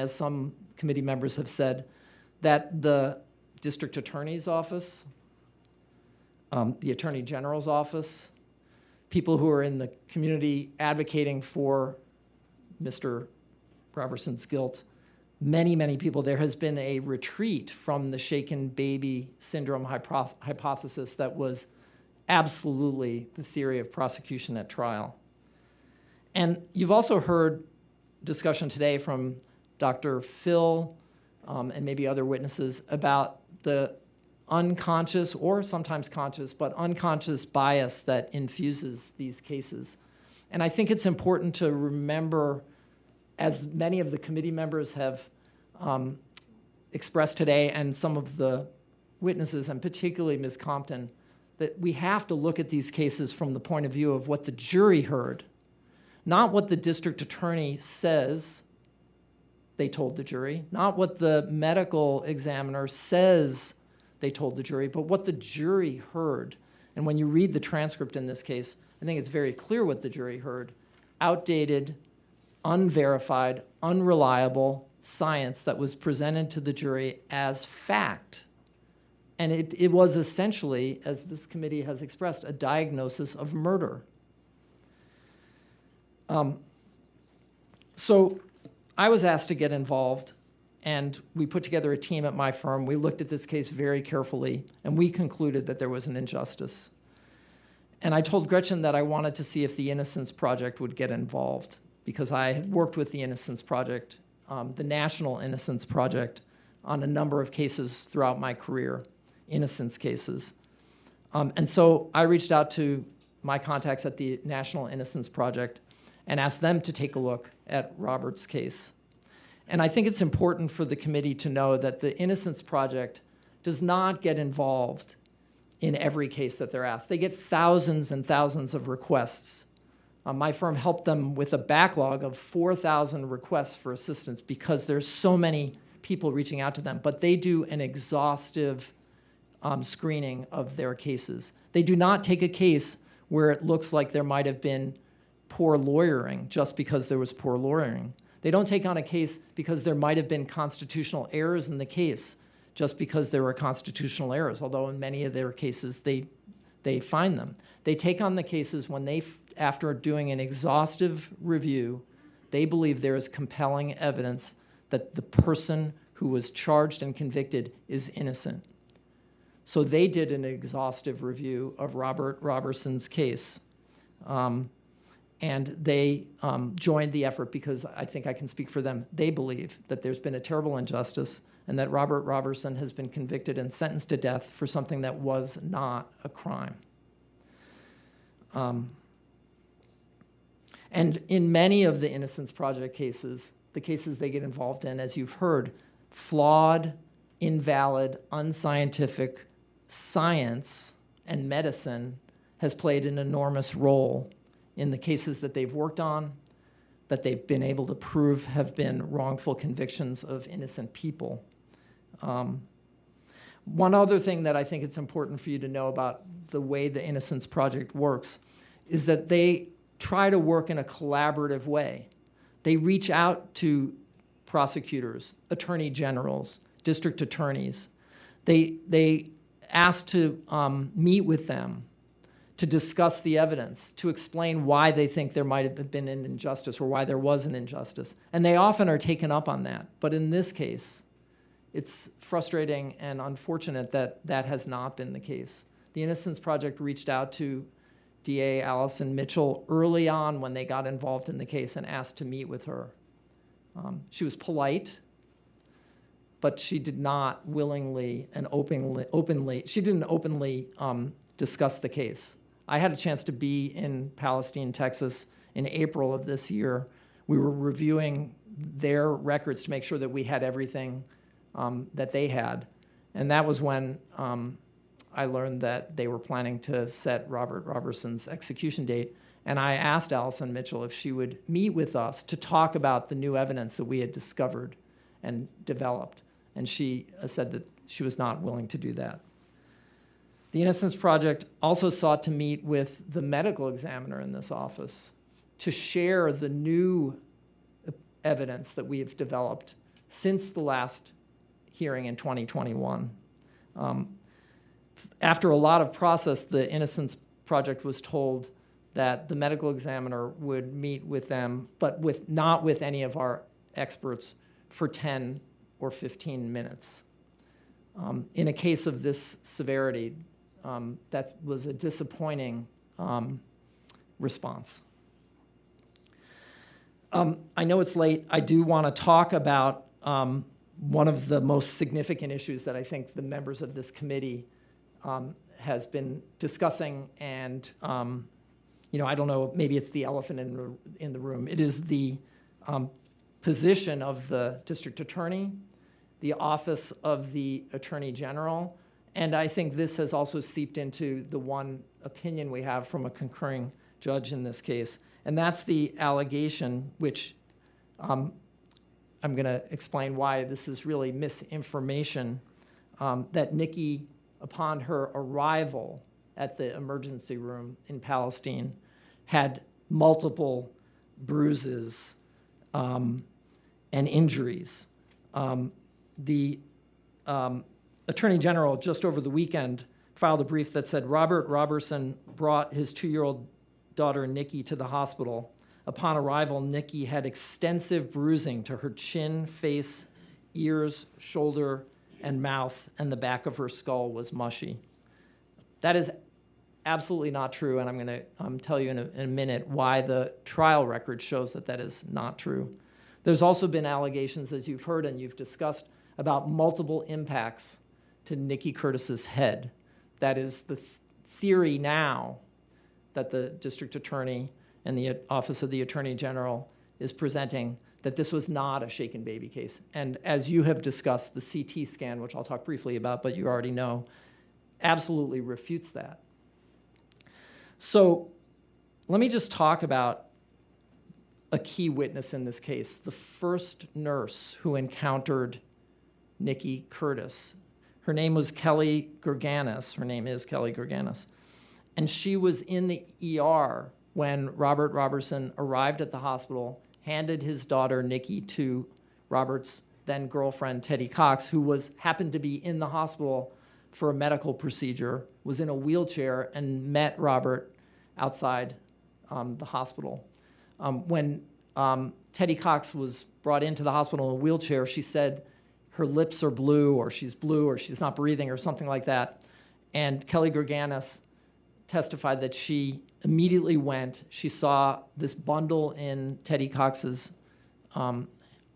some committee members have said, that the district attorney's office, the attorney general's office, people who are in the community advocating for Mr. Roberson's guilt, many, many people, there has been a retreat from the shaken baby syndrome hypothesis that was absolutely the theory of prosecution at trial. And you've also heard discussion today from Dr. Phil and maybe other witnesses about the unconscious or sometimes conscious, but unconscious bias that infuses these cases. And I think it's important to remember, as many of the committee members have expressed today, and some of the witnesses, and particularly Ms. Compton, that we have to look at these cases from the point of view of what the jury heard, not what the district attorney says they told the jury, not what the medical examiner says they told the jury, but what the jury heard. And when you read the transcript in this case, I think it's very clear what the jury heard: outdated, unverified, unreliable science that was presented to the jury as fact. And it was essentially, as this committee has expressed, a diagnosis of murder. So I was asked to get involved, and we put together a team at my firm. We looked at this case very carefully, and we concluded that there was an injustice. And I told Gretchen that I wanted to see if the Innocence Project would get involved, because I had worked with the Innocence Project, the National Innocence Project, on a number of cases throughout my career, innocence cases. And so I reached out to my contacts at the National Innocence Project and asked them to take a look at Robert's case. And I think it's important for the committee to know that the Innocence Project does not get involved in every case that they're asked. They get thousands and thousands of requests. My firm helped them with a backlog of 4,000 requests for assistance because there's so many people reaching out to them. But they do an exhaustive screening of their cases. They do not take a case where it looks like there might have been poor lawyering just because there was poor lawyering. They don't take on a case because there might have been constitutional errors in the case just because there were constitutional errors, although in many of their cases they find them. They take on the cases when after doing an exhaustive review, they believe there is compelling evidence that the person who was charged and convicted is innocent. So they did an exhaustive review of Robert Roberson's case. And they joined the effort because I think I can speak for them. They believe that there's been a terrible injustice and that Robert Roberson has been convicted and sentenced to death for something that was not a crime. And in many of the Innocence Project cases, the cases they get involved in, as you've heard, flawed, invalid, unscientific science and medicine has played an enormous role in the cases that they've worked on, that they've been able to prove have been wrongful convictions of innocent people. One other thing that I think it's important for you to know about the way the Innocence Project works is that they try to work in a collaborative way. They reach out to prosecutors, attorney generals, district attorneys. They ask to meet with them to discuss the evidence, to explain why they think there might have been an injustice or why there was an injustice. And they often are taken up on that. But in this case, it's frustrating and unfortunate that that has not been the case. The Innocence Project reached out to DA Allison Mitchell early on when they got involved in the case and asked to meet with her. She was polite. but she did not willingly and openly she didn't openly discuss the case. I had a chance to be in Palestine, Texas in April of this year. We were reviewing their records to make sure that we had everything that they had. And that was when I learned that they were planning to set Robert Roberson's execution date. And I asked Allison Mitchell if she would meet with us to talk about the new evidence that we had discovered and developed. And she said that she was not willing to do that. The Innocence Project also sought to meet with the medical examiner in this office to share the new evidence that we have developed since the last hearing in 2021. After a lot of process, the Innocence Project was told that the medical examiner would meet with them, but not with any of our experts for 10 or 15 minutes. In a case of this severity, that was a disappointing response. I know it's late. I do want to talk about one of the most significant issues that I think the members of this committee has been discussing, and I don't know, maybe it's the elephant in the room. It is the position of the district attorney, the office of the attorney general, and I think this has also seeped into the one opinion we have from a concurring judge in this case, and that's the allegation, which I'm going to explain why this is really misinformation, that Nikki, upon her arrival at the emergency room in Palestine, had multiple bruises and injuries. The Attorney General just over the weekend filed a brief that said Robert Roberson brought his 2-year-old daughter Nikki to the hospital. Upon arrival, Nikki had extensive bruising to her chin, face, ears, shoulder, and mouth, and the back of her skull was mushy. That is absolutely not true, and I'm going to tell you in a minute why the trial record shows that that is not true. There's also been allegations, as you've heard and you've discussed, about multiple impacts to Nikki Curtis's head. That is the theory now that the district attorney and the Office of the Attorney General is presenting, that this was not a shaken baby case. And as you have discussed, the CT scan, which I'll talk briefly about, but you already know, absolutely refutes that. So let me just talk about a key witness in this case, the first nurse who encountered Nikki Curtis. Her name was Kelly Gerganis. Her name is Kelly Gerganis. And she was in the ER when Robert Roberson arrived at the hospital, handed his daughter Nikki to Robert's then girlfriend Teddy Cox, who happened to be in the hospital for a medical procedure, was in a wheelchair, and met Robert outside the hospital. When Teddy Cox was brought into the hospital in a wheelchair, she said her lips are blue, or she's not breathing, or something like that. And Kelly Gerganis testified that she immediately she saw this bundle in Teddy Cox's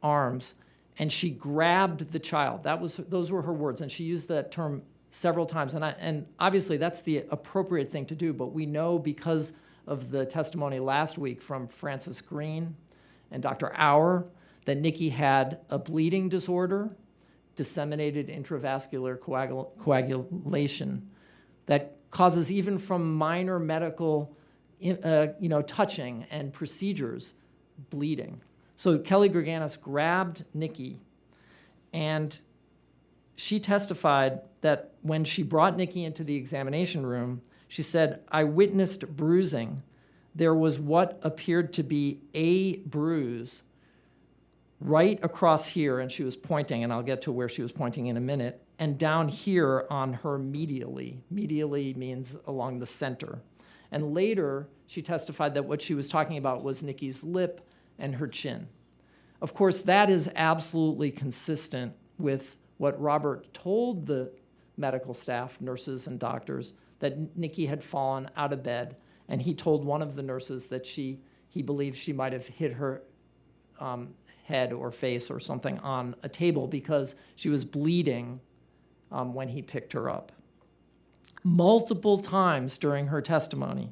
arms, and she grabbed the child. Those were her words, and she used that term several times. And obviously that's the appropriate thing to do, but we know because of the testimony last week from Francis Green and Dr. Auer that Nikki had a bleeding disorder, disseminated intravascular coagulation, that causes, even from minor medical touching and procedures, bleeding. So Kelly Gerganis grabbed Nikki, and she testified that when she brought Nikki into the examination room, she said, "I witnessed bruising. There was what appeared to be a bruise right across here," and she was pointing, and I'll get to where she was pointing in a minute, "and down here on her medially." Medially means along the center. And later, she testified that what she was talking about was Nikki's lip and her chin. Of course, that is absolutely consistent with what Robert told the medical staff, nurses and doctors, that Nikki had fallen out of bed, and he told one of the nurses that he believed she might have hit her head or face or something on a table because she was bleeding when he picked her up. Multiple times during her testimony,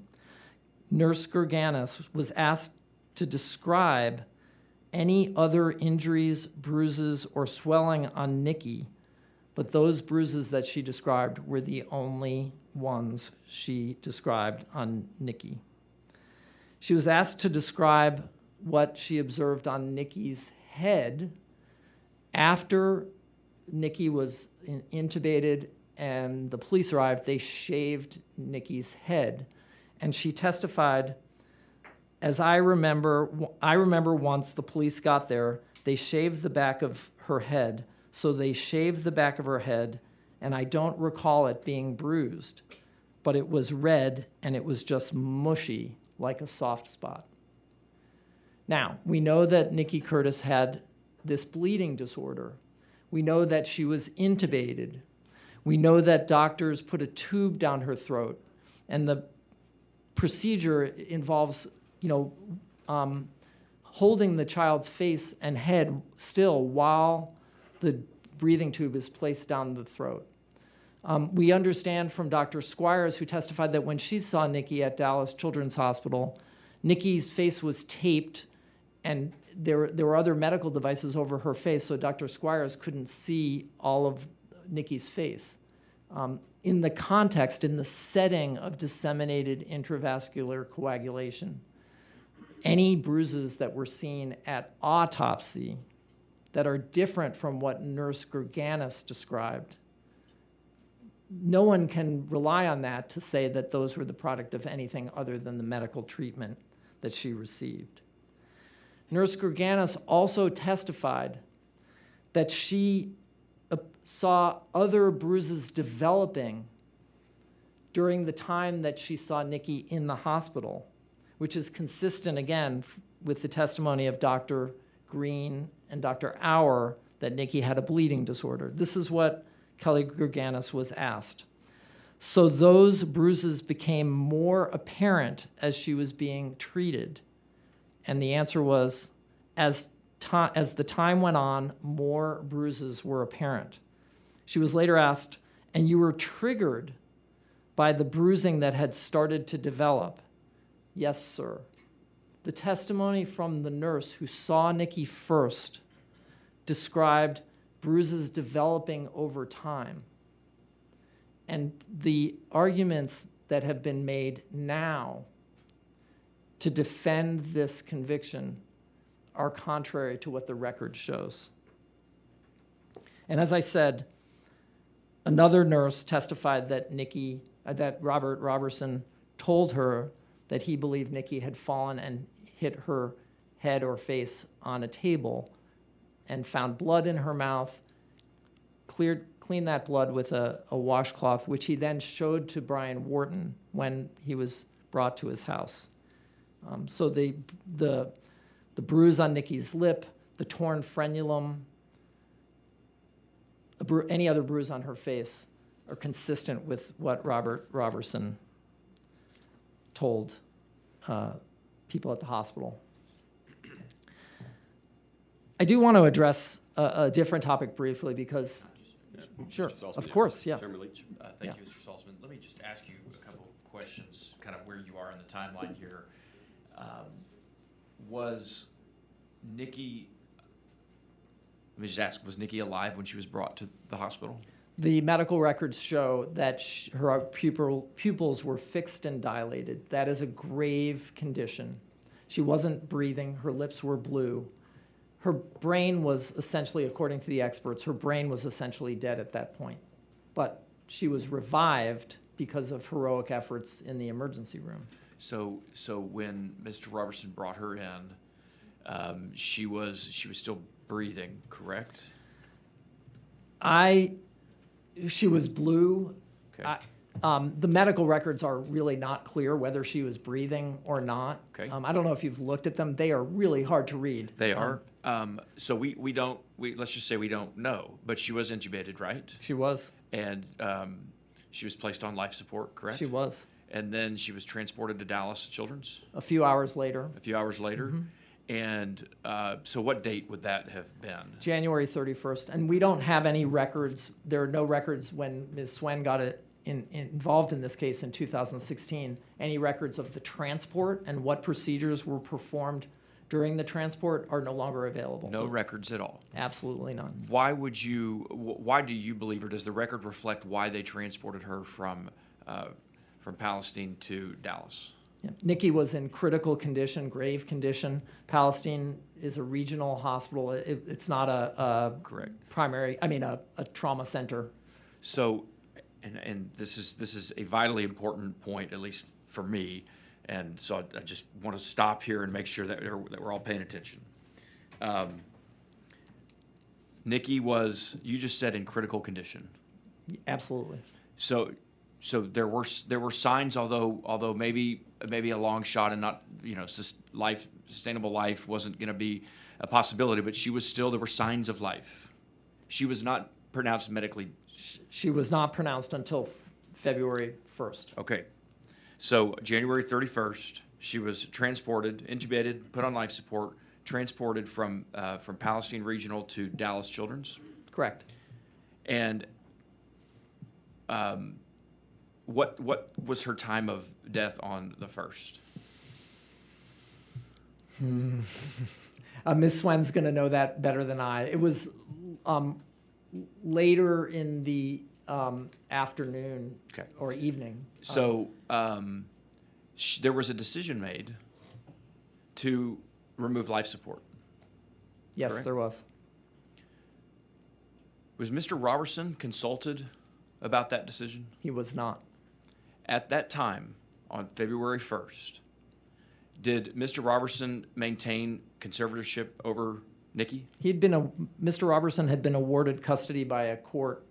Nurse Gerganis was asked to describe any other injuries, bruises, or swelling on Nikki, but those bruises that she described were the only ones she described on Nikki. She was asked to describe what she observed on Nikki's head after Nikki was intubated and the police arrived. They shaved Nikki's head, and she testified, as I remember once the police got there, they shaved the back of her head. So they shaved the back of her head, and I don't recall it being bruised, but it was red and it was just mushy, like a soft spot. Now, we know that Nikki Curtis had this bleeding disorder. We know that she was intubated. We know that doctors put a tube down her throat, and the procedure involves, holding the child's face and head still while the breathing tube is placed down the throat. We understand from Dr. Squires, who testified that when she saw Nikki at Dallas Children's Hospital, Nikki's face was taped, and there were other medical devices over her face, so Dr. Squires couldn't see all of Nikki's face. In the context, in the setting of disseminated intravascular coagulation, any bruises that were seen at autopsy that are different from what Nurse Gerganis described, no one can rely on that to say that those were the product of anything other than the medical treatment that she received. Nurse Gerganis also testified that she saw other bruises developing during the time that she saw Nikki in the hospital, which is consistent, again, with the testimony of Dr. Green and Dr. Auer that Nikki had a bleeding disorder. This is what Kelly Gerganis was asked. So those bruises became more apparent as she was being treated. And the answer was, as the time went on, more bruises were apparent. She was later asked, and you were triggered by the bruising that had started to develop? Yes, sir. The testimony from the nurse who saw Nikki first described bruises developing over time. And the arguments that have been made now to defend this conviction are contrary to what the record shows. And as I said, another nurse testified that that Robert Roberson told her that he believed Nikki had fallen and hit her head or face on a table and found blood in her mouth, cleaned that blood with a washcloth, which he then showed to Brian Wharton when he was brought to his house. So the bruise on Nikki's lip, the torn frenulum, any other bruise on her face are consistent with what Robert Roberson told people at the hospital. I do want to address a different topic briefly because, sure, of course, yeah. Thank you, Mr. Salzman. Let me just ask you a couple questions, kind of where you are in the timeline here. Was Nikki, let me just ask, was Nikki alive when she was brought to the hospital? The medical records show that her pupils were fixed and dilated. That is a grave condition. She wasn't breathing. Her lips were blue. Her brain was essentially, according to the experts, her brain was essentially dead at that point. But she was revived because of heroic efforts in the emergency room. So when Mr. Robertson brought her in, she was still breathing, correct? She was blue. Okay. The medical records are really not clear whether she was breathing or not. Okay. I don't know if you've looked at them. They are really hard to read. They are. So let's just say we don't know, but she was intubated, right? She was. And she was placed on life support, correct? She was. And then she was transported to Dallas Children's? A few hours later. A few hours later. Mm-hmm. And so what date would that have been? January 31st. And we don't have any records. There are no records when Ms. Swen got involved in this case in 2016. Any records of the transport and what procedures were performed during the transport are no longer available. No records at all? Absolutely none. Why do you believe, or does the record reflect why they transported her from Palestine to Dallas? Yeah. Nikki was in critical condition, grave condition. Palestine is a regional hospital. It's not a correct primary. I mean, a trauma center. So, and this is a vitally important point, at least for me. And so I just want to stop here and make sure that we're all paying attention. Nikki was, you just said, in critical condition. Absolutely. So there were signs, although maybe a long shot and not, sustainable life wasn't going to be a possibility, but there were signs of life. She was not pronounced medically. She was not pronounced until February 1st. Okay. So January 31st, she was transported, intubated, put on life support, transported from Palestine Regional to Dallas Children's. Correct. And what was her time of death on the 1st? Ms. Swen's going to know that better than I. It was later in the afternoon or evening. So there was a decision made to remove life support. Yes, correct? There was. Was Mr. Roberson consulted about that decision? He was not. At that time, on February 1st, did Mr. Roberson maintain conservatorship over Nikki? Mr. Roberson had been awarded custody by a court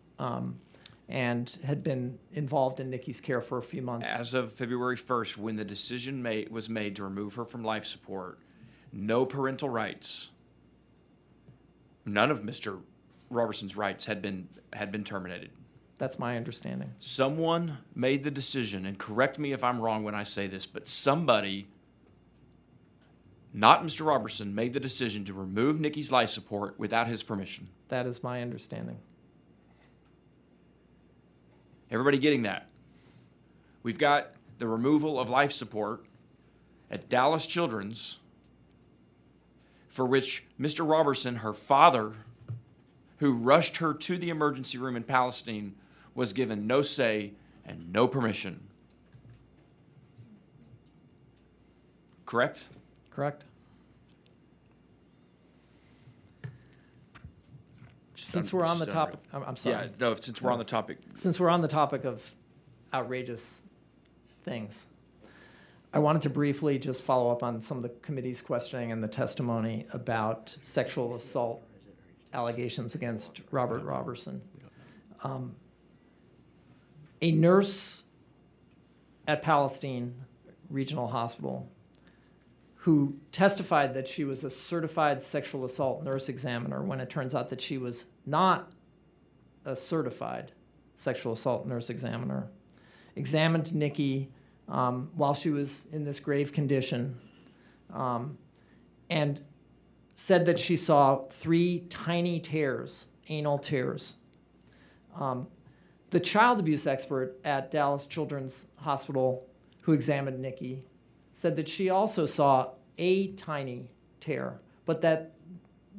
and had been involved in Nikki's care for a few months. As of February 1st, when the decision was made to remove her from life support, no parental rights, none of Mr. Roberson's rights had been terminated. That's my understanding. Someone made the decision, and correct me if I'm wrong when I say this, but somebody, not Mr. Roberson, made the decision to remove Nikki's life support without his permission. That is my understanding. Everybody getting that? We've got the removal of life support at Dallas Children's, for which Mr. Roberson, her father, who rushed her to the emergency room in Palestine, was given no say and no permission. Correct? Correct. Since we're on the topic, I'm sorry. Yeah, no, since we're on the topic. Since we're on the topic of outrageous things, I wanted to briefly just follow up on some of the committee's questioning and the testimony about sexual assault allegations against Robert Roberson. A nurse at Palestine Regional Hospital who testified that she was a certified sexual assault nurse examiner when it turns out that she was not a certified sexual assault nurse examiner, examined Nikki while she was in this grave condition, and said that she saw 3 tiny tears, anal tears. The child abuse expert at Dallas Children's Hospital who examined Nikki said that she also saw a tiny tear, but that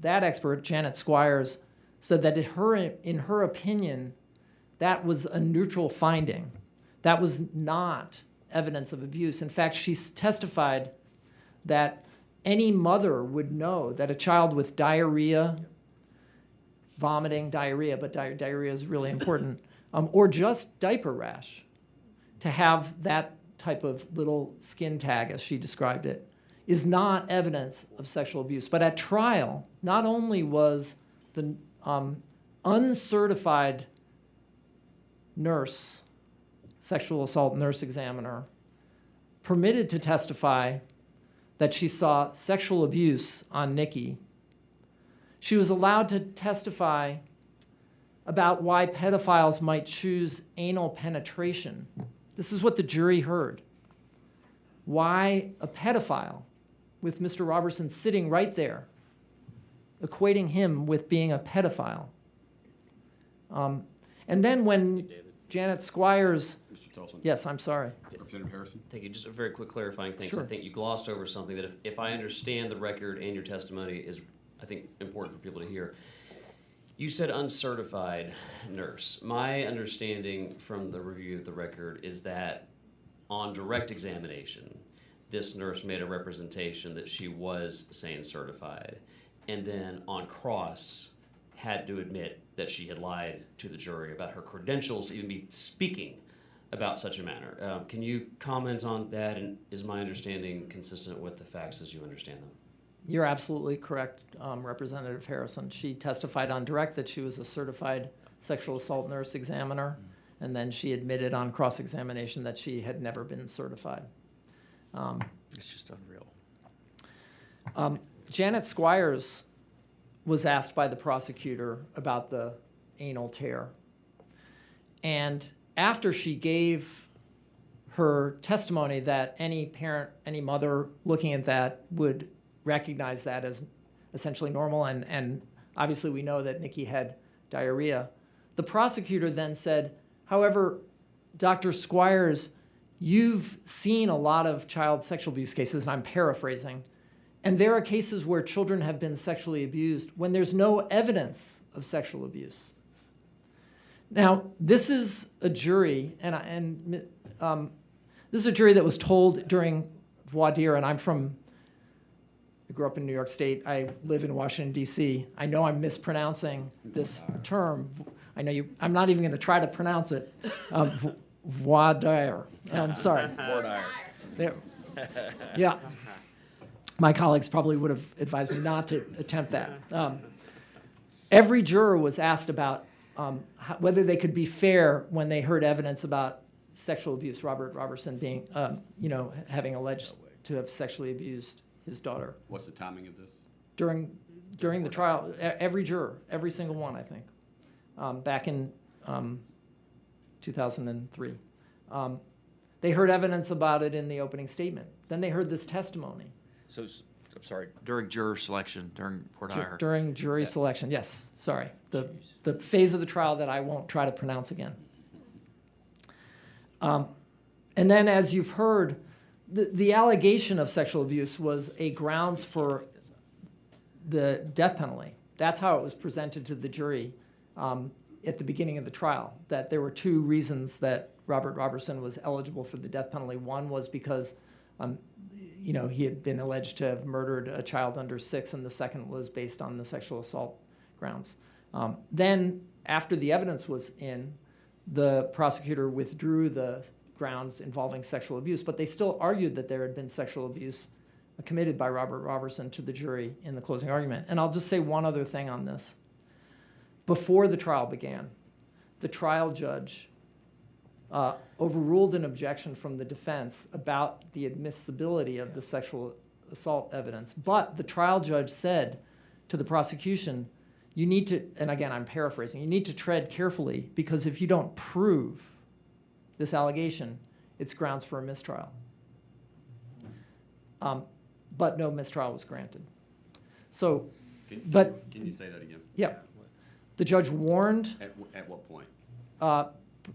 expert, Janet Squires, said that in her opinion, that was a neutral finding. That was not evidence of abuse. In fact, she testified that any mother would know that a child with diarrhea, vomiting, diarrhea, but diarrhea is really important, or just diaper rash, to have that type of little skin tag, as she described it, is not evidence of sexual abuse. But at trial, not only was the uncertified nurse, sexual assault nurse examiner, permitted to testify that she saw sexual abuse on Nikki, she was allowed to testify about why pedophiles might choose anal penetration. This is what the jury heard. Why a pedophile with Mr. Roberson sitting right there, equating him with being a pedophile. And then when Janet Squires... Mr. Tolson? Yes, I'm sorry. Representative Harrison? Thank you. Just a very quick clarifying thing. Sure. I think you glossed over something that if I understand the record and your testimony is, I think, important for people to hear. You said uncertified nurse. My understanding from the review of the record is that on direct examination, this nurse made a representation that she was SANE certified, and then on cross had to admit that she had lied to the jury about her credentials to even be speaking about such a matter. Can you comment on that, and is my understanding consistent with the facts as you understand them? You're absolutely correct, Representative Harrison. She testified on direct that she was a certified sexual assault nurse examiner, and then she admitted on cross-examination that she had never been certified. It's just unreal. Janet Squires was asked by the prosecutor about the anal tear. And after she gave her testimony that any parent, any mother looking at that would recognize that as essentially normal, and obviously we know that Nikki had diarrhea, the prosecutor then said, however, Dr. Squires, you've seen a lot of child sexual abuse cases, and I'm paraphrasing, and there are cases where children have been sexually abused when there's no evidence of sexual abuse. Now, this is a jury, this is a jury that was told during voir dire, and I grew up in New York State. I live in Washington, D.C. I know I'm mispronouncing this term. I know I'm not even going to try to pronounce it. Voir dire. I'm sorry. Voir dire. There. Yeah. My colleagues probably would have advised me not to attempt that. Every juror was asked about whether they could be fair when they heard evidence about sexual abuse. Robert Roberson being, having alleged to have sexually abused his daughter. What's the timing of this? During the trial, every juror, every single one, I think, back in 2003. They heard evidence about it in the opening statement. Then they heard this testimony. So, I'm sorry, during juror selection, during voir dire. During jury selection, yes, sorry. The phase of the trial that I won't try to pronounce again. And then, as you've heard, the allegation of sexual abuse was a grounds for the death penalty. That's how it was presented to the jury at the beginning of the trial, that there were two reasons that Robert Roberson was eligible for the death penalty. One was because he had been alleged to have murdered a child under 6, and the second was based on the sexual assault grounds. Then, after the evidence was in, the prosecutor withdrew the grounds involving sexual abuse, but they still argued that there had been sexual abuse committed by Robert Roberson to the jury in the closing argument. And I'll just say one other thing on this. Before the trial began, the trial judge overruled an objection from the defense about the admissibility of the sexual assault evidence. But the trial judge said to the prosecution, you need to, and again, I'm paraphrasing, you need to tread carefully, because if you don't prove this allegation, it's grounds for a mistrial. But no mistrial was granted. So, Can you say that again? Yeah. The judge warned. At what point?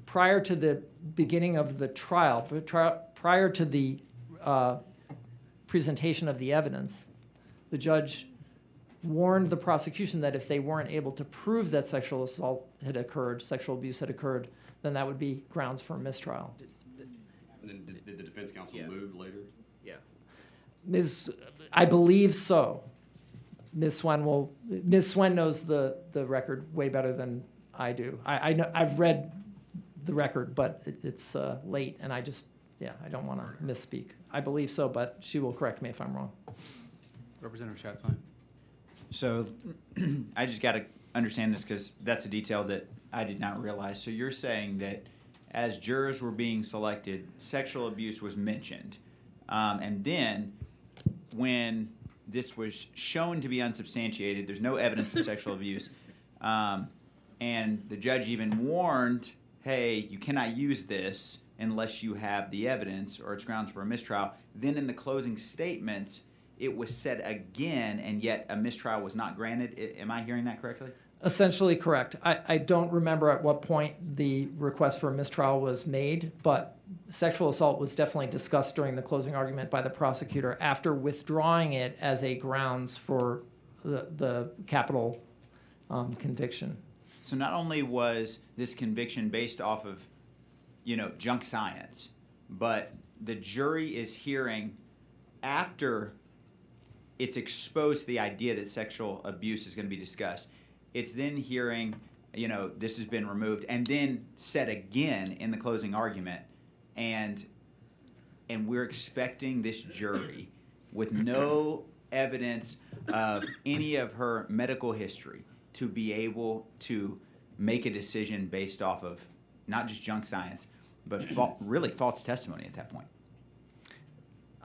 Prior to the beginning of the trial, prior to the presentation of the evidence, the judge warned the prosecution that if they weren't able to prove that sexual assault had occurred, sexual abuse had occurred, then that would be grounds for a mistrial. And then did the defense counsel move later? Yeah. I believe so. Ms. Swen knows the record way better than I do. I've read the record, but it's late, and I don't want to misspeak. I believe so, but she will correct me if I'm wrong. Representative Schatzline. So I just got to understand this, because that's a detail that I did not realize. So you're saying that as jurors were being selected, sexual abuse was mentioned. And then when this was shown to be unsubstantiated, there's no evidence of sexual abuse, and the judge even warned, hey, you cannot use this unless you have the evidence or it's grounds for a mistrial. Then in the closing statements, it was said again, and yet a mistrial was not granted. Am I hearing that correctly? Essentially correct. I don't remember at what point the request for a mistrial was made, but sexual assault was definitely discussed during the closing argument by the prosecutor after withdrawing it as a grounds for the capital conviction. So not only was this conviction based off of, junk science, but the jury is hearing after it's exposed to the idea that sexual abuse is going to be discussed. It's then hearing, this has been removed, and then said again in the closing argument, and we're expecting this jury with no evidence of any of her medical history to be able to make a decision based off of not just junk science, but really false testimony at that point.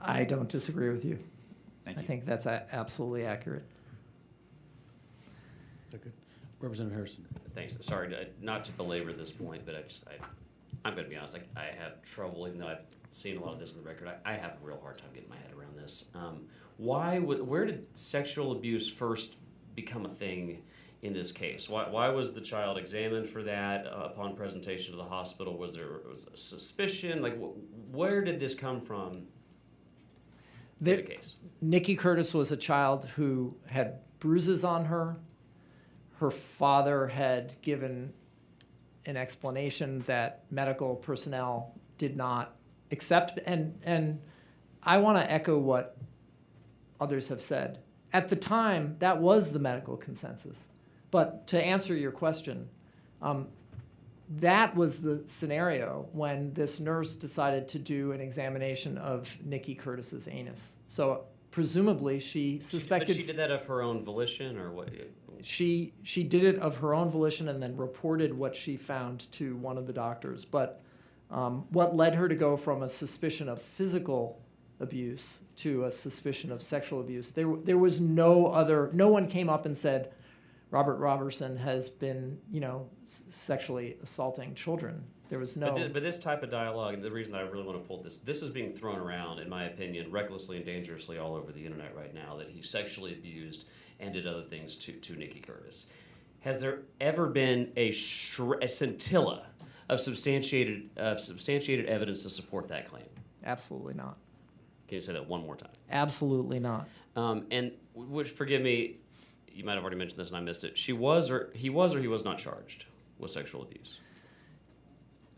I don't disagree with you. Thank you. I think that's absolutely accurate. Okay. Representative Harrison. Thanks. Sorry, not to belabor this point, but I'm going to be honest. I have trouble, even though I've seen a lot of this in the record. I have a real hard time getting my head around this. Where did sexual abuse first become a thing in this case? Why was the child examined for that upon presentation to the hospital? Was there a suspicion? Like, where did this come from? In the case. Nikki Curtis was a child who had bruises on her. Her father had given an explanation that medical personnel did not accept. And I want to echo what others have said. At the time, that was the medical consensus. But to answer your question, that was the scenario when this nurse decided to do an examination of Nikki Curtis's anus. So presumably she suspected... But she did that of her own volition, or what? She did it of her own volition and then reported what she found to one of the doctors. But what led her to go from a suspicion of physical abuse to a suspicion of sexual abuse? There was no one came up and said, Robert Roberson has been, sexually assaulting children. There was no... But this type of dialogue, and the reason I really want to pull this is being thrown around, in my opinion, recklessly and dangerously all over the internet right now, that he sexually abused and did other things to Nikki Curtis. Has there ever been a scintilla of substantiated evidence to support that claim? Absolutely not. Can you say that one more time? Absolutely not. And forgive me, you might have already mentioned this and I missed it. He was or he was not charged with sexual abuse.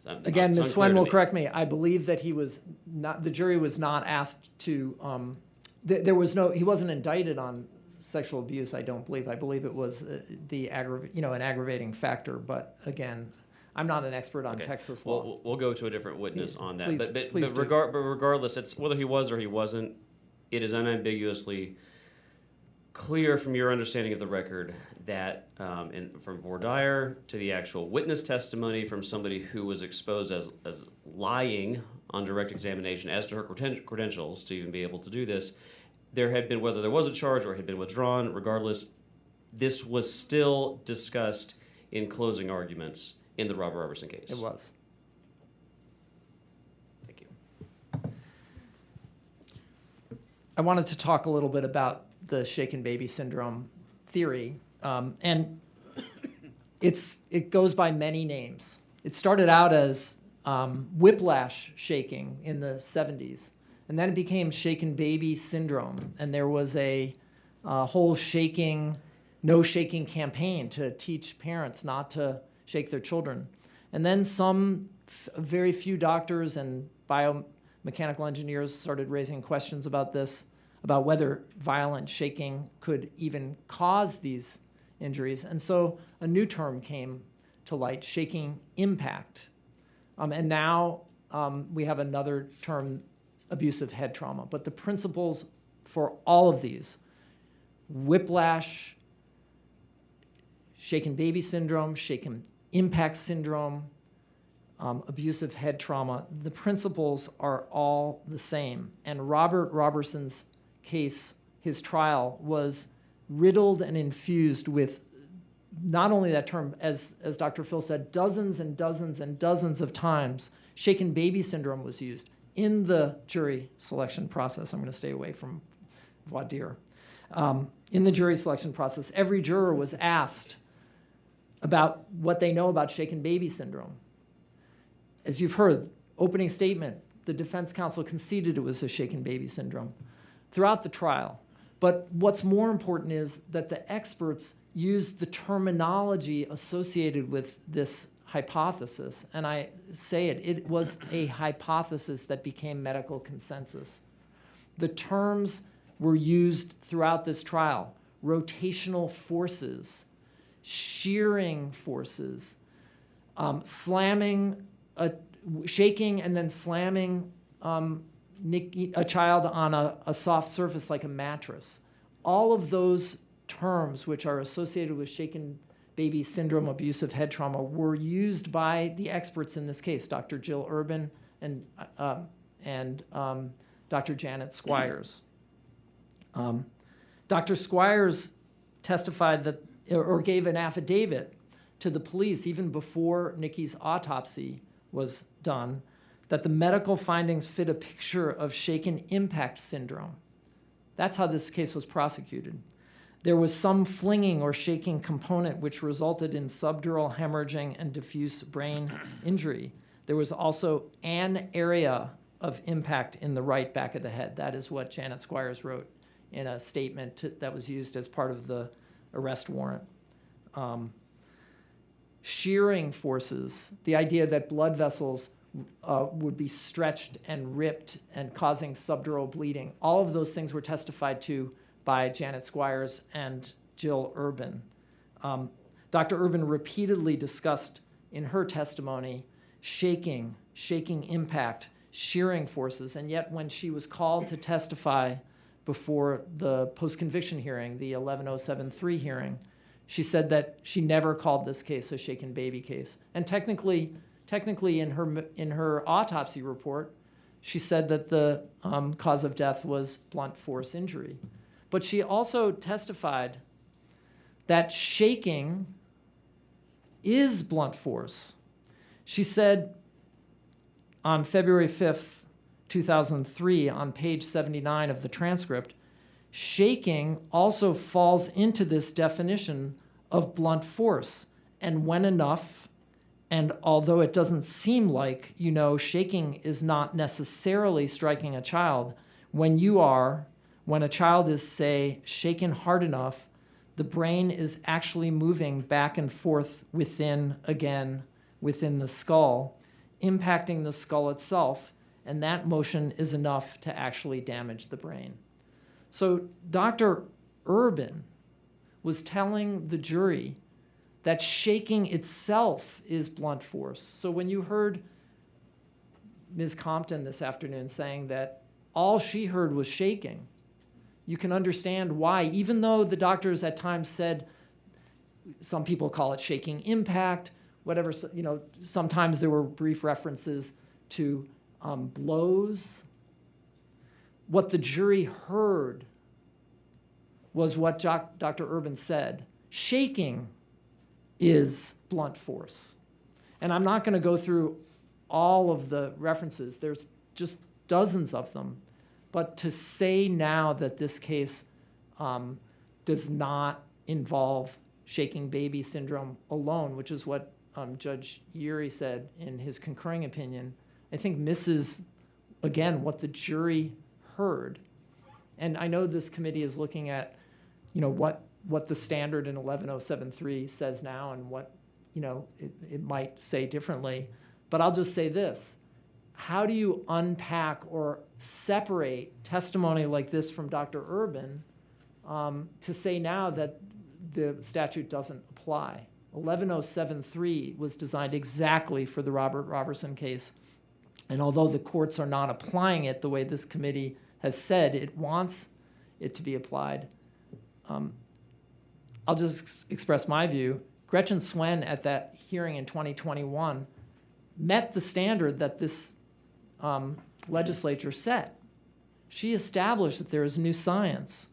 Again, Ms. Swen will correct me. I believe that he was not. The jury was not asked to. He wasn't indicted on sexual abuse. I don't believe. I believe it was an aggravating factor. But again, I'm not an expert on Texas law. We'll go to a different witness on that. Please But regardless, it's whether he was or he wasn't. It is unambiguously clear from your understanding of the record that from voir dire to the actual witness testimony from somebody who was exposed as lying on direct examination as to her credentials to even be able to do this, there had been, whether there was a charge or had been withdrawn, regardless, this was still discussed in closing arguments in the Robert Roberson case. It was. Thank you. I wanted to talk a little bit about the shaken baby syndrome theory, and it goes by many names. It started out as whiplash shaking in the 70s, and then it became shaken baby syndrome, and there was a whole no shaking campaign to teach parents not to shake their children. And then very few doctors and biomechanical engineers started raising questions about this, about whether violent shaking could even cause these injuries. And so a new term came to light, shaking impact. And now we have another term, abusive head trauma. But the principles for all of these, whiplash, shaken baby syndrome, shaken impact syndrome, abusive head trauma, the principles are all the same. And Robert Roberson's case, his trial, was riddled and infused with not only that term, as Dr. Phil said, dozens and dozens and dozens of times, shaken baby syndrome was used in the jury selection process. I'm going to stay away from voir dire. In the jury selection process, every juror was asked about what they know about shaken baby syndrome. As you've heard, opening statement, the defense counsel conceded it was a shaken baby syndrome throughout the trial. But what's more important is that the experts used the terminology associated with this hypothesis. And I say it was a hypothesis that became medical consensus. The terms were used throughout this trial: rotational forces, shearing forces, shaking and then slamming a child on a soft surface like a mattress. All of those terms which are associated with shaken baby syndrome, abusive head trauma, were used by the experts in this case, Dr. Jill Urban and Dr. Janet Squires. Dr. Squires testified that, or gave an affidavit to the police even before Nikki's autopsy was done, that the medical findings fit a picture of shaken impact syndrome. That's how this case was prosecuted. There was some flinging or shaking component which resulted in subdural hemorrhaging and diffuse brain injury. There was also an area of impact in the right back of the head. That is what Janet Squires wrote in a statement that was used as part of the arrest warrant. Shearing forces, the idea that blood vessels would be stretched and ripped and causing subdural bleeding. All of those things were testified to by Janet Squires and Jill Urban. Dr. Urban repeatedly discussed in her testimony shaking impact, shearing forces, and yet when she was called to testify before the post-conviction hearing, the 11073 hearing, she said that she never called this case a shaken baby case. And technically in her autopsy report, she said that the cause of death was blunt force injury. But she also testified that shaking is blunt force. She said on February 5th, 2003, on page 79 of the transcript, shaking also falls into this definition of blunt force. And when enough, and although it doesn't seem like, shaking is not necessarily striking a child, when a child is, say, shaken hard enough, the brain is actually moving back and forth within the skull, impacting the skull itself, and that motion is enough to actually damage the brain. So Dr. Urban was telling the jury that shaking itself is blunt force. So when you heard Ms. Compton this afternoon saying that all she heard was shaking, you can understand why, even though the doctors at times said, some people call it shaking impact, whatever, sometimes there were brief references to blows. What the jury heard was what Dr. Urban said. Shaking is blunt force. And I'm not going to go through all of the references. There's just dozens of them. But to say now that this case does not involve shaking baby syndrome alone, which is what Judge Urey said in his concurring opinion, I think misses, again, what the jury heard. And I know this committee is looking at, what the standard in 11073 says now and what, it might say differently. But I'll just say this. How do you unpack or separate testimony like this from Dr. Urban to say now that the statute doesn't apply? 11073 was designed exactly for the Robert Roberson case. And although the courts are not applying it the way this committee has said it wants it to be applied, I'll just express my view. Gretchen Swen at that hearing in 2021 met the standard that this legislature set. She established that there is new science.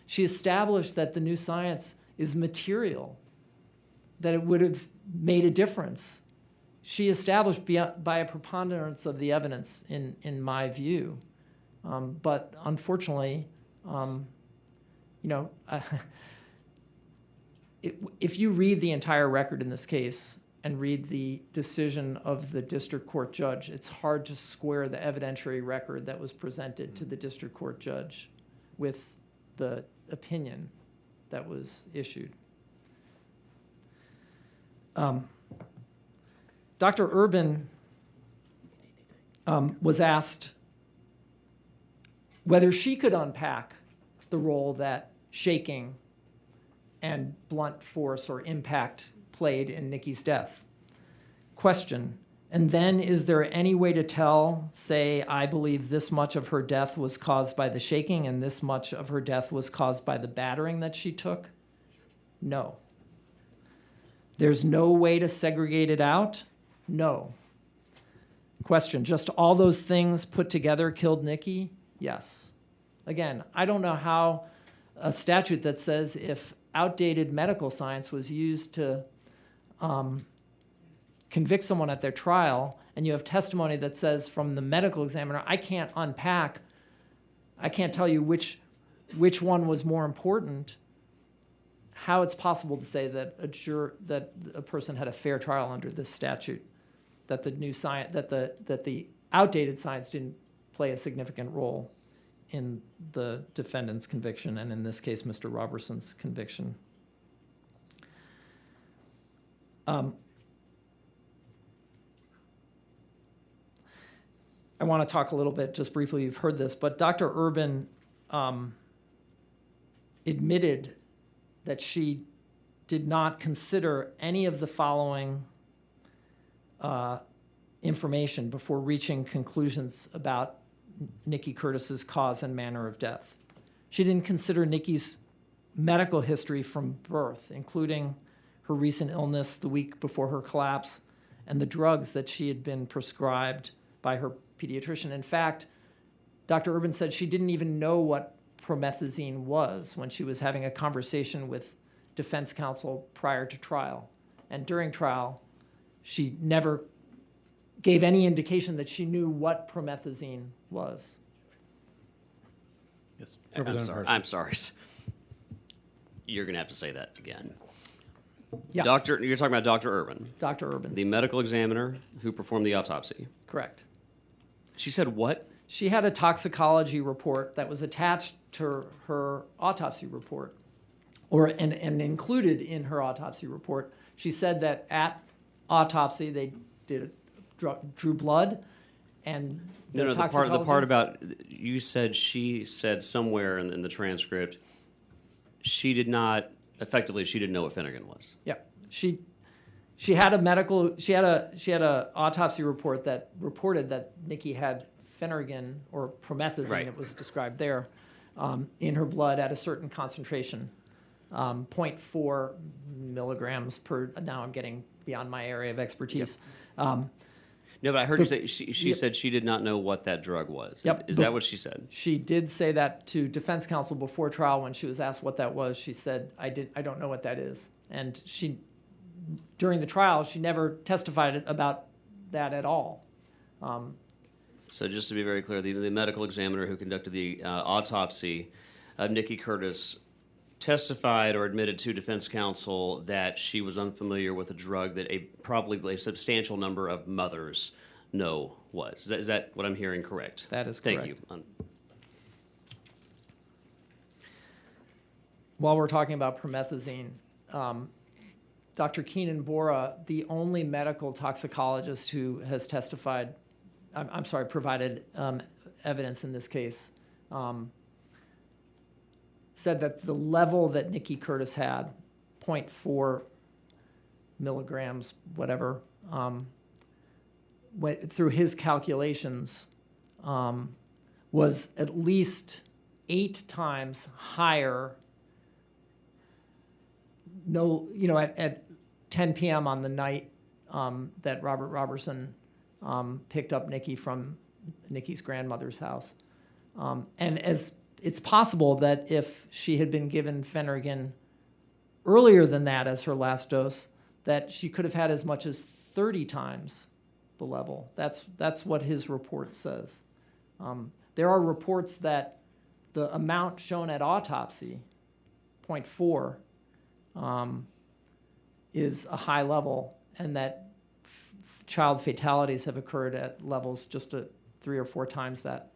She established that the new science is material, that it would have made a difference. She established by a preponderance of the evidence, in my view. But unfortunately, You know, if you read the entire record in this case and read the decision of the district court judge, it's hard to square the evidentiary record that was presented to the district court judge with the opinion that was issued. Dr. Urban was asked whether she could unpack the role that shaking and blunt force or impact played in Nikki's death. Question, and then is there any way to tell, say, I believe this much of her death was caused by the shaking and this much of her death was caused by the battering that she took? No. There's no way to segregate it out? No. Question, just all those things put together killed Nikki? Yes. Again, I don't know how a statute that says if outdated medical science was used to convict someone at their trial, and you have testimony that says from the medical examiner, I can't tell you which one was more important, how it's possible to say that a person had a fair trial under this statute, that the new science, that the outdated science didn't play a significant role in the defendant's conviction, and in this case, Mr. Roberson's conviction. I want to talk a little bit, just briefly, you've heard this, but Dr. Urban admitted that she did not consider any of the following information before reaching conclusions about Nikki Curtis's cause and manner of death. She didn't consider Nikki's medical history from birth, including her recent illness the week before her collapse and the drugs that she had been prescribed by her pediatrician. In fact, Dr. Urban said she didn't even know what promethazine was when she was having a conversation with defense counsel prior to trial. And during trial, she never gave any indication that she knew what promethazine was. Yes. I'm sorry. You're going to have to say that again. Yeah. You're talking about Dr. Urban. Dr. Urban. The medical examiner who performed the autopsy. Correct. She said what? She had a toxicology report that was attached to her autopsy report, and included in her autopsy report. She said that at autopsy they drew blood, and the part about you said she said somewhere in the transcript she didn't know what Finnegan was. Yeah, she had a autopsy report that reported that Nikki had Phenergan or promethazine, right. It was described there, in her blood at a certain concentration, 0.4 milligrams per. Now I'm getting beyond my area of expertise. Yep. No, but I heard you say she said she did not know what that drug was. Yep. Is that what she said? She did say that to defense counsel before trial when she was asked what that was. She said, I don't know what that is. And during the trial, she never testified about that at all. So just to be very clear, the medical examiner who conducted the autopsy of Nikki Curtis testified or admitted to defense counsel that she was unfamiliar with a drug that probably a substantial number of mothers know was. Is that what I'm hearing correct? That is correct. Thank you. While we're talking about promethazine, Dr. Keenan Bora, the only medical toxicologist who has provided evidence in this case, said that the level that Nikki Curtis had, 0.4 milligrams, whatever, through his calculations, was at least 8 times higher. At 10 p.m. on the night that Robert Roberson picked up Nikki from Nikki's grandmother's house. And as it's possible that if she had been given Phenergan earlier than that as her last dose, that she could have had as much as 30 times the level. That's what his report says. There are reports that the amount shown at autopsy, 0.4, is a high level, and that child fatalities have occurred at levels just 3 or 4 times that.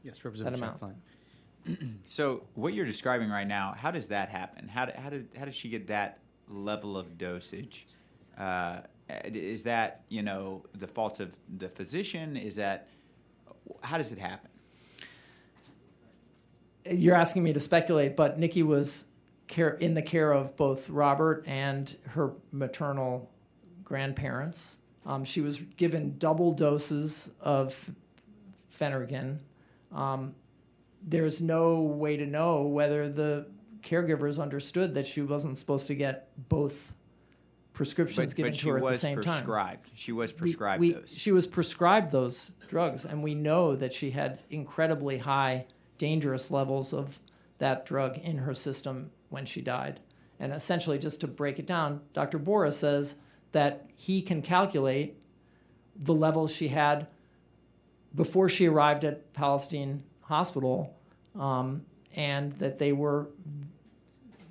Yes, Representative amount. Schatzline. So what you're describing right now, how does that happen? How does she get that level of dosage? Is that, the fault of the physician? How does it happen? You're asking me to speculate, but Nikki was in the care of both Robert and her maternal grandparents. She was given double doses of Phenergan. There's no way to know whether the caregivers understood that she wasn't supposed to get both prescriptions given to her at the same time. She was prescribed those. She was prescribed those drugs, and we know that she had incredibly high, dangerous levels of that drug in her system when she died. And essentially, just to break it down, Dr. Bora says that he can calculate the levels she had before she arrived at Palestine Hospital, and that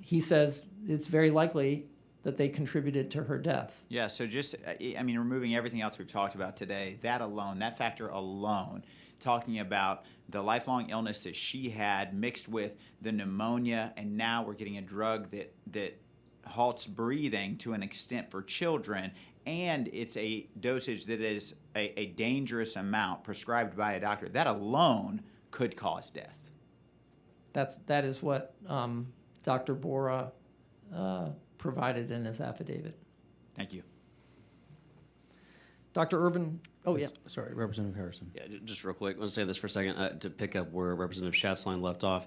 he says it's very likely that they contributed to her death. Yeah, so removing everything else we've talked about today, that factor alone, talking about the lifelong illness that she had mixed with the pneumonia, and now we're getting a drug that halts breathing to an extent for children, and it's a dosage that is a dangerous amount prescribed by a doctor. That alone could cause death. That is what Dr. Bora provided in his affidavit. Thank you. Dr. Urban. Oh, yeah. Sorry, Representative Harrison. Yeah, just real quick. I want to say this for a second to pick up where Representative Schatzline left off.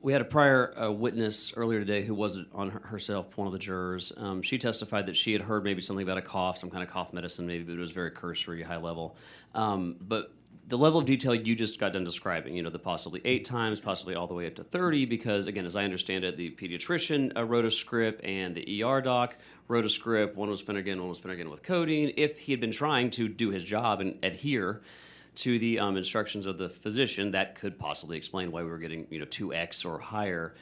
We had a prior witness earlier today who wasn't on herself, one of the jurors. She testified that she had heard maybe something about a cough, some kind of cough medicine maybe, but it was very cursory, high level. But the level of detail you just got done describing, the possibly 8 times, possibly all the way up to 30, because, again, as I understand it, the pediatrician wrote a script and the ER doc wrote a script. One was Phenergan with codeine. If he had been trying to do his job and adhere to the instructions of the physician, that could possibly explain why we were getting 2x or higher.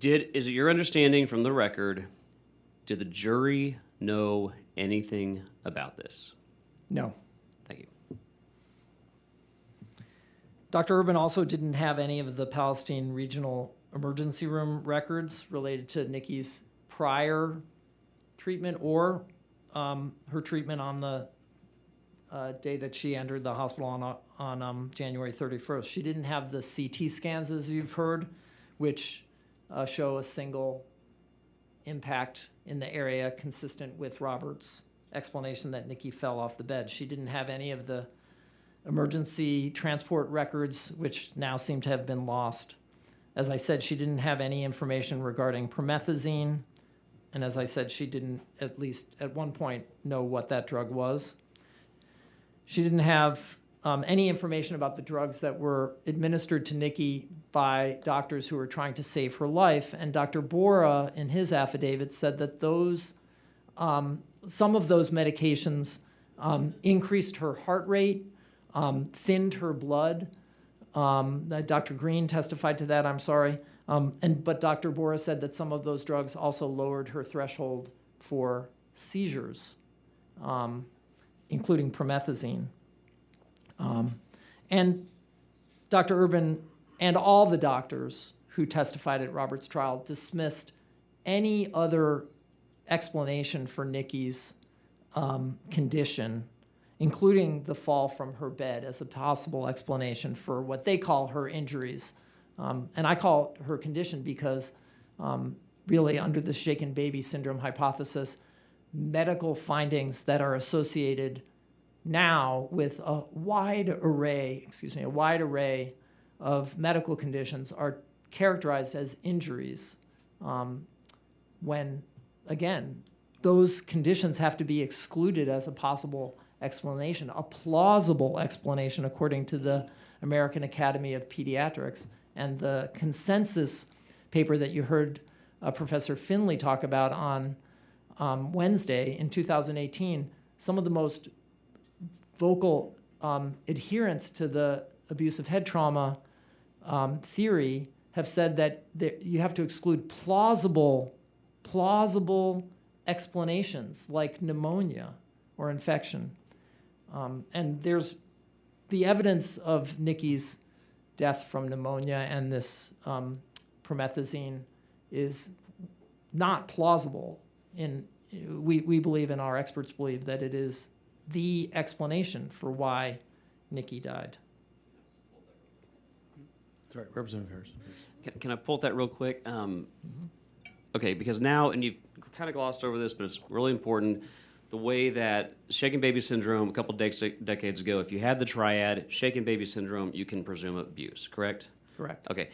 Is it your understanding from the record, did the jury know anything about this? No. Thank you. Dr. Urban also didn't have any of the Palestine Regional Emergency Room records related to Nikki's prior treatment or her treatment on the day that she entered the hospital on January 31st. She didn't have the CT scans, as you've heard, which show a single impact in the area consistent with Robert's explanation that Nikki fell off the bed. She didn't have any of the emergency transport records, which now seem to have been lost. As I said, she didn't have any information regarding promethazine, and as I said, she didn't, at least at one point, know what that drug was. She didn't have any information about the drugs that were administered to Nikki by doctors who were trying to save her life, and Dr. Bora, in his affidavit, said that some of those medications increased her heart rate, thinned her blood. Dr. Green testified to that, I'm sorry. But Dr. Bora said that some of those drugs also lowered her threshold for seizures, including promethazine. And Dr. Urban and all the doctors who testified at Robert's trial dismissed any other explanation for Nikki's condition, including the fall from her bed, as a possible explanation for what they call her injuries. And I call it her condition because really under the shaken baby syndrome hypothesis, medical findings that are associated now with a wide array of medical conditions are characterized as injuries when, again, those conditions have to be excluded as a possible explanation, a plausible explanation according to the American Academy of Pediatrics. And the consensus paper that you heard Professor Finley talk about on Wednesday in 2018, some of the most vocal adherents to the abuse of head trauma theory have said that you have to exclude plausible explanations like pneumonia or infection. And there's the evidence of Nikki's death from pneumonia and this promethazine is not plausible. We believe, and our experts believe, that it is the explanation for why Nikki died. That's right, Representative Harrison. Can I pull that real quick? Okay, because now, and you've kind of glossed over this, but it's really important, the way that shaken baby syndrome a couple decades ago, if you had the triad, shaken baby syndrome, you can presume abuse, correct? Correct. Okay.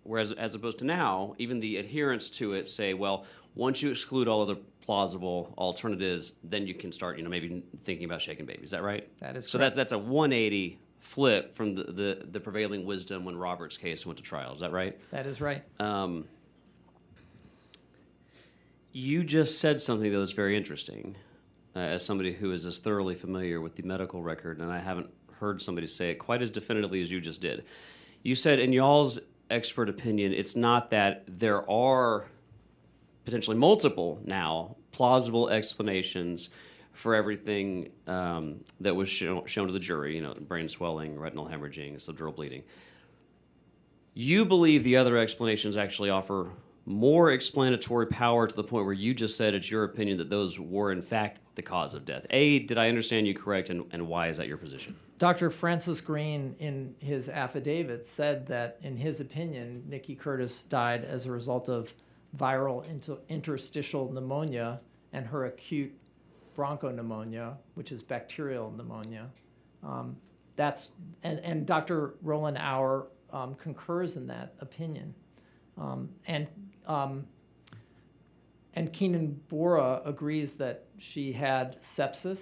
Whereas as opposed to now, even the adherents to it say, well, once you exclude all other plausible alternatives, then you can start, maybe thinking about shaken baby. Is that right? That is correct. So that's a 180 flip from the prevailing wisdom when Robert's case went to trial. Is that right? That is right. You just said something, though, that's very interesting. As somebody who is as thoroughly familiar with the medical record, and I haven't heard somebody say it quite as definitively as you just did. You said, in y'all's expert opinion, it's not that there are potentially multiple now plausible explanations for everything that was shown to the jury, brain swelling, retinal hemorrhaging, subdural bleeding. You believe the other explanations actually offer more explanatory power to the point where you just said it's your opinion that those were in fact the cause of death. A, did I understand you correct, and why is that your position? Dr. Francis Green, in his affidavit, said that, in his opinion, Nikki Curtis died as a result of viral interstitial pneumonia and her acute bronchopneumonia, which is bacterial pneumonia. And Dr. Roland Auer concurs in that opinion. And Keenan Bora agrees that she had sepsis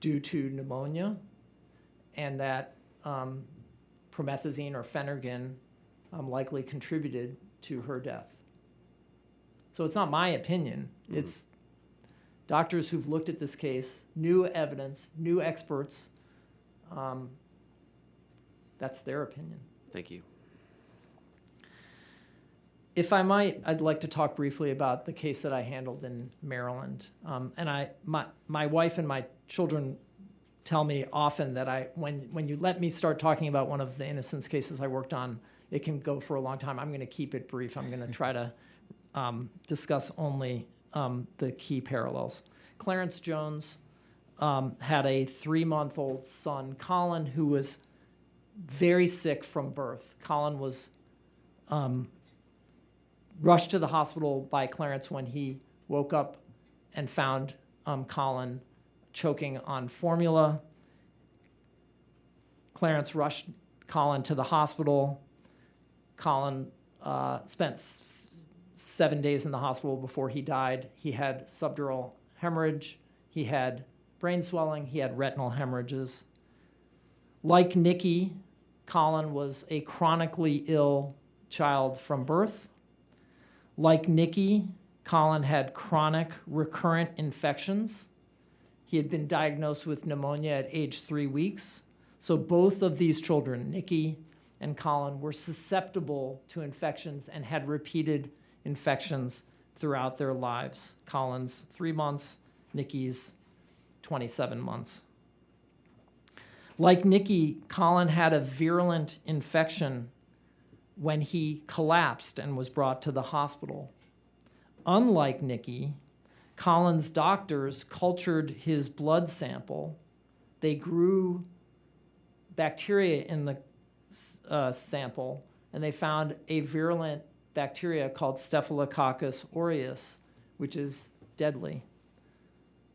due to pneumonia, and that promethazine or Phenergan likely contributed to her death. So it's not my opinion. Mm-hmm. It's doctors who've looked at this case, new evidence, new experts. That's their opinion. Thank you. If I might, I'd like to talk briefly about the case that I handled in Maryland. My wife and my children tell me often that when you let me start talking about one of the innocence cases I worked on, it can go for a long time. I'm going to keep it brief. I'm going to try to discuss only the key parallels. Clarence Jones had a 3-month-old son, Colin, who was very sick from birth. Colin was rushed to the hospital by Clarence when he woke up and found Colin choking on formula. Clarence rushed Colin to the hospital. Colin spent 7 days in the hospital before he died. He had subdural hemorrhage. He had brain swelling. He had retinal hemorrhages. Like Nikki, Colin was a chronically ill child from birth. Like Nikki, Colin had chronic recurrent infections. He had been diagnosed with pneumonia at age 3 weeks. So both of these children, Nikki and Colin, were susceptible to infections and had repeated infections throughout their lives. Colin's 3 months, Nikki's 27 months. Like Nikki, Colin had a virulent infection when he collapsed and was brought to the hospital. Unlike Nikki, Colin's doctors cultured his blood sample. They grew bacteria in the sample, and they found a virulent bacteria called Staphylococcus aureus, which is deadly.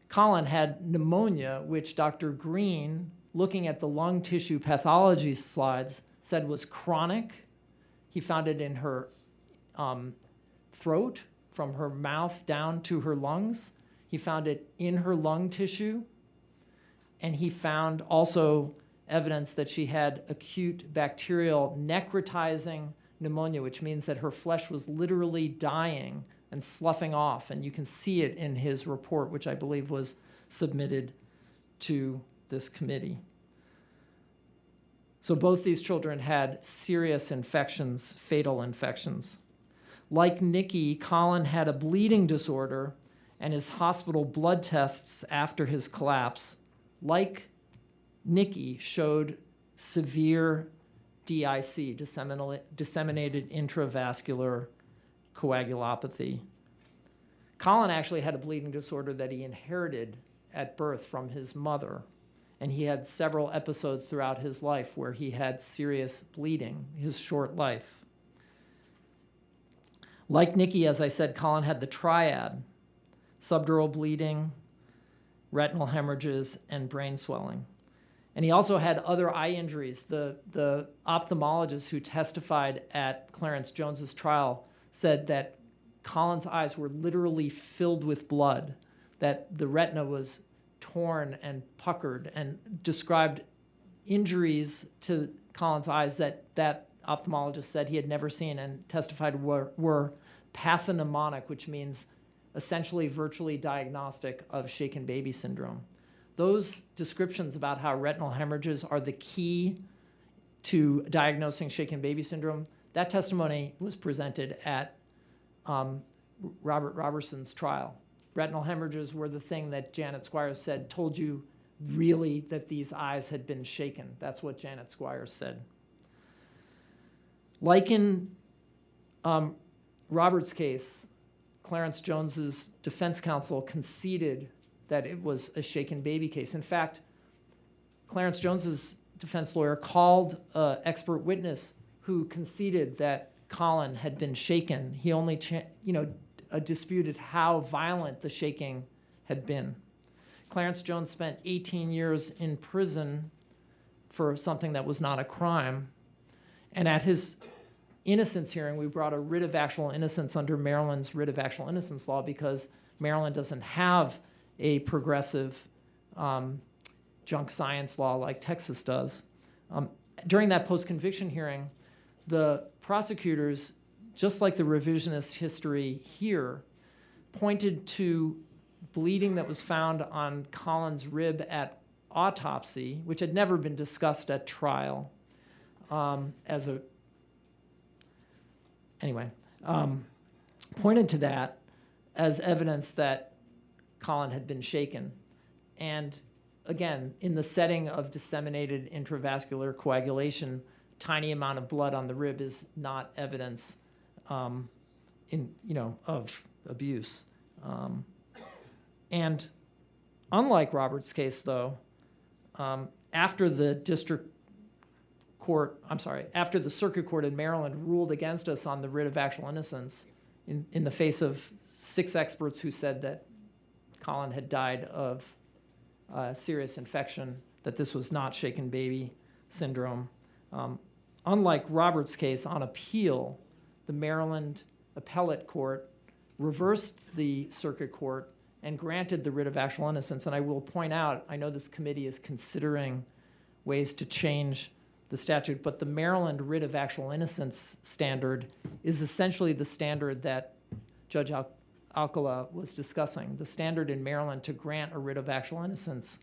Colin had pneumonia, which Dr. Green, looking at the lung tissue pathology slides, said was chronic. He found it in her throat, from her mouth down to her lungs. He found it in her lung tissue. And he found also evidence that she had acute bacterial necrotizing pneumonia, which means that her flesh was literally dying and sloughing off. And you can see it in his report, which I believe was submitted to this committee. So both these children had serious infections, fatal infections. Like Nikki, Colin had a bleeding disorder, and his hospital blood tests after his collapse, like Nikki, showed severe DIC, disseminated intravascular coagulopathy. Colin actually had a bleeding disorder that he inherited at birth from his mother, and he had several episodes throughout his life where he had serious bleeding, his short life. Like Nikki, as I said, Colin had the triad: subdural bleeding, retinal hemorrhages, and brain swelling. And he also had other eye injuries. The ophthalmologist who testified at Clarence Jones's trial said that Colin's eyes were literally filled with blood, that the retina was torn and puckered, and described injuries to Colin's eyes that ophthalmologist said he had never seen, and testified were pathognomonic, which means essentially virtually diagnostic of shaken baby syndrome. Those descriptions about how retinal hemorrhages are the key to diagnosing shaken baby syndrome, that testimony was presented at Robert Roberson's trial. Retinal hemorrhages were the thing that Janet Squires said told you really that these eyes had been shaken. That's what Janet Squires said. Like in Robert's case, Clarence Jones's defense counsel conceded that it was a shaken baby case. In fact, Clarence Jones's defense lawyer called an expert witness who conceded that Colin had been shaken. He only disputed how violent the shaking had been. Clarence Jones spent 18 years in prison for something that was not a crime. And at his innocence hearing, we brought a writ of actual innocence under Maryland's writ of actual innocence law, because Maryland doesn't have a progressive junk science law like Texas does. During that post-conviction hearing, the prosecutors, just like the revisionist history here, pointed to bleeding that was found on Colin's rib at autopsy, which had never been discussed at trial, pointed to that as evidence that Colin had been shaken. And again, in the setting of disseminated intravascular coagulation, tiny amount of blood on the rib is not evidence of abuse. And unlike Robert's case, though, after the circuit court in Maryland ruled against us on the writ of actual innocence, in the face of 6 experts who said that Colin had died of serious infection, that this was not shaken baby syndrome. Unlike Robert's case, on appeal, the Maryland appellate court reversed the circuit court and granted the writ of actual innocence. And I will point out, I know this committee is considering ways to change the statute, but the Maryland writ of actual innocence standard is essentially the standard that Judge Alcala was discussing. The standard in Maryland to grant a writ of actual innocence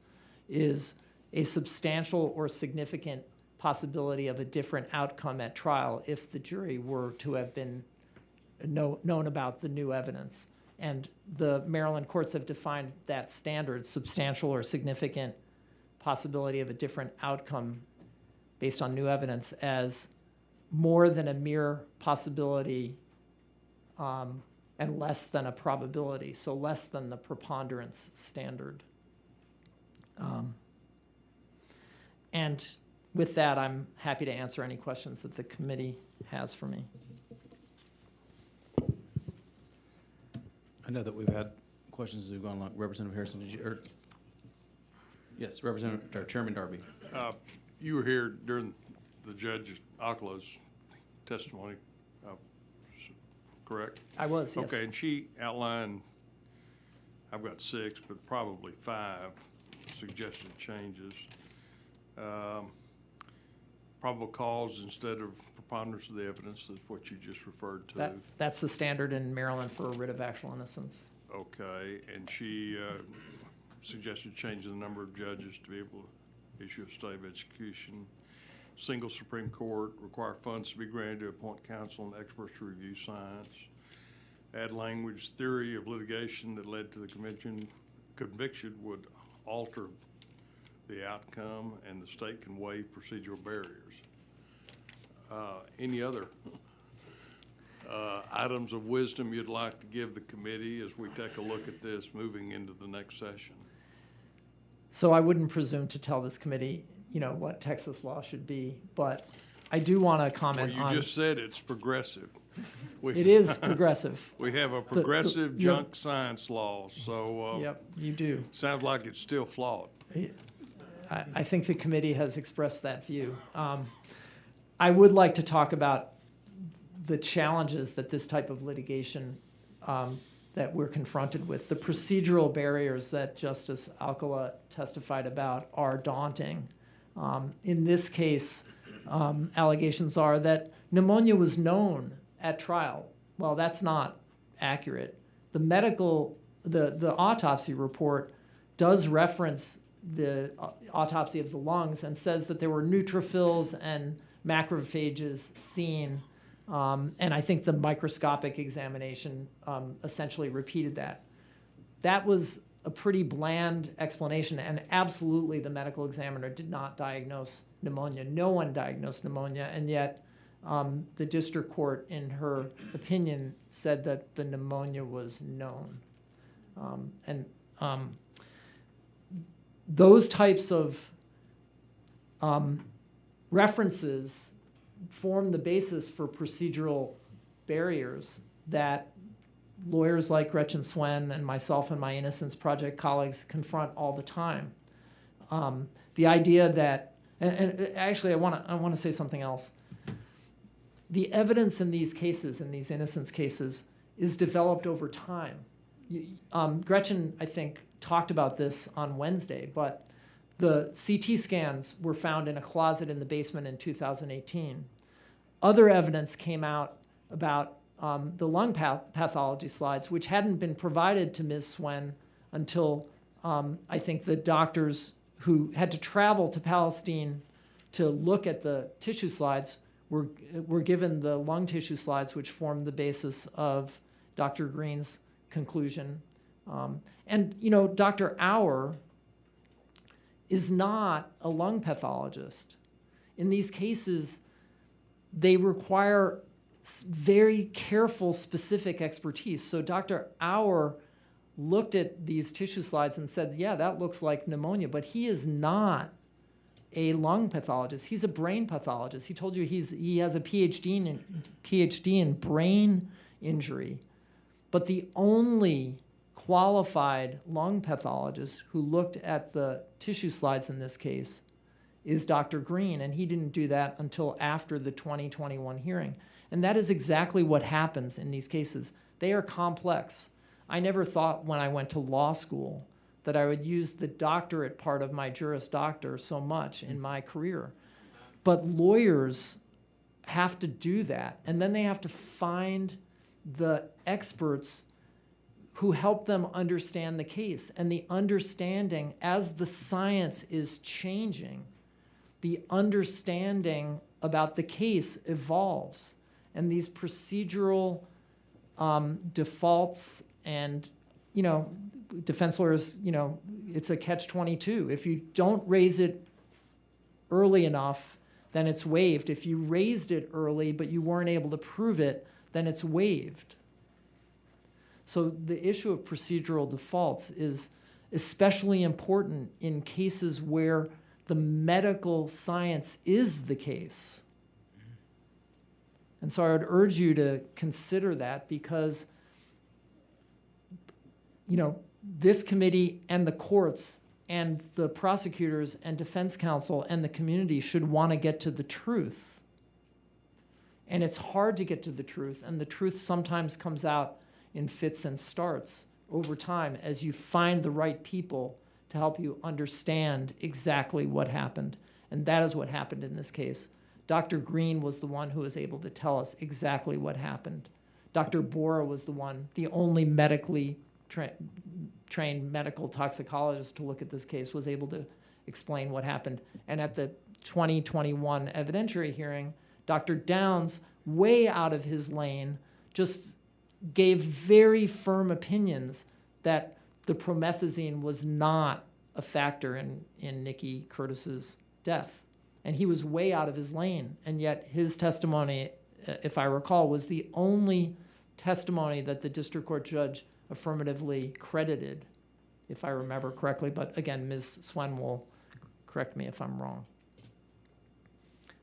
is a substantial or significant possibility of a different outcome at trial if the jury were to have been known about the new evidence. And the Maryland courts have defined that standard, substantial or significant possibility of a different outcome based on new evidence, as more than a mere possibility and less than a probability, so less than the preponderance standard. And with that, I'm happy to answer any questions that the committee has for me. I know that we've had questions as we've gone along. Representative Harrison, did you? Yes, Chairman Darby. You were here during the Judge Alcala's testimony, correct? I was, yes. Okay, and she outlined, I've got 6, but probably 5 suggested changes. Probable cause instead of preponderance of the evidence is what you just referred to. That's the standard in Maryland for a writ of actual innocence. Okay, and she suggested changing the number of judges to be able to issue a stay of execution. single Supreme Court, require funds to be granted to appoint counsel and experts to review science, add language, theory of litigation that led to the conviction would alter the outcome, and the state can waive procedural barriers. Any other items of wisdom you'd like to give the committee as we take a look at this moving into the next session? So I wouldn't presume to tell this committee, what Texas law should be, but I do want to comment on. Well, you just said it's progressive. It is progressive. We have a progressive junk science law, so. Yep, you do. Sounds like it's still flawed. I think the committee has expressed that view. I would like to talk about the challenges that this type of litigation that we're confronted with. The procedural barriers that Justice Alcala testified about are daunting. In this case, allegations are that pneumonia was known at trial. Well, that's not accurate. The autopsy report does reference the autopsy of the lungs and says that there were neutrophils and macrophages seen, and I think the microscopic examination essentially repeated that. That was a pretty bland explanation, and absolutely the medical examiner did not diagnose pneumonia. No one diagnosed pneumonia, and yet the district court, in her opinion, said that the pneumonia was known. Those types of references form the basis for procedural barriers that lawyers like Gretchen Swen and myself and my Innocence Project colleagues confront all the time. The idea that, and actually I want to say something else. The evidence in these cases, in these innocence cases, is developed over time. Gretchen, I think, talked about this on Wednesday, but the CT scans were found in a closet in the basement in 2018. Other evidence came out about the lung pathology slides, which hadn't been provided to Ms. Swen until I think the doctors who had to travel to Palestine to look at the tissue slides were given the lung tissue slides, which formed the basis of Dr. Green's conclusion. Dr. Auer is not a lung pathologist. In these cases, they require very careful, specific expertise. So Dr. Auer looked at these tissue slides and said, yeah, that looks like pneumonia, but he is not a lung pathologist. He's a brain pathologist. He told you he has a PhD in brain injury. But the only qualified lung pathologist who looked at the tissue slides in this case is Dr. Green, and he didn't do that until after the 2021 hearing. And that is exactly what happens in these cases. They are complex. I never thought when I went to law school that I would use the doctorate part of my Juris Doctor so much in my career. But lawyers have to do that, and then they have to find the experts who help them understand the case. And the understanding, as the science is changing, the understanding about the case evolves. And these procedural defaults and, defense lawyers, it's a catch-22. If you don't raise it early enough, then it's waived. If you raised it early but you weren't able to prove it, then it's waived. So the issue of procedural defaults is especially important in cases where the medical science is the case. And so I would urge you to consider that, because this committee and the courts and the prosecutors and defense counsel and the community should want to get to the truth. And it's hard to get to the truth, and the truth sometimes comes out in fits and starts over time as you find the right people to help you understand exactly what happened. And that is what happened in this case. Dr. Green was the one who was able to tell us exactly what happened. Dr. Bora was the only medically trained medical toxicologist to look at this case, was able to explain what happened. And at the 2021 evidentiary hearing, Dr. Downs, way out of his lane, just gave very firm opinions that the promethazine was not a factor in Nikki Curtis's death. And he was way out of his lane. And yet his testimony, if I recall, was the only testimony that the district court judge affirmatively credited, if I remember correctly. But again, Ms. Swen will correct me if I'm wrong.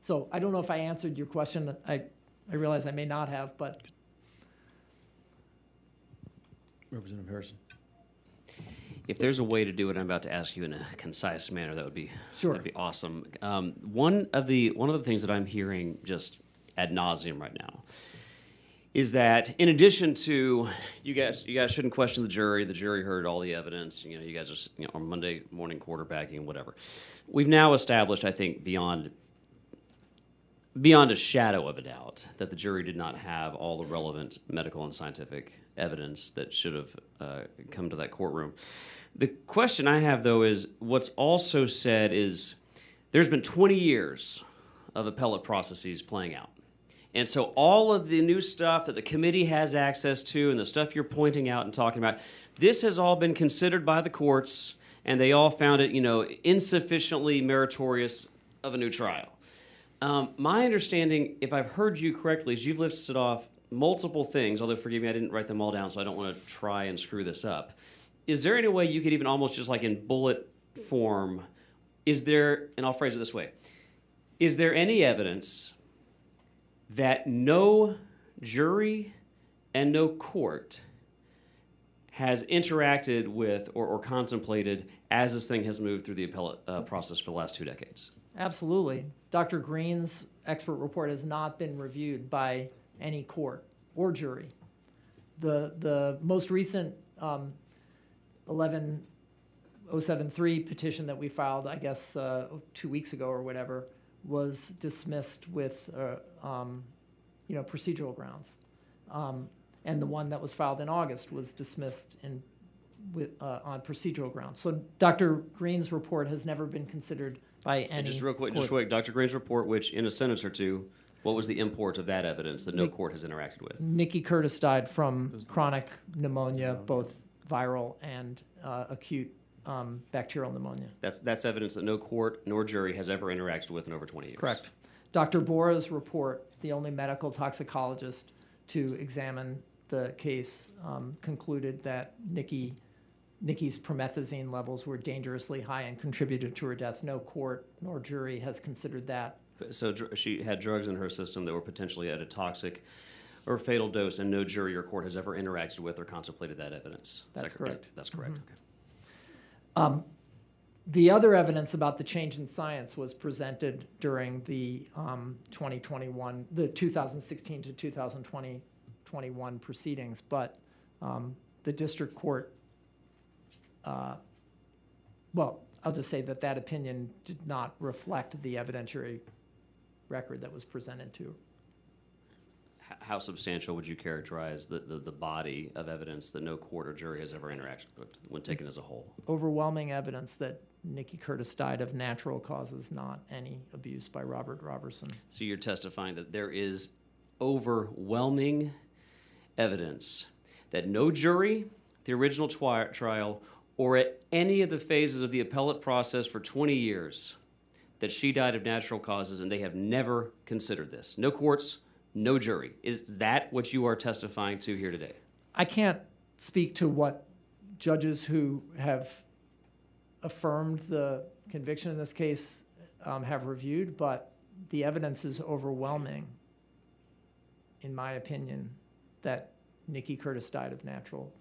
So I don't know if I answered your question. I realize I may not have, but. Representative Harrison. If there's a way to do what I'm about to ask you in a concise manner, that would be Sure. That'd be awesome. One of the things that I'm hearing just ad nauseum right now is that in addition to you guys shouldn't question the jury. The jury heard all the evidence. You guys are on Monday morning quarterbacking and whatever. We've now established, I think, beyond a shadow of a doubt, that the jury did not have all the relevant medical and scientific evidence that should have come to that courtroom. The question I have, though, is what's also said is there's been 20 years of appellate processes playing out. And so all of the new stuff that the committee has access to and the stuff you're pointing out and talking about, this has all been considered by the courts, and they all found it, insufficiently meritorious of a new trial. My understanding, if I've heard you correctly, is you've listed off multiple things, although forgive me, I didn't write them all down, so I don't want to try and screw this up. Is there any way you could even almost just like in bullet form, and I'll phrase it this way, is there any evidence that no jury and no court has interacted with or contemplated as this thing has moved through the appellate process for the last 2 decades? Absolutely. Dr. Green's expert report has not been reviewed by any court or jury. The most recent 11073 petition that we filed, I guess 2 weeks ago or whatever, was dismissed with procedural grounds. And the one that was filed in August was dismissed on procedural grounds. So Dr. Green's report has never been considered by any Just real quick, court. Dr. Green's report, which in a sentence or two, what was the import of that evidence that no court has interacted with? Nikki Curtis died from chronic pneumonia, both viral and acute bacterial pneumonia. That's evidence that no court nor jury has ever interacted with in over 20 years. Correct. Dr. Bora's report, the only medical toxicologist to examine the case, concluded that Nikki's promethazine levels were dangerously high and contributed to her death. No court nor jury has considered that. So she had drugs in her system that were potentially at a toxic or fatal dose, and no jury or court has ever interacted with or contemplated that evidence. That's correct. That's correct. Mm-hmm. Okay. The other evidence about the change in science was presented during the 2016 to 2021 proceedings, but the district court, I'll just say that opinion did not reflect the evidentiary record that was presented to. How substantial would you characterize the body of evidence that no court or jury has ever interacted with when taken as a whole? Overwhelming evidence that Nikki Curtis died of natural causes, not any abuse by Robert Roberson. So you're testifying that there is overwhelming evidence that no jury, the original trial, or at any of the phases of the appellate process for 20 years, that she died of natural causes, and they have never considered this. No courts, no jury. Is that what you are testifying to here today? I can't speak to what judges who have affirmed the conviction in this case have reviewed, but the evidence is overwhelming, in my opinion, that Nikki Curtis died of natural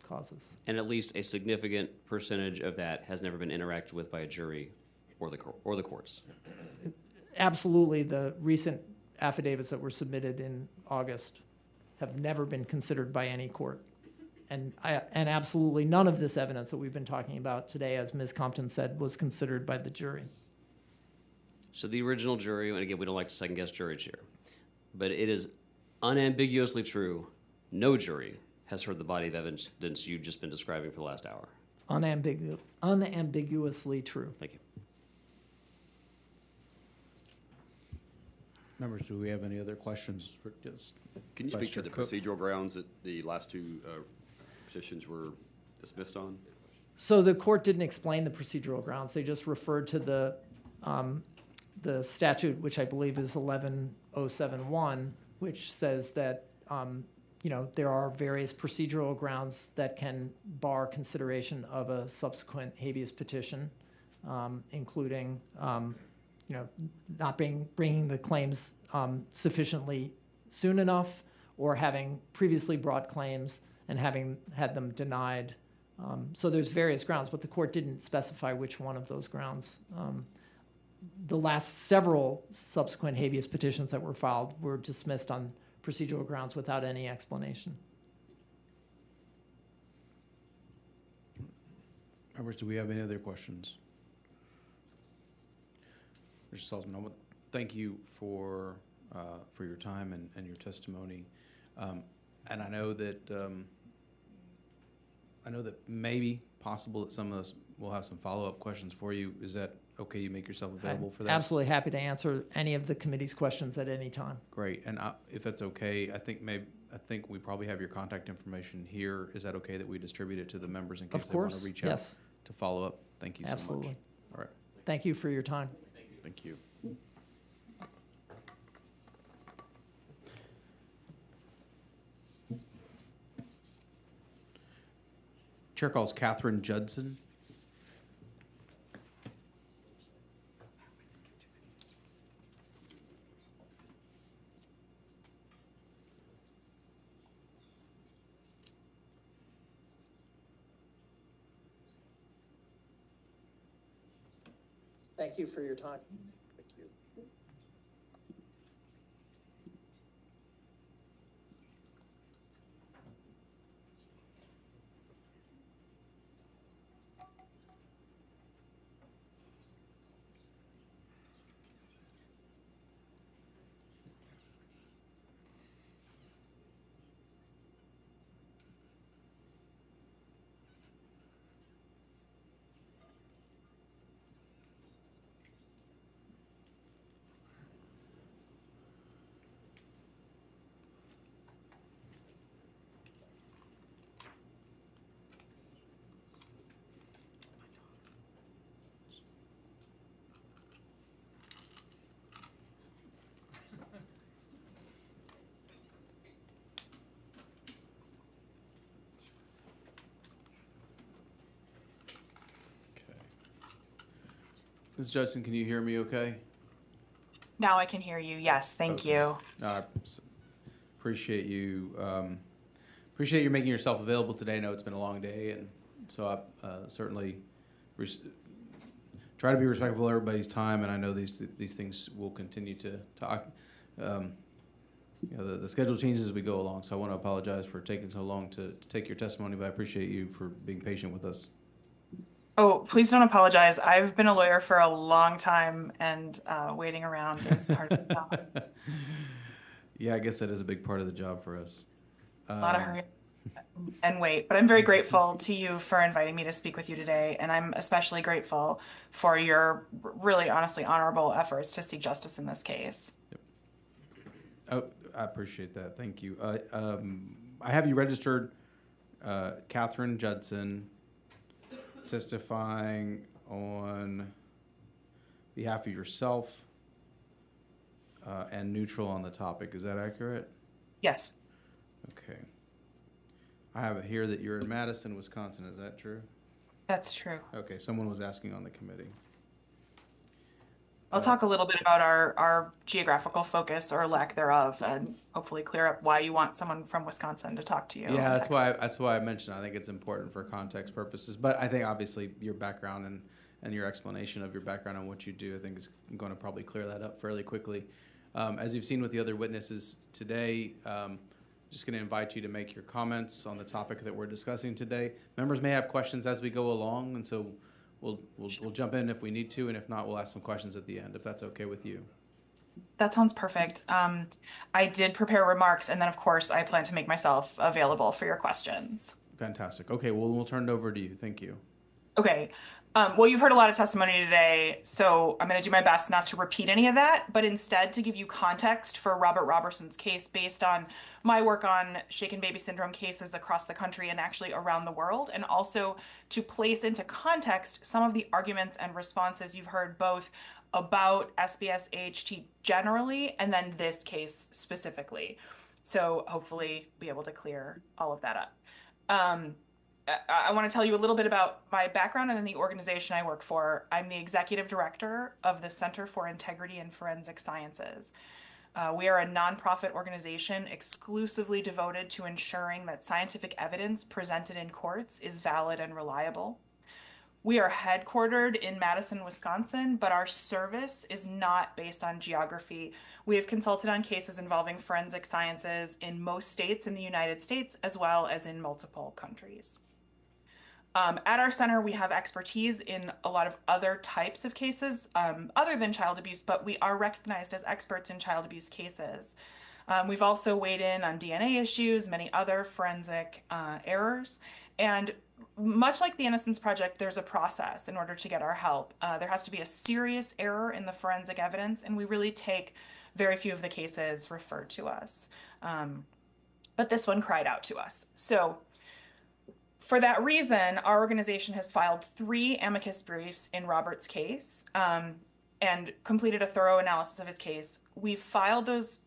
causes. And at least a significant percentage of that has never been interacted with by a jury or the courts. Absolutely. The recent affidavits that were submitted in August have never been considered by any court. And absolutely none of this evidence that we've been talking about today, as Ms. Compton said, was considered by the jury. So the original jury, and again, we don't like to second-guess juries here, but it is unambiguously true, no jury has heard the body of evidence you've just been describing for the last hour. Unambiguously true. Thank you. Members, do we have any other questions? Can you speak to the Cook? procedural grounds that the last two petitions were dismissed on? So the court didn't explain the procedural grounds. They just referred to the statute, which I believe is 11071, which says that there are various procedural grounds that can bar consideration of a subsequent habeas petition, including not bringing the claims sufficiently soon enough, or having previously brought claims and having had them denied. So there's various grounds, but the court didn't specify which one of those grounds. The last several subsequent habeas petitions that were filed were dismissed on procedural grounds without any explanation. Members, do we have any other questions? Mr. Salzman, I want to thank you for your time and your testimony. And I know that maybe possible that some of us will have some follow-up questions for you. Is that okay? You make yourself available for that? Absolutely happy to answer any of the committee's questions at any time. Great. And if that's okay, I think we probably have your contact information here. Is that okay that we distribute it to the members in case they want to reach out to follow up? Thank you so much. Absolutely. All right. Thank you for your time. Thank you. Chair calls Catherine Judson. Thank you for your time. Thank you. Ms. Judson, can you hear me okay? Now I can hear you. Yes, thank you. No, I appreciate you. Appreciate you making yourself available today. I know it's been a long day, and so I certainly try to be respectful of everybody's time. And I know these things will continue to talk. The schedule changes as we go along, so I want to apologize for taking so long to take your testimony, but I appreciate you for being patient with us. Oh, please don't apologize. I've been a lawyer for a long time, and waiting around is part of the job. Yeah, I guess that is a big part of the job for us. A lot of hurry and wait, but I'm very grateful to you for inviting me to speak with you today, and I'm especially grateful for your really honestly honorable efforts to seek justice in this case. Yep. Oh, I appreciate that. Thank you. I have you registered, Catherine Judson, testifying on behalf of yourself and neutral on the topic. Is that accurate? Yes. Okay. I have it here that you're in Madison, Wisconsin. Is that true? That's true. Okay. Someone was asking on the committee. I'll talk a little bit about our geographical focus or lack thereof, and hopefully clear up why you want someone from Wisconsin to talk to you. Yeah, that's why I mentioned. I think it's important for context purposes. But I think obviously your background and your explanation of your background and what you do, I think is going to probably clear that up fairly quickly. As you've seen with the other witnesses today, just going to invite you to make your comments on the topic that we're discussing today. Members may have questions as we go along, and so we'll jump in if we need to, and if not, we'll ask some questions at the end, if that's okay with you. That sounds perfect. I did prepare remarks, and then of course I plan to make myself available for your questions. Fantastic. Okay, well, we'll turn it over to you. Thank you. Okay. Well, you've heard a lot of testimony today, so I'm going to do my best not to repeat any of that, but instead to give you context for Robert Roberson's case based on my work on shaken baby syndrome cases across the country and actually around the world, and also to place into context some of the arguments and responses you've heard both about SBS-AHT generally and then this case specifically. So hopefully be able to clear all of that up. I want to tell you a little bit about my background and then the organization I work for. I'm the executive director of the Center for Integrity in Forensic Sciences. We are a nonprofit organization exclusively devoted to ensuring that scientific evidence presented in courts is valid and reliable. We are headquartered in Madison, Wisconsin, but our service is not based on geography. We have consulted on cases involving forensic sciences in most states in the United States, as well as in multiple countries. At our center, we have expertise in a lot of other types of cases other than child abuse, but we are recognized as experts in child abuse cases. We've also weighed in on DNA issues, many other forensic errors, and much like the Innocence Project, there's a process in order to get our help. There has to be a serious error in the forensic evidence, and we really take very few of the cases referred to us. But this one cried out to us. So for that reason, our organization has filed 3 amicus briefs in Robert's case and completed a thorough analysis of his case. We filed those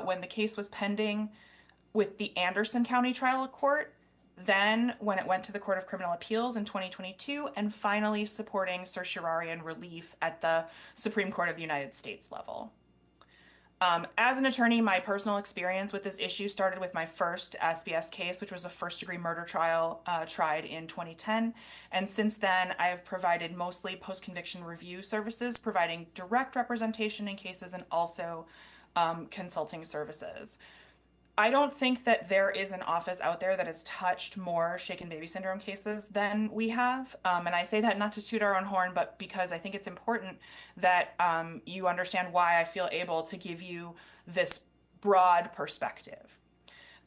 when the case was pending with the Anderson County Trial Court, then when it went to the Court of Criminal Appeals in 2022, and finally supporting certiorari and relief at the Supreme Court of the United States level. As an attorney, my personal experience with this issue started with my first SBS case, which was a first-degree murder trial tried in 2010. And since then, I have provided mostly post-conviction review services, providing direct representation in cases and also consulting services. I don't think that there is an office out there that has touched more shaken baby syndrome cases than we have. And I say that not to toot our own horn, but because I think it's important that you understand why I feel able to give you this broad perspective.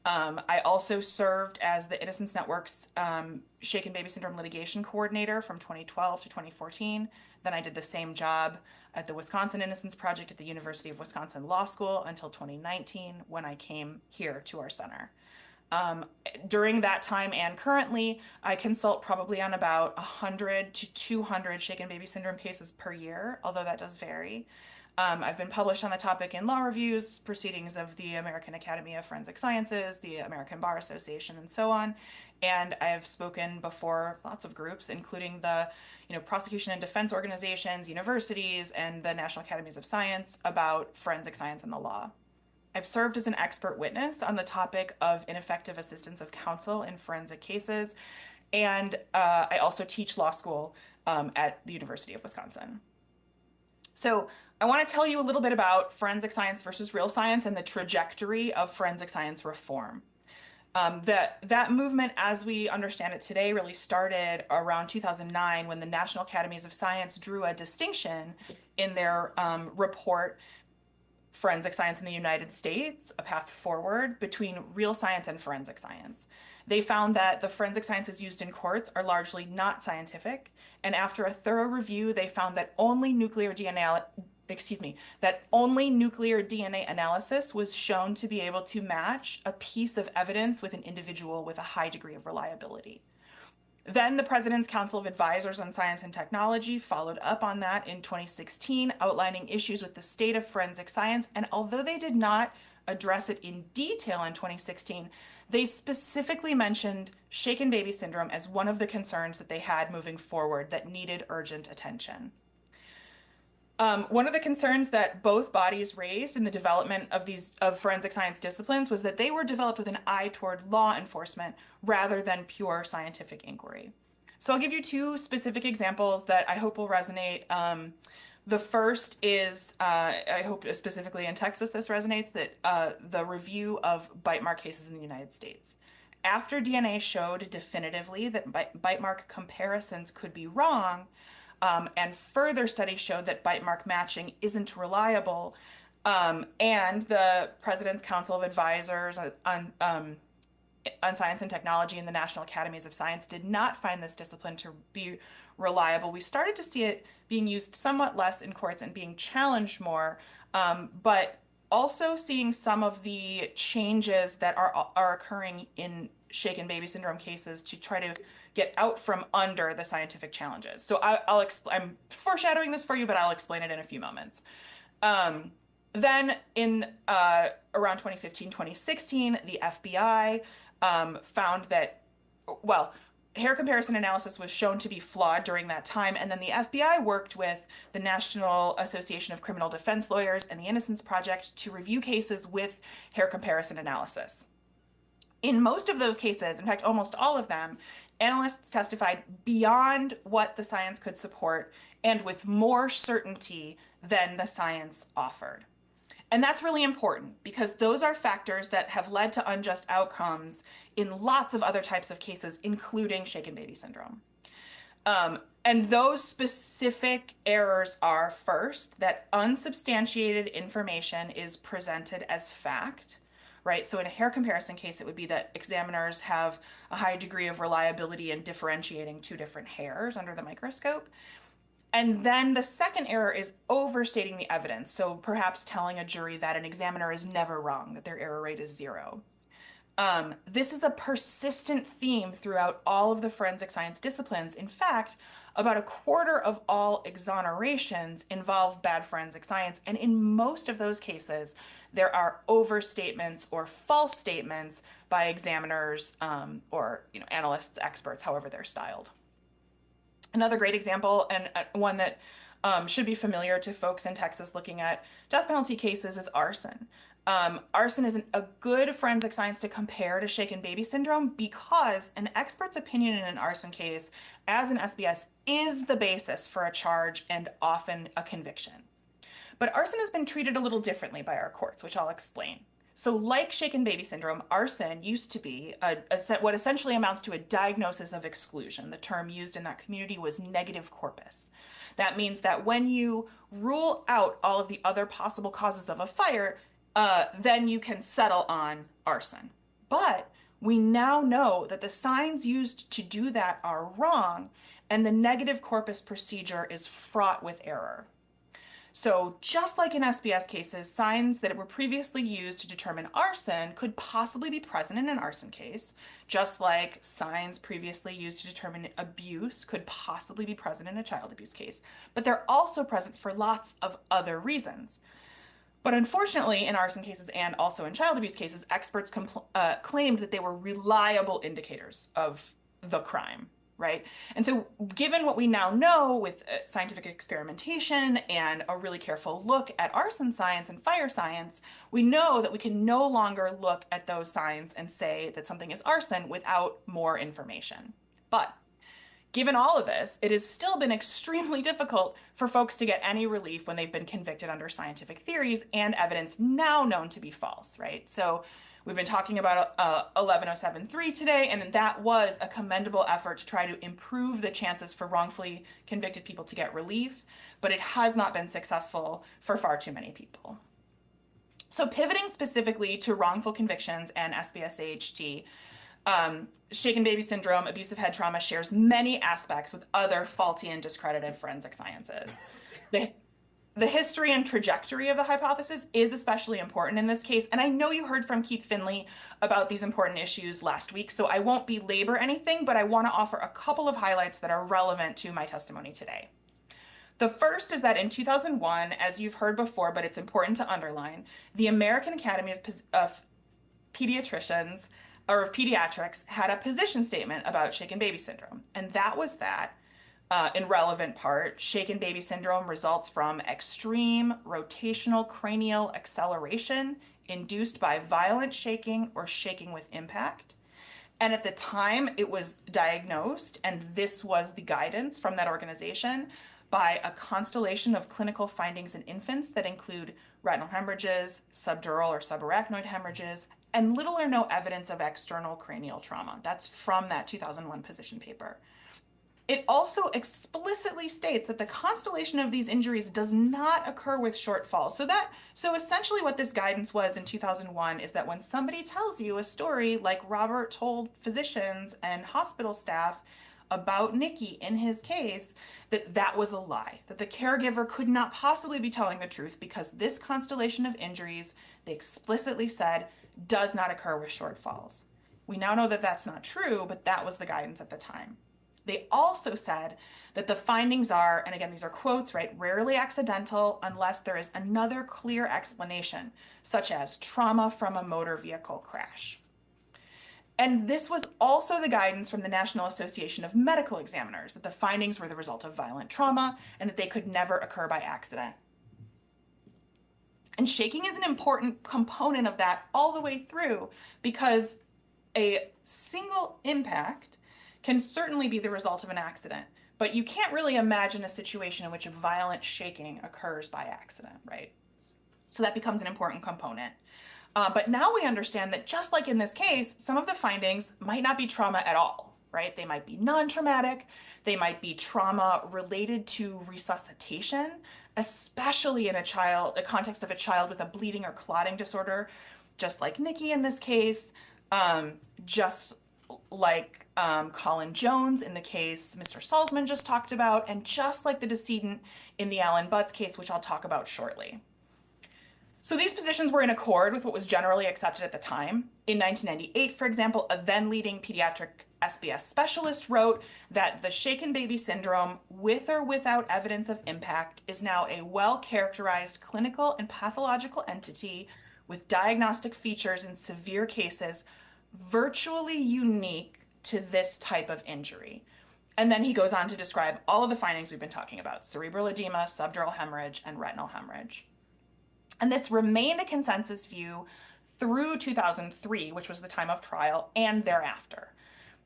I also served as the Innocence Network's shaken baby syndrome litigation coordinator from 2012 to 2014. Then I did the same job at the Wisconsin Innocence Project at the University of Wisconsin Law School until 2019 when I came here to our center. During that time and currently, I consult probably on about 100 to 200 shaken baby syndrome cases per year, although that does vary. I've been published on the topic in law reviews, proceedings of the American Academy of Forensic Sciences, the American Bar Association, and so on. And I have spoken before lots of groups, including the prosecution and defense organizations, universities, and the National Academies of Science about forensic science and the law. I've served as an expert witness on the topic of ineffective assistance of counsel in forensic cases, and I also teach law school at the University of Wisconsin. So I want to tell you a little bit about forensic science versus real science and the trajectory of forensic science reform. That movement, as we understand it today, really started around 2009 when the National Academies of Science drew a distinction in their report, Forensic Science in the United States, A Path Forward, between real science and forensic science. They found that the forensic sciences used in courts are largely not scientific, and after a thorough review, they found that only nuclear DNA analysis was shown to be able to match a piece of evidence with an individual with a high degree of reliability. Then the President's Council of Advisors on Science and Technology followed up on that in 2016, outlining issues with the state of forensic science. And although they did not address it in detail in 2016, they specifically mentioned shaken baby syndrome as one of the concerns that they had moving forward that needed urgent attention. One of the concerns that both bodies raised in the development of forensic science disciplines was that they were developed with an eye toward law enforcement rather than pure scientific inquiry. So I'll give you 2 specific examples that I hope will resonate. The first is, I hope specifically in Texas this resonates, that the review of bite mark cases in the United States. After DNA showed definitively that bite mark comparisons could be wrong, and further studies showed that bite mark matching isn't reliable, and the President's Council of Advisors on Science and Technology and the National Academies of Science did not find this discipline to be reliable. We started to see it being used somewhat less in courts and being challenged more, but also seeing some of the changes that are occurring in shaken baby syndrome cases to try to get out from under the scientific challenges. So I'm foreshadowing this for you, but I'll explain it in a few moments. Then in around 2015, 2016, the FBI found that, well, hair comparison analysis was shown to be flawed during that time, and then the FBI worked with the National Association of Criminal Defense Lawyers and the Innocence Project to review cases with hair comparison analysis. In most of those cases, in fact, almost all of them, analysts testified beyond what the science could support and with more certainty than the science offered. And that's really important because those are factors that have led to unjust outcomes in lots of other types of cases, including shaken baby syndrome. And those specific errors are, first, that unsubstantiated information is presented as fact, right? So in a hair comparison case, it would be that examiners have a high degree of reliability in differentiating two different hairs under the microscope. And then the second error is overstating the evidence. So perhaps telling a jury that an examiner is never wrong, that their error rate is 0. This is a persistent theme throughout all of the forensic science disciplines. In fact, about a quarter of all exonerations involve bad forensic science. And in most of those cases, there are overstatements or false statements by examiners or analysts, experts, however they're styled. Another great example, and one that should be familiar to folks in Texas looking at death penalty cases, is arson. Arson is a good forensic science to compare to shaken baby syndrome because an expert's opinion in an arson case, as an SBS, is the basis for a charge and often a conviction. But arson has been treated a little differently by our courts, which I'll explain. So like shaken baby syndrome, arson used to be what essentially amounts to a diagnosis of exclusion. The term used in that community was negative corpus. That means that when you rule out all of the other possible causes of a fire, then you can settle on arson. But we now know that the signs used to do that are wrong, and the negative corpus procedure is fraught with error. So just like in SBS cases, signs that were previously used to determine arson could possibly be present in an arson case, just like signs previously used to determine abuse could possibly be present in a child abuse case. But they're also present for lots of other reasons. But unfortunately, in arson cases and also in child abuse cases, experts claimed that they were reliable indicators of the crime. Right? And so given what we now know with scientific experimentation and a really careful look at arson science and fire science, we know that we can no longer look at those signs and say that something is arson without more information. But given all of this, it has still been extremely difficult for folks to get any relief when they've been convicted under scientific theories and evidence now known to be false, right? So we've been talking about 11073 today, and that was a commendable effort to try to improve the chances for wrongfully convicted people to get relief, but it has not been successful for far too many people. So pivoting specifically to wrongful convictions and SBS-AHT, shaken baby syndrome, abusive head trauma shares many aspects with other faulty and discredited forensic sciences. The history and trajectory of the hypothesis is especially important in this case, and I know you heard from Keith Finley about these important issues last week, so I won't belabor anything, but I want to offer a couple of highlights that are relevant to my testimony today. The first is that in 2001, as you've heard before, but it's important to underline, the American Academy of Pediatricians, or of Pediatrics, had a position statement about shaken baby syndrome, and that was that in relevant part, shaken baby syndrome results from extreme rotational cranial acceleration induced by violent shaking or shaking with impact. And at the time it was diagnosed, and this was the guidance from that organization, by a constellation of clinical findings in infants that include retinal hemorrhages, subdural or subarachnoid hemorrhages, and little or no evidence of external cranial trauma. That's from that 2001 position paper. It also explicitly states that the constellation of these injuries does not occur with shortfalls. So essentially what this guidance was in 2001 is that when somebody tells you a story like Robert told physicians and hospital staff about Nikki in his case, that was a lie, that the caregiver could not possibly be telling the truth because this constellation of injuries, they explicitly said, does not occur with shortfalls. We now know that that's not true, but that was the guidance at the time. They also said that the findings are, and again, these are quotes, right, rarely accidental unless there is another clear explanation, such as trauma from a motor vehicle crash. And this was also the guidance from the National Association of Medical Examiners, that the findings were the result of violent trauma and that they could never occur by accident. And shaking is an important component of that all the way through, because a single impact can certainly be the result of an accident, but you can't really imagine a situation in which a violent shaking occurs by accident, right? So that becomes an important component. But now we understand that just like in this case, some of the findings might not be trauma at all, right? They might be non-traumatic. They might be trauma related to resuscitation, especially in a context of a child with a bleeding or clotting disorder, just like Nikki in this case, just like Colin Jones in the case Mr. Salzman just talked about, and just like the decedent in the Alan Butts case, which I'll talk about shortly. So these positions were in accord with what was generally accepted at the time. In 1998, for example, a then leading pediatric SBS specialist wrote that the shaken baby syndrome, with or without evidence of impact, is now a well-characterized clinical and pathological entity with diagnostic features in severe cases virtually unique to this type of injury. And then he goes on to describe all of the findings we've been talking about: cerebral edema, subdural hemorrhage, and retinal hemorrhage. And this remained a consensus view through 2003, which was the time of trial, and thereafter.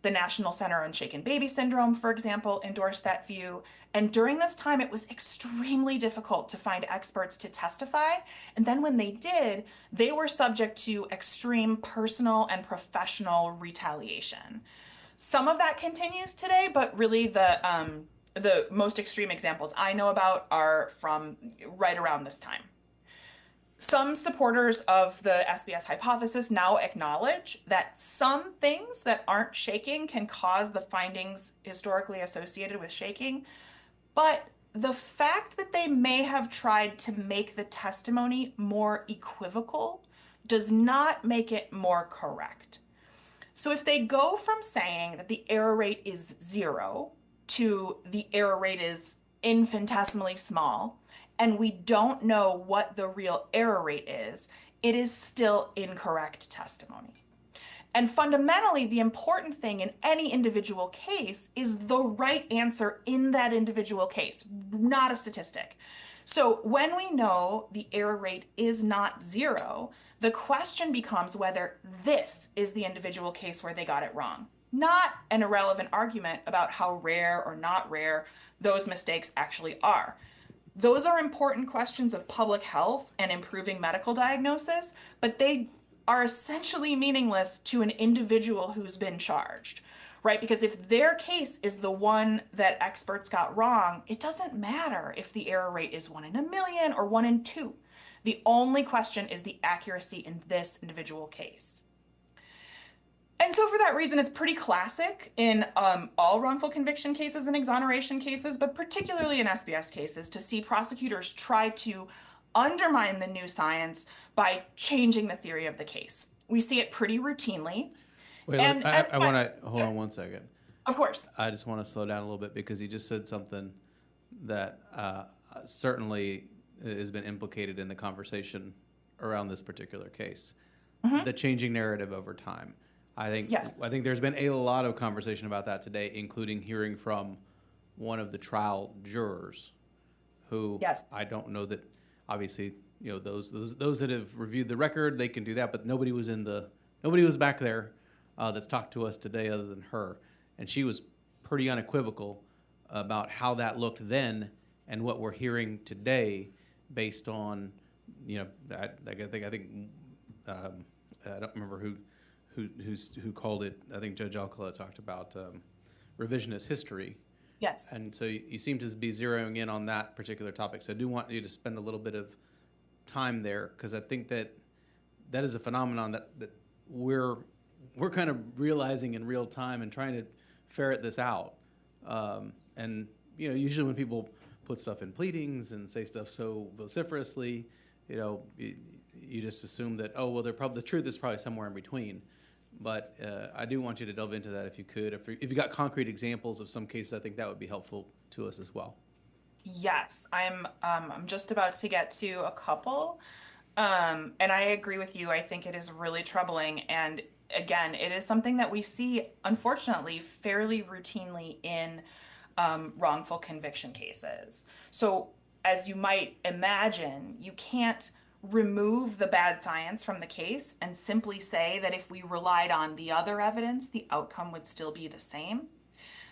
The National Center on Shaken Baby Syndrome, for example, endorsed that view. And during this time, it was extremely difficult to find experts to testify. And then when they did, they were subject to extreme personal and professional retaliation. Some of that continues today, but really the most extreme examples I know about are from right around this time. Some supporters of the SBS hypothesis now acknowledge that some things that aren't shaking can cause the findings historically associated with shaking, but the fact that they may have tried to make the testimony more equivocal does not make it more correct. So if they go from saying that the error rate is 0 to the error rate is infinitesimally small, and we don't know what the real error rate is, it is still incorrect testimony. And fundamentally, the important thing in any individual case is the right answer in that individual case, not a statistic. So when we know the error rate is not 0, the question becomes whether this is the individual case where they got it wrong, not an irrelevant argument about how rare or not rare those mistakes actually are. Those are important questions of public health and improving medical diagnosis, but they are essentially meaningless to an individual who's been charged, right? Because if their case is the one that experts got wrong, it doesn't matter if the error rate is 1 in a million or 1 in 2. The only question is the accuracy in this individual case. And so for that reason, it's pretty classic in all wrongful conviction cases and exoneration cases, but particularly in SBS cases, to see prosecutors try to undermine the new science by changing the theory of the case. We see it pretty routinely. Wait, and I want to hold on one second. Of course. I just want to slow down a little bit because you just said something that certainly has been implicated in the conversation around this particular case. Mm-hmm. The changing narrative over time. I think there's been a lot of conversation about that today, including hearing from one of the trial jurors, who I don't know that, obviously, you know, those that have reviewed the record, they can do that, but nobody was back there that's talked to us today other than her, and she was pretty unequivocal about how that looked then and what we're hearing today, based on, you know, I don't remember who called it. I think Judge Alcala talked about revisionist history Yes. And so you seem to be zeroing in on that particular topic. So I do want you to spend a little bit of time there, because I think that that is a phenomenon that we're kind of realizing in real time and trying to ferret this out. And usually when people put stuff in pleadings and say stuff so vociferously, you just assume that, oh well, the truth is probably somewhere in between. But I do want you to delve into that if you could. If you got concrete examples of some cases, I think that would be helpful to us as well. Yes, I'm just about to get to a couple. And I agree with you. I think it is really troubling. And again, it is something that we see, unfortunately, fairly routinely in wrongful conviction cases. So, as you might imagine, you can't remove the bad science from the case and simply say that if we relied on the other evidence, the outcome would still be the same.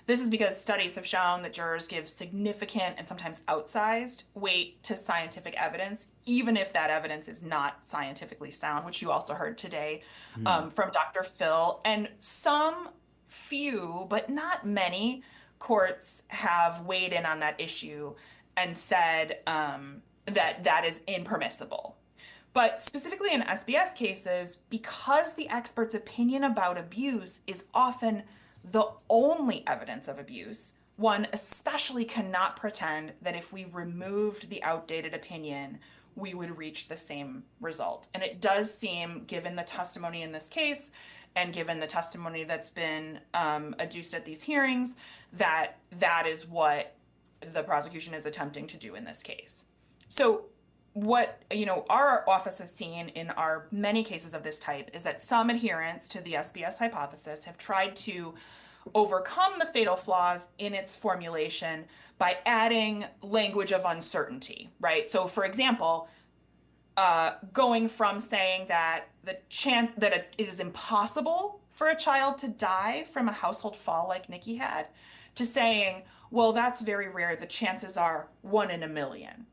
This is because studies have shown that jurors give significant and sometimes outsized weight to scientific evidence, even if that evidence is not scientifically sound, which you also heard today from Dr. Phil. And some few, but not many, courts have weighed in on that issue and said that is impermissible. But specifically in SBS cases, because the expert's opinion about abuse is often the only evidence of abuse, one especially cannot pretend that if we removed the outdated opinion, we would reach the same result. And it does seem, given the testimony in this case, and given the testimony that's been adduced at these hearings, that is what the prosecution is attempting to do in this case. So what our office has seen in our many cases of this type is that some adherents to the SBS hypothesis have tried to overcome the fatal flaws in its formulation by adding language of uncertainty, right? So for example, going from saying that it is impossible for a child to die from a household fall like Nikki had, to saying, well, that's very rare, the chances are 1 in a million.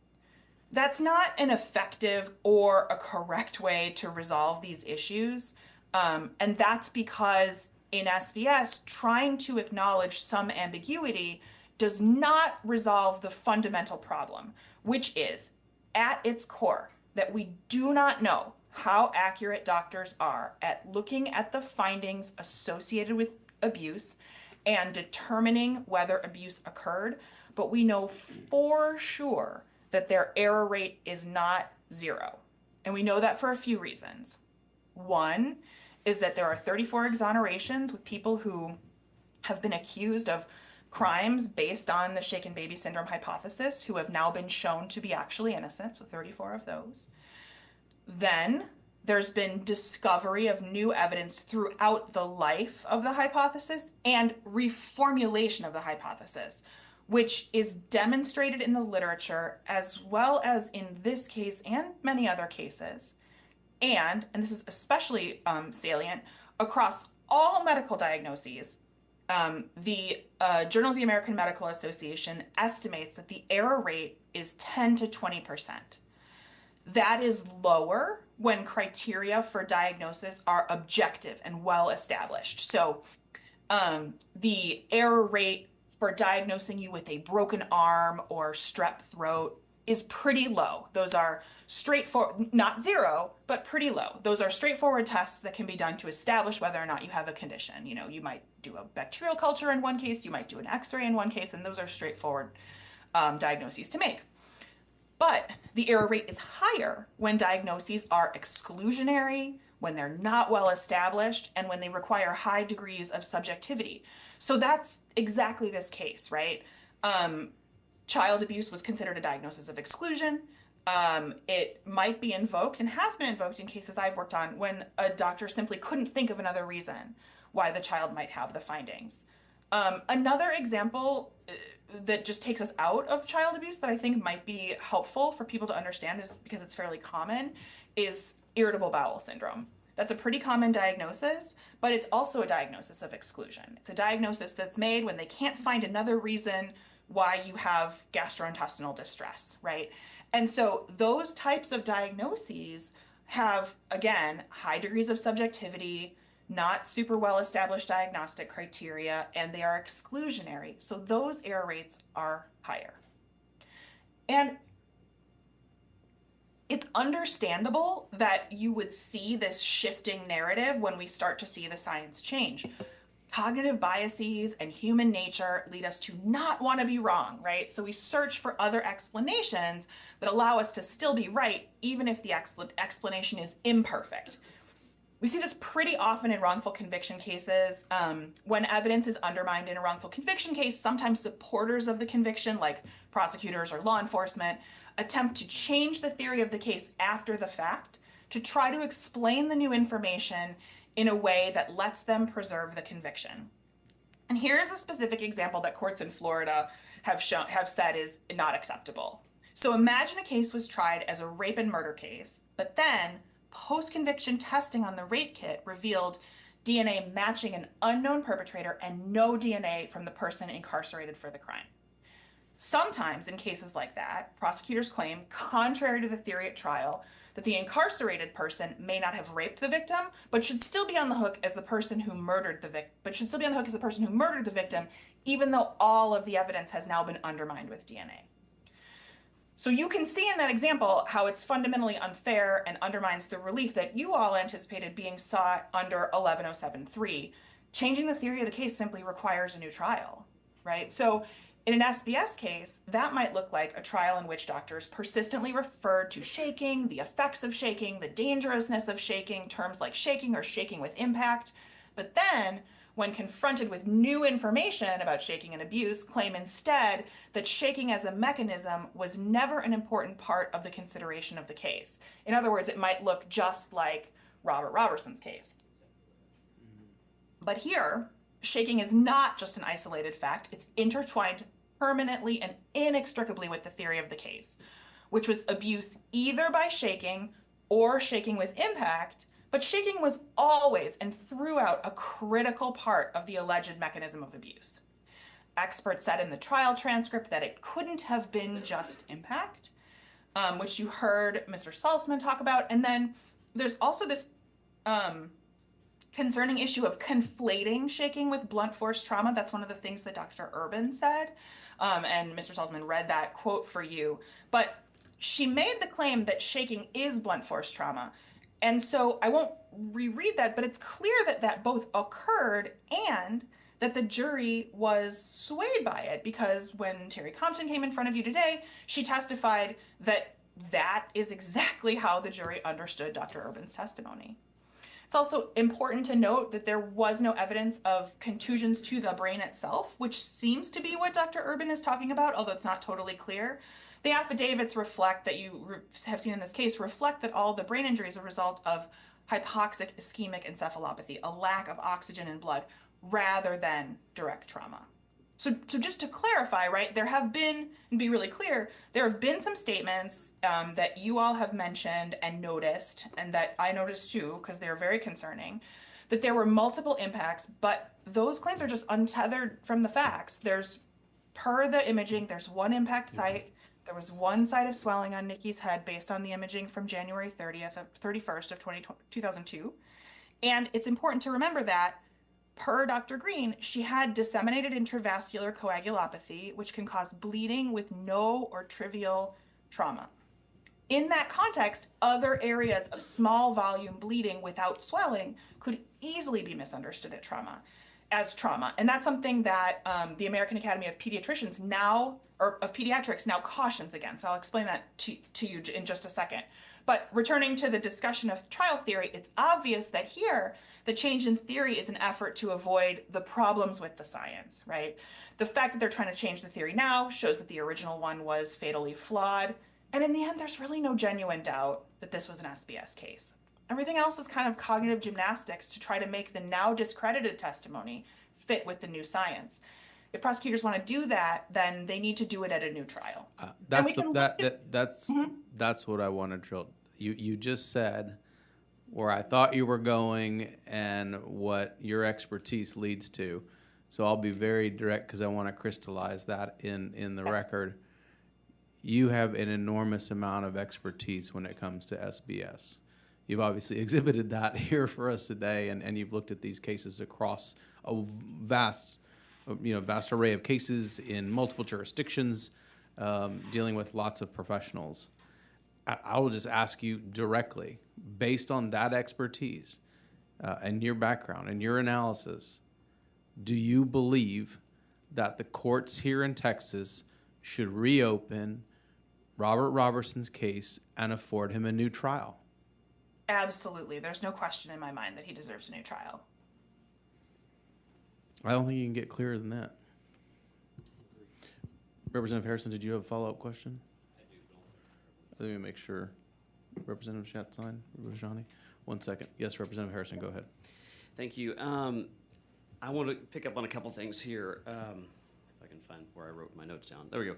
That's not an effective or a correct way to resolve these issues. And that's because in SBS, trying to acknowledge some ambiguity does not resolve the fundamental problem, which is, at its core, that we do not know how accurate doctors are at looking at the findings associated with abuse and determining whether abuse occurred, but we know for sure that their error rate is not 0. And we know that for a few reasons. One is that there are 34 exonerations with people who have been accused of crimes based on the shaken baby syndrome hypothesis who have now been shown to be actually innocent, so 34 of those. Then there's been discovery of new evidence throughout the life of the hypothesis and reformulation of the hypothesis, which is demonstrated in the literature as well as in this case and many other cases. And this is especially salient, across all medical diagnoses, the Journal of the American Medical Association estimates that the error rate is 10 to 20%. That is lower when criteria for diagnosis are objective and well established. So the error rate for diagnosing you with a broken arm or strep throat is pretty low. Those are straightforward, not 0, but pretty low. Those are straightforward tests that can be done to establish whether or not you have a condition. You might do a bacterial culture in one case, you might do an x-ray in one case, and those are straightforward diagnoses to make. But the error rate is higher when diagnoses are exclusionary, when they're not well established, and when they require high degrees of subjectivity. So that's exactly this case, right? Child abuse was considered a diagnosis of exclusion. It might be invoked and has been invoked in cases I've worked on when a doctor simply couldn't think of another reason why the child might have the findings. Another example that just takes us out of child abuse that I think might be helpful for people to understand, is because it's fairly common, is irritable bowel syndrome. That's a pretty common diagnosis, but it's also a diagnosis of exclusion. It's a diagnosis that's made when they can't find another reason why you have gastrointestinal distress, right? And so those types of diagnoses have, again, high degrees of subjectivity. not super well established diagnostic criteria, and they are exclusionary. So those error rates are higher. And it's understandable that you would see this shifting narrative when we start to see the science change. Cognitive biases and human nature lead us to not want to be wrong, right? So we search for other explanations that allow us to still be right, even if the explanation is imperfect. We see this pretty often in wrongful conviction cases. When evidence is undermined in a wrongful conviction case, sometimes supporters of the conviction, like prosecutors or law enforcement, attempt to change the theory of the case after the fact to try to explain the new information in a way that lets them preserve the conviction. And here's a specific example that courts in Florida have said is not acceptable. So imagine a case was tried as a rape and murder case, but then post-conviction testing on the rape kit revealed DNA matching an unknown perpetrator and no DNA from the person incarcerated for the crime. Sometimes in cases like that, prosecutors claim, contrary to the theory at trial, that the incarcerated person may not have raped the victim, but should still be on the hook as the person who murdered the victim, even though all of the evidence has now been undermined with DNA. So you can see in that example how it's fundamentally unfair and undermines the relief that you all anticipated being sought under 11073. Changing the theory of the case simply requires a new trial, right? So in an SBS case, that might look like a trial in which doctors persistently referred to shaking, the effects of shaking, the dangerousness of shaking, terms like shaking or shaking with impact. But then, when confronted with new information about shaking and abuse, claim instead that shaking as a mechanism was never an important part of the consideration of the case. In other words, it might look just like Robert Roberson's case. But here, shaking is not just an isolated fact, it's intertwined permanently and inextricably with the theory of the case, which was abuse either by shaking or shaking with impact, but shaking was always and throughout a critical part of the alleged mechanism of abuse. Experts said in the trial transcript that it couldn't have been just impact, which you heard Mr. Salzman talk about, and then there's also this concerning issue of conflating shaking with blunt force trauma. That's one of the things that Dr. Urban said, and Mr. Salzman read that quote for you. But she made the claim that shaking is blunt force trauma. And so I won't reread that, but it's clear that that both occurred and that the jury was swayed by it, because when Terry Compton came in front of you today, she testified that that is exactly how the jury understood Dr. Urban's testimony. It's also important to note that there was no evidence of contusions to the brain itself, which seems to be what Dr. Urban is talking about, although it's not totally clear. The affidavits reflect that you have seen in this case reflect that all the brain injury is a result of hypoxic ischemic encephalopathy, a lack of oxygen in blood, rather than direct trauma. So just to clarify, right, there have been, and be really clear, there have been some statements that you all have mentioned and noticed, and that I noticed too, because they're very concerning, that there were multiple impacts, but those claims are just untethered from the facts. There's, per the imaging, there's one impact site. There was one site of swelling on Nikki's head based on the imaging from January 31st of 2002. And it's important to remember that, per Dr. Green, she had disseminated intravascular coagulopathy, which can cause bleeding with no or trivial trauma. In that context, other areas of small volume bleeding without swelling could easily be misunderstood as trauma. And that's something that the American Academy of Pediatricians now, or of Pediatrics now cautions against. I'll explain that to you in just a second. But returning to the discussion of trial theory, it's obvious that here, the change in theory is an effort to avoid the problems with the science, right? The fact that they're trying to change the theory now shows that the original one was fatally flawed. And in the end, there's really no genuine doubt that this was an SBS case. Everything else is kind of cognitive gymnastics to try to make the now discredited testimony fit with the new science. If prosecutors want to do that, then they need to do it at a new trial. That's what I want to drill. You just said where I thought you were going and what your expertise leads to. So I'll be very direct because I want to crystallize that in the record. You have an enormous amount of expertise when it comes to SBS. You've obviously exhibited that here for us today, and you've looked at these cases across a vast array of cases in multiple jurisdictions, dealing with lots of professionals. I will just ask you directly, based on that expertise and your background and your analysis, do you believe that the courts here in Texas should reopen Robert Roberson's case and afford him a new trial? Absolutely. There's no question in my mind that he deserves a new trial. I don't think you can get clearer than that. Representative Harrison, did you have a follow-up question? I do. Let me make sure. Representative Shatstein, Rajani, 1 second. Yes, Representative Harrison, go ahead. Thank you. I want to pick up on a couple things here. If I can find where I wrote my notes down. There we go.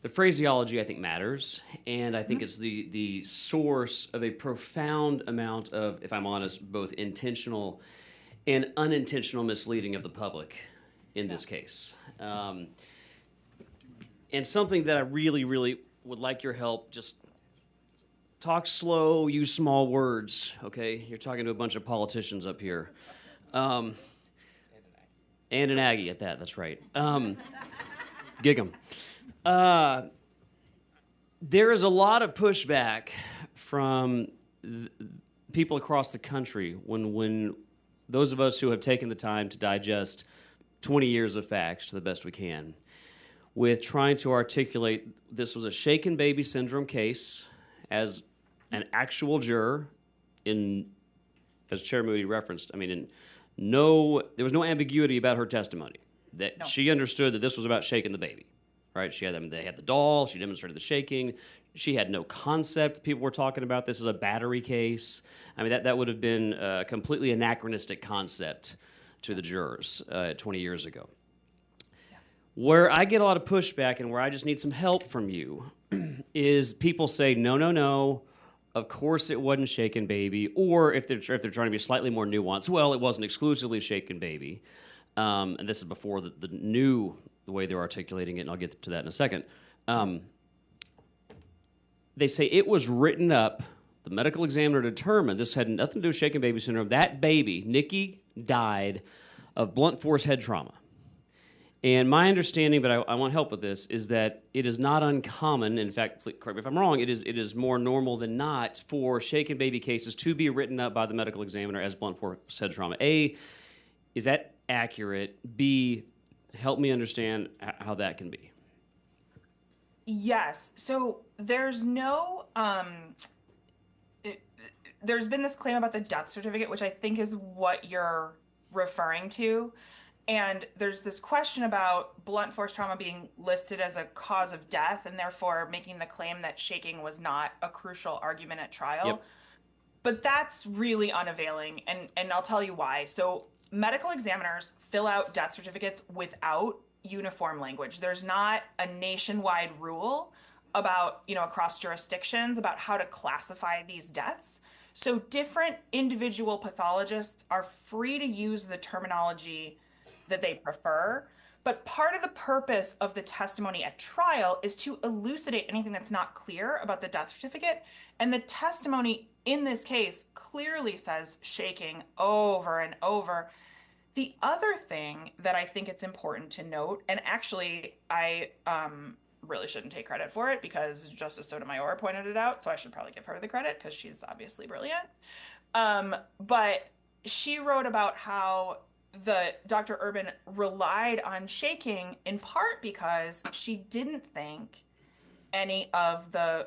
The phraseology, I think, matters, and I think it's the source of a profound amount of, if I'm honest, both intentional and unintentional misleading of the public in this case. And something that I really, really would like your help, just talk slow, use small words, okay? You're talking to a bunch of politicians up here. And an Aggie at that, that's right. Gig 'em. There is a lot of pushback from people across the country when those of us who have taken the time to digest 20 years of facts to the best we can, with trying to articulate this was a shaken baby syndrome case as an actual juror as Chair Moody referenced, there was no ambiguity about her testimony, that she understood that this was about shaking the baby. Right? They had the doll. She demonstrated the shaking. She had no concept. People were talking about this as a battery case. That would have been a completely anachronistic concept to the jurors 20 years ago. Yeah. Where I get a lot of pushback and where I just need some help from you is people say, no, of course it wasn't shaken baby. Or if they're trying to be slightly more nuanced, well, it wasn't exclusively shaken baby. And this is before the way they're articulating it, and I'll get to that in a second. They say it was written up, the medical examiner determined this had nothing to do with shaken baby syndrome. That baby, Nikki, died of blunt force head trauma. And my understanding, but I want help with this, is that it is not uncommon, in fact, please correct me if I'm wrong, it is more normal than not for shaken baby cases to be written up by the medical examiner as blunt force head trauma. A, is that accurate? B, help me understand how that can be. Yes. So there's there's been this claim about the death certificate, which I think is what you're referring to. And there's this question about blunt force trauma being listed as a cause of death and therefore making the claim that shaking was not a crucial argument at trial. Yep. But that's really unavailing. And I'll tell you why. So medical examiners fill out death certificates without uniform language. There's not a nationwide rule about, across jurisdictions about how to classify these deaths. So different individual pathologists are free to use the terminology that they prefer. But part of the purpose of the testimony at trial is to elucidate anything that's not clear about the death certificate. And the testimony in this case clearly says shaking over and over. The other thing that I think it's important to note, and actually I really shouldn't take credit for it because Justice Sotomayor pointed it out, so I should probably give her the credit because she's obviously brilliant. But she wrote about how Dr. Urban relied on shaking in part because she didn't think any of the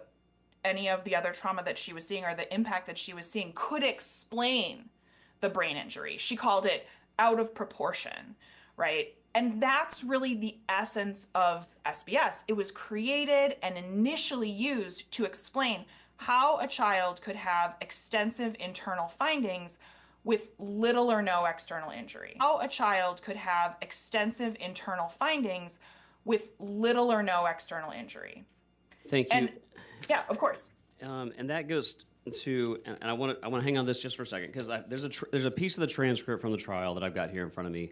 other trauma that she was seeing or the impact that she was seeing could explain the brain injury. She called it out of proportion, right? And that's really the essence of SBS. It was created and initially used to explain how a child could have extensive internal findings with little or no external injury. How a child could have extensive internal findings with little or no external injury. Thank you. And yeah, of course. And that goes to, and I want to hang on this just for a second because there's a piece of the transcript from the trial that I've got here in front of me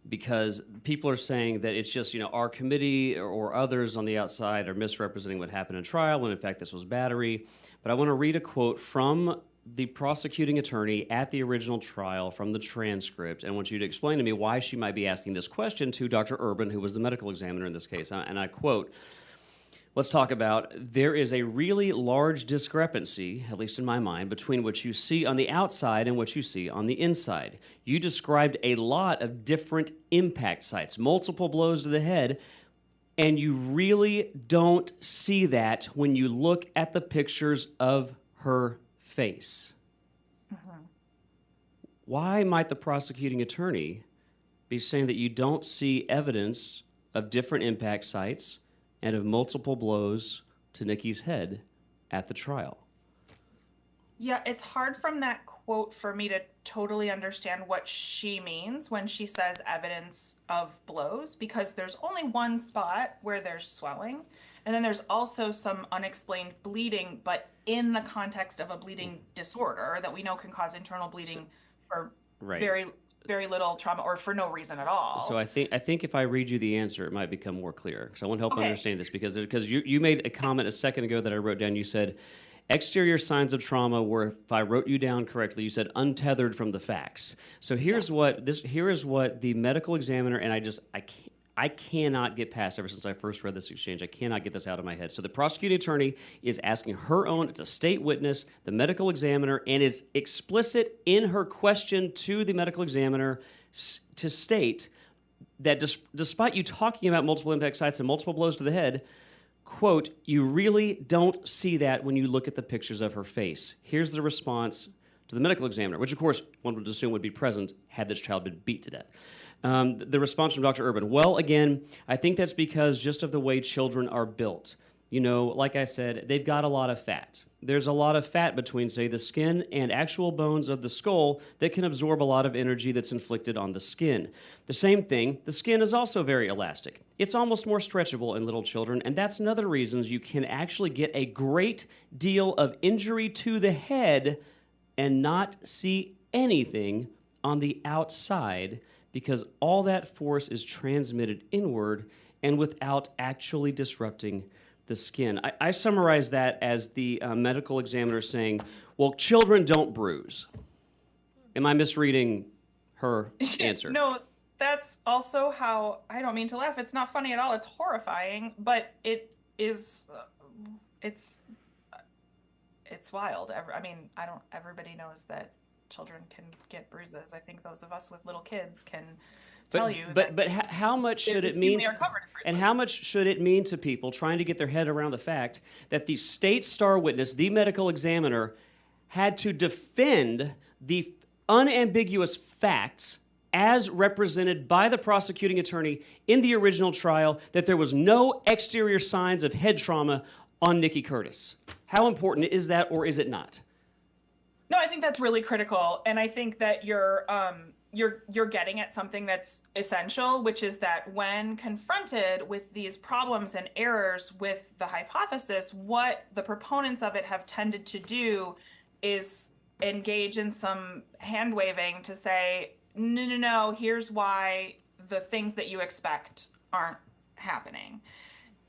because people are saying that it's just, our committee or others on the outside are misrepresenting what happened in trial, when in fact this was battery. But I want to read a quote from the prosecuting attorney at the original trial from the transcript, and I want you to explain to me why she might be asking this question to Dr. Urban, who was the medical examiner in this case. And I quote, let's talk about, there is a really large discrepancy, at least in my mind, between what you see on the outside and what you see on the inside. You described a lot of different impact sites, multiple blows to the head, and you really don't see that when you look at the pictures of her face. Why might the prosecuting attorney be saying that you don't see evidence of different impact sites and of multiple blows to Nikki's head at the trial? Yeah, it's hard from that quote for me to totally understand what she means when she says evidence of blows, because there's only one spot where there's swelling, and then there's also some unexplained bleeding, but in the context of a bleeding disorder that we know can cause internal bleeding for Right. very little trauma or for no reason at all. So I think if I read you the answer, it might become more clear. Because I want to help Okay. understand this, because you made a comment a second ago that I wrote down. You said exterior signs of trauma were, if I wrote you down correctly, you said untethered from the facts. So here is what the medical examiner, and I cannot get past, ever since I first read this exchange, I cannot get this out of my head. So the prosecuting attorney is asking her own, it's a state witness, the medical examiner, and is explicit in her question to the medical examiner to state that despite you talking about multiple impact sites and multiple blows to the head, quote, you really don't see that when you look at the pictures of her face. Here's the response to the medical examiner, which of course one would assume would be present had this child been beat to death. The response from Dr. Urban, well, again, I think that's because just of the way children are built. Like I said, they've got a lot of fat. There's a lot of fat between, say, the skin and actual bones of the skull that can absorb a lot of energy that's inflicted on the skin. The same thing, the skin is also very elastic. It's almost more stretchable in little children, and that's another reason you can actually get a great deal of injury to the head and not see anything on the outside, because all that force is transmitted inward and without actually disrupting the skin. I summarize that as the medical examiner saying, well, children don't bruise. Am I misreading her answer? No, that's also how, I don't mean to laugh, it's not funny at all, it's horrifying, but it is, it's wild. Everybody knows that children can get bruises. I think those of us with little kids can tell you. But how much should it mean? And how much should it mean to people trying to get their head around the fact that the state star witness, the medical examiner, had to defend the unambiguous facts as represented by the prosecuting attorney in the original trial, that there was no exterior signs of head trauma on Nikki Curtis? How important is that, or is it not? No, I think that's really critical, and I think that you're getting at something that's essential, which is that when confronted with these problems and errors with the hypothesis, what the proponents of it have tended to do is engage in some hand waving to say, no, here's why the things that you expect aren't happening.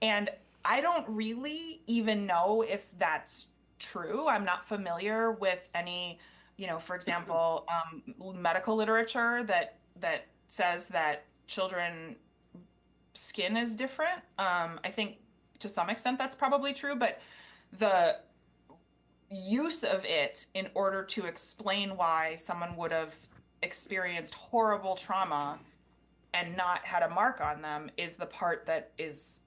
And I don't really even know if that's true. I'm not familiar with any, for example, medical literature that says that children skin is different. I think to some extent that's probably true, but the use of it in order to explain why someone would have experienced horrible trauma and not had a mark on them is the part that is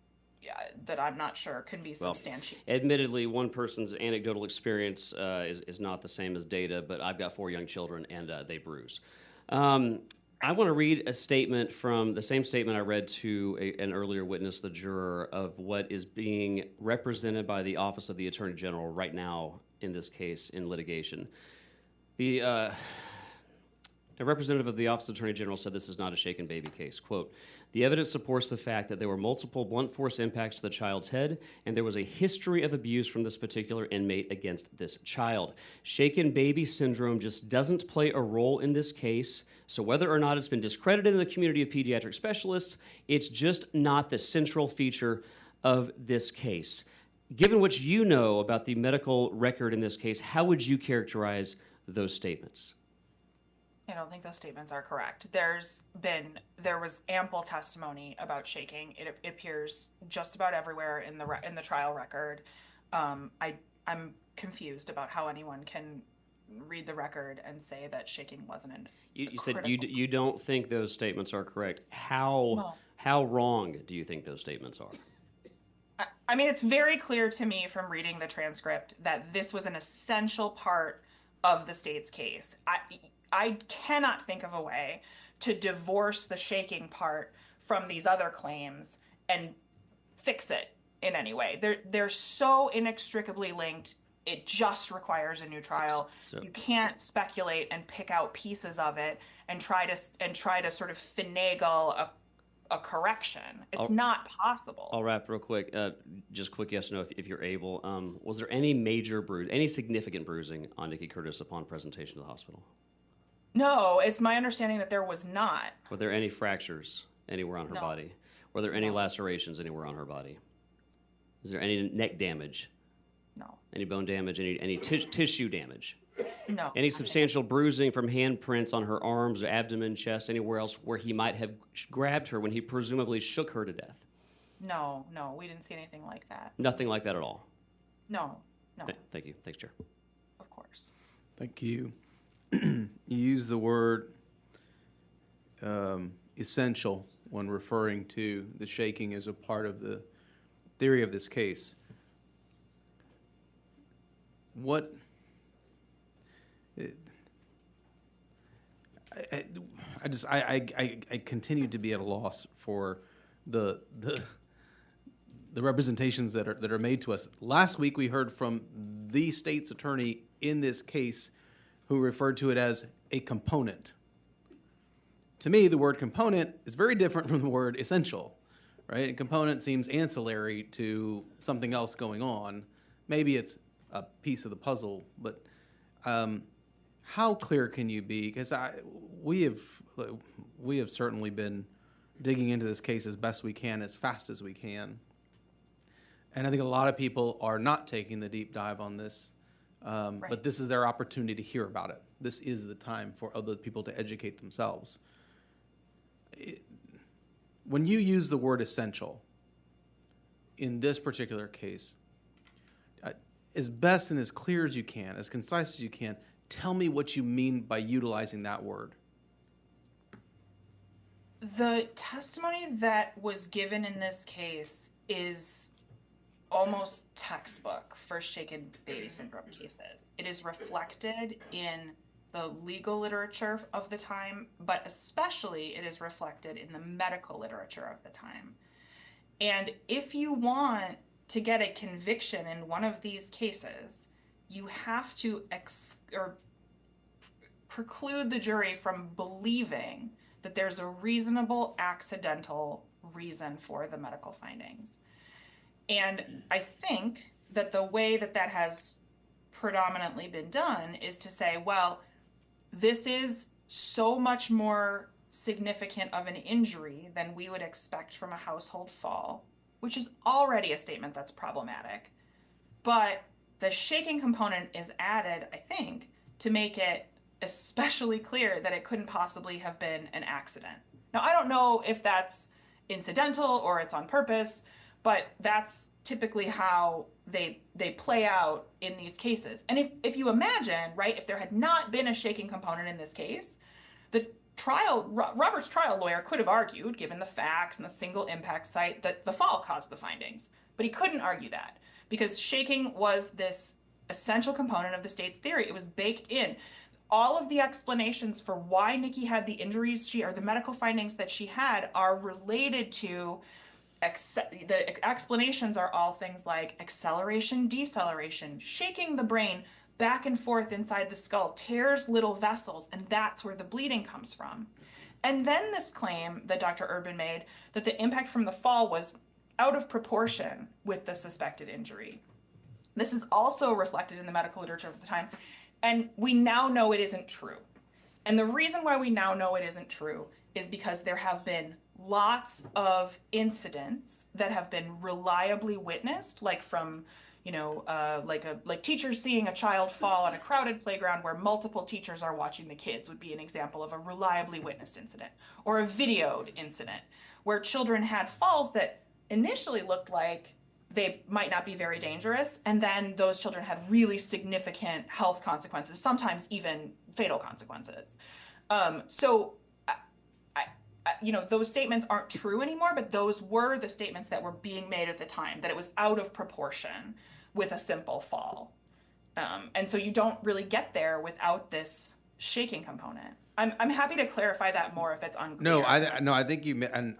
that I'm not sure can be substantiated. Well, admittedly, one person's anecdotal experience is not the same as data, but I've got 4 young children, and they bruise. I want to read a statement from the same statement I read to an earlier witness, the juror, of what is being represented by the Office of the Attorney General right now in this case in litigation. There A representative of the Office of Attorney General said this is not a shaken baby case. Quote, the evidence supports the fact that there were multiple blunt force impacts to the child's head, and there was a history of abuse from this particular inmate against this child. Shaken baby syndrome just doesn't play a role in this case, so whether or not it's been discredited in the community of pediatric specialists, it's just not the central feature of this case. Given what you know about the medical record in this case, how would you characterize those statements? I don't think those statements are correct. There was ample testimony about shaking. It appears just about everywhere in the trial record. I'm confused about how anyone can read the record and say that shaking wasn't an. You said you don't think those statements are correct. How wrong do you think those statements are? I mean, it's very clear to me from reading the transcript that this was an essential part of the state's case. I cannot think of a way to divorce the shaking part from these other claims and fix it in any way. They're so inextricably linked. It just requires a new trial. You can't speculate and pick out pieces of it and try to sort of finagle a correction. It's not possible. I'll wrap real quick. Just quick yes or no if you're able. Was there any major any significant bruising on Nikki Curtis upon presentation to the hospital? No, it's my understanding that there was not. Were there any fractures anywhere on her body? Were there any lacerations anywhere on her body? Is there any neck damage? No. Any bone damage? Any tissue damage? No. Any substantial bruising from handprints on her arms, abdomen, chest, anywhere else where he might have grabbed her when he presumably shook her to death? No, we didn't see anything like that. Nothing like that at all? No. Thank you. Thanks, Chair. Of course. Thank you. You use the word essential when referring to the shaking as a part of the theory of this case. I continue to be at a loss for the representations that are made to us. Last week we heard from the state's attorney in this case who referred to it as a component. To me, the word component is very different from the word essential, right? A component seems ancillary to something else going on. Maybe it's a piece of the puzzle, but how clear can you be? Because we have certainly been digging into this case as best we can, as fast as we can. And I think a lot of people are not taking the deep dive on this. But this is their opportunity to hear about it. This is the time for other people to educate themselves. When you use the word essential in this particular case, as best and as clear as you can, as concise as you can, tell me what you mean by utilizing that word. The testimony that was given in this case is almost textbook for shaken baby syndrome cases. It is reflected in the legal literature of the time, but especially it is reflected in the medical literature of the time. And if you want to get a conviction in one of these cases, you have to preclude the jury from believing that there's a reasonable accidental reason for the medical findings. And I think that the way that has predominantly been done is to say, well, this is so much more significant of an injury than we would expect from a household fall, which is already a statement that's problematic. But the shaking component is added, I think, to make it especially clear that it couldn't possibly have been an accident. Now, I don't know if that's incidental or it's on purpose, but that's typically how they play out in these cases. And if you imagine, right, if there had not been a shaking component in this case, Robert's trial lawyer could have argued, given the facts and the single impact site, that the fall caused the findings. But he couldn't argue that because shaking was this essential component of the state's theory. It was baked in. All of the explanations for why Nikki had the injuries the medical findings that she had are related to the explanations are all things like acceleration, deceleration, shaking the brain, back and forth inside the skull, tears little vessels, and that's where the bleeding comes from. And then this claim that Dr. Urban made that the impact from the fall was out of proportion with the suspected injury. This is also reflected in the medical literature of the time, and we now know it isn't true. And the reason why we now know it isn't true is because there have been lots of incidents that have been reliably witnessed, like from, like teachers seeing a child fall on a crowded playground where multiple teachers are watching the kids would be an example of a reliably witnessed incident, or a videoed incident where children had falls that initially looked like they might not be very dangerous, and then those children had really significant health consequences, sometimes even fatal consequences. Those statements aren't true anymore, but those were the statements that were being made at the time, that it was out of proportion with a simple fall. And so you don't really get there without this shaking component. I'm happy to clarify that more if it's unclear. No, I think you, and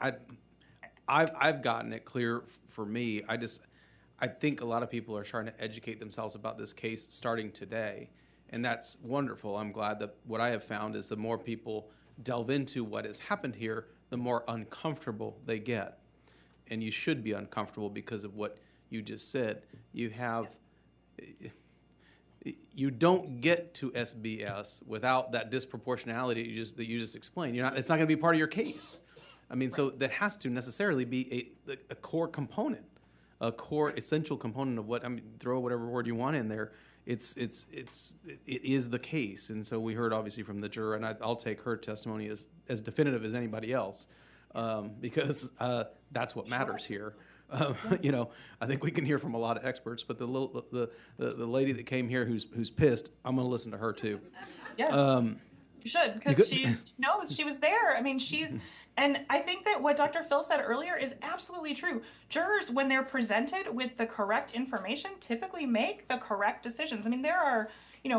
I've gotten it clear for me. I think a lot of people are trying to educate themselves about this case starting today, and that's wonderful. I'm glad that what I have found is the more people delve into what has happened here, the more uncomfortable they get. And you should be uncomfortable because of what you just said. You don't get to SBS without that disproportionality that you just explained. It's not going to be part of your case. I mean, so that has to necessarily be a core component, a core essential component of what, throw whatever word you want in there. It is the case. And so we heard obviously from the juror, and I'll take her testimony as definitive as anybody else, because that's what matters here. I think we can hear from a lot of experts, but the lady that came here who's pissed, I'm going to listen to her too. Yeah, you should, because she knows she was there. And I think that what Dr. Phil said earlier is absolutely true. Jurors, when they're presented with the correct information, typically make the correct decisions. There are,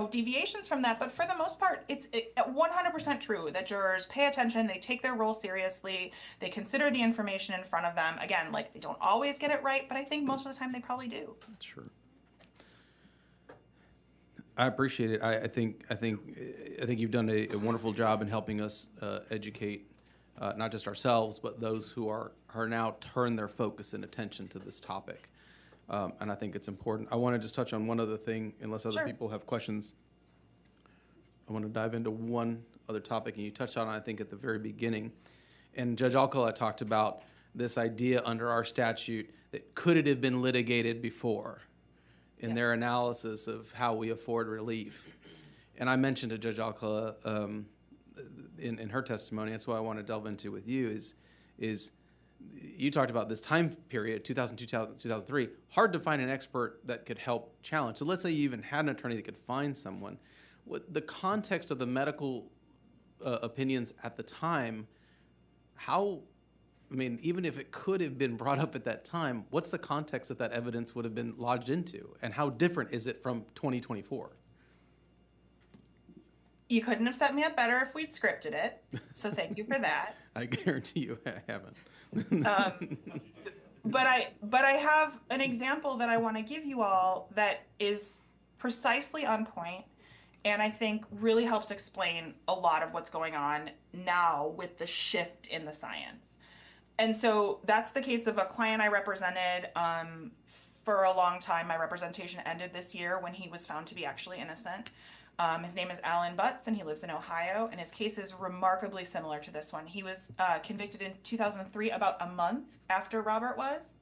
deviations from that, but for the most part, it's 100% true that jurors pay attention, they take their role seriously, they consider the information in front of them. Again, they don't always get it right, but I think most of the time they probably do. Sure. I appreciate it. I think you've done a wonderful job in helping us educate not just ourselves, but those who are now turn their focus and attention to this topic. And I think it's important. I want to just touch on one other thing, unless other people have questions. I want to dive into one other topic, and you touched on it, I think, at the very beginning. And Judge Alcala talked about this idea under our statute that could it have been litigated before in their analysis of how we afford relief. And I mentioned to Judge Alcala in her testimony, that's what I want to delve into with you, is you talked about this time period, 2002, 2003, hard to find an expert that could help challenge. So let's say you even had an attorney that could find someone. What the context of the medical opinions at the time, even if it could have been brought up at that time, what's the context that evidence would have been lodged into? And how different is it from 2024? You couldn't have set me up better if we'd scripted it, so thank you for that. I guarantee you I haven't. But I have an example that I want to give you all that is precisely on point, and I think really helps explain a lot of what's going on now with the shift in the science. And so that's the case of a client I represented for a long time. My representation ended this year when he was found to be actually innocent. His name is Alan Butts, and he lives in Ohio, and his case is remarkably similar to this one. He was convicted in 2003, about a month after Robert was.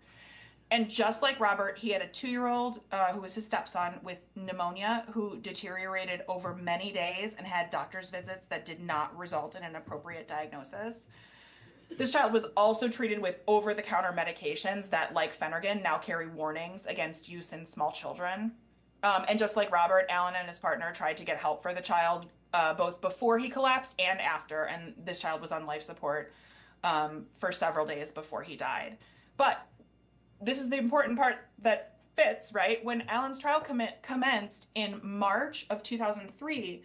And just like Robert, he had a 2-year-old who was his stepson with pneumonia who deteriorated over many days and had doctor's visits that did not result in an appropriate diagnosis. This child was also treated with over-the-counter medications that, like Phenergan, now carry warnings against use in small children. And just like Robert, Alan and his partner tried to get help for the child both before he collapsed and after, and this child was on life support for several days before he died. But this is the important part that fits, right? When Alan's trial commenced in March of 2003,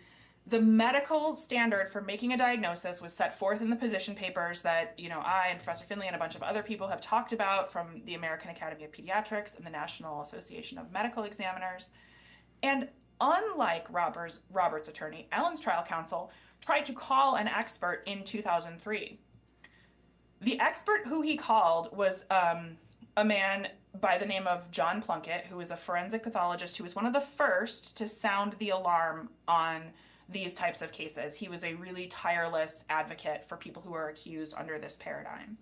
the medical standard for making a diagnosis was set forth in the position papers that, I and Professor Finley and a bunch of other people have talked about from the American Academy of Pediatrics and the National Association of Medical Examiners. And unlike Robert's attorney, Allen's trial counsel tried to call an expert in 2003. The expert who he called was a man by the name of John Plunkett, who is a forensic pathologist who was one of the first to sound the alarm on these types of cases. He was a really tireless advocate for people who are accused under this paradigm.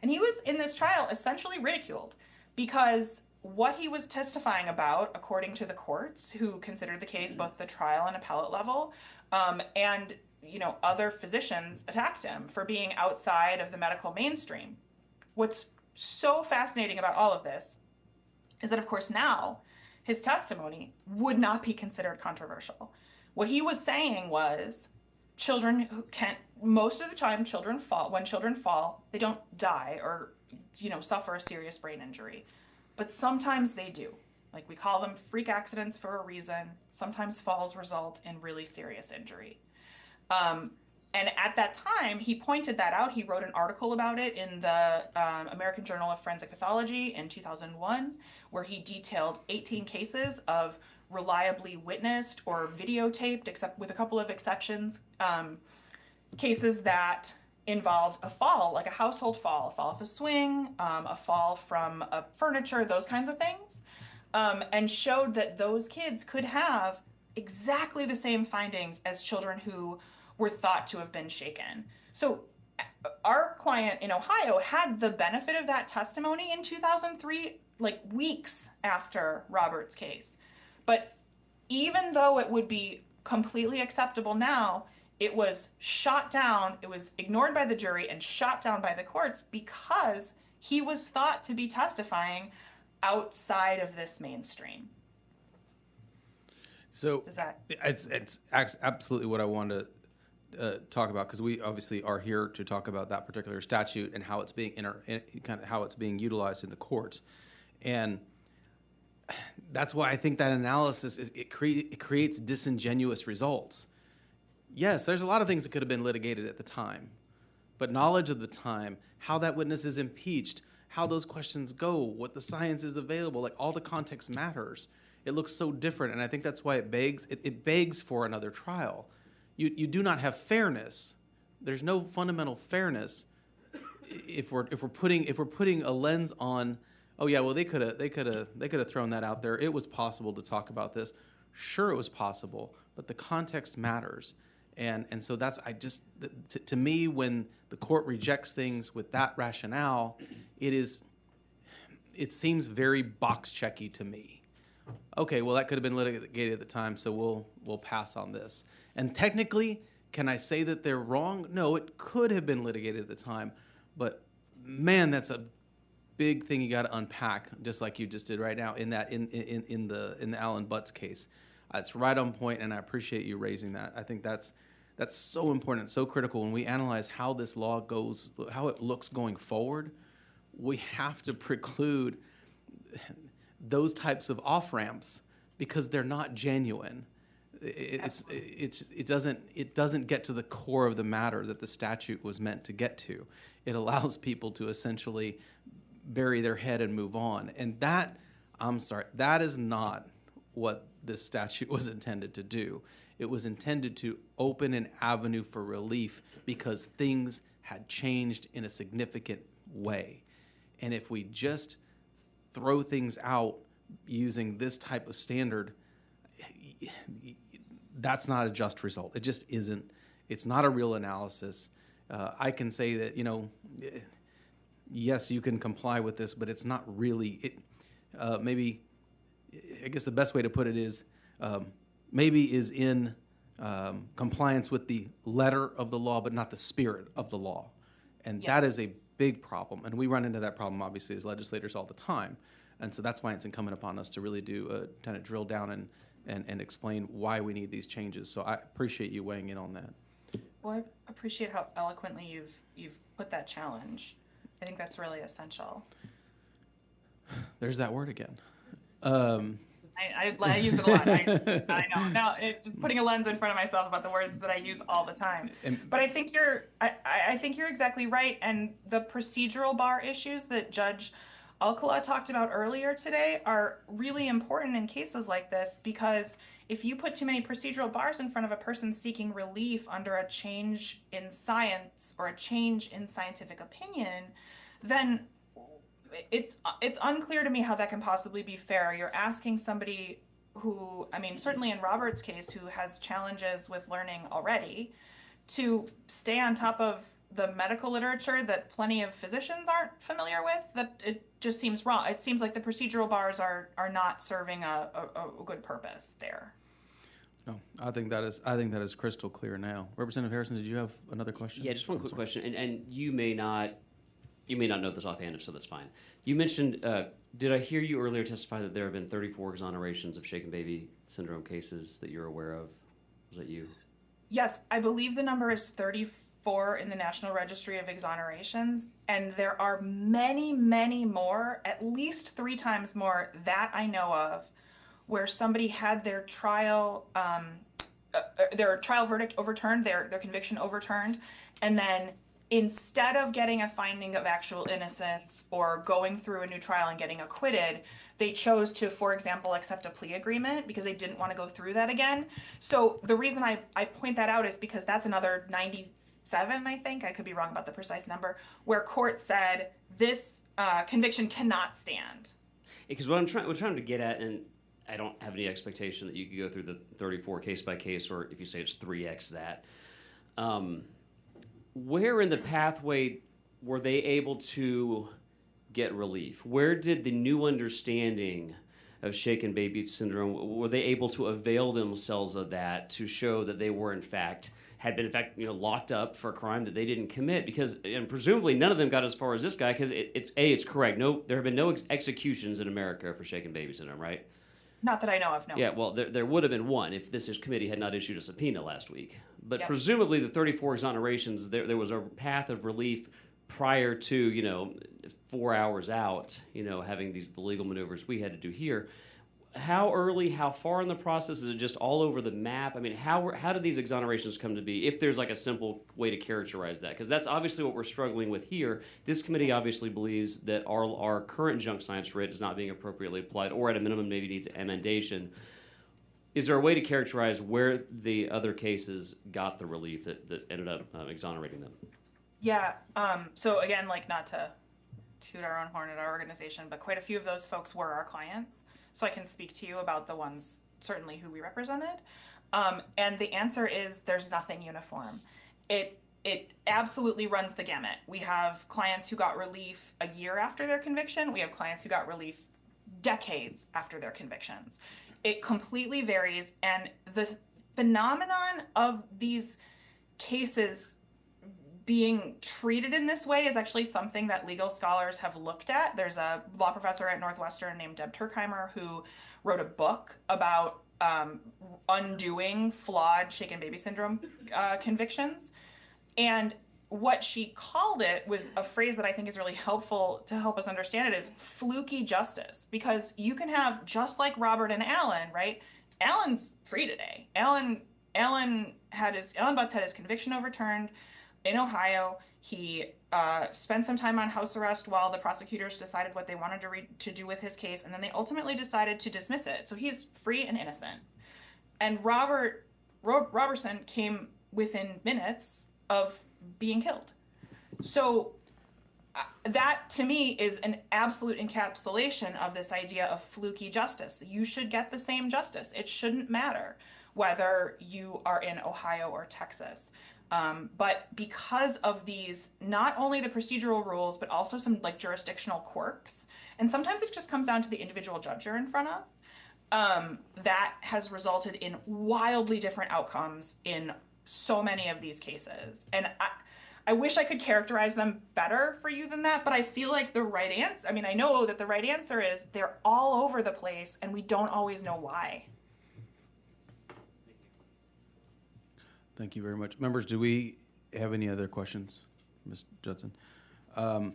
And he was in this trial essentially ridiculed because what he was testifying about, according to the courts who considered the case, both the trial and appellate level, and other physicians attacked him for being outside of the medical mainstream. What's so fascinating about all of this is that, of course, now his testimony would not be considered controversial. What he was saying was children who can't, most of the time children fall, when children fall, they don't die or, suffer a serious brain injury. But sometimes they do. Like, we call them freak accidents for a reason. Sometimes falls result in really serious injury. And at that time, he pointed that out. He wrote an article about it in the American Journal of Forensic Pathology in 2001, where he detailed 18 cases of reliably witnessed or videotaped, except with a couple of exceptions, cases that involved a fall, like a household fall, a fall off a swing, a fall from furniture, those kinds of things, and showed that those kids could have exactly the same findings as children who were thought to have been shaken. So our client in Ohio had the benefit of that testimony in 2003, like weeks after Robert's case. But even though it would be completely acceptable now, it was shot down, it was ignored by the jury and shot down by the courts because he was thought to be testifying outside of this mainstream. So it's absolutely what I wanted to talk about, because we obviously are here to talk about that particular statute and how it's being how it's being utilized in the courts, and that's why I think that analysis it creates disingenuous results. Yes, there's a lot of things that could have been litigated at the time, but knowledge of the time, how that witness is impeached, how those questions go, what the science is available, like all the context matters. It looks so different, and I think that's why it begs for another trial. You do not have fairness. There's no fundamental fairness if we're putting a lens on. Oh yeah, well they could have thrown that out there. It was possible to talk about this. Sure, it was possible, but the context matters, and so that's to me, when the court rejects things with that rationale, it seems very box checky to me. Okay, well that could have been litigated at the time, so we'll pass on this. And technically, can I say that they're wrong? No, it could have been litigated at the time, but man, that's a big thing you got to unpack, just like you just did right now in the Alan Butts case. It's right on point, and I appreciate you raising that. I think that's so important, so critical when we analyze how this law goes, how it looks going forward. We have to preclude those types of off-ramps because they're not genuine. It doesn't get to the core of the matter that the statute was meant to get to. It allows people to essentially bury their head and move on. And that is not what this statute was intended to do. It was intended to open an avenue for relief because things had changed in a significant way. And if we just throw things out using this type of standard, that's not a just result. It just isn't. It's not a real analysis. I can say that, yes, you can comply with this, but it's not really. Maybe, I guess the best way to put it is, maybe is in compliance with the letter of the law, but not the spirit of the law. And that is a big problem. And we run into that problem, obviously, as legislators all the time. And so that's why it's incumbent upon us to really do kind of drill down and explain why we need these changes. So I appreciate you weighing in on that. Well, I appreciate how eloquently you've put that challenge. I think that's really essential. There's that word again. I use it a lot. I know. Now, just putting a lens in front of myself about the words that I use all the time. But I think I think you're exactly right. And the procedural bar issues that Judge Alcala talked about earlier today are really important in cases like this, because If you put too many procedural bars in front of a person seeking relief under a change in science or a change in scientific opinion, then it's unclear to me how that can possibly be fair. You're asking somebody who, I mean, certainly in Robert's case, who has challenges with learning already, to stay on top of the medical literature that plenty of physicians aren't familiar with. That it just seems wrong. It seems like the procedural bars are not serving a good purpose there. No, I think that is crystal clear now. Representative Harrison, did you have another question? Yeah, just one quick question, and you may not know this offhand, so that's fine. You mentioned, did I hear you earlier testify that there have been 34 exonerations of shaken baby syndrome cases that you're aware of? Was that you? Yes, I believe the number is 34 in the National Registry of Exonerations, and there are many, many more, at least 3 times more that I know of, where somebody had their trial verdict overturned, their conviction overturned, and then instead of getting a finding of actual innocence or going through a new trial and getting acquitted, they chose to, for example, accept a plea agreement because they didn't want to go through that again. So the reason I point that out is because that's another 97, I think, I could be wrong about the precise number, where court said this conviction cannot stand. Because what we're trying to get at, and I don't have any expectation that you could go through the 34 case by case, or if you say it's 3x that. Where in the pathway were they able to get relief? Where did the new understanding of shaken baby syndrome, were they able to avail themselves of that to show that they were had been locked up for a crime that they didn't commit? Because, and presumably none of them got as far as this guy, because it's correct. No, there have been no executions in America for shaken baby syndrome, right? Not that I know of, no. Yeah, well, there would have been one if this committee had not issued a subpoena last week. But Yep. presumably the 34 exonerations, there was a path of relief prior to, 4 hours out, having the legal maneuvers we had to do here. How early, how far in the process? Is it just all over the map? I mean, how did these exonerations come to be, if there's like a simple way to characterize that? Because that's obviously what we're struggling with here. This committee obviously believes that our current junk science writ is not being appropriately applied, or at a minimum maybe needs amendation. Is there a way to characterize where the other cases got the relief that ended up exonerating them? Yeah, so again, not to toot our own horn at our organization, but quite a few of those folks were our clients. So I can speak to you about the ones certainly who we represented. And the answer is there's nothing uniform. It absolutely runs the gamut. We have clients who got relief a year after their conviction. We have clients who got relief decades after their convictions. It completely varies. And the phenomenon of these cases being treated in this way is actually something that legal scholars have looked at. There's a law professor at Northwestern named Deb Turkheimer who wrote a book about undoing flawed shaken baby syndrome convictions. And what she called it was a phrase that I think is really helpful to help us understand it, is fluky justice. Because you can have, just like Robert and Alan, right? Alan's free today. Alan Butts had his conviction overturned in Ohio. He spent some time on house arrest while the prosecutors decided what they wanted to do with his case, and then they ultimately decided to dismiss it. So he's free and innocent. And Robert Roberson came within minutes of being killed. So that, to me, is an absolute encapsulation of this idea of fluky justice. You should get the same justice. It shouldn't matter whether you are in Ohio or Texas. But because of these, not only the procedural rules, but also some jurisdictional quirks, and sometimes it just comes down to the individual judge you're in front of, that has resulted in wildly different outcomes in so many of these cases. And I wish I could characterize them better for you than that, but I feel like the right answer, I know that the right answer is they're all over the place and we don't always know why. Thank you very much. Members, do we have any other questions? Ms. Judson? I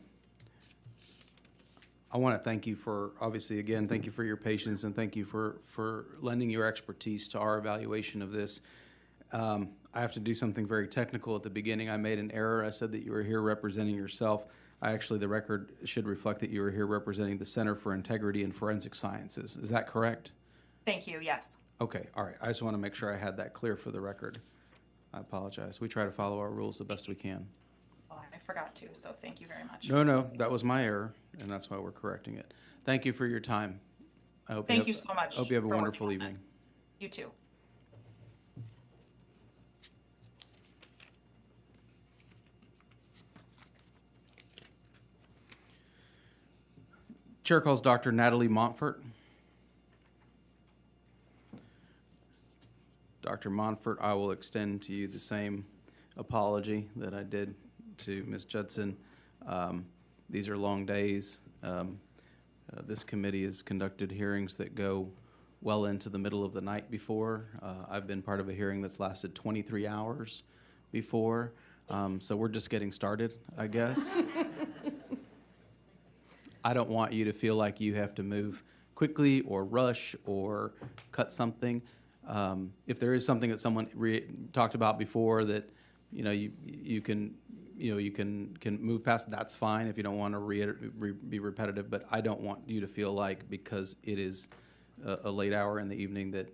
want to thank you for, obviously, again, thank you for your patience and thank you for lending your expertise to our evaluation of this. I have to do something very technical at the beginning. I made an error. I said that you were here representing yourself. The record should reflect that you were here representing the Center for Integrity and Forensic Sciences. Is that correct? Thank you, yes. Okay, all right. I just want to make sure I had that clear for the record. I apologize. We try to follow our rules the best we can. Oh, I forgot to, so thank you very much. No, that was my error, and that's why we're correcting it. Thank you for your time. I hope Thank you so much I hope you have a for wonderful working on evening. You too. Chair calls Dr. Natalie Montfort. Dr. Montfort, I will extend to you the same apology that I did to Ms. Judson. These are long days. This committee has conducted hearings that go well into the middle of the night before. I've been part of a hearing that's lasted 23 hours before. So we're just getting started, I guess. I don't want you to feel like you have to move quickly or rush or cut something. If there is something that someone talked about before that you can move past, that's fine if you don't want to be repetitive. But I don't want you to feel like because it is a late hour in the evening that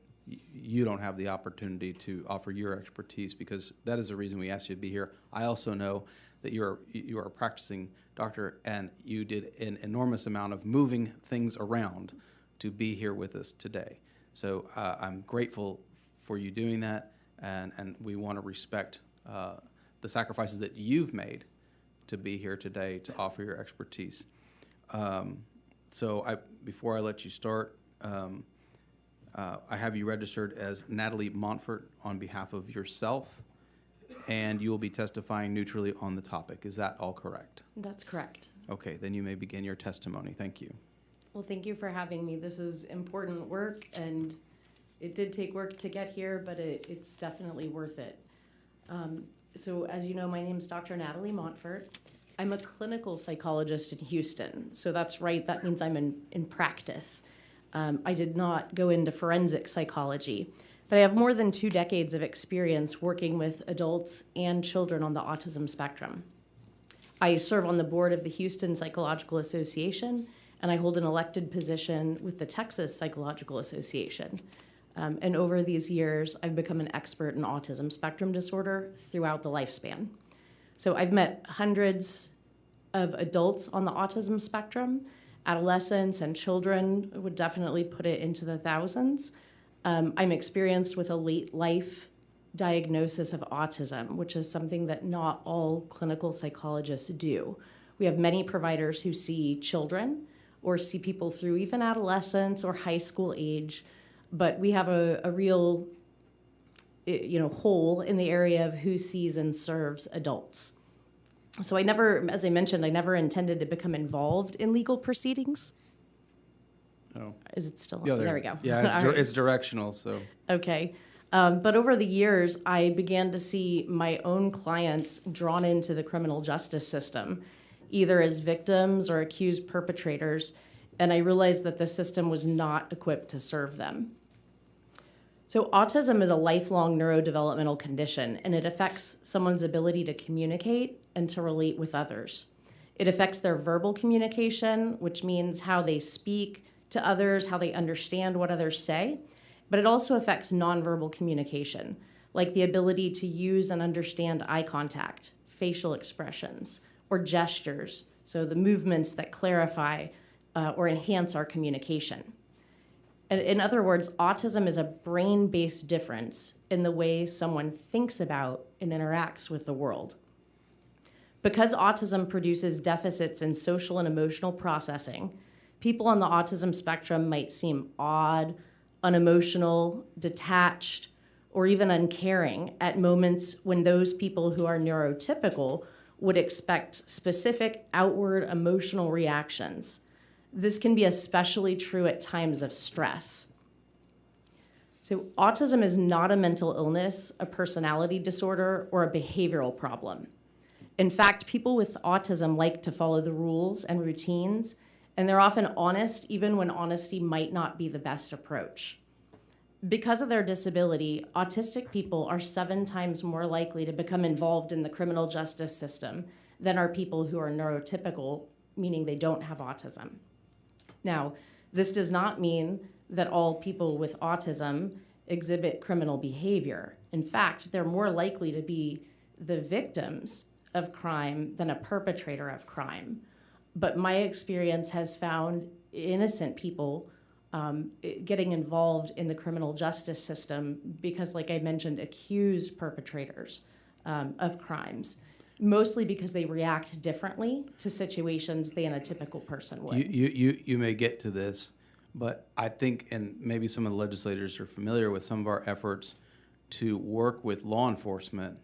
you don't have the opportunity to offer your expertise, because that is the reason we asked you to be here. I also know that you are a practicing doctor, and you did an enormous amount of moving things around to be here with us today. So I'm grateful for you doing that, and we want to respect the sacrifices that you've made to be here today to offer your expertise. So before I let you start, I have you registered as Natalie Montfort on behalf of yourself, and you will be testifying neutrally on the topic. Is that all correct? That's correct. Okay, then you may begin your testimony. Thank you. Well, thank you for having me. This is important work, and it did take work to get here, but it's definitely worth it. So as you know, my name is Dr. Natalie Montfort. I'm a clinical psychologist in Houston. So that's right, that means I'm in practice. I did not go into forensic psychology, but I have more than 2 decades of experience working with adults and children on the autism spectrum. I serve on the board of the Houston Psychological Association, and I hold an elected position with the Texas Psychological Association. And over these years, I've become an expert in autism spectrum disorder throughout the lifespan. So I've met hundreds of adults on the autism spectrum. Adolescents and children would definitely put it into the thousands. I'm experienced with a late life diagnosis of autism, which is something that not all clinical psychologists do. We have many providers who see children or see people through even adolescence or high school age, but we have a real hole in the area of who sees and serves adults. So as I mentioned, I never intended to become involved in legal proceedings. Oh. Is it still? Yeah, there we go. Yeah, it's directional, so. Okay. But over the years, I began to see my own clients drawn into the criminal justice system, either as victims or accused perpetrators, and I realized that the system was not equipped to serve them. So autism is a lifelong neurodevelopmental condition, and it affects someone's ability to communicate and to relate with others. It affects their verbal communication, which means how they speak to others, how they understand what others say, but it also affects nonverbal communication, like the ability to use and understand eye contact, facial expressions, or gestures, so the movements that clarify or enhance our communication. In other words, autism is a brain-based difference in the way someone thinks about and interacts with the world. Because autism produces deficits in social and emotional processing, people on the autism spectrum might seem odd, unemotional, detached, or even uncaring at moments when those people who are neurotypical would expect specific outward emotional reactions. This can be especially true at times of stress. So autism is not a mental illness, a personality disorder, or a behavioral problem. In fact, people with autism like to follow the rules and routines, and they're often honest even when honesty might not be the best approach. Because of their disability, autistic people are 7 times more likely to become involved in the criminal justice system than are people who are neurotypical, meaning they don't have autism. Now, this does not mean that all people with autism exhibit criminal behavior. In fact, they're more likely to be the victims of crime than a perpetrator of crime. But my experience has found innocent people getting involved in the criminal justice system because, like I mentioned, accused perpetrators of crimes, mostly because they react differently to situations than a typical person would. You may get to this, but I think, and maybe some of the legislators are familiar with some of our efforts to work with law enforcement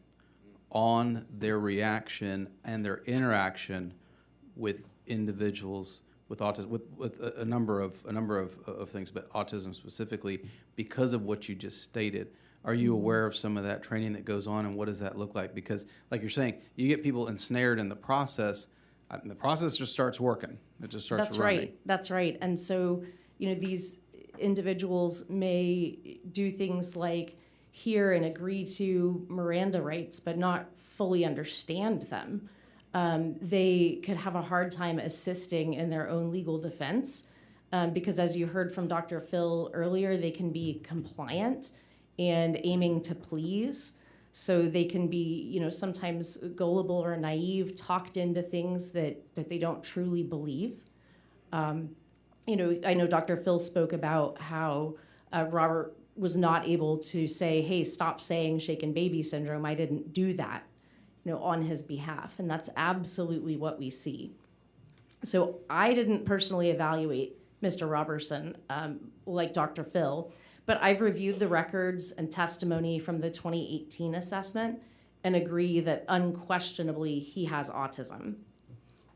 on their reaction and their interaction with individuals with autism, with a number of things, but autism specifically, because of what you just stated. Are you aware of some of that training that goes on, and what does that look like? Because, like you're saying, you get people ensnared in the process, and the process just starts working. It just starts running. That's right. And so, these individuals may do things like hear and agree to Miranda rights, but not fully understand them. They could have a hard time assisting in their own legal defense because, as you heard from Dr. Phil earlier, they can be compliant and aiming to please. So they can be, sometimes gullible or naive, talked into things that they don't truly believe. I know Dr. Phil spoke about how Robert was not able to say, hey, stop saying shaken baby syndrome. I didn't do that, on his behalf. And that's absolutely what we see. So I didn't personally evaluate Mr. Roberson like Dr. Phil, but I've reviewed the records and testimony from the 2018 assessment and agree that unquestionably he has autism.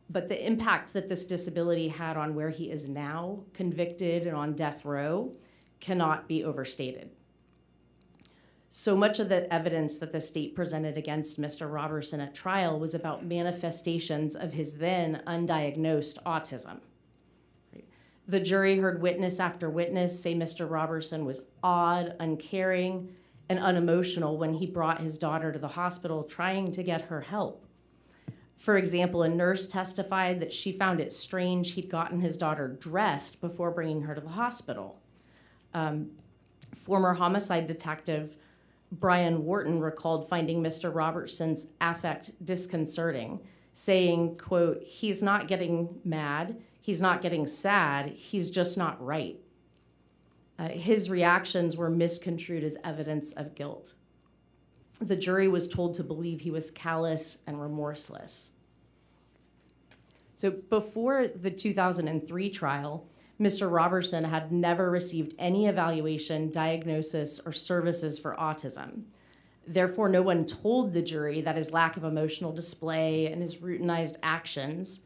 But the impact that this disability had on where he is now, convicted and on death row, cannot be overstated. So much of the evidence that the state presented against Mr. Roberson at trial was about manifestations of his then undiagnosed autism. The jury heard witness after witness say Mr. Roberson was odd, uncaring, and unemotional when he brought his daughter to the hospital trying to get her help. For example, a nurse testified that she found it strange he'd gotten his daughter dressed before bringing her to the hospital. Former homicide detective Brian Wharton recalled finding Mr. Robertson's affect disconcerting, saying, quote, he's not getting mad, he's not getting sad, he's just not right. His reactions were misconstrued as evidence of guilt. The jury was told to believe he was callous and remorseless. So before the 2003 trial, Mr. Roberson had never received any evaluation, diagnosis, or services for autism. Therefore, no one told the jury that his lack of emotional display and his routinized actions,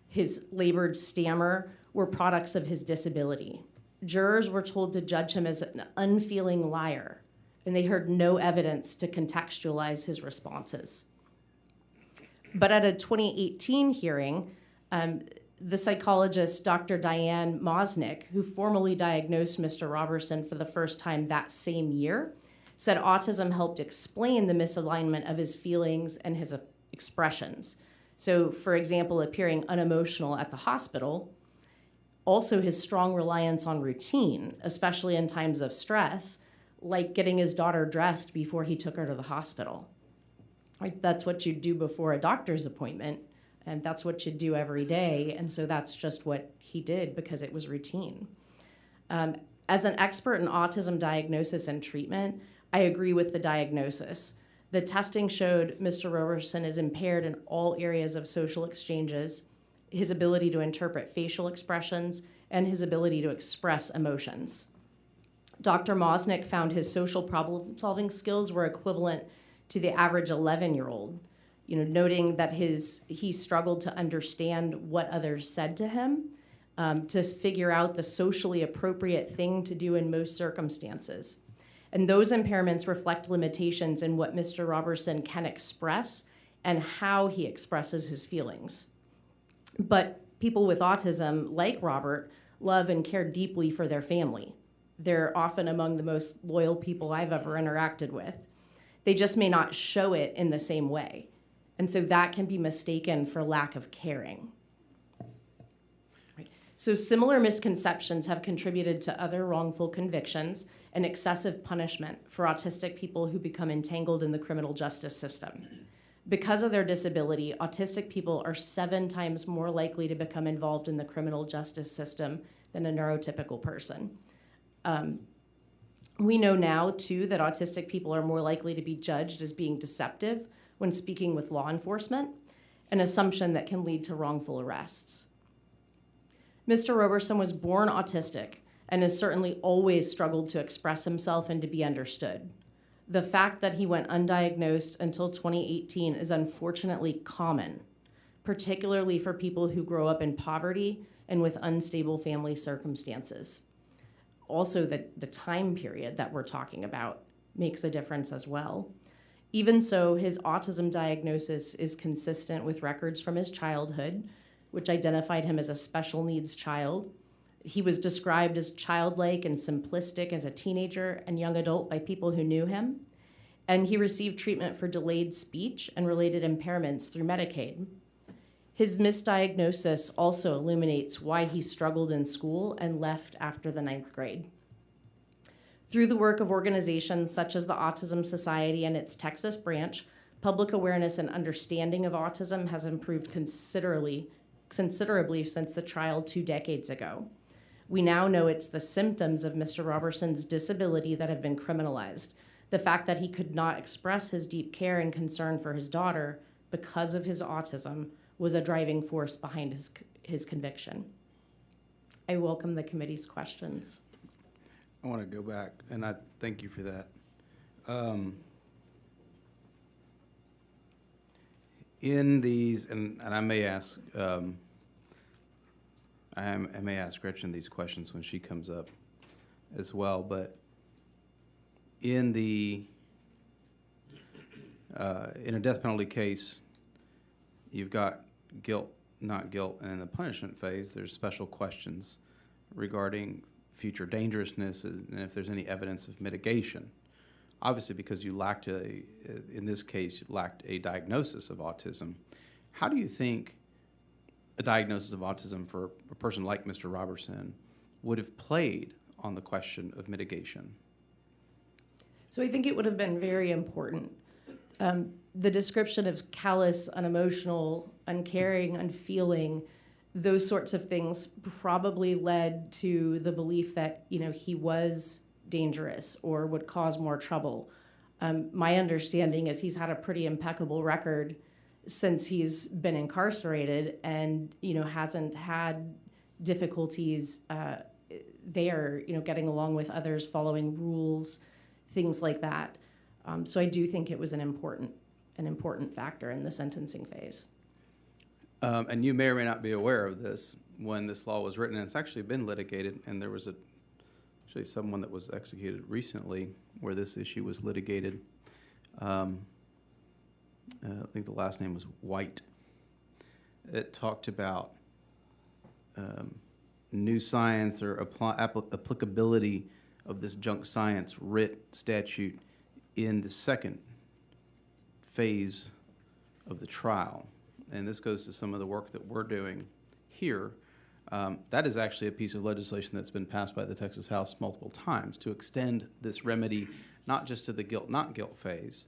his labored stammer, were products of his disability. Jurors were told to judge him as an unfeeling liar, and they heard no evidence to contextualize his responses. But at a 2018 hearing, the psychologist, Dr. Diane Mosnick, who formally diagnosed Mr. Roberson for the first time that same year, said autism helped explain the misalignment of his feelings and his expressions. So, for example, appearing unemotional at the hospital, also his strong reliance on routine, especially in times of stress, like getting his daughter dressed before he took her to the hospital. Right? That's what you do before a doctor's appointment. And that's what you do every day. And so that's just what he did because it was routine. As an expert in autism diagnosis and treatment, I agree with the diagnosis. The testing showed Mr. Roberson is impaired in all areas of social exchanges, his ability to interpret facial expressions, and his ability to express emotions. Dr. Mosnick found his social problem-solving skills were equivalent to the average 11-year-old. Noting that he struggled to understand what others said to him, to figure out the socially appropriate thing to do in most circumstances. And those impairments reflect limitations in what Mr. Roberson can express and how he expresses his feelings. But people with autism, like Robert, love and care deeply for their family. They're often among the most loyal people I've ever interacted with. They just may not show it in the same way. And so that can be mistaken for lack of caring. Right. So similar misconceptions have contributed to other wrongful convictions and excessive punishment for autistic people who become entangled in the criminal justice system. Because of their disability, autistic people are 7 times more likely to become involved in the criminal justice system than a neurotypical person. We know now, too, that autistic people are more likely to be judged as being deceptive when speaking with law enforcement, an assumption that can lead to wrongful arrests. Mr. Roberson was born autistic and has certainly always struggled to express himself and to be understood. The fact that he went undiagnosed until 2018 is unfortunately common, particularly for people who grow up in poverty and with unstable family circumstances. Also, the time period that we're talking about makes a difference as well. Even so, his autism diagnosis is consistent with records from his childhood, which identified him as a special needs child. He was described as childlike and simplistic as a teenager and young adult by people who knew him. And he received treatment for delayed speech and related impairments through Medicaid. His misdiagnosis also illuminates why he struggled in school and left after the 9th grade. Through the work of organizations such as the Autism Society and its Texas branch, public awareness and understanding of autism has improved considerably since the trial 2 decades ago. We now know it's the symptoms of Mr. Roberson's disability that have been criminalized. The fact that he could not express his deep care and concern for his daughter because of his autism was a driving force behind his conviction. I welcome the committee's questions. I want to go back, and I thank you for that. In these, and I may ask, I may ask Gretchen these questions when she comes up as well, but in a death penalty case, you've got guilt, not guilt, and in the punishment phase, there's special questions regarding future dangerousness and if there's any evidence of mitigation. Obviously, because you lacked in this case, you lacked a diagnosis of autism. How do you think a diagnosis of autism for a person like Mr. Roberson would have played on the question of mitigation? So I think it would have been very important. The description of callous, unemotional, uncaring, unfeeling, those sorts of things probably led to the belief that, he was dangerous or would cause more trouble. My understanding is he's had a pretty impeccable record since he's been incarcerated and, hasn't had difficulties there, getting along with others, following rules, things like that. So I do think it was an important factor in the sentencing phase. And you may or may not be aware of this when this law was written, and it's actually been litigated, and there was actually someone that was executed recently where this issue was litigated. I think the last name was White. It talked about new science or applicability of this junk science writ statute in the second phase of the trial. And this goes to some of the work that we're doing here. That is actually a piece of legislation that's been passed by the Texas House multiple times to extend this remedy not just to the guilt, not guilt phase,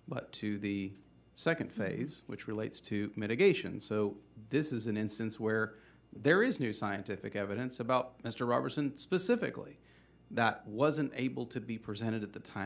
but to the second phase, which relates to mitigation. So this is an instance where there is new scientific evidence about Mr. Roberson specifically that wasn't able to be presented at the time